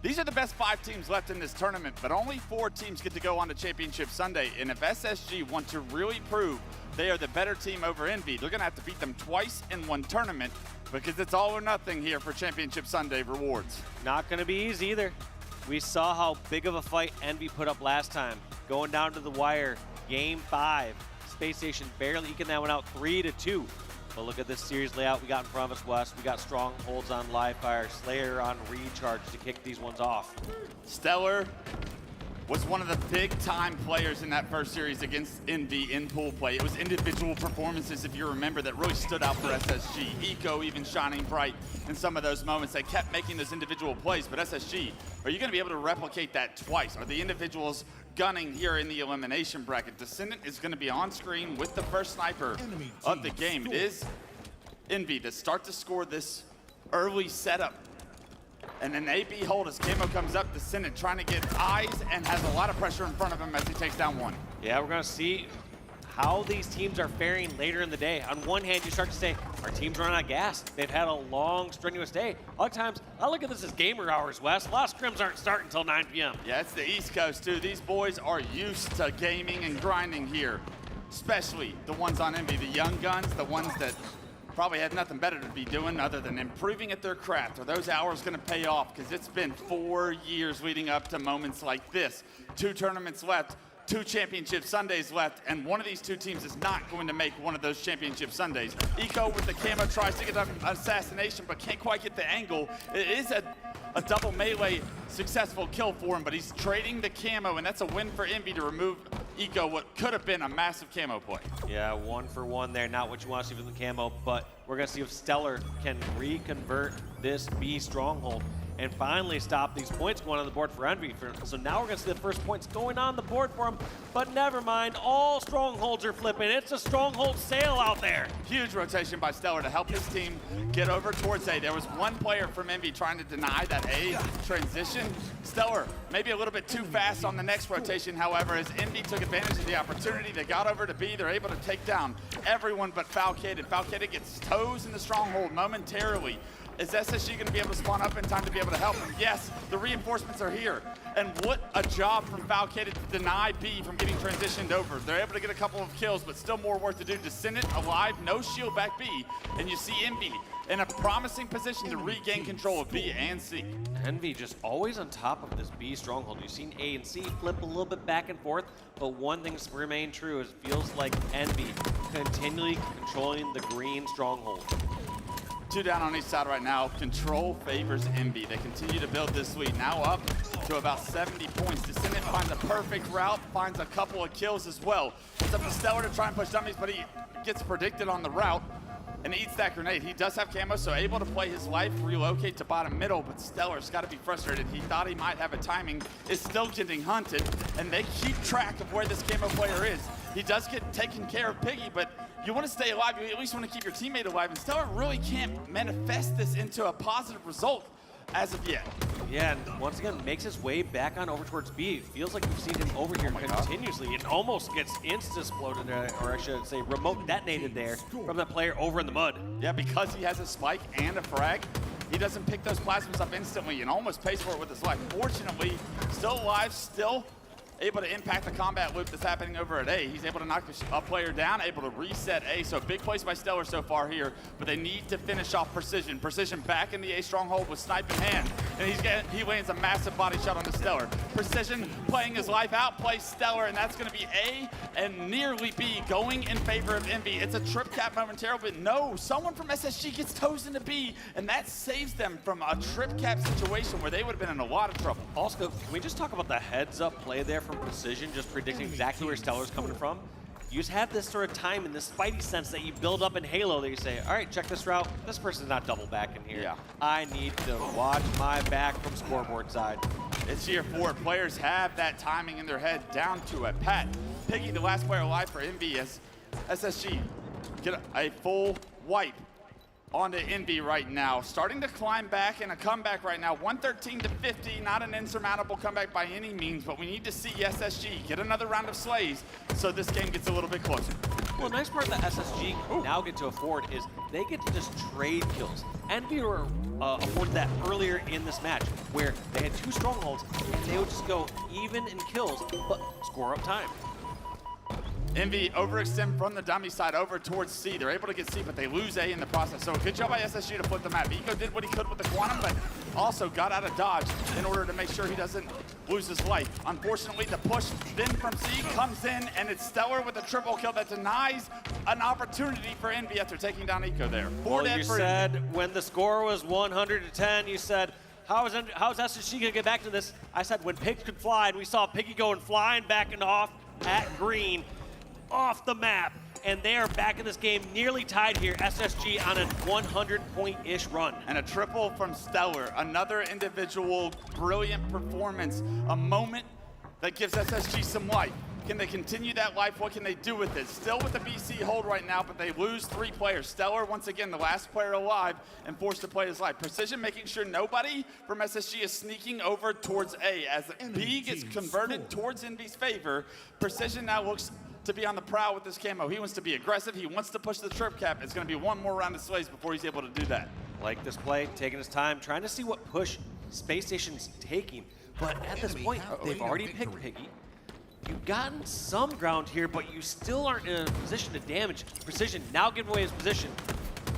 These are the best 5 teams left in this tournament, but only 4 teams get to go on to Championship Sunday. And if SSG want to really prove they are the better team over Envy, they're going to have to beat them twice in one tournament, because it's all or nothing here for Championship Sunday rewards. Not going to be easy either. We saw how big of a fight Envy put up last time, going down to the wire. Game 5, Space Station barely eking that one out 3-2. But look at this series layout we got in front of us, Wes. We got Strongholds on Livefire, Slayer on Recharge to kick these ones off. Stellar was one of the big-time players in that first series against Envy in pool play. It was individual performances, if you remember, that really stood out for SSG. Eco even shining bright in some of those moments. They kept making those individual plays, but SSG, are you going to be able to replicate that twice? Are the individuals gunning here in the elimination bracket? Descendant is going to be on screen with the first sniper of the game. It is Envy to start to score this early setup. And an AB hold as Camo comes up, Descendant trying to get eyes and has a lot of pressure in front of him as he takes down one. Yeah, we're going to see how these teams are faring later in the day. On one hand, you start to say, our teams run out of gas. They've had a long, strenuous day. Other times, I look at this as gamer hours, Wes. A lot of scrims aren't starting until 9 p.m. Yeah, it's the East Coast, too. These boys are used to gaming and grinding here, especially the ones on Envy, the young guns, the ones that probably had nothing better to be doing other than improving at their craft. Are those hours going to pay off? Because it's been 4 years leading up to moments like this. 2 tournaments left, 2 championship Sundays left, and one of these 2 teams is not going to make one of those championship Sundays. Eco with the camo tries to get an assassination, but can't quite get the angle. It is a double melee successful kill for him, but he's trading the camo, and that's a win for Envy to remove Eco what could have been a massive camo play. Yeah, 1 for 1 there. Not what you want to see from the camo, but we're going to see if Stellar can reconvert this B stronghold and finally stop these points going on the board for Envy. So now we're going to see the first points going on the board for them, but never mind, all strongholds are flipping. It's a stronghold sale out there. Huge rotation by Stellar to help his team get over towards A. There was one player from Envy trying to deny that A transition. Stellar maybe a little bit too fast on the next rotation, however, as Envy took advantage of the opportunity. They got over to B. They're able to take down everyone but Falcated. Falcated gets toes in the stronghold momentarily. Is SSG going to be able to spawn up in time to be able to help him? Yes, the reinforcements are here. And what a job from Falcated to deny B from getting transitioned over. They're able to get a couple of kills, but still more work to do. Descendant alive, no shield back B. And you see Envy in a promising position to regain control of B and C. Envy just always on top of this B stronghold. You've seen A and C flip a little bit back and forth, but one thing's remained true is it feels like Envy continually controlling the green stronghold. 2 down on each side right now. Control favors Envy. They continue to build this lead. Now up to about 70 points. Descendant finds a perfect route, finds a couple of kills as well. It's up to Stellar to try and push dummies, but he gets predicted on the route. and eats that grenade. He does have camo, so able to play his life, relocate to bottom middle, but Stellar's got to be frustrated. He thought he might have a timing, is still getting hunted, and they keep track of where this camo player is. He does get taken care of Piggy, but you want to stay alive. You at least want to keep your teammate alive, and Stellar really can't manifest this into a positive result as of yet. Yeah, and once again, makes his way back on over towards B. It feels like we've seen him over here continuously. It almost gets insta-exploded, or I should say remote detonated there from that player over in the mud. Yeah, because he has a spike and a frag, he doesn't pick those plasmas up instantly and almost pays for it with his life. Fortunately, still alive, still able to impact the combat loop that's happening over at A. He's able to knock a player down, able to reset A. So big plays by Stellar so far here, but they need to finish off Precision. Precision back in the A stronghold with snipe in hand, and he lands a massive body shot on the Stellar. Precision playing his life out, plays Stellar, and that's going to be A and nearly B, going in favor of Envy. It's a trip cap momentarily, but no, someone from SSG gets toes into B, and that saves them from a trip cap situation where they would have been in a lot of trouble. Also, can we just talk about the heads-up play there from Precision, just predicting exactly where Stellar's coming from? You just have this sort of time and this spidey sense that you build up in Halo that you say, all right, check this route. This person's not double backing here. Yeah. I need to watch my back from scoreboard side. It's year 4. Players have that timing in their head down to a pat. Piggy, the last player alive for Envy, as SSG get a full wipe onto Envy right now. Starting to climb back in a comeback right now. 113 to 50, not an insurmountable comeback by any means, but we need to see SSG get another round of slays so this game gets a little bit closer. Well, the nice part that SSG can now get to afford is they get to just trade kills. Envy were afforded that earlier in this match, where they had 2 strongholds, and they would just go even in kills, but score up time. Envy overextend from the dummy side over towards C. They're able to get C, but they lose A in the process. So good job by SSG to flip the map. Eco did what he could with the Quantum, but also got out of dodge in order to make sure he doesn't lose his life. Unfortunately, the push then from C comes in, and it's Stellar with a triple kill that denies an opportunity for Envy after taking down Eco there. Well, you said when the score was 100 to 10, you said, how is SSG going to get back to this? I said when pigs could fly, and we saw Piggy going flying back and off at green, off the map, and they are back in this game, nearly tied here. SSG on a 100-point-ish run. And a triple from Stellar, another individual brilliant performance, a moment that gives SSG some life. Can they continue that life? What can they do with it? Still with the BC hold right now, but they lose 3 players. Stellar, once again, the last player alive and forced to play his life. Precision making sure nobody from SSG is sneaking over towards A. As B gets converted towards Envy's favor, Precision now looks to be on the prowl with this camo. He wants to be aggressive. He wants to push the trip cap. It's going to be one more round of slays before he's able to do that. Like this play, taking his time, trying to see what push Space Station's taking. But at this point, they've already picked Piggy. You've gotten some ground here, but you still aren't in a position to damage. Precision now giving away his position.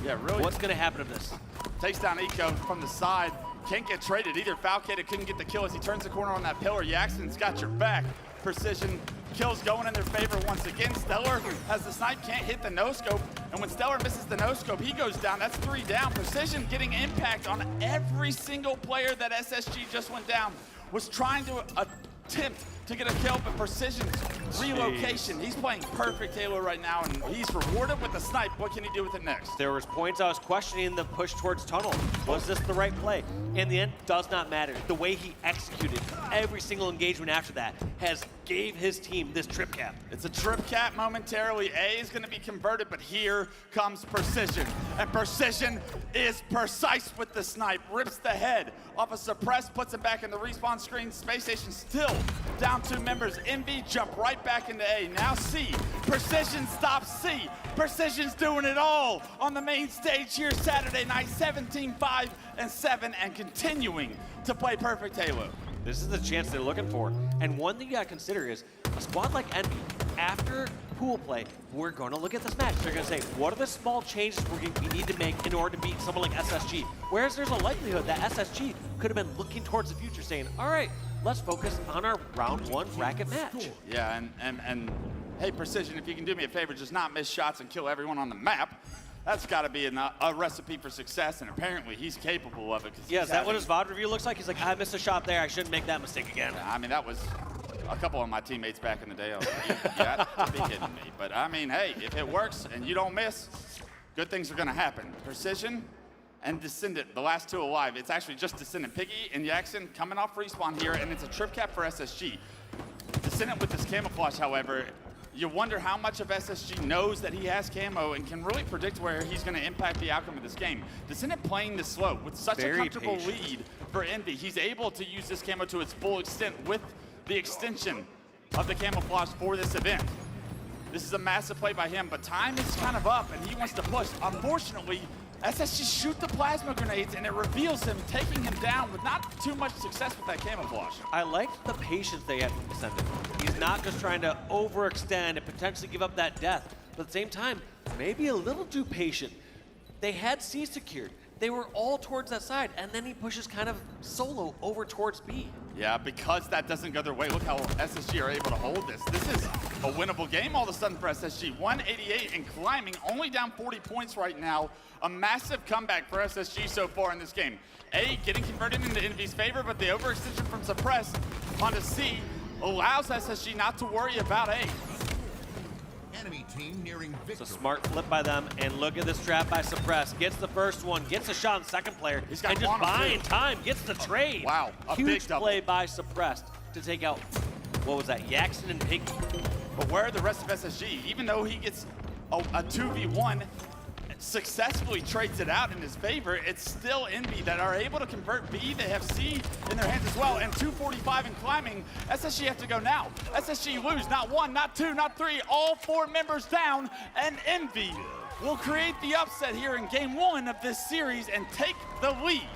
Yeah, really. What's going to happen to this? Takes down Eco from the side. Can't get traded either. Falcated couldn't get the kill as he turns the corner on that pillar. Yaxon's got your back. Precision kills going in their favor once again. Stellar has the snipe, can't hit the no-scope. And when Stellar misses the no-scope, he goes down. That's 3 down. Precision getting impact on every single player that SSG just went down. Was trying to attempt to get a kill, but Precision's relocation. He's playing perfect Halo right now, and he's rewarded with the snipe. What can he do with it next? There was points I was questioning the push towards tunnel. Was this the right play? In the end, does not matter. The way he executed every single engagement after that has gave his team this trip cap. It's a trip cap momentarily. A is going to be converted, but here comes Precision. And Precision is precise with the snipe. Rips the head off a suppress, puts it back in the respawn screen. Space Station still down 2 members. Envy jump right back into A. Now C. Precision stops C. Precision's doing it all on the main stage here Saturday night, 17-5-7, and continuing to play perfect Halo. This is the chance they're looking for. And one thing you gotta consider is a squad like Envy, after pool play, we're gonna look at this match. They're gonna say, what are the small changes we need to make in order to beat someone like SSG? Whereas there's a likelihood that SSG could have been looking towards the future saying, all right, let's focus on our round 1 bracket match. Yeah, and hey, Precision, if you can do me a favor, just not miss shots and kill everyone on the map. That's got to be a recipe for success, and apparently he's capable of it. Yeah, is that what his VOD review looks like? He's like, I missed a shot there. I shouldn't make that mistake again. Yeah, I mean, that was a couple of my teammates back in the day. I was like, you got to be kidding me. But, I mean, hey, if it works and you don't miss, good things are going to happen. Precision and Descendant, the last two alive. It's actually just Descendant. Piggy and Jackson coming off respawn here, and it's a trip cap for SSG. Descendant with this camouflage, however, you wonder how much of SSG knows that he has camo and can really predict where he's going to impact the outcome of this game. Descendant playing this slow with such a comfortable lead for Envy. He's able to use this camo to its full extent with the extension of the camouflage for this event. This is a massive play by him, but time is kind of up, and he wants to push. Unfortunately, SSG shoot the plasma grenades, and it reveals him, taking him down with not too much success with that camouflage. I like the patience they had from Descendant. He's not just trying to overextend and potentially give up that death, but at the same time, maybe a little too patient. They had C secured. They were all towards that side, and then he pushes kind of solo over towards B. Yeah, because that doesn't go their way. Look how SSG are able to hold this. This is a winnable game all of a sudden for SSG. 188 and climbing, only down 40 points right now. A massive comeback for SSG so far in this game. A getting converted into Envy's favor, but the overextension from Suppress onto C allows SSG not to worry about A. Enemy team nearing victory. It's a smart flip by them, and look at this trap by Suppress. Gets the first one, gets a shot on the second player, He's got and just buying time, gets the trade. Wow, a huge big double. play by Suppressed to take out, what was that, Jackson and Piggy. But where are the rest of SSG? Even though he gets a 2v1, successfully trades it out in his favor, it's still Envy that are able to convert B. They have C in their hands as well, and 245 and climbing. SSG have to go now. SSG lose not one, not two, not three, all four members down, and Envy will create the upset here in game one of this series and take the lead.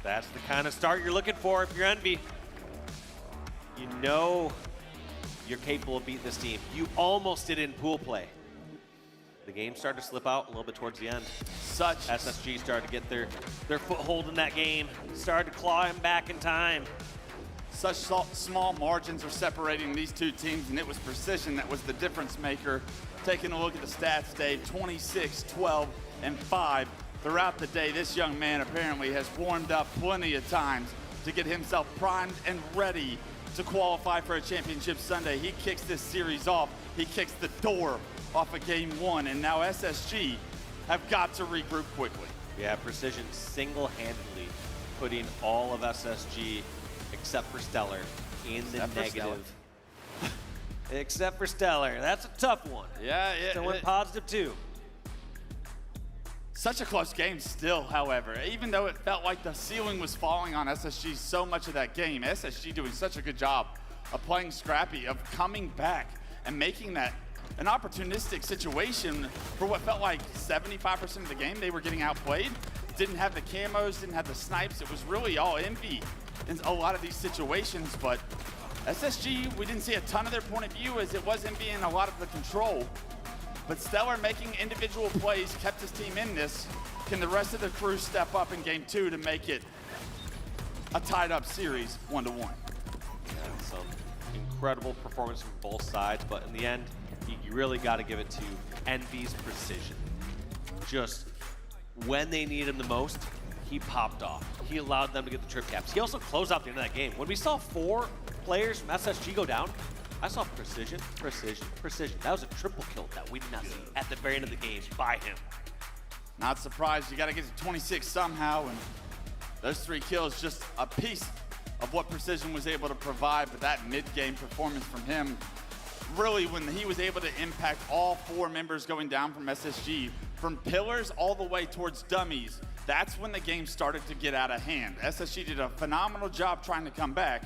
That's the kind of start you're looking for if you're Envy. You know you're capable of beating this team. You almost did it in pool play. The game started to slip out a little bit towards the end. SSG started to get their foothold in that game, started to claw him back in time. Such small margins are separating these two teams, and it was Precision that was the difference maker. Taking a look at the stats, Dave, 26, 12, and 5. Throughout the day, this young man apparently has warmed up plenty of times to get himself primed and ready to qualify for a championship Sunday. He kicks this series off. He kicks the door off of game one, and now SSG have got to regroup quickly. Yeah, Precision single-handedly putting all of SSG, except for Stellar, in the negative. Except for Stellar. That's a tough one. Yeah. Still went positive too. Such a close game still, however. Even though it felt like the ceiling was falling on SSG so much of that game, SSG doing such a good job of playing scrappy, of coming back and making that an opportunistic situation for what felt like 75% of the game. They were getting outplayed, didn't have the camos, didn't have the snipes. It was really all Envy in a lot of these situations, but SSG, we didn't see a ton of their point of view as it was Envy in a lot of the control. But Stellar making individual plays kept his team in this. Can the rest of the crew step up in game two to make it a tied up series 1-1? Yeah, some incredible performance from both sides, but in the end, you really got to give it to Envy's Precision. Just when they need him the most, he popped off. He allowed them to get the trip caps. He also closed out the end of that game. When we saw 4 players from SSG go down, I saw Precision, Precision, Precision. That was a triple kill that we did not see at the very end of the game by him. Not surprised. You got to get to 26 somehow, and those 3 kills just a piece of what Precision was able to provide, but that mid-game performance from him, really when he was able to impact all 4 members going down from SSG, from pillars all the way towards dummies, that's when the game started to get out of hand. SSG did a phenomenal job trying to come back,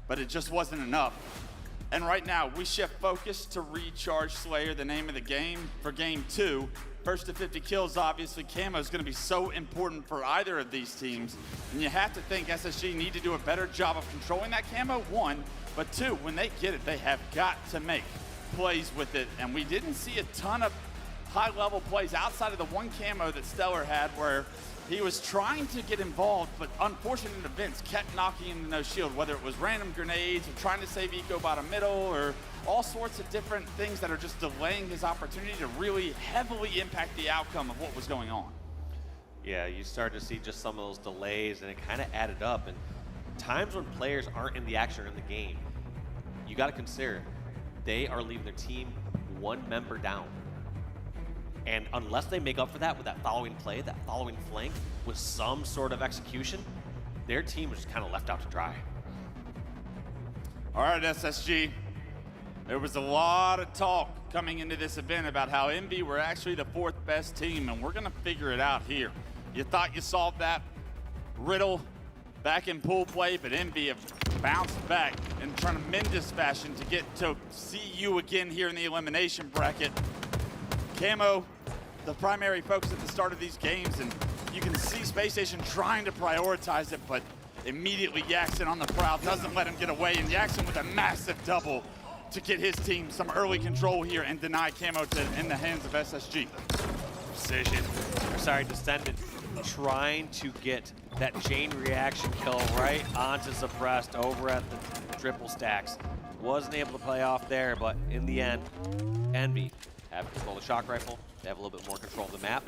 but it just wasn't enough. And right now, we shift focus to Recharge Slayer, the name of the game, for game 2. First to 50 kills, obviously, camo is going to be so important for either of these teams. And you have to think SSG need to do a better job of controlling that camo, 1. But 2, when they get it, they have got to make plays with it. And we didn't see a ton of high-level plays outside of the 1 camo that Stellar had, where he was trying to get involved, but unfortunate events kept knocking him to no shield, whether it was random grenades or trying to save Eco bottom middle or all sorts of different things that are just delaying his opportunity to really heavily impact the outcome of what was going on. Yeah, you start to see just some of those delays, and it kind of added up. And times when players aren't in the action or in the game, you got to consider they are leaving their team 1 member down. And unless they make up for that with that following play, that following flank, with some sort of execution, their team is kind of left out to dry. All right, SSG. There was a lot of talk coming into this event about how Envy were actually the 4th best team, and we're gonna figure it out here. You thought you solved that riddle back in pool play, but Envy have bounced back in tremendous fashion to get to see you again here in the elimination bracket. Camo, the primary focus at the start of these games, and you can see Space Station trying to prioritize it, but immediately Jackson on the prowl doesn't let him get away, and Jackson with a massive double to get his team some early control here and deny Camo in the hands of SSG. Precision, sorry, Descendant, trying to get that chain reaction kill right onto Suppressed over at the triple stacks. Wasn't able to play off there, but in the end, Envy have control of the shock rifle. They have a little bit more control of the map.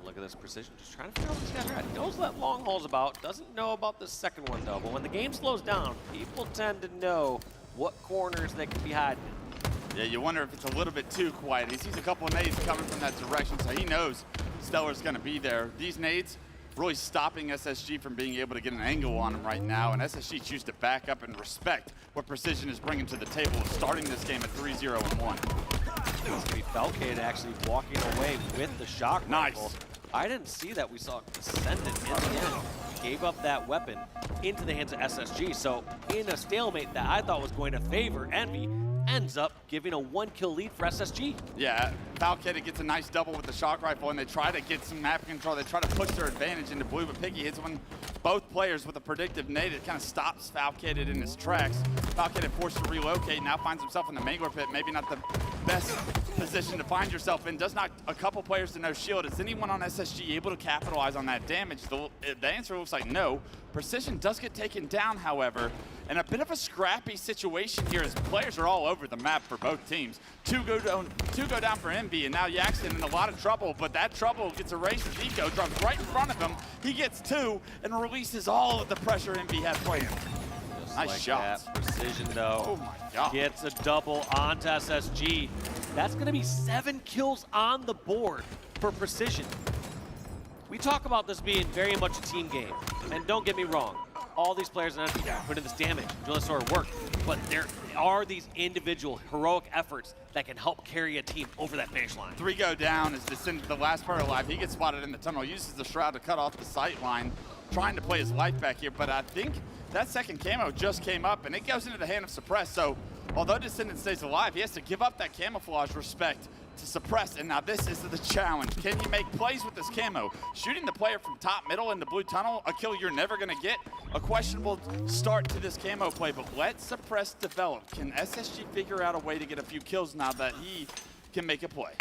Look at this Precision, just trying to figure out what these guys are at. Knows that long haul's about, doesn't know about the second one though, but when the game slows down, people tend to know what corners they could be hiding in. Yeah, you wonder if it's a little bit too quiet. He sees a couple of nades coming from that direction, so he knows Stellar's gonna be there. These nades really stopping SSG from being able to get an angle on him right now, and SSG choose to back up and respect what Precision is bringing to the table, starting this game at 3-0-1. It's going to be Falcade actually walking away with the shock rifle. Nice. I didn't see that. We saw Descendant in the end gave up that weapon into the hands of SSG. So in a stalemate that I thought was going to favor Envy, ends up giving a 1-kill lead for SSG. Yeah, Falcade gets a nice double with the shock rifle, and they try to get some map control. They try to push their advantage into blue, but Piggy hits one both players with a predictive nade. It kind of stops Falcade in his tracks. Falcade forced to relocate, now finds himself in the Mangler pit. Maybe not the best position to find yourself in. Does knock a couple players to no shield. Is anyone on SSG able to capitalize on that damage? The answer looks like no. Precision does get taken down, however, and a bit of a scrappy situation here as players are all over the map for both teams. Two go down for Envy, and now Jackson in a lot of trouble, but that trouble gets erased as Eco drops right in front of him. He gets 2 and releases all of the pressure Envy had planned. Nice like shots. That. Precision though. Oh my God. Gets a double onto SSG. That's gonna be 7 kills on the board for Precision. We talk about this being very much a team game, and don't get me wrong, all these players in Envy put in this damage, doing this sort of work, but there are these individual heroic efforts that can help carry a team over that finish line. 3 go down is the last part alive. He gets spotted in the tunnel, uses the shroud to cut off the sight line, trying to play his life back here, but I think that second camo just came up, and it goes into the hand of Suppress, so although Descendant stays alive, he has to give up that camouflage respect to Suppress, and now this is the challenge. Can you make plays with this camo? Shooting the player from top middle in the blue tunnel, a kill you're never gonna get. A questionable start to this camo play, but let Suppress develop. Can SSG figure out a way to get a few kills now that he can make a play?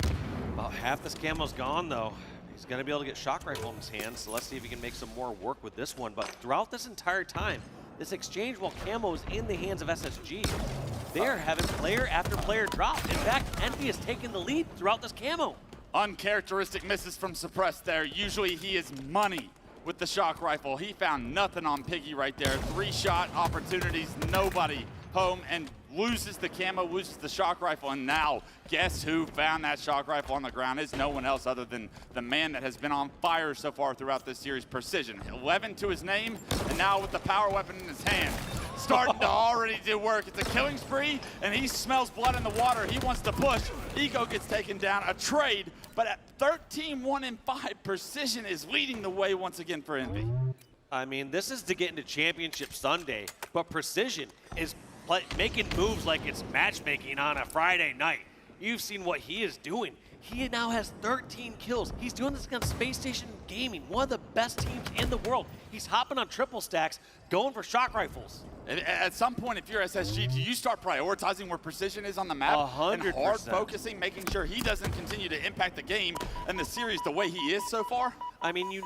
About half this camo's gone though. He's gonna be able to get shock rifle in his hands, so let's see if he can make some more work with this one. But throughout this entire time, this exchange while camo is in the hands of SSG, they're having player after player drop. In fact, Envy has taken the lead throughout this camo. Uncharacteristic misses from Suppress there. Usually he is money with the shock rifle. He found nothing on Piggy right there. 3 shot opportunities, nobody home, and loses the camo, loses the shock rifle, and now guess who found that shock rifle on the ground? It's no one else other than the man that has been on fire so far throughout this series, Precision. 11 to his name, and now with the power weapon in his hand, starting to already do work. It's a killing spree, and he smells blood in the water. He wants to push. Ego gets taken down, a trade, but at 13-1-5, Precision is leading the way once again for Envy. I mean, this is to get into Championship Sunday, but Precision is making moves like it's matchmaking on a Friday night. You've seen what he is doing. He now has 13 kills. He's doing this against Space Station Gaming, one of the best teams in the world. He's hopping on triple stacks, going for shock rifles. At some point, if you're SSG, do you start prioritizing where Precision is on the map 100%. and hard focusing, making sure he doesn't continue to impact the game and the series the way he is so far? I mean, you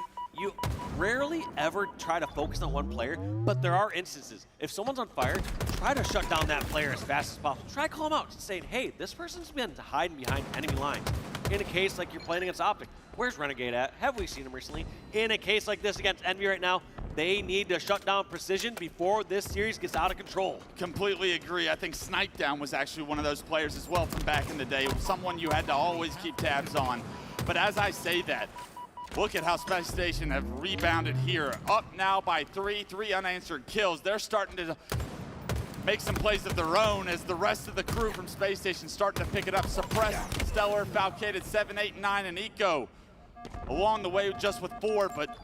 rarely ever try to focus on one player, but there are instances. If someone's on fire, try to shut down that player as fast as possible. Try to call him out, saying, hey, this person's been hiding behind enemy lines. In a case like you're playing against Optic, where's Renegade at? Have we seen him recently? In a case like this against Envy right now, they need to shut down Precision before this series gets out of control. Completely agree. I think Snipe Down was actually one of those players as well from back in the day. Someone you had to always keep tabs on. But as I say that, look at how Space Station have rebounded here. Up now by 3 unanswered kills. They're starting to make some plays of their own as the rest of the crew from Space Station starting to pick it up. Suppress, Stellar, Falcated, 7, 8, 9, and Eco along the way just with 4, but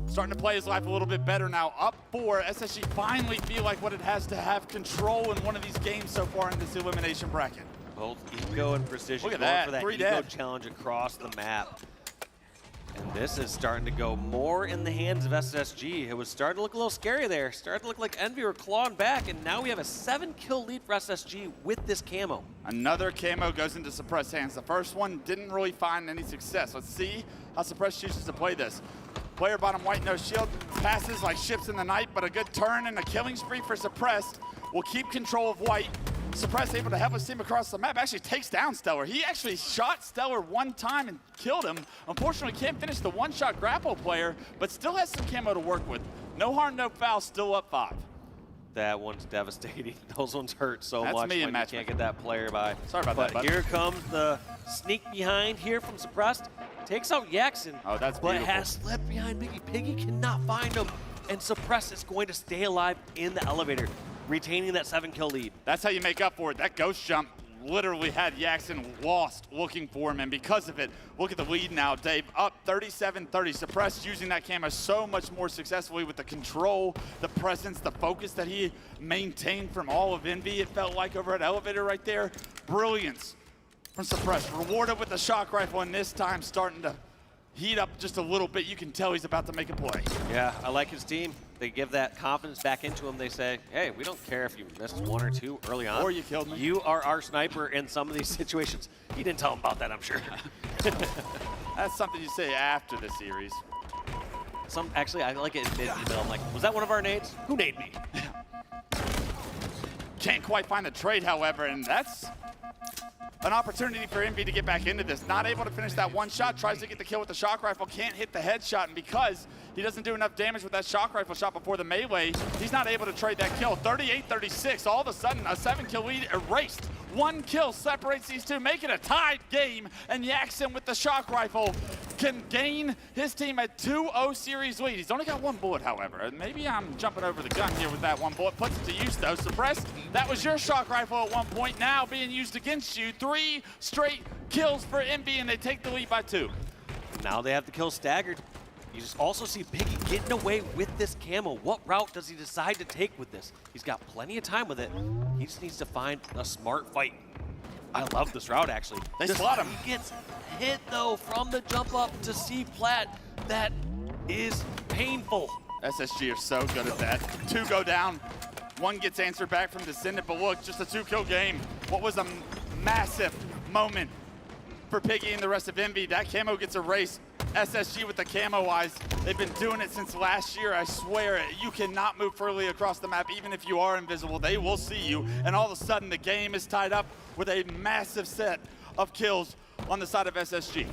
starting to play his life a little bit better now. Up 4, SSG finally feel like what it has to have control in one of these games so far in this elimination bracket. Both Eco and Precision Look at going that, for that 3 Eco dead. challenge across the map. And this is starting to go more in the hands of SSG. It was starting to look a little scary there. Starting to look like Envy were clawing back, and now we have a 7-kill lead for SSG with this camo. Another camo goes into Suppress hands. The first one didn't really find any success. Let's see how Suppress chooses to play this. Player bottom white, no shield, passes like ships in the night, but a good turn and a killing spree for Suppress will keep control of white. Suppress able to help his team across the map, actually takes down Stellar. He actually shot Stellar one time and killed him. Unfortunately, can't finish the one-shot grapple player, but still has some camo to work with. No harm, no foul, still up 5. That one's devastating. Those ones hurt so That's much me in when you match can't get that player by. Sorry about that, But bud. here comes the sneak behind here from Suppressed. Takes out Yaxon. Oh, that's but beautiful. has slipped behind Piggy. Piggy cannot find him. And Suppressed is going to stay alive in the elevator, retaining that 7-kill lead. That's how you make up for it. That ghost jump literally had Yaxon lost looking for him, and because of it, look at the lead now, Dave. Up 37-30. Suppressed using that camera so much more successfully with the control, the presence, the focus that he maintained from all of Envy, it felt like over at Elevator right there. Brilliance from Suppressed. Rewarded with the shock rifle, and this time starting to heat up just a little bit. You can tell he's about to make a play. Yeah, I like his team. They give that confidence back into him. They say, hey, we don't care if you missed 1 or 2 early on. Or you killed me. You are our sniper in some of these situations. He didn't tell him about that, I'm sure. That's something you say after the series. Actually, I like it in mid-email. I'm like, was that one of our nades? Who nade me? Can't quite find the trade, however, and that's an opportunity for Envy to get back into this. Not able to finish that one shot, tries to get the kill with the shock rifle, can't hit the headshot, and because he doesn't do enough damage with that shock rifle shot before the melee, he's not able to trade that kill. 38-36, all of a sudden, a 7-kill lead erased. 1 kill separates these two, making a tied game, and Yaxon with the shock rifle can gain his team a 2-0 series lead. He's only got 1 bullet, however. Maybe I'm jumping over the gun here with that 1 bullet. Puts it to use, though. Suppressed, that was your shock rifle at one point, now being used against you. 3 straight kills for Envy, and they take the lead by 2. Now they have the kill staggered. You just also see Piggy getting away with this camo. What route does he decide to take with this? He's got plenty of time with it. He just needs to find a smart fight. I love this route, actually. They slot him. He gets hit, though, from the jump up to C flat. That is painful. SSG are so good at that. 2 go down. 1 gets answered back from Descendant, but look, just a 2-kill game. What was a massive moment for Piggy and the rest of Envy. That camo gets erased. SSG with the camo eyes. They've been doing it since last year, I swear. You cannot move freely across the map, even if you are invisible. They will see you, and all of a sudden the game is tied up with a massive set of kills on the side of SSG.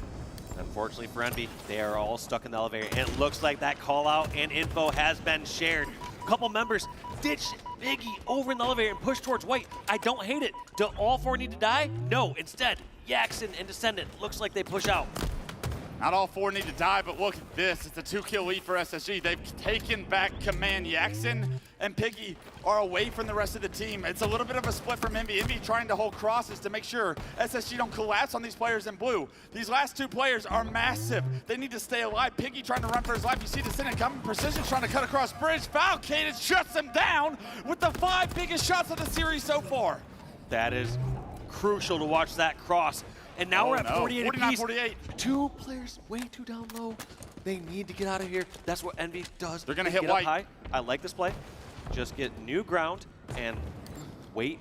Unfortunately for Envy, they are all stuck in the elevator, and it looks like that call out and info has been shared. A couple members ditch Biggie over in the elevator and push towards White. I don't hate it. Do all 4 need to die? No, instead, Yaxon and Descendant looks like they push out. Not all 4 need to die, but look at this. It's a 2-kill lead for SSG. They've taken back command. Yaxon and Piggy are away from the rest of the team. It's a little bit of a split from Envy. Envy trying to hold crosses to make sure SSG don't collapse on these players in blue. These last 2 players are massive. They need to stay alive. Piggy trying to run for his life. You see Descendant coming. Precision trying to cut across bridge. Falcated shuts him down with the 5 biggest shots of the series so far. That is crucial to watch that cross. And now we're at 48 apiece. 49-48. 2 players way too down low. They need to get out of here. That's what Envy does. They're gonna They hit get up White. high. I like this play. Just get new ground and wait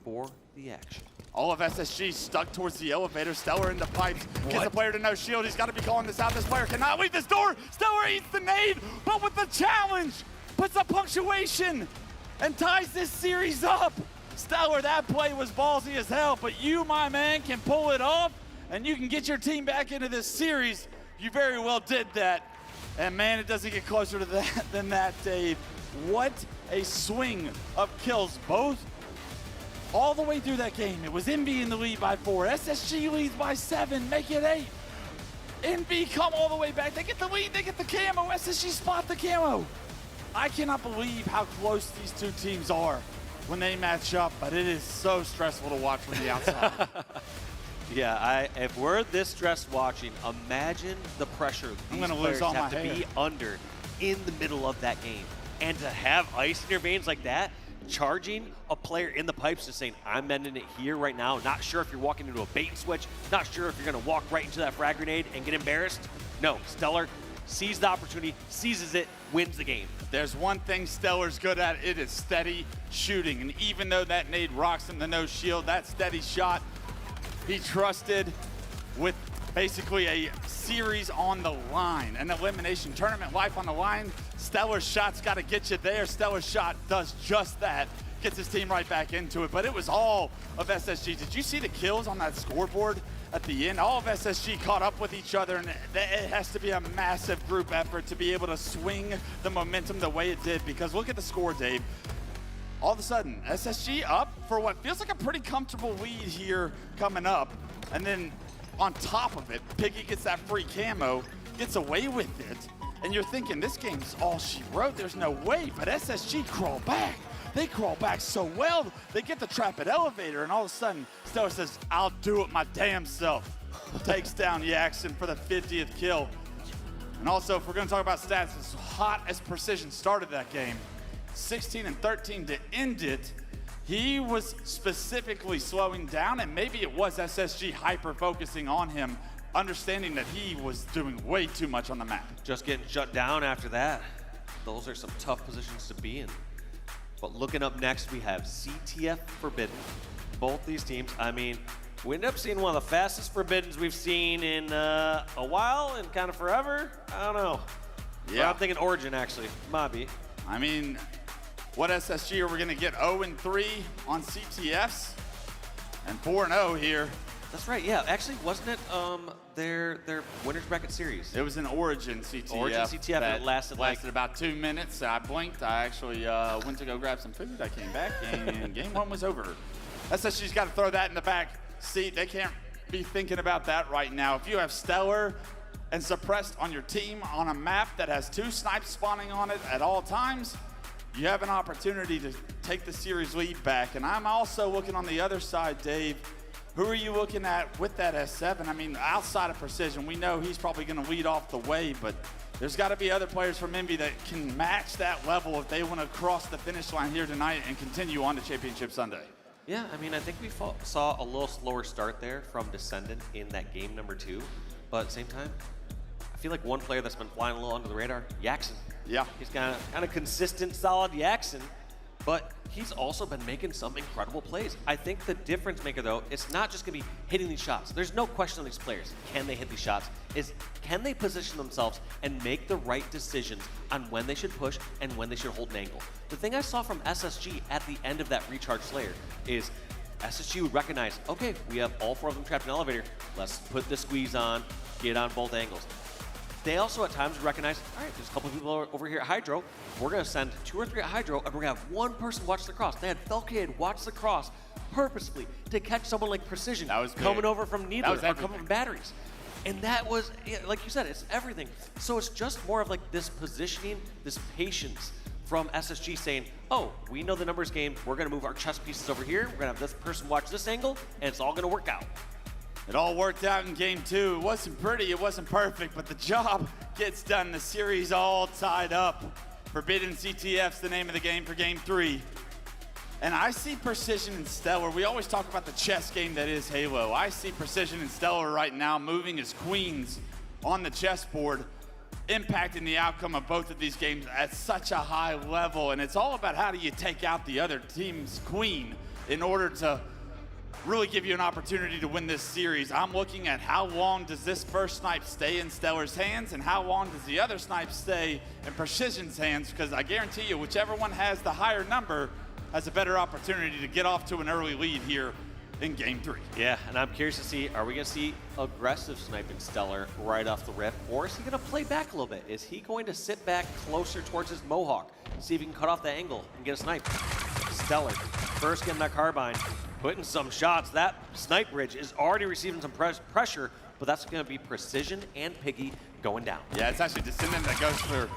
for the action. All of SSG stuck towards the elevator. Stellar in the pipes. Gets the player to no shield. He's got to be calling this out. This player cannot leave this door. Stellar eats the nade, but with the challenge, puts a punctuation and ties this series up. Stellar, that play was ballsy as hell, but you, my man, can pull it off, and you can get your team back into this series. You very well did that. And man, it doesn't get closer to that than that, Dave. What a swing of kills, both all the way through that game. It was Envy in the lead by 4. SSG leads by 7, make it 8. NV come all the way back. They get the lead, they get the camo. SSG spot the camo. I cannot believe how close these two teams are when they match up, but it is so stressful to watch from the outside. Yeah, if we're this stressed watching, imagine the pressure these players have to be under in the middle of that game. And to have ice in your veins like that, charging a player in the pipes, just saying, I'm ending it here right now, not sure if you're walking into a bait and switch, not sure if you're going to walk right into that frag grenade and get embarrassed. No, Stellar sees the opportunity, seizes it, wins the game. There's one thing Stellar's good at, it is steady shooting. And even though that nade rocks him the no shield, that steady shot, he trusted with basically a series on the line, an elimination tournament life on the line. Stellar's shot's got to get you there. Stellar's shot does just that, gets his team right back into it. But it was all of SSG. Did you see the kills on that scoreboard at the end? All of SSG caught up with each other, and it has to be a massive group effort to be able to swing the momentum the way it did, because look at the score, Dave. All of a sudden, SSG up for what feels like a pretty comfortable lead here coming up. And then on top of it, Piggy gets that free camo, gets away with it. And you're thinking, this game's all she wrote. There's no way. But SSG crawl back. They crawl back so well. They get the trap at elevator, and all of a sudden, Stellar says, I'll do it my damn self. Takes down Yaxon for the 50th kill. And also, if we're going to talk about stats, as hot as Precision started that game, 16 and 13 to end it, he was specifically slowing down, and maybe it was SSG hyper-focusing on him, understanding that he was doing way too much on the map. Just getting shut down after that. Those are some tough positions to be in. But looking up next, we have CTF Forbidden. Both these teams, I mean, we end up seeing one of the fastest Forbiddens we've seen in a while and kind of forever. I don't know. Yeah. I'm thinking Origin, actually. Might be. I mean, what SSG are we going to get? 0-3 on CTFs and 4-0 here. That's right, yeah. Actually, wasn't it their winners bracket series? It was an Origin CTF. Origin CTF, and it lasted about 2 minutes. I blinked. I actually went to go grab some food. I came back, and game one was over. SSG's got to throw that in the back seat. They can't be thinking about that right now. If you have Stellar and Suppressed on your team on a map that has 2 snipes spawning on it at all times, you have an opportunity to take the series lead back. And I'm also looking on the other side, Dave. Who are you looking at with that S7? I mean, outside of Precision, we know he's probably going to lead off the way, but there's got to be other players from Envy that can match that level if they want to cross the finish line here tonight and continue on to Championship Sunday. Yeah, I mean, I think we saw a little slower start there from Descendant in that game number 2, but at the same time, I feel like one player that's been flying a little under the radar, Yaxon. Yeah. He's kind of consistent, solid Yaxon, but he's also been making some incredible plays. I think the difference maker, though, it's not just going to be hitting these shots. There's no question on these players. Can they hit these shots? Can they position themselves and make the right decisions on when they should push and when they should hold an angle? The thing I saw from SSG at the end of that recharge Slayer is SSG would recognize, okay, we have all 4 of them trapped in the elevator. Let's put the squeeze on, get on both angles. They also at times recognize, all right, there's a couple of people over here at Hydro. We're going to send 2 or 3 at Hydro, and we're going to have 1 person watch the cross. They had Felkade watch the cross purposefully to catch someone like Precision coming over from Needler or coming from batteries. And that was, like you said, it's everything. So it's just more of like this positioning, this patience from SSG saying, oh, we know the numbers game. We're going to move our chess pieces over here. We're going to have this person watch this angle, and it's all going to work out. It all worked out in game 2. It wasn't pretty, it wasn't perfect, but the job gets done. The series all tied up. Forbidden CTF's the name of the game for game 3. And I see Precision and Stellar. We always talk about the chess game that is Halo. I see Precision and Stellar right now moving as queens on the chessboard, impacting the outcome of both of these games at such a high level. And it's all about how do you take out the other team's queen in order to really give you an opportunity to win this series. I'm looking at how long does this first snipe stay in Stellar's hands and how long does the other snipe stay in Precision's hands, because I guarantee you whichever one has the higher number has a better opportunity to get off to an early lead here in game 3. Yeah, and I'm curious to see, are we going to see aggressive sniping Stellar right off the rip, or is he going to play back a little bit? Is he going to sit back closer towards his Mohawk, see if he can cut off the angle and get a snipe? Stellar, first getting that carbine, putting some shots. That snipe bridge is already receiving some pressure but that's going to be Precision and Piggy going down. Yeah, it's actually Descendant that goes for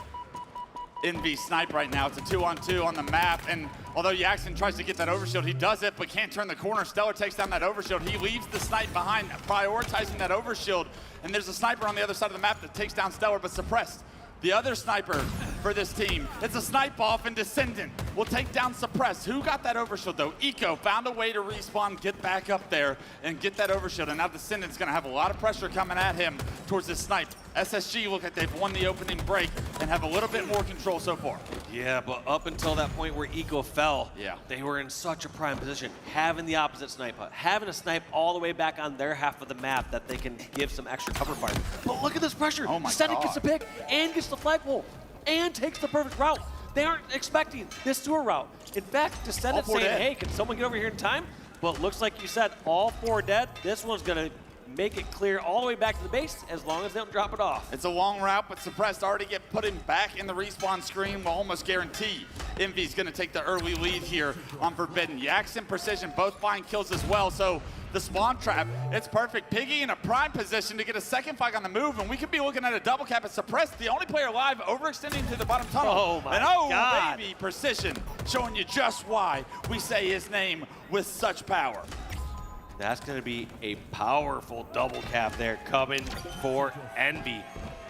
Envy Snipe right now. It's a 2-on-2 on the map, and although Jackson tries to get that overshield, he does it, but can't turn the corner. Stellar takes down that overshield. He leaves the Snipe behind, prioritizing that overshield, and there's a sniper on the other side of the map that takes down Stellar, but suppressed. The other sniper for this team, it's a snipe off, and Descendant will take down Suppress. Who got that overshield though? Eco found a way to respawn, get back up there, and get that overshield. And now Descendant's gonna have a lot of pressure coming at him towards this snipe. SSG look like they've won the opening break and have a little bit more control so far. Yeah, but up until that point where Eco fell, yeah, they were in such a prime position. Having the opposite snipe, having a snipe all the way back on their half of the map that they can give some extra cover fire. But look at this pressure. Oh my Descendant God. gets the pick and gets the flagpole and takes the perfect route. They aren't expecting this sewer route. In fact, Descendant saying, hey, can someone get over here in time? But looks like you said, all 4 dead. This one's gonna make it clear all the way back to the base as long as they don't drop it off. It's a long route, but Suppressed already get put him back in the respawn screen will almost guarantee Envy's gonna take the early lead here on Forbidden. Yax and Precision both find kills as well, so the spawn trap, it's perfect. Piggy in a prime position to get a second flag on the move, and we could be looking at a double cap at Suppressed, the only player alive, overextending to the bottom tunnel. Oh my and oh, God. baby, Precision, showing you just why we say his name with such power. That's going to be a powerful double cap there coming for Envy.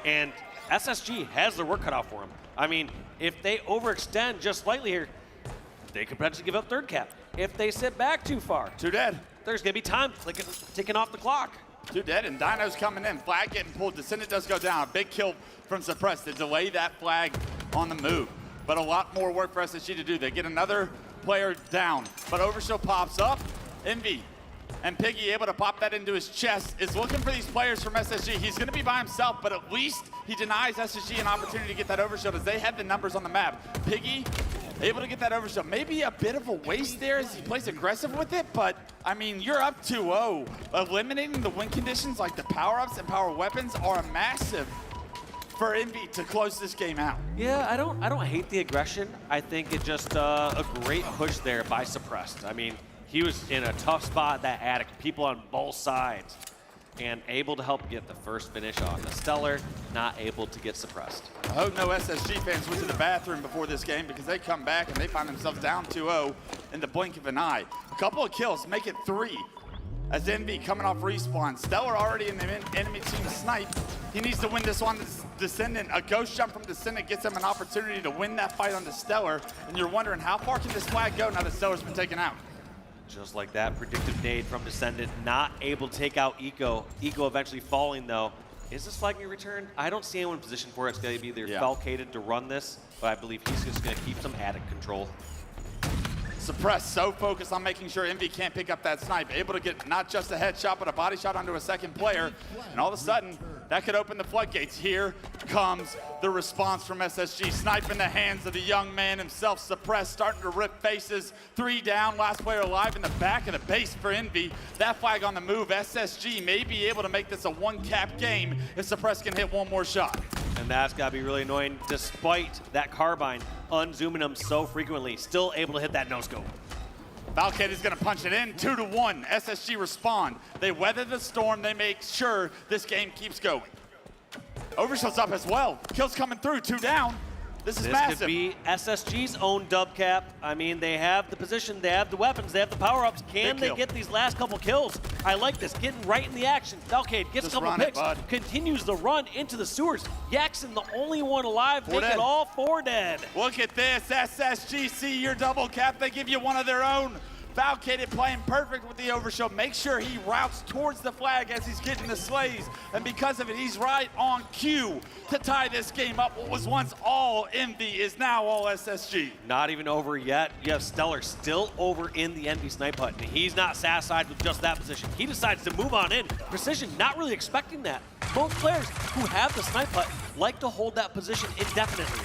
And SSG has their work cut out for them. I mean, if they overextend just slightly here, they could potentially give up third cap. If they sit back too far, 2 dead. There's going to be time ticking off the clock. 2 dead, and Dino's coming in. Flag getting pulled. Descendant does go down. A big kill from Suppressed to delay that flag on the move. But a lot more work for SSG to do. They get another player down, but Overshield pops up. Envy and Piggy able to pop that into his chest, is looking for these players from SSG. He's gonna be by himself, but at least he denies SSG an opportunity to get that overshield as they have the numbers on the map. Piggy able to get that overshield. Maybe a bit of a waste there as he plays aggressive with it, but I mean, you're up 2-0. Eliminating the win conditions like the power-ups and power weapons are massive for Envy to close this game out. Yeah, I don't hate the aggression. I think it just a great push there by Suppressed. I mean, he was in a tough spot at that attic, people on both sides, and able to help get the first finish on the Stellar, not able to get Suppressed. I hope no SSG fans went to the bathroom before this game because they come back and they find themselves down 2-0 in the blink of an eye. A couple of kills, make it 3. As Envy coming off respawn. Stellar already in the enemy team snipe. He needs to win this on Descendant. A ghost jump from Descendant gets him an opportunity to win that fight on the Stellar. And you're wondering, how far can this flag go now that Stellar's been taken out? Just like that, predictive nade from Descendant, not able to take out Eco. Eco eventually falling though. Is this flag being returned? I don't see anyone in position for it. It's going to be either Falcated to run this, but I believe he's just going to keep some attic control. Suppressed, so focused on making sure Envy can't pick up that snipe. Able to get not just a headshot, but a body shot onto a second player. And all of a sudden, that could open the floodgates. Here comes the response from SSG. Snipe in the hands of the young man himself. Suppressed, starting to rip faces. 3 down, last player alive in the back of the base for Envy. That flag on the move. SSG may be able to make this a 1-cap game if Suppressed can hit one more shot. And that's got to be really annoying, despite that carbine unzooming him so frequently, still able to hit that no-scope. Valkade is going to punch it in, 2-1. SSG respond. They weather the storm. They make sure this game keeps going. Overshield's up as well. Kills coming through, 2 down. This is massive. This could be SSG's own dub cap. I mean, they have the position, they have the weapons, they have the power-ups. Can they get these last couple kills? I like this, getting right in the action. Valkade gets a couple picks, continues the run into the sewers. Jackson, the only one alive, make it all 4 dead. Look at this, SSG, see your double cap. They give you one of their own. Valkade playing perfect with the overshield. Make sure he routes towards the flag as he's getting the slays. And because of it, he's right on cue to tie this game up. What was once all Envy is now all SSG. Not even over yet. You have Stellar still over in the Envy snipe hut, and he's not satisfied with just that position. He decides to move on in. Precision not really expecting that. Both players who have the snipe hut like to hold that position indefinitely.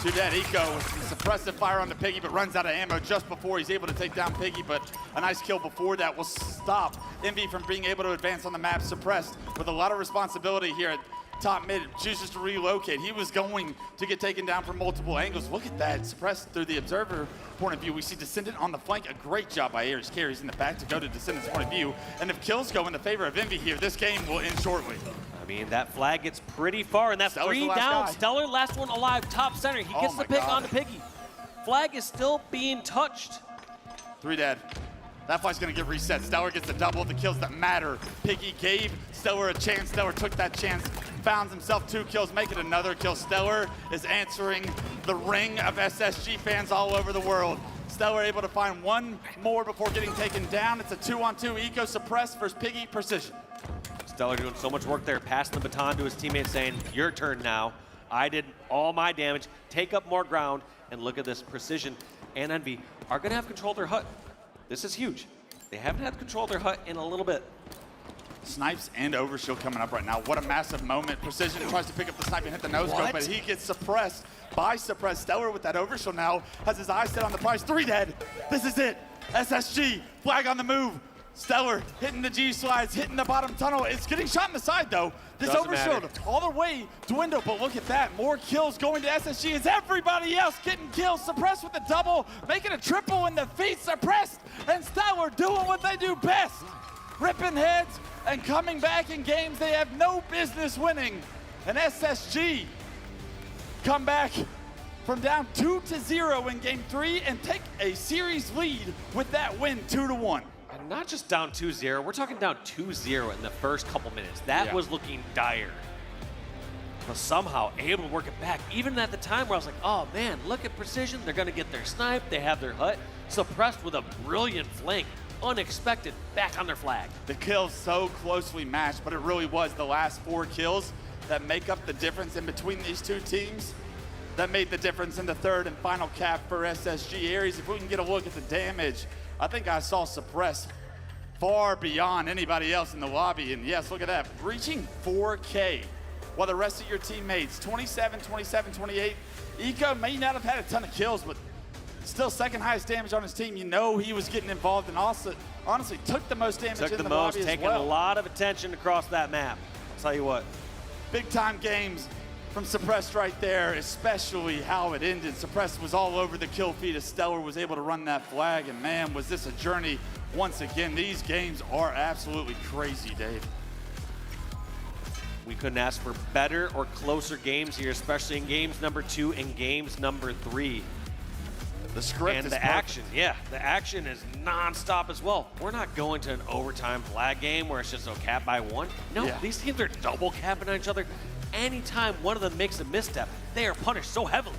2 dead. Eco with some suppressive fire on the Piggy, but runs out of ammo just before he's able to take down Piggy, but a nice kill before that will stop Envy from being able to advance on the map. Suppressed with a lot of responsibility here. top mid, chooses to relocate. He was going to get taken down from multiple angles. Look at that, suppressed through the observer point of view. We see Descendant on the flank. A great job by Aries Carries in the back to go to Descendant's point of view. And if kills go in the favor of Envy here, this game will end shortly. I mean, that flag gets pretty far, and that's Stellar's 3 the last down. guy. Stellar, last one alive, top center. He gets the pick onto Piggy. Flag is still being touched. 3 dead. That flag's gonna get reset. Stellar gets the double, the kills that matter. Piggy gave Stellar a chance. Stellar took that chance, found himself 2 kills, make it another kill. Stellar is answering the ring of SSG fans all over the world. Stellar able to find 1 more before getting taken down. It's a 2-on-2 Eco Suppress versus Piggy Precision. Stellar doing so much work there, passing the baton to his teammates saying, your turn now. I did all my damage, take up more ground, and look at this. Precision and Envy are gonna have control of their hut. This is huge. They haven't had control of their hut in a little bit. Snipes and Overshield coming up right now. What a massive moment. Precision tries to pick up the snipe and hit the no-scope, but he gets suppressed by Suppress. Stellar with that Overshield now has his eyes set on the prize. 3 dead. This is it. SSG, flag on the move. Stellar hitting the G-slides, hitting the bottom tunnel. It's getting shot in the side, though. This Overshield all the way dwindled, but look at that. More kills going to SSG as everybody else getting kills. Suppressed with the double, making a triple in the feet. Suppressed and Stellar doing what they do best. Ripping heads and coming back in games they have no business winning. And SSG come back from down 2-0 in game 3 and take a series lead with that win 2-1. And not just down 2-0, we're talking down 2-0 in the first couple minutes. That was looking dire. But somehow able to work it back, even at the time where I was like, oh man, look at Precision. They're gonna get their snipe, they have their hut. Suppressed with a brilliant flank. Unexpected, back on their flag. The kills so closely matched, but it really was the last 4 kills that make up the difference in between these 2 teams. That made the difference in the 3rd and final cap for SSG. Aries, if we can get a look at the damage, I think I saw Suppress far beyond anybody else in the lobby. And yes, look at that, reaching 4K. While the rest of your teammates, 27, 27, 28. Eco may not have had a ton of kills, but still 2nd highest damage on his team. You know he was getting involved and also, honestly, took the most damage in the lobby as well. Taking a lot of attention across that map. I'll tell you what. Big time games from Suppressed right there, especially how it ended. Suppressed was all over the kill feed as Stellar was able to run that flag, and man, was this a journey once again. These games are absolutely crazy, Dave. We couldn't ask for better or closer games here, especially in games number 2 and games number 3. The script and is the perfect. action, the action is non-stop as well. We're not going to an overtime flag game where it's just a cap by 1. No, these teams are double capping on each other. Anytime one of them makes a misstep, they are punished so heavily.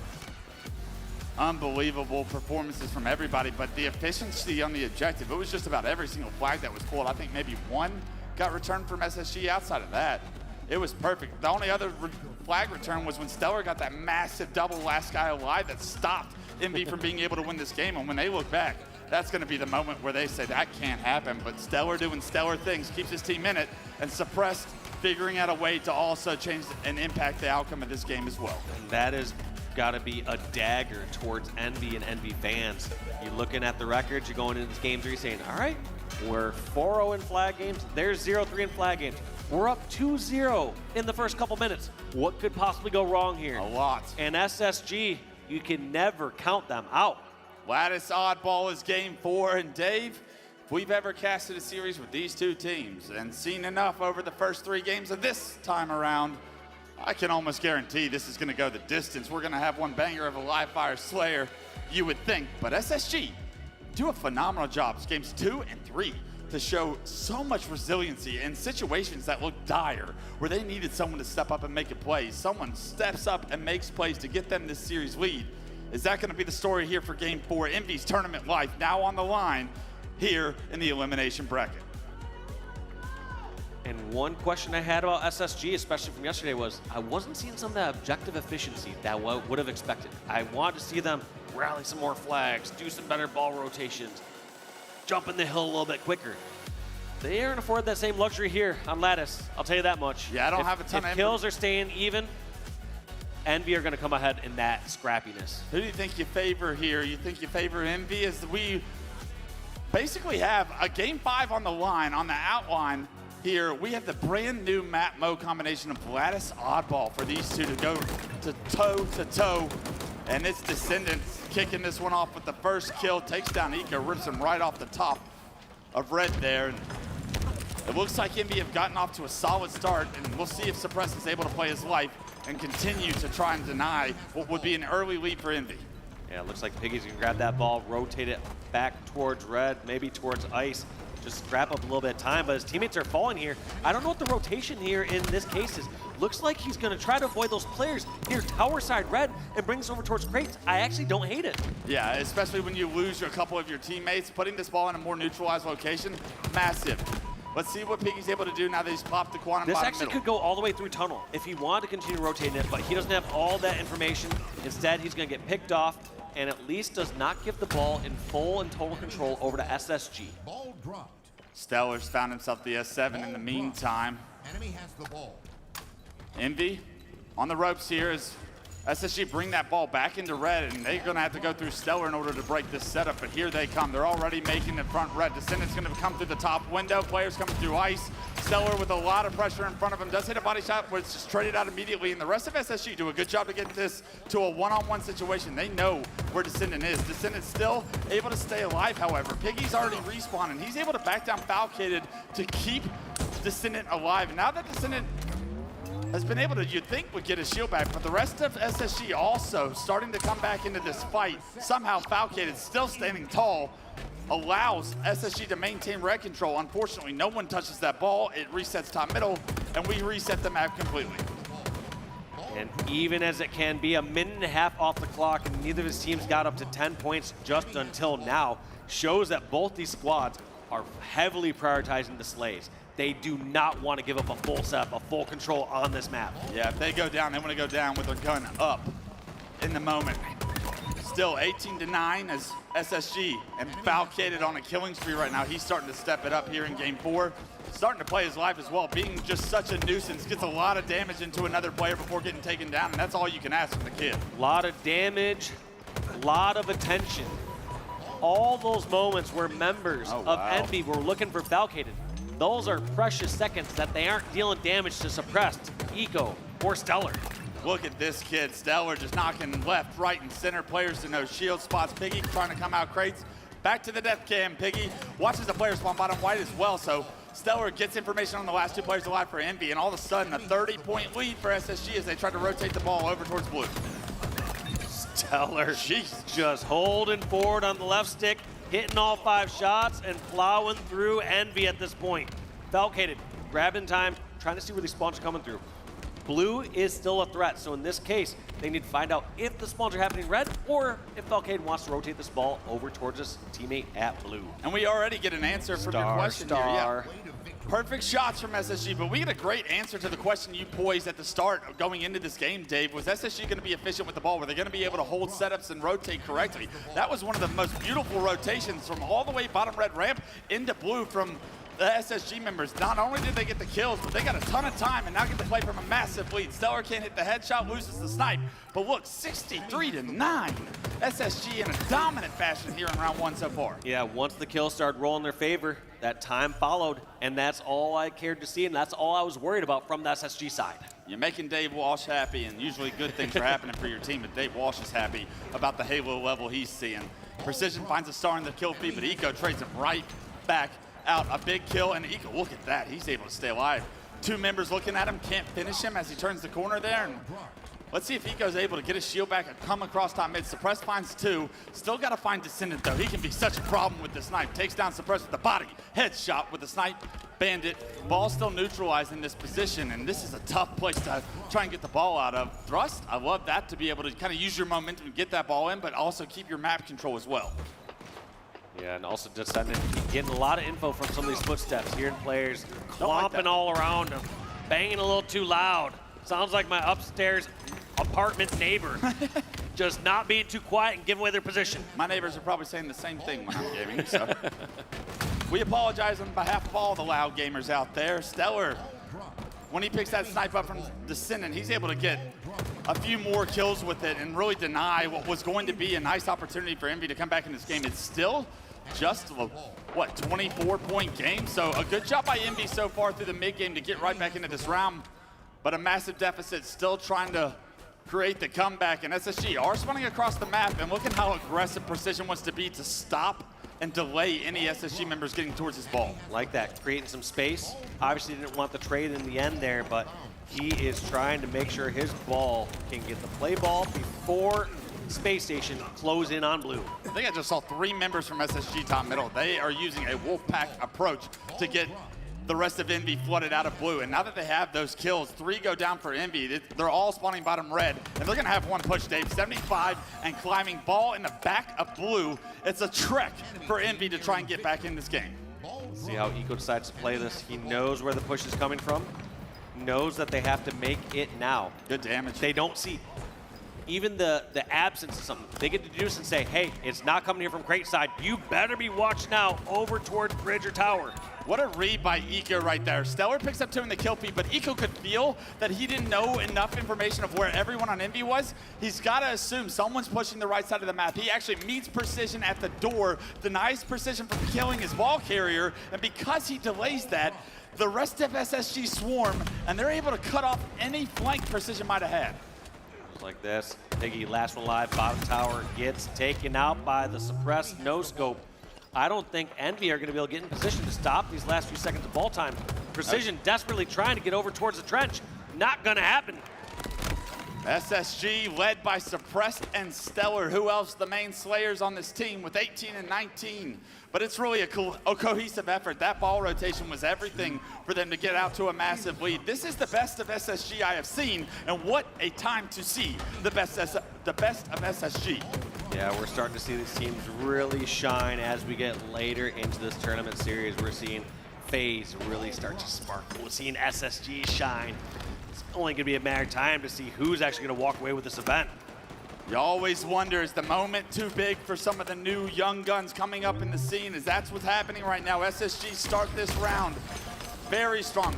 Unbelievable performances from everybody, but the efficiency on the objective, it was just about every single flag that was pulled. I think maybe 1 got returned from SSG. Outside of that, it was perfect. The only other flag return was when Stellar got that massive double last guy alive that stopped Envy from being able to win this game. And when they look back, that's going to be the moment where they say that can't happen. But Stellar doing Stellar things, keeps his team in it, and Suppressed figuring out a way to also change and impact the outcome of this game as well. And that has got to be a dagger towards Envy and Envy fans. You're looking at the records, you're going into this game 3 saying, all right, we're 4-0 in flag games, there's 0-3 in flag games. We're up 2-0 in the first couple minutes. What could possibly go wrong here? A lot. And SSG, you can never count them out. Lattice Oddball is game 4, and Dave, if we've ever casted a series with these 2 teams and seen enough over the first 3 games of this time around, I can almost guarantee this is gonna go the distance. We're gonna have one banger of a live fire Slayer, you would think, but SSG do a phenomenal job, games 2 and 3, to show so much resiliency in situations that look dire, where they needed someone to step up and make a play. Someone steps up and makes plays to get them this series lead. Is that gonna be the story here for game 4? Envy's tournament life now on the line here in the elimination bracket. And one question I had about SSG, especially from yesterday, was I wasn't seeing some of that objective efficiency that I would have expected. I wanted to see them rally some more flags, do some better ball rotations, jump in the hill a little bit quicker. They aren't afforded that same luxury here on Lattice, I'll tell you that much. Yeah, I don't have a ton of kills are staying even, Envy are going to come ahead in that scrappiness. Who do you think you favor here? You think you favor Envy as we basically have a game 5 on the line, on the outline, here, we have the brand new map mode combination of Lattice Oddball for these two to go to toe. And it's Descendants kicking this one off with the first kill, takes down Eco, rips him right off the top of Red there. And it looks like Envy have gotten off to a solid start, and we'll see if Suppress is able to play his life and continue to try and deny what would be an early lead for Envy. Yeah, it looks like Piggy's gonna grab that ball, rotate it back towards Red, maybe towards Ice. Just scrap up a little bit of time, but his teammates are falling here. I don't know what the rotation here in this case is. Looks like he's gonna try to avoid those players here, tower side Red, and bring this over towards Crates. I actually don't hate it. Yeah, especially when you lose a couple of your teammates. Putting this ball in a more neutralized location, massive. Let's see what Piggy's able to do now that he's popped the Quantum This bottom actually middle. could go all the way through tunnel if he wanted to continue rotating it, but he doesn't have all that information. Instead, he's gonna get picked off and at least does not give the ball in full and total control over to SSG. Ball dropped. Stellar's found himself the S7 in the meantime. Enemy has the ball. Envy on the ropes here as SSG bring that ball back into Red, and they're gonna have to go through Stellar in order to break this setup, but here they come. They're already making the front Red. Descendant's gonna come through the top window. Players coming through Ice. Stellar with a lot of pressure in front of him. Does hit a body shot, but it's just traded out immediately, and the rest of SSG do a good job to get this to a one-on-one situation. They know where Descendant is. Descendant's still able to stay alive, however. Piggy's already respawned, and he's able to back down Falcated to keep Descendant alive. And now that Descendant has been able to, you'd think, would get his shield back, but the rest of SSG also starting to come back into this fight. Somehow Falcated, still standing tall, allows SSG to maintain Red control. Unfortunately, no one touches that ball. It resets top middle, and we reset the map completely. And even as it can be, a minute and a half off the clock, and neither of his teams got up to 10 points just until now, shows that both these squads are heavily prioritizing the slays. They do not want to give up a full setup, a full control on this map. Yeah, if they go down, they want to go down with their gun up in the moment. Still 18-9 as SSG and Falcated on a killing spree right now. He's starting to step it up here in game 4. Starting to play his life as well, being just such a nuisance. Gets a lot of damage into another player before getting taken down, and that's all you can ask from the kid. A lot of damage, a lot of attention. All those moments where members of Envy were looking for Falcated. Those are precious seconds that they aren't dealing damage to Suppressed, Eco, or Stellar. Look at this kid, Stellar just knocking left, right, and center players to no shield spots. Piggy trying to come out Crates. Back to the death cam, Piggy. Watches the player spawn bottom white as well, so Stellar gets information on the last two players alive for Envy, and all of a sudden a 30-point lead for SSG as they try to rotate the ball over towards blue. Stellar just holding forward on the left stick, hitting all 5 shots and plowing through Envy at this point. Falcated, grabbing time, trying to see where these spawns are coming through. Blue is still a threat, so in this case, they need to find out if the spawns are happening red or if Falcated wants to rotate this ball over towards his teammate at blue. And we already get an answer from your question here. Yeah. Perfect shots from SSG, but we get a great answer to the question you posed at the start of going into this game, Dave. Was SSG going to be efficient with the ball? Were they going to be able to hold setups and rotate correctly? That was one of the most beautiful rotations from all the way bottom red ramp into blue from the SSG members. Not only did they get the kills, but they got a ton of time and now get to play from a massive lead. Stellar can't hit the headshot, loses the snipe. But look, 63-9. SSG in a dominant fashion here in round 1 so far. Yeah, once the kills started rolling their favor, that time followed, and that's all I cared to see, and that's all I was worried about from the SSG side. You're making Dave Walsh happy, and usually good things are happening for your team, but Dave Walsh is happy about the Halo level he's seeing. Precision finds a star in the kill feed, but Eco trades him right back out. A big kill, and Eco, look at that. He's able to stay alive. 2 members looking at him, can't finish him as he turns the corner there. And let's see if Eco's able to get his shield back and come across top mid. Suppress finds 2. Still got to find Descendant, though. He can be such a problem with the snipe. Takes down Suppress with the body. Headshot with the snipe. Bandit. Ball still neutralized in this position, and this is a tough place to try and get the ball out of. Thrust, I love that, to be able to kind of use your momentum to get that ball in, but also keep your map control as well. Yeah, and also Descendant getting a lot of info from some of these footsteps, hearing players clomping all around him, banging a little too loud. Sounds like my upstairs apartment neighbor. Just not being too quiet and giving away their position. My neighbors are probably saying the same thing when I'm gaming, so. We apologize on behalf of all the loud gamers out there. Stellar, when he picks that snipe up from Descendant, he's able to get a few more kills with it and really deny what was going to be a nice opportunity for Envy to come back in this game. It's still just a, what, 24-point game? So a good job by Envy so far through the mid game to get right back into this round, but a massive deficit, still trying to create the comeback, and SSG are spawning across the map, and look at how aggressive Precision wants to be to stop and delay any SSG members getting towards his ball. Like that, creating some space. Obviously didn't want the trade in the end there, but he is trying to make sure his ball can get the play ball before Space Station close in on blue. I think I just saw 3 members from SSG top middle. They are using a wolf pack approach to get the rest of Envy flooded out of blue. And now that they have those kills, 3 go down for Envy. They're all spawning bottom red, and they're gonna have one push, Dave. 75 and climbing ball in the back of blue. It's a trek for Envy to try and get back in this game. See how Eco decides to play this. He knows where the push is coming from, knows that they have to make it now. Good damage. They don't see even the absence of something. They get to deduce and say, hey, it's not coming here from crate side. You better be watched now over towards bridge or tower. What a read by Eco right there. Stellar picks up 2 in the kill feed, but Eco could feel that he didn't know enough information of where everyone on Envy was. He's got to assume someone's pushing the right side of the map. He actually meets Precision at the door, denies Precision from killing his ball carrier, and because he delays that, the rest of SSG swarm, and they're able to cut off any flank Precision might have had. Just like this, Piggy, last one alive, bottom tower, gets taken out by the suppressed no-scope. I don't think Envy are going to be able to get in position to stop these last few seconds of ball time. Precision desperately trying to get over towards the trench. Not going to happen. SSG led by Suppressed and Stellar. Who else? The main slayers on this team with 18 and 19. But it's really a cohesive effort. That ball rotation was everything for them to get out to a massive lead. This is the best of SSG I have seen, and what a time to see the best of SSG. Yeah, we're starting to see these teams really shine as we get later into this tournament series. We're seeing FaZe really start to sparkle. We're seeing SSG shine. It's only going to be a matter of time to see who's actually going to walk away with this event. You always wonder, is the moment too big for some of the new young guns coming up in the scene? Is that's what's happening right now. SSG start this round very strong.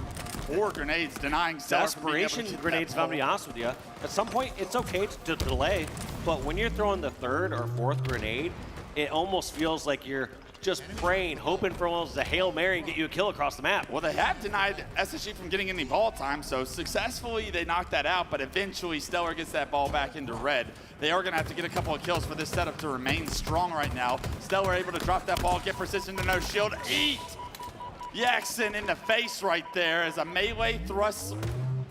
4 grenades denying Stellar Desperation grenades, if I'm to be honest with you. At some point, it's okay to delay, but when you're throwing the 3rd or 4th grenade, it almost feels like you're just praying, hoping for almost a Hail Mary and get you a kill across the map. Well, they have denied SSG from getting any ball time, so successfully they knocked that out, but eventually Stellar gets that ball back into red. They are gonna have to get a couple of kills for this setup to remain strong right now. Stellar able to drop that ball, get Precision to no shield, eat! Jackson in the face right there as a melee thrusts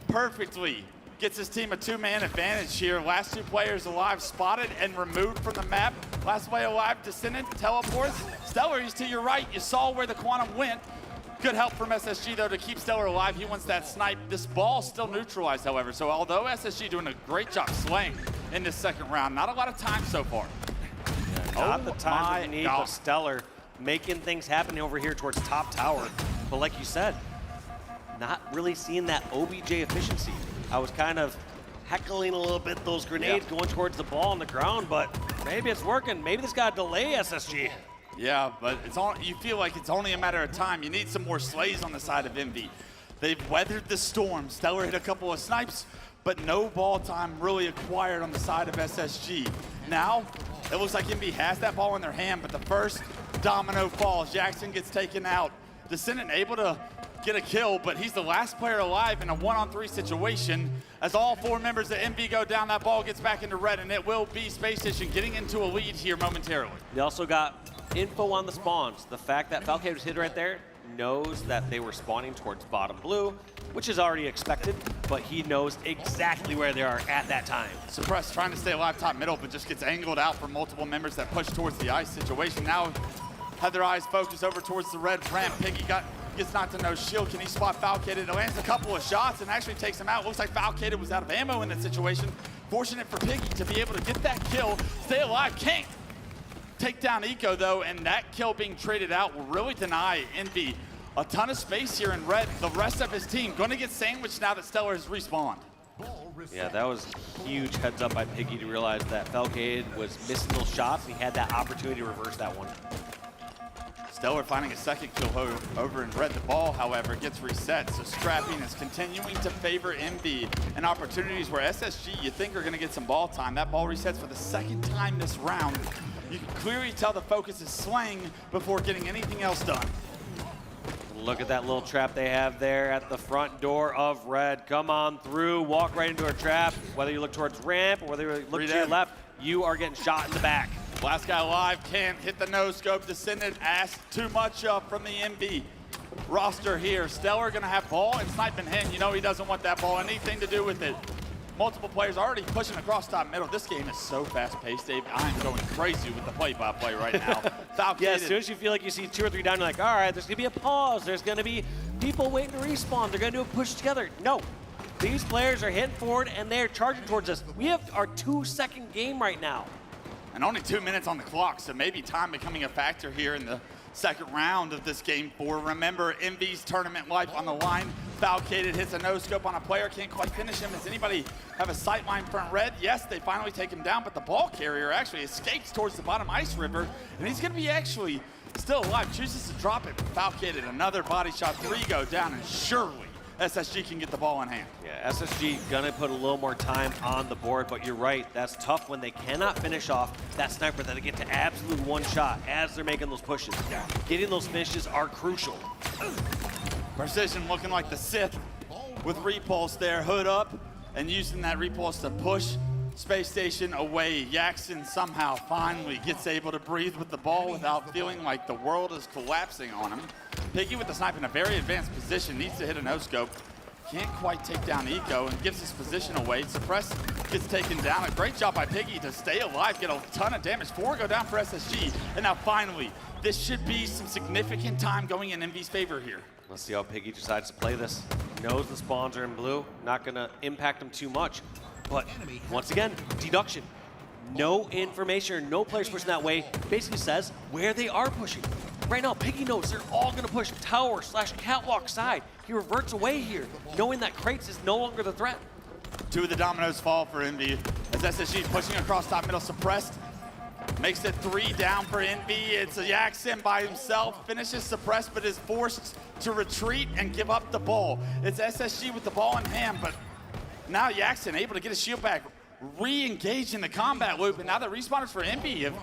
perfectly. Gets his team a 2-man advantage here. Last 2 players alive, spotted and removed from the map. Last way alive, Descendant, teleports. Stellar, he's to your right. You saw where the Quantum went. Good help from SSG, though, to keep Stellar alive. He wants that snipe. This ball's still neutralized, however. So although SSG doing a great job slaying in this second round, not a lot of time so far. Yeah, not the time that you need, but Stellar making things happen over here towards top tower. But like you said, not really seeing that OBJ efficiency. I was kind of heckling a little bit those grenades going towards the ball on the ground, but maybe it's working. Maybe this got to delay SSG. Yeah, but it's on, you feel like it's only a matter of time. You need some more slays on the side of Envy. They've weathered the storm. Stellar hit a couple of snipes, but no ball time really acquired on the side of SSG. Now, it looks like Envy has that ball in their hand, but the first domino falls. Jackson gets taken out. Descendant able to get a kill, but he's the last player alive in a 1-on-3 situation. As all 4 members of Envy go down, that ball gets back into red, and it will be Space Station getting into a lead here momentarily. They also got info on the spawns. The fact that Falcade was hit right there knows that they were spawning towards bottom blue, which is already expected, but he knows exactly where they are at that time. Suppressed trying to stay alive top middle, but just gets angled out from multiple members that push towards the ice situation. Now have their eyes focused over towards the red ramp. Piggy gets knocked to no shield. Can he spot Falcated? It lands a couple of shots and actually takes him out. Looks like Falcated was out of ammo in that situation. Fortunate for Piggy to be able to get that kill, stay alive. Can't take down Eco though, and that kill being traded out will really deny Envy a ton of space here in red. The rest of his team going to get sandwiched now that Stellar has respawned. Yeah, that was huge heads up by Piggy to realize that Falcade was missing those shots, and he had that opportunity to reverse that one. Stellar finding a second kill over in red. The ball, however, gets reset, so scrapping is continuing to favor MB, and opportunities where SSG you think are going to get some ball time. That ball resets for the second time this round. You can clearly tell the focus is swaying before getting anything else done. Look at that little trap they have there at the front door of red. Come on through, walk right into a trap. Whether you look towards ramp or whether you look to your left, you are getting shot in the back. Last guy alive can't hit the no scope. Descendant asked too much from the MB roster here. Stellar gonna have ball and snipe in hand. You know he doesn't want that ball, anything to do with it. Multiple players already pushing across top middle. This game is so fast-paced, Dave. I'm going crazy with the play-by-play right now. Yeah, as soon as you feel like you see 2 or 3 down, you're like, all right, there's gonna be a pause. There's gonna be people waiting to respawn. They're gonna do a push together. No, these players are hitting forward and they're charging towards us. We have our 2-second game right now. And only 2 minutes on the clock, so maybe time becoming a factor here in the second round of this game 4. Remember, MV's tournament life on the line. Falcated hits a no-scope on a player, can't quite finish him. Does anybody have a sight line front red? Yes, they finally take him down, but the ball carrier actually escapes towards the bottom ice river, and he's gonna be actually still alive, chooses to drop it. Falcated, another body shot, 3 go down, and surely SSG can get the ball in hand. Yeah, SSG gonna put a little more time on the board, but you're right, that's tough when they cannot finish off that sniper that they get to absolute one shot as they're making those pushes. Getting those finishes are crucial. Precision looking like the Sith with Repulse there, hood up, and using that Repulse to push Space Station away. Jackson somehow finally gets able to breathe with the ball without feeling like the world is collapsing on him. Piggy with the snipe in a very advanced position, needs to hit a no-scope. Can't quite take down Eco and gives his position away. Suppress gets taken down. A great job by Piggy to stay alive, get a ton of damage. 4 go down for SSG. And now finally, this should be some significant time going in MV's favor here. Let's see how Piggy decides to play this. Knows the spawns are in blue, not gonna impact him too much. But once again, deduction. No information or no players pushing that way basically says where they are pushing. Right now, Piggy knows they're all gonna push tower/catwalk side. He reverts away here, knowing that Crates is no longer the threat. 2 of the dominoes fall for Envy as SSG is pushing across top middle, suppressed. Makes it 3 down for Envy. It's a Jackson by himself, finishes suppressed, but is forced to retreat and give up the ball. It's SSG with the ball in hand, but now Jackson able to get his shield back, re-engage in the combat loop, and now the respawners for Envy have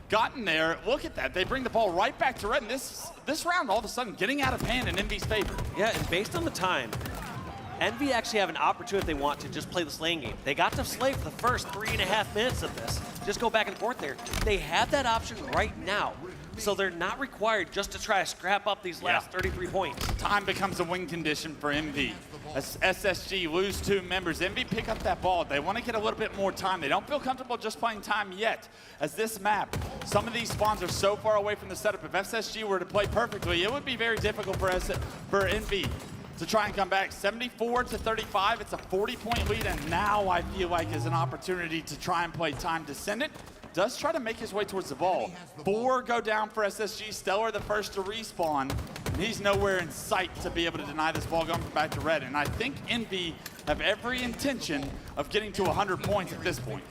gotten there. Look at that, they bring the ball right back to red, and this round all of a sudden getting out of hand in Envy's favor. Yeah, and based on the time, Envy actually have an opportunity if they want to just play the slaying game. They got to slay for the first 3.5 minutes of this. Just go back and forth there. They have that option right now. So they're not required just to try to scrap up these last 33 points. Time becomes a win condition for MV. As SSG lose 2 members, MV pick up that ball. They want to get a little bit more time. They don't feel comfortable just playing time yet. As this map, some of these spawns are so far away from the setup. If SSG were to play perfectly, it would be very difficult for MV to try and come back. 74-35, it's a 40-point lead, and now I feel like is an opportunity to try and play time. Descendant does try to make his way towards the ball. 4 go down for SSG. Stellar the first to respawn, and he's nowhere in sight to be able to deny this ball going back to red. And I think Envy have every intention of getting to 100 points at this point.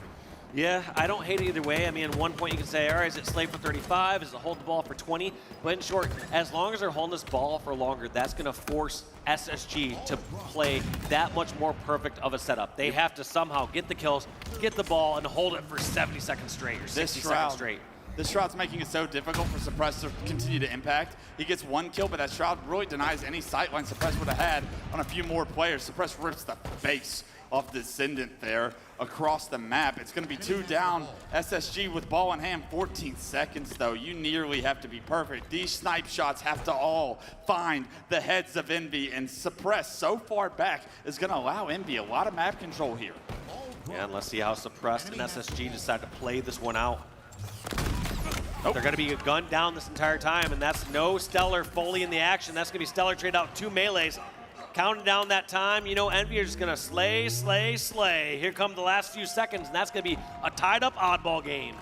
Yeah, I don't hate it either way. I mean, at one point you can say, all right, is it slay for 35? Is it hold the ball for 20? But in short, as long as they're holding this ball for longer, that's going to force SSG to play that much more perfect of a setup. They have to somehow get the kills, get the ball, and hold it for 70 seconds straight or 60 seconds straight. This Shroud's making it so difficult for Suppress to continue to impact. He gets 1 kill, but that Shroud really denies any sightline Suppress would have had on a few more players. Suppress rips the face off the Descendant there across the map. It's going to be 2 down. SSG with ball in hand, 14 seconds though. You nearly have to be perfect. These snipe shots have to all find the heads of Envy, and Suppress so far back is going to allow Envy a lot of map control here. Yeah, and let's see how Suppressed and SSG decide to play this one out. They're going to be gunned down this entire time, and that's no Stellar fully in the action. That's going to be Stellar trade out 2 melees. Counting down that time, you know, Envy are just going to slay, slay, slay. Here come the last few seconds, and that's going to be a tied-up oddball game.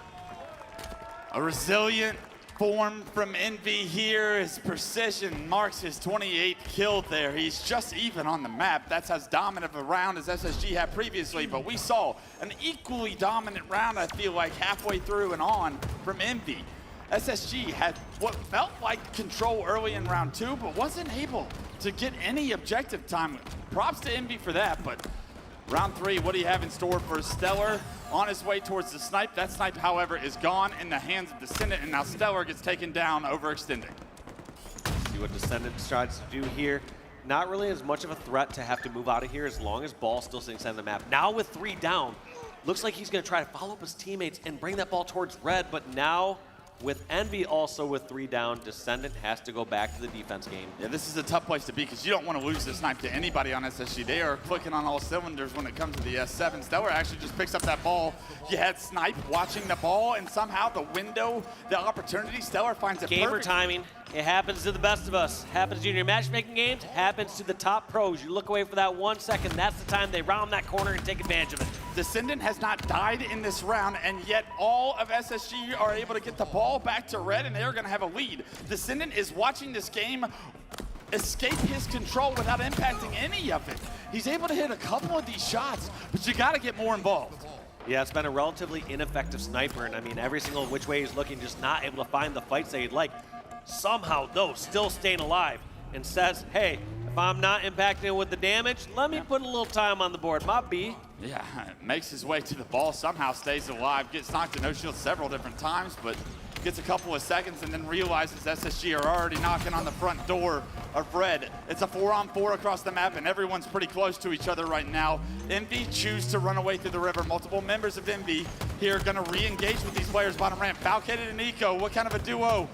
A resilient form from Envy here. His precision marks his 28th kill there. He's just even on the map. That's as dominant of a round as SSG had previously, but we saw an equally dominant round, I feel like, halfway through and on from Envy. SSG had what felt like control early in round 2, but wasn't able to get any objective time. Props to Envy for that, but round 3, what do you have in store for Stellar? On his way towards the snipe. That snipe, however, is gone in the hands of Descendant, and now Stellar gets taken down, overextending. See what Descendant tries to do here. Not really as much of a threat to have to move out of here as long as ball still sitting inside the map. Now with 3 down, looks like he's going to try to follow up his teammates and bring that ball towards red, but now with Envy also with 3 down, Descendant has to go back to the defense game. Yeah, this is a tough place to be because you don't want to lose the snipe to anybody on SSG. They are clicking on all cylinders when it comes to the S7. Stellar actually just picks up that ball. You had Snipe watching the ball, and somehow the window, the opportunity, Stellar finds it Gamer perfect. timing. It happens to the best of us. Happens in your matchmaking games, happens to the top pros. You look away for that 1 second, that's the time they round that corner and take advantage of it. Descendant has not died in this round, and yet all of SSG are able to get the ball back to red, and they're going to have a lead. Descendant is watching this game escape his control without impacting any of it. He's able to hit a couple of these shots, but you got to get more involved. Yeah, it's been a relatively ineffective sniper, and I mean, every single which way he's looking, just not able to find the fights that he'd like. Somehow, though, still staying alive and says, hey, if I'm not impacting with the damage, let me put a little time on the board. My B. Yeah, makes his way to the ball, somehow stays alive, gets knocked to no shield several different times, but gets a couple of seconds and then realizes SSG are already knocking on the front door of red. It's a 4-on-4 across the map, and everyone's pretty close to each other right now. Envy choose to run away through the river. Multiple members of Envy here are going to re-engage with these players bottom ramp. Falcated and Eco, what kind of a duo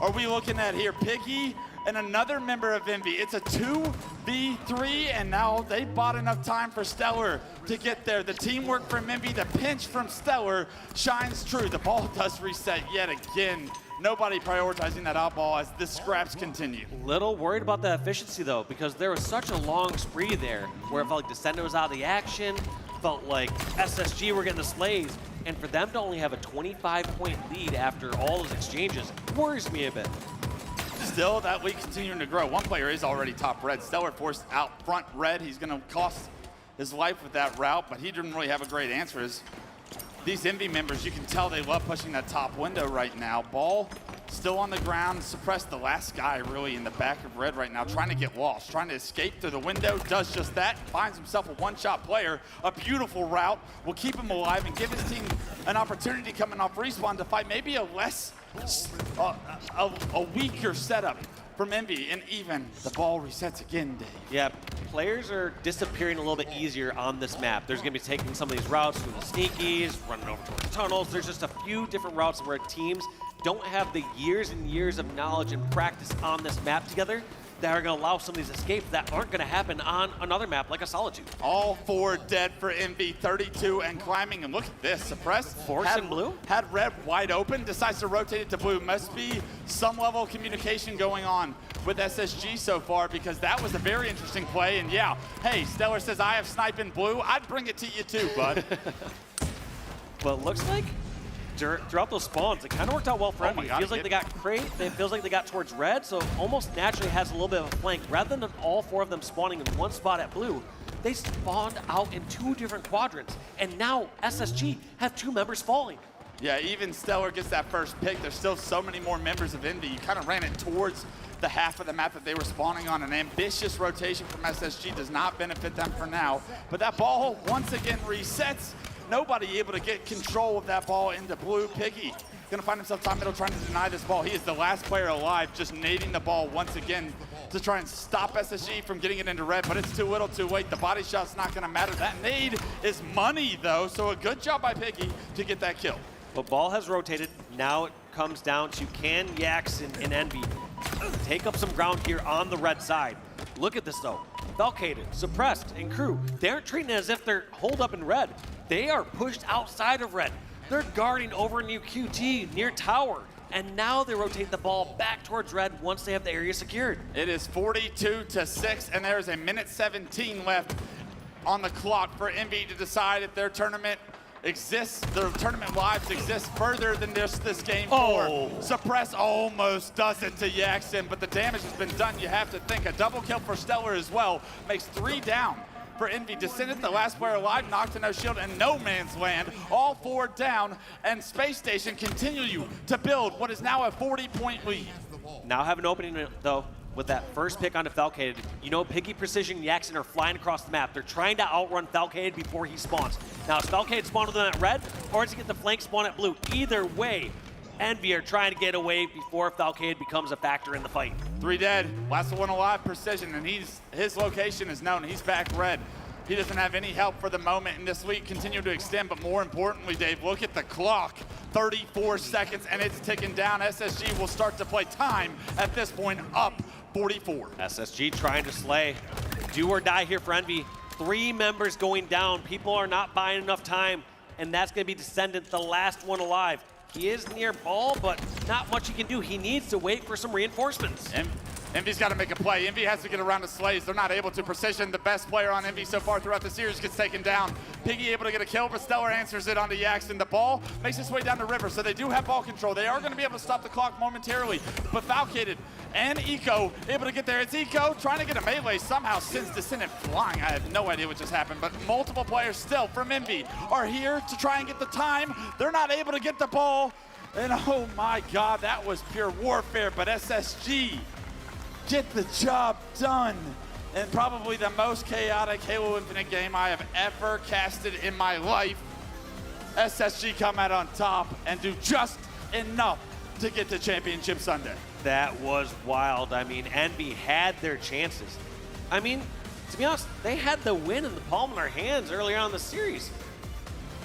are we looking at here? Piggy and another member of Envy. It's a 2v3, and now they bought enough time for Stellar to get there. The teamwork from Envy, the pinch from Stellar shines true. The ball does reset yet again. Nobody prioritizing that out ball as the scraps continue. Little worried about the efficiency, though, because there was such a long spree there where it felt like Descendant was out of the action, felt like SSG were getting the slays, and for them to only have a 25-point lead after all those exchanges worries me a bit. Still, that lead continuing to grow. One player is already top red. Stellar forced out front red. He's going to cost his life with that route, but he didn't really have a great answer. These Envy members, you can tell they love pushing that top window right now. Ball still on the ground. Suppress the last guy really in the back of red right now, trying to get lost, trying to escape through the window. Does just that. Finds himself a one-shot player. A beautiful route will keep him alive and give his team an opportunity coming off respawn to fight maybe a less, a weaker setup from Envy, and even the ball resets again, Dave. Yeah, players are disappearing a little bit easier on this map. There's going to be taking some of these routes through the sneakies, running over towards the tunnels. There's just a few different routes where teams don't have the years and years of knowledge and practice on this map together that are going to allow some of these escapes that aren't going to happen on another map like a Solitude. All 4 dead for Envy, 32 and climbing. And look at this, Suppress. Force in blue? Had red wide open, decides to rotate it to blue. Must be some level of communication going on with SSG so far, because that was a very interesting play. And yeah, hey, Stellar says, I have snipe in blue. I'd bring it to you too, bud. But it looks like throughout those spawns, it kind of worked out well for Envy. It feels like they got crate, it feels like they got towards red, so almost naturally has a little bit of a flank. Rather than all 4 of them spawning in one spot at blue, they spawned out in 2 different quadrants, and now SSG have 2 members falling. Yeah, even Stellar gets that first pick. There's still so many more members of Envy. You kind of ran it towards the half of the map that they were spawning on. An ambitious rotation from SSG does not benefit them for now, but that ball once again resets. Nobody able to get control of that ball into blue. Piggy gonna find himself top middle trying to deny this ball. He is the last player alive, just nading the ball once again to try and stop SSG from getting it into red, but it's too little too late. The body shot's not gonna matter. That nade is money though, so a good job by Piggy to get that kill. But ball has rotated. Now it comes down to can Yax and Envy take up some ground here on the red side. Look at this though. Falcated, Suppressed, and Crew, they aren't treating it as if they're holed up in red. They are pushed outside of red. They're guarding over near QT, near tower. And now they rotate the ball back towards red once they have the area secured. It is 42-6, and there's a minute 17 left on the clock for Envy to decide if their tournament exists, their tournament lives exist further than this game 4. Suppress almost does it to Yaxon, but the damage has been done. You have to think a double kill for Stellar as well. Makes 3 down for Envy. Descended, the last player alive, knocked to no shield and no man's land. All 4 down, and Space Station continue to build what is now a 40-point lead. Now have an opening, though, with that first pick onto Falcated. You know, Piggy, Precision, and Yaxon are flying across the map. They're trying to outrun Falcated before he spawns. Now, is Falcated spawned with them at red, or does he get the flank spawn at blue? Either way, Envy are trying to get away before Falcated becomes a factor in the fight. 3 dead, last one alive, Precision, and his location is known. He's back red. He doesn't have any help for the moment, and this lead continue to extend, but more importantly, Dave, look at the clock. 34 seconds, and it's ticking down. SSG will start to play time at this point, up 44. SSG trying to slay. Do or die here for Envy. 3 members going down. People are not buying enough time, and that's going to be Descendant, the last one alive. He is near ball, but not much he can do. He needs to wait for some reinforcements. Envy's got to make a play. Envy has to get around the Slays. They're not able to. Precision, the best player on Envy so far throughout the series, gets taken down. Piggy able to get a kill, but Stellar answers it onto Yaxon. The ball makes its way down the river, so they do have ball control. They are going to be able to stop the clock momentarily, but Falcated and Eco able to get there. It's Eco trying to get a melee, somehow sends Descendant flying. I have no idea what just happened, but multiple players still from Envy are here to try and get the time. They're not able to get the ball, and oh my God, that was pure warfare, but SSG get the job done. And probably the most chaotic Halo Infinite game I have ever casted in my life. SSG come out on top and do just enough to get to Championship Sunday. That was wild. I mean, Envy had their chances. I mean, to be honest, they had the win in the palm of their hands earlier on in the series.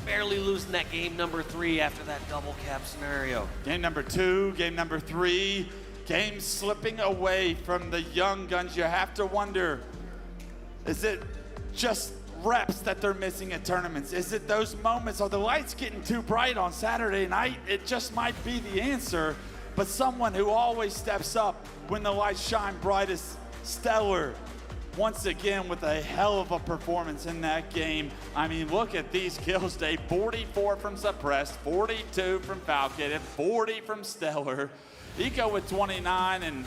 Barely losing that game number 3 after that double cap scenario. Game number 2, game number 3. Game slipping away from the young guns. You have to wonder, is it just reps that they're missing at tournaments? Is it those moments? Are the lights getting too bright on Saturday night? It just might be the answer, but someone who always steps up when the lights shine brightest, Stellar, once again with a hell of a performance in that game. I mean, look at these kills, Dave. 44 from Suppressed, 42 from Falcated, 40 from Stellar. Eco with 29, and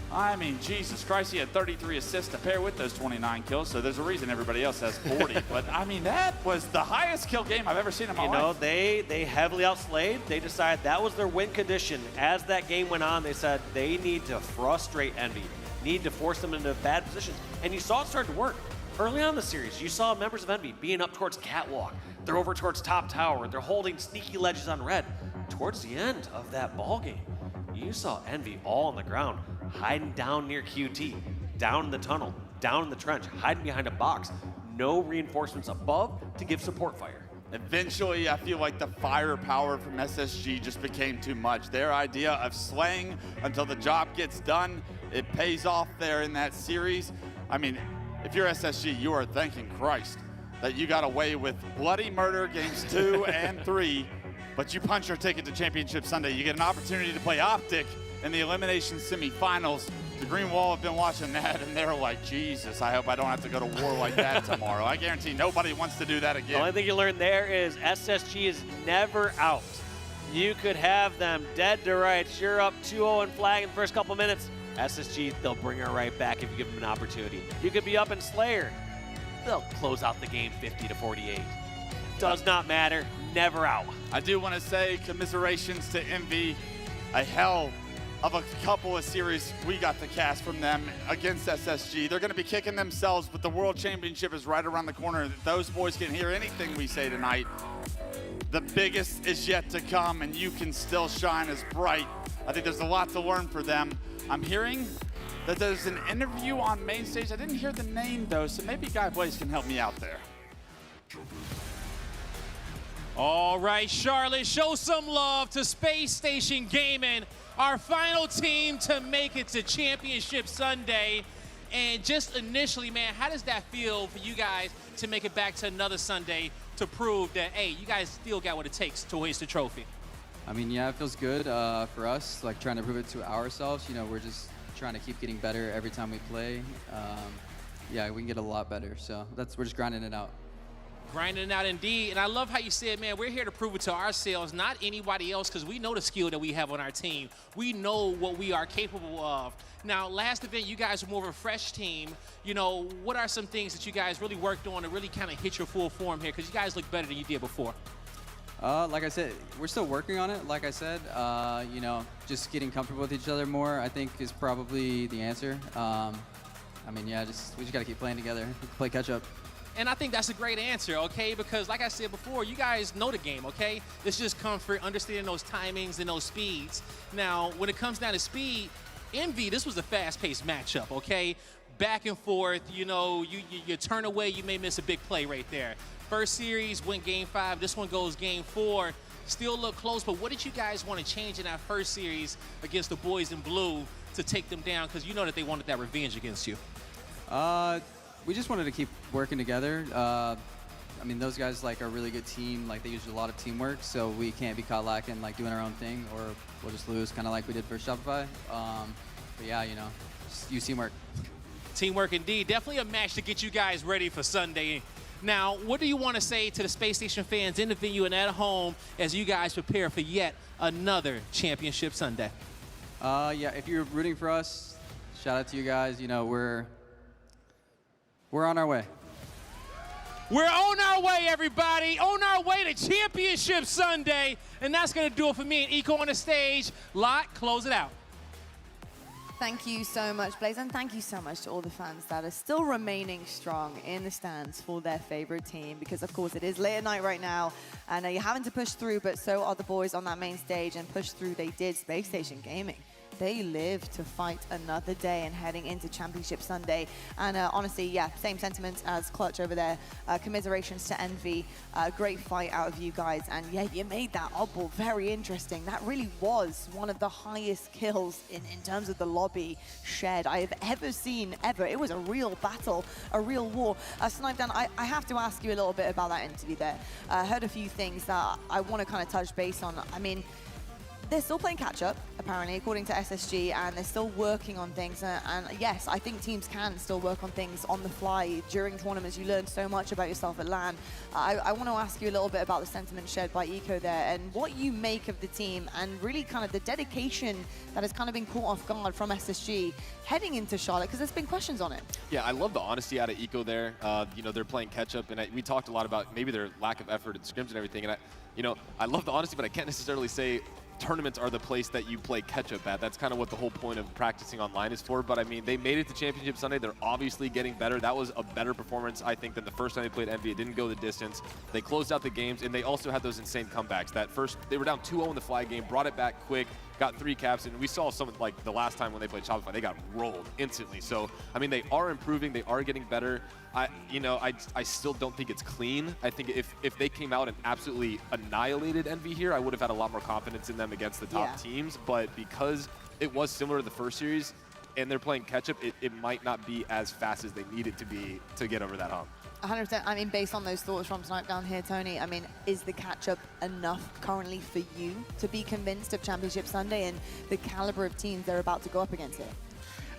I mean, Jesus Christ, he had 33 assists to pair with those 29 kills, so there's a reason everybody else has 40. But I mean, that was the highest kill game I've ever seen in my life. You know, they heavily outslayed. They decided that was their win condition. As that game went on, they said they need to frustrate Envy, need to force them into bad positions. And you saw it start to work. Early on in the series, you saw members of Envy being up towards Catwalk. They're over towards Top Tower. They're holding sneaky ledges on red. Towards the end of that ball game, you saw Envy all on the ground, hiding down near QT, down in the tunnel, down in the trench, hiding behind a box. No reinforcements above to give support fire. Eventually, I feel like the firepower from SSG just became too much. Their idea of slaying until the job gets done, it pays off there in that series. I mean, if you're SSG, you are thanking Christ that you got away with bloody murder games 2 and 3. But you punch your ticket to Championship Sunday. You get an opportunity to play Optic in the elimination semifinals. The Green Wall have been watching that, and they're like, Jesus, I hope I don't have to go to war like that tomorrow. I guarantee nobody wants to do that again. The only thing you learn there is SSG is never out. You could have them dead to rights. You're up 2-0 and flag in the first couple minutes. SSG, they'll bring her right back if you give them an opportunity. You could be up in Slayer. They'll close out the game 50-48. Does not matter, never out. I do want to say commiserations to Envy. A hell of a couple of series we got to cast from them against SSG. They're going to be kicking themselves, but the World Championship is right around the corner. If those boys can hear anything we say tonight, the biggest is yet to come, and you can still shine as bright. I think there's a lot to learn for them. I'm hearing that there's an interview on main stage. I didn't hear the name, though, so maybe Guy Blaze can help me out there. All right, Charlotte, show some love to Space Station Gaming, our final team to make it to Championship Sunday. And just initially, man, how does that feel for you guys to make it back to another Sunday to prove that, hey, you guys still got what it takes to hoist the trophy? I mean, yeah, it feels good for us, like trying to prove it to ourselves. You know, we're just trying to keep getting better every time we play. Yeah, we can get a lot better. So we're just grinding it out. Grinding out indeed. And I love how you said, man, we're here to prove it to ourselves, not anybody else, because we know the skill that we have on our team. We know what we are capable of. Now, last event, you guys were more of a fresh team. You know, what are some things that you guys really worked on to really kind of hit your full form here? Because you guys look better than you did before. Like I said, we're still working on it. Like I said, you know, just getting comfortable with each other more, I think, is probably the answer. I mean, yeah, we just got to keep playing together, play catch up. And I think that's a great answer, okay? Because like I said before, you guys know the game, okay? It's just comfort, understanding those timings and those speeds. Now, when it comes down to speed, Envy, this was a fast-paced matchup, okay? Back and forth, you know, you turn away, you may miss a big play right there. First series went game 5, this one goes game 4. Still look close, but what did you guys want to change in that first series against the boys in blue to take them down? Because you know that they wanted that revenge against you. We just wanted to keep working together. I mean, those guys like are a really good team. Like they use a lot of teamwork, so we can't be caught lacking like doing our own thing, or we'll just lose, kind of like we did for Shopify. But yeah, you know, just use teamwork. Teamwork indeed. Definitely a match to get you guys ready for Sunday. Now, what do you want to say to the Space Station fans in the venue and at home as you guys prepare for yet another championship Sunday? Yeah, if you're rooting for us, shout out to you guys. You know, we're on our way. We're on our way, everybody. On our way to Championship Sunday. And that's going to do it for me and Eco on the stage. Lot, close it out. Thank you so much, Blaze, and thank you so much to all the fans that are still remaining strong in the stands for their favorite team, because of course it is late at night right now, and you're having to push through, but so are the boys on that main stage, and push through they did. Space Station Gaming, they live to fight another day and heading into Championship Sunday. And honestly, yeah, same sentiments as Clutch over there. Commiserations to Envy. Great fight out of you guys. And yeah, you made that oddball very interesting. That really was one of the highest kills in terms of the lobby shed I have ever seen, ever. It was a real battle, a real war. Snipedown, I have to ask you a little bit about that interview there. I heard a few things that I want to kind of touch base on. I mean, they're still playing catch-up, apparently, according to SSG, and they're still working on things. And yes, I think teams can still work on things on the fly during tournaments. You learn so much about yourself at LAN. I want to ask you a little bit about the sentiment shared by Eco there and what you make of the team and really kind of the dedication that has kind of been caught off guard from SSG heading into Charlotte, because there's been questions on it. Yeah, I love the honesty out of Eco there. You know, they're playing catch-up, and we talked a lot about maybe their lack of effort in scrims and everything. And I love the honesty, but I can't necessarily say tournaments are the place that you play catch-up at. That's kind of what the whole point of practicing online is for. But I mean, they made it to Championship Sunday. They're obviously getting better. That was a better performance, I think, than the first time they played Envy. It didn't go the distance. They closed out the games, and they also had those insane comebacks. That first, they were down 2-0 in the flag game, brought it back quick, got 3 caps, and we saw some, like the last time when they played Shopify, they got rolled instantly. So, I mean, they are improving. They are getting better. I still don't think it's clean. I think if they came out and absolutely annihilated Envy here, I would have had a lot more confidence in them against the top teams. But because it was similar to the first series and they're playing catch-up, it might not be as fast as they need it to be to get over that hump. 100%. I mean, based on those thoughts from Snipedown here, Tony, I mean, is the catch-up enough currently for you to be convinced of Championship Sunday and the caliber of teams they're about to go up against here?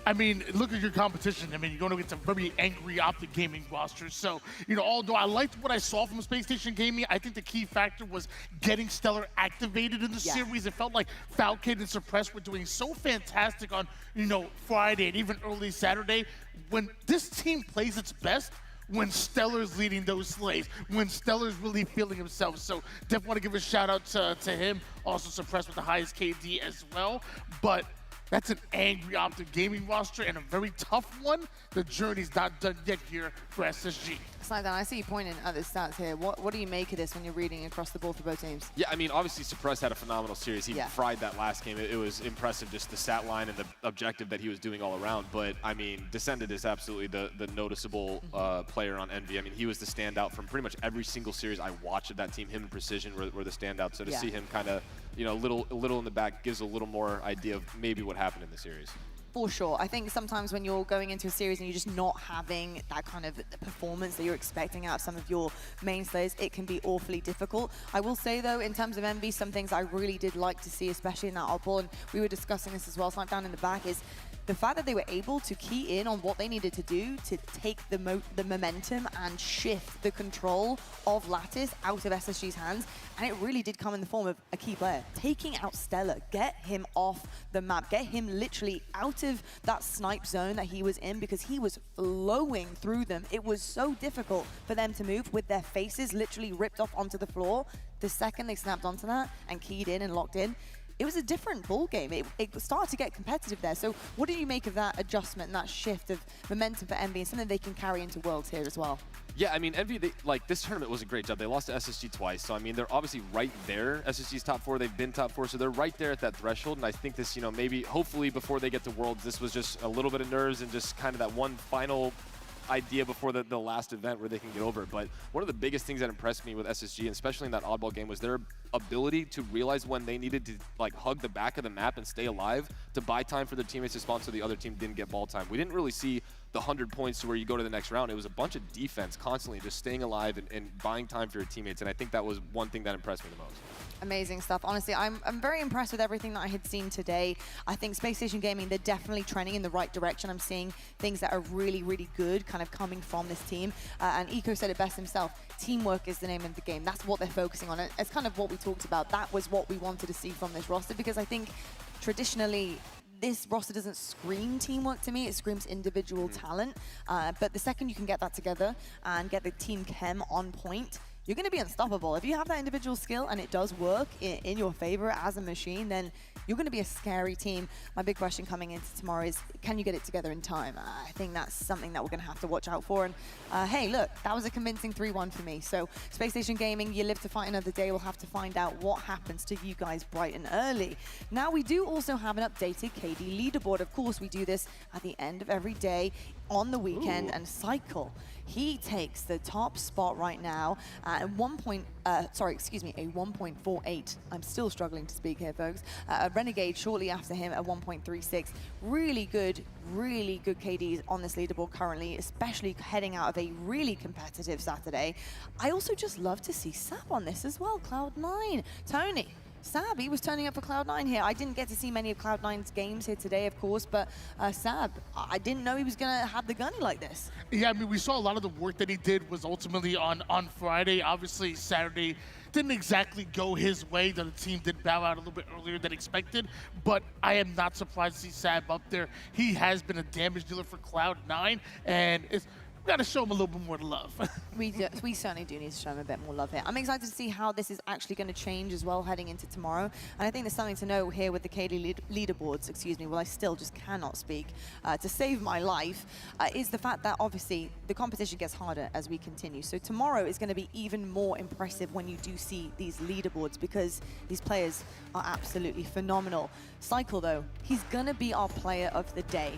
I mean, look at your competition. I mean, you're going against a very angry Optic Gaming roster. So, you know, although I liked what I saw from Space Station Gaming, I think the key factor was getting Stellar activated in the series. It felt like Falcon and Suppress were doing so fantastic on, you know, Friday and even early Saturday. When this team plays its best, when Stellar's leading those slaves, when Stellar's really feeling himself. So definitely want to give a shout out to him. Also Suppressed with the highest KD as well. But that's an angry Optic Gaming roster and a very tough one. The journey's not done yet here for SSG. Snipedown, I see you pointing at the stats here. What do you make of this when you're reading across the board for both teams? Yeah, I mean, obviously Suppress had a phenomenal series. He fried that last game. It was impressive, just the stat line and the objective that he was doing all around. But, I mean, Descended is absolutely the noticeable player on Envy. I mean, he was the standout from pretty much every single series I watched of that team. Him and Precision were the standouts. So to see him kind of, you know, a little in the back gives a little more idea of maybe what happened in the series. For sure. I think sometimes when you're going into a series and you're just not having that kind of performance that you're expecting out of some of your main slayers, it can be awfully difficult. I will say, though, in terms of Envy, some things I really did like to see, especially in that oddball, and we were discussing this as well, Snipe down in the back, is the fact that they were able to key in on what they needed to do to take the momentum and shift the control of Lattice out of SSG's hands, and it really did come in the form of a key player. Taking out Stellar, get him off the map, get him literally out of that snipe zone that he was in, because he was flowing through them. It was so difficult for them to move with their faces literally ripped off onto the floor. The second they snapped onto that and keyed in and locked in, it was a different ball game. It started to get competitive there. So what do you make of that adjustment and that shift of momentum for Envy and something they can carry into Worlds here as well? Yeah, I mean, Envy, this tournament was a great job. They lost to SSG twice, so I mean, they're obviously right there. SSG's top 4, they've been top 4, so they're right there at that threshold. And I think this, you know, maybe, hopefully before they get to Worlds, this was just a little bit of nerves and just kind of that one final idea before the last event where they can get over it. But one of the biggest things that impressed me with SSG, and especially in that oddball game, was their ability to realize when they needed to like hug the back of the map and stay alive to buy time for their teammates to spawn so the other team didn't get ball time. We didn't really see the 100 points to where you go to the next round. It was a bunch of defense constantly, just staying alive and buying time for your teammates. And I think that was one thing that impressed me the most. Amazing stuff. Honestly, I'm very impressed with everything that I had seen today. I think Space Station Gaming, they're definitely trending in the right direction. I'm seeing things that are really, really good kind of coming from this team. And Eco said it best himself. Teamwork is the name of the game. That's what they're focusing on. It's kind of what we talked about. That was what we wanted to see from this roster, because I think traditionally, this roster doesn't scream teamwork to me, it screams individual talent. But the second you can get that together and get the team chem on point, you're going to be unstoppable. If you have that individual skill and it does work in your favor as a machine, then you're going to be a scary team. My big question coming into tomorrow is, can you get it together in time? I think that's something that we're going to have to watch out for. And hey, look, that was a convincing 3-1 for me. So Space Station Gaming, you live to fight another day. We'll have to find out what happens to you guys bright and early. Now, we do also have an updated KD leaderboard. Of course, we do this at the end of every day on the weekend. And Cycle, he takes the top spot right now at a 1.48. I'm still struggling to speak here, folks. Renegade shortly after him at 1.36. Really good KDs on this leaderboard currently, especially heading out of a really competitive Saturday. I also just love to see Sap on this as well, Cloud9. Tony, Sab, he was turning up for Cloud9 here. I didn't get to see many of Cloud9's games here today, of course, but Sab, I didn't know he was going to have the gunny like this. Yeah, I mean, we saw a lot of the work that he did was ultimately on Friday. Obviously, Saturday didn't exactly go his way. The team did bow out a little bit earlier than expected, but I am not surprised to see Sab up there. He has been a damage dealer for Cloud9, and we got to show him a little bit more love. We certainly do need to show him a bit more love here. I'm excited to see how this is actually going to change as well heading into tomorrow. And I think there's something to know here with the KD leaderboards, excuse me, well, I still just cannot speak to save my life, is the fact that obviously the competition gets harder as we continue. So tomorrow is going to be even more impressive when you do see these leaderboards, because these players are absolutely phenomenal. Cycle, though, he's going to be our player of the day.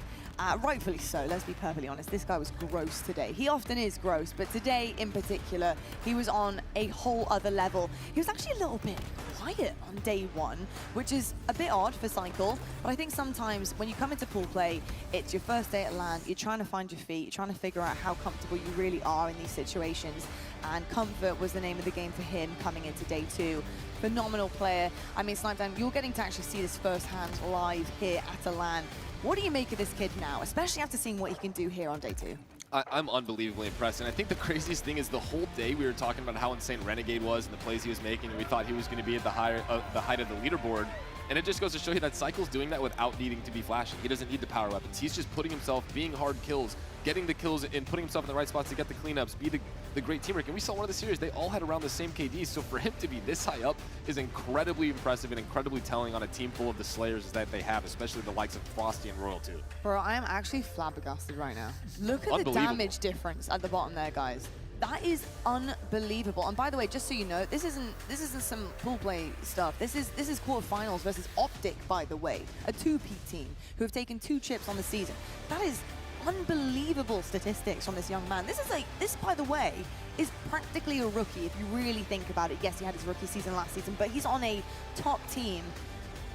Rightfully so, let's be perfectly honest. This guy was gross today. He often is gross, but today in particular, he was on a whole other level. He was actually a little bit quiet on day one, which is a bit odd for Cycle, but I think sometimes when you come into pool play, it's your first day at LAN, you're trying to find your feet, you're trying to figure out how comfortable you really are in these situations, and comfort was the name of the game for him coming into day 2. Phenomenal player. I mean, Snipedime, you're getting to actually see this firsthand live here at a LAN. What do you make of this kid now, especially after seeing what he can do here on day 2? I'm unbelievably impressed, and I think the craziest thing is the whole day we were talking about how insane Renegade was and the plays he was making, and we thought he was going to be at the height of the leaderboard. And it just goes to show you that Cycle's doing that without needing to be flashy. He doesn't need the power weapons. He's just putting himself, being hard kills, getting the kills, and putting himself in the right spots to get the cleanups, be the great teamwork. And we saw one of the series, they all had around the same KDs. So for him to be this high up is incredibly impressive and incredibly telling on a team full of the Slayers that they have, especially the likes of Frosty and Royal too. Bro, I am actually flabbergasted right now. Look at the damage difference at the bottom there, guys. That is unbelievable. And by the way, just so you know, this isn't some pool play stuff. This is quarterfinals versus Optic, by the way, a 2P team who have taken 2 chips on the season. That is unbelievable statistics from this young man. This, by the way, is practically a rookie if you really think about it. Yes, he had his rookie season last season, but he's on a top team.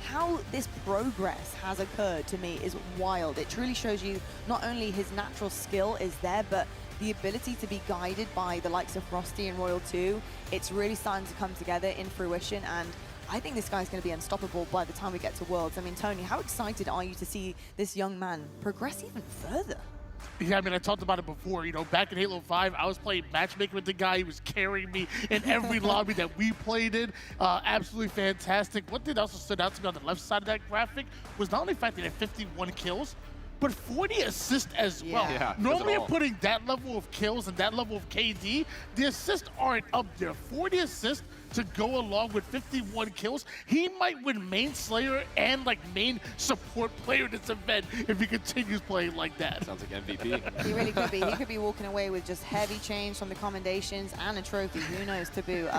How this progress has occurred to me is wild. It truly shows you not only his natural skill is there, but the ability to be guided by the likes of Frosty and Royal 2. It's really starting to come together in fruition, and I think this guy's going to be unstoppable by the time we get to Worlds. I mean, Tony, how excited are you to see this young man progress even further? Yeah, I mean, I talked about it before. You know, back in Halo 5, I was playing matchmaking with the guy. He was carrying me in every lobby that we played in. Absolutely fantastic. One thing that also stood out to me on the left side of that graphic was not only the fact that he had 51 kills, but 40 assists as well. Yeah, normally, I'm putting that level of kills and that level of KD. The assists aren't up there. 40 assists to go along with 51 kills. He might win main Slayer and like main support player this event if he continues playing like that. Sounds like MVP. He really could be. He could be walking away with just heavy change from the commendations and a trophy. Who knows, Taboo?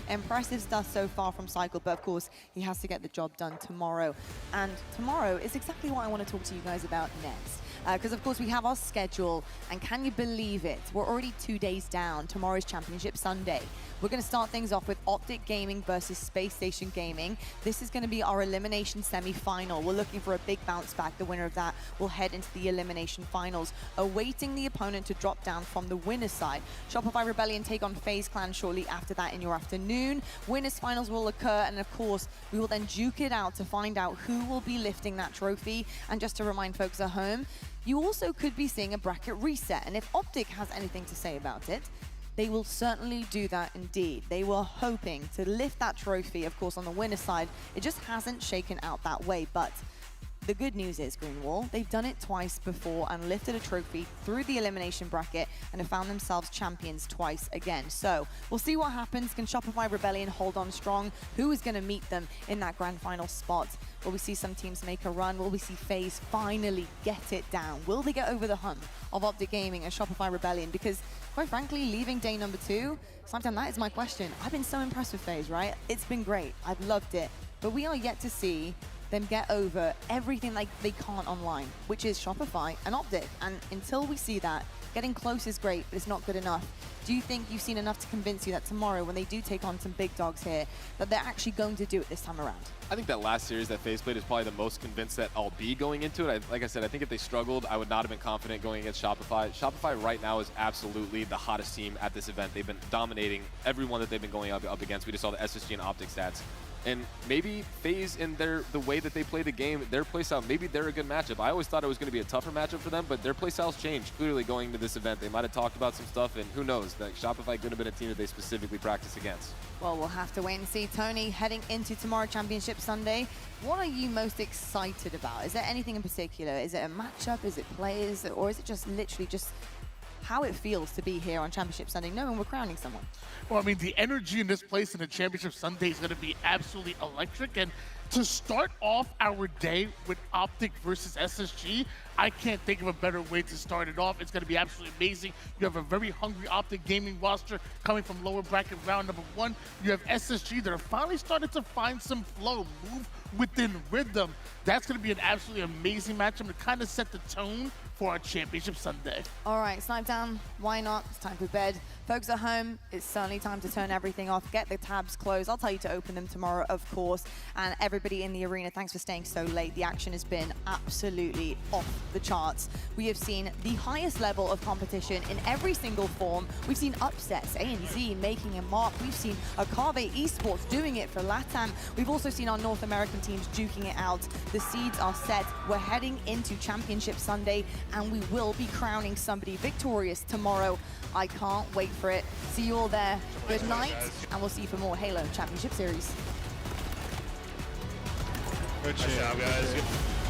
Impressive stuff so far from Cycle, but of course, he has to get the job done tomorrow. And tomorrow is exactly what I want to talk to you guys about next. Because, of course, we have our schedule, and can you believe it? We're already 2 days down. Tomorrow's Championship Sunday. We're going to start things off with Optic Gaming versus Space Station Gaming. This is going to be our elimination semi-final. We're looking for a big bounce back. The winner of that will head into the elimination finals, awaiting the opponent to drop down from the winner's side. Shopify Rebellion take on FaZe Clan shortly after that in your afternoon. Winners finals will occur, and of course, we will then duke it out to find out who will be lifting that trophy. And just to remind folks at home, you also could be seeing a bracket reset, and if Optic has anything to say about it, they will certainly do that indeed. They were hoping to lift that trophy, of course, on the winner's side. It just hasn't shaken out that way, but the good news is, Greenwall, they've done it twice before and lifted a trophy through the elimination bracket and have found themselves champions twice again. So we'll see what happens. Can Shopify Rebellion hold on strong? Who is going to meet them in that grand final spot? Will we see some teams make a run? Will we see FaZe finally get it down? Will they get over the hump of Optic Gaming and Shopify Rebellion? Because quite frankly, leaving day number 2, sometimes that is my question. I've been so impressed with FaZe, right? It's been great. I've loved it. But we are yet to see them get over everything like they can't online, which is Shopify and Optic. And until we see that, getting close is great, but it's not good enough. Do you think you've seen enough to convince you that tomorrow, when they do take on some big dogs here, that they're actually going to do it this time around? I think that last series that FaZe played is probably the most convinced that I'll be going into it. Like I said, I think if they struggled, I would not have been confident going against Shopify. Shopify right now is absolutely the hottest team at this event. They've been dominating everyone that they've been going up against. We just saw the SSG and Optic stats. And maybe FaZe in the way that they play the game, their playstyle, maybe they're a good matchup. I always thought it was going to be a tougher matchup for them, but their playstyles changed clearly going into this event. They might have talked about some stuff, and who knows, like Shopify could have been a team that they specifically practice against. Well, we'll have to wait and see. Tony, heading into tomorrow Championship Sunday, what are you most excited about? Is there anything in particular? Is it a matchup? Is it players? Or is it just literally just how it feels to be here on Championship Sunday, knowing we're crowning someone? Well, I mean, the energy in this place in the Championship Sunday is going to be absolutely electric. And to start off our day with Optic versus SSG, I can't think of a better way to start it off. It's going to be absolutely amazing. You have a very hungry Optic Gaming roster coming from lower bracket round number 1. You have SSG that are finally starting to find some flow, move within rhythm. That's going to be an absolutely amazing matchup to kind of set the tone for our Championship Sunday. All right, Snipe Down, why not? It's time for bed. Folks at home, it's certainly time to turn everything off. Get the tabs closed. I'll tell you to open them tomorrow, of course. And everybody in the arena, thanks for staying so late. The action has been absolutely off the charts. We have seen the highest level of competition in every single form. We've seen upsets, ANZ making a mark. We've seen Akave Esports doing it for LATAM. We've also seen our North American teams duking it out. The seeds are set. We're heading into Championship Sunday, and we will be crowning somebody victorious tomorrow. I can't wait for it. See you all there. Good night, and we'll see you for more Halo Championship Series. Good job, guys.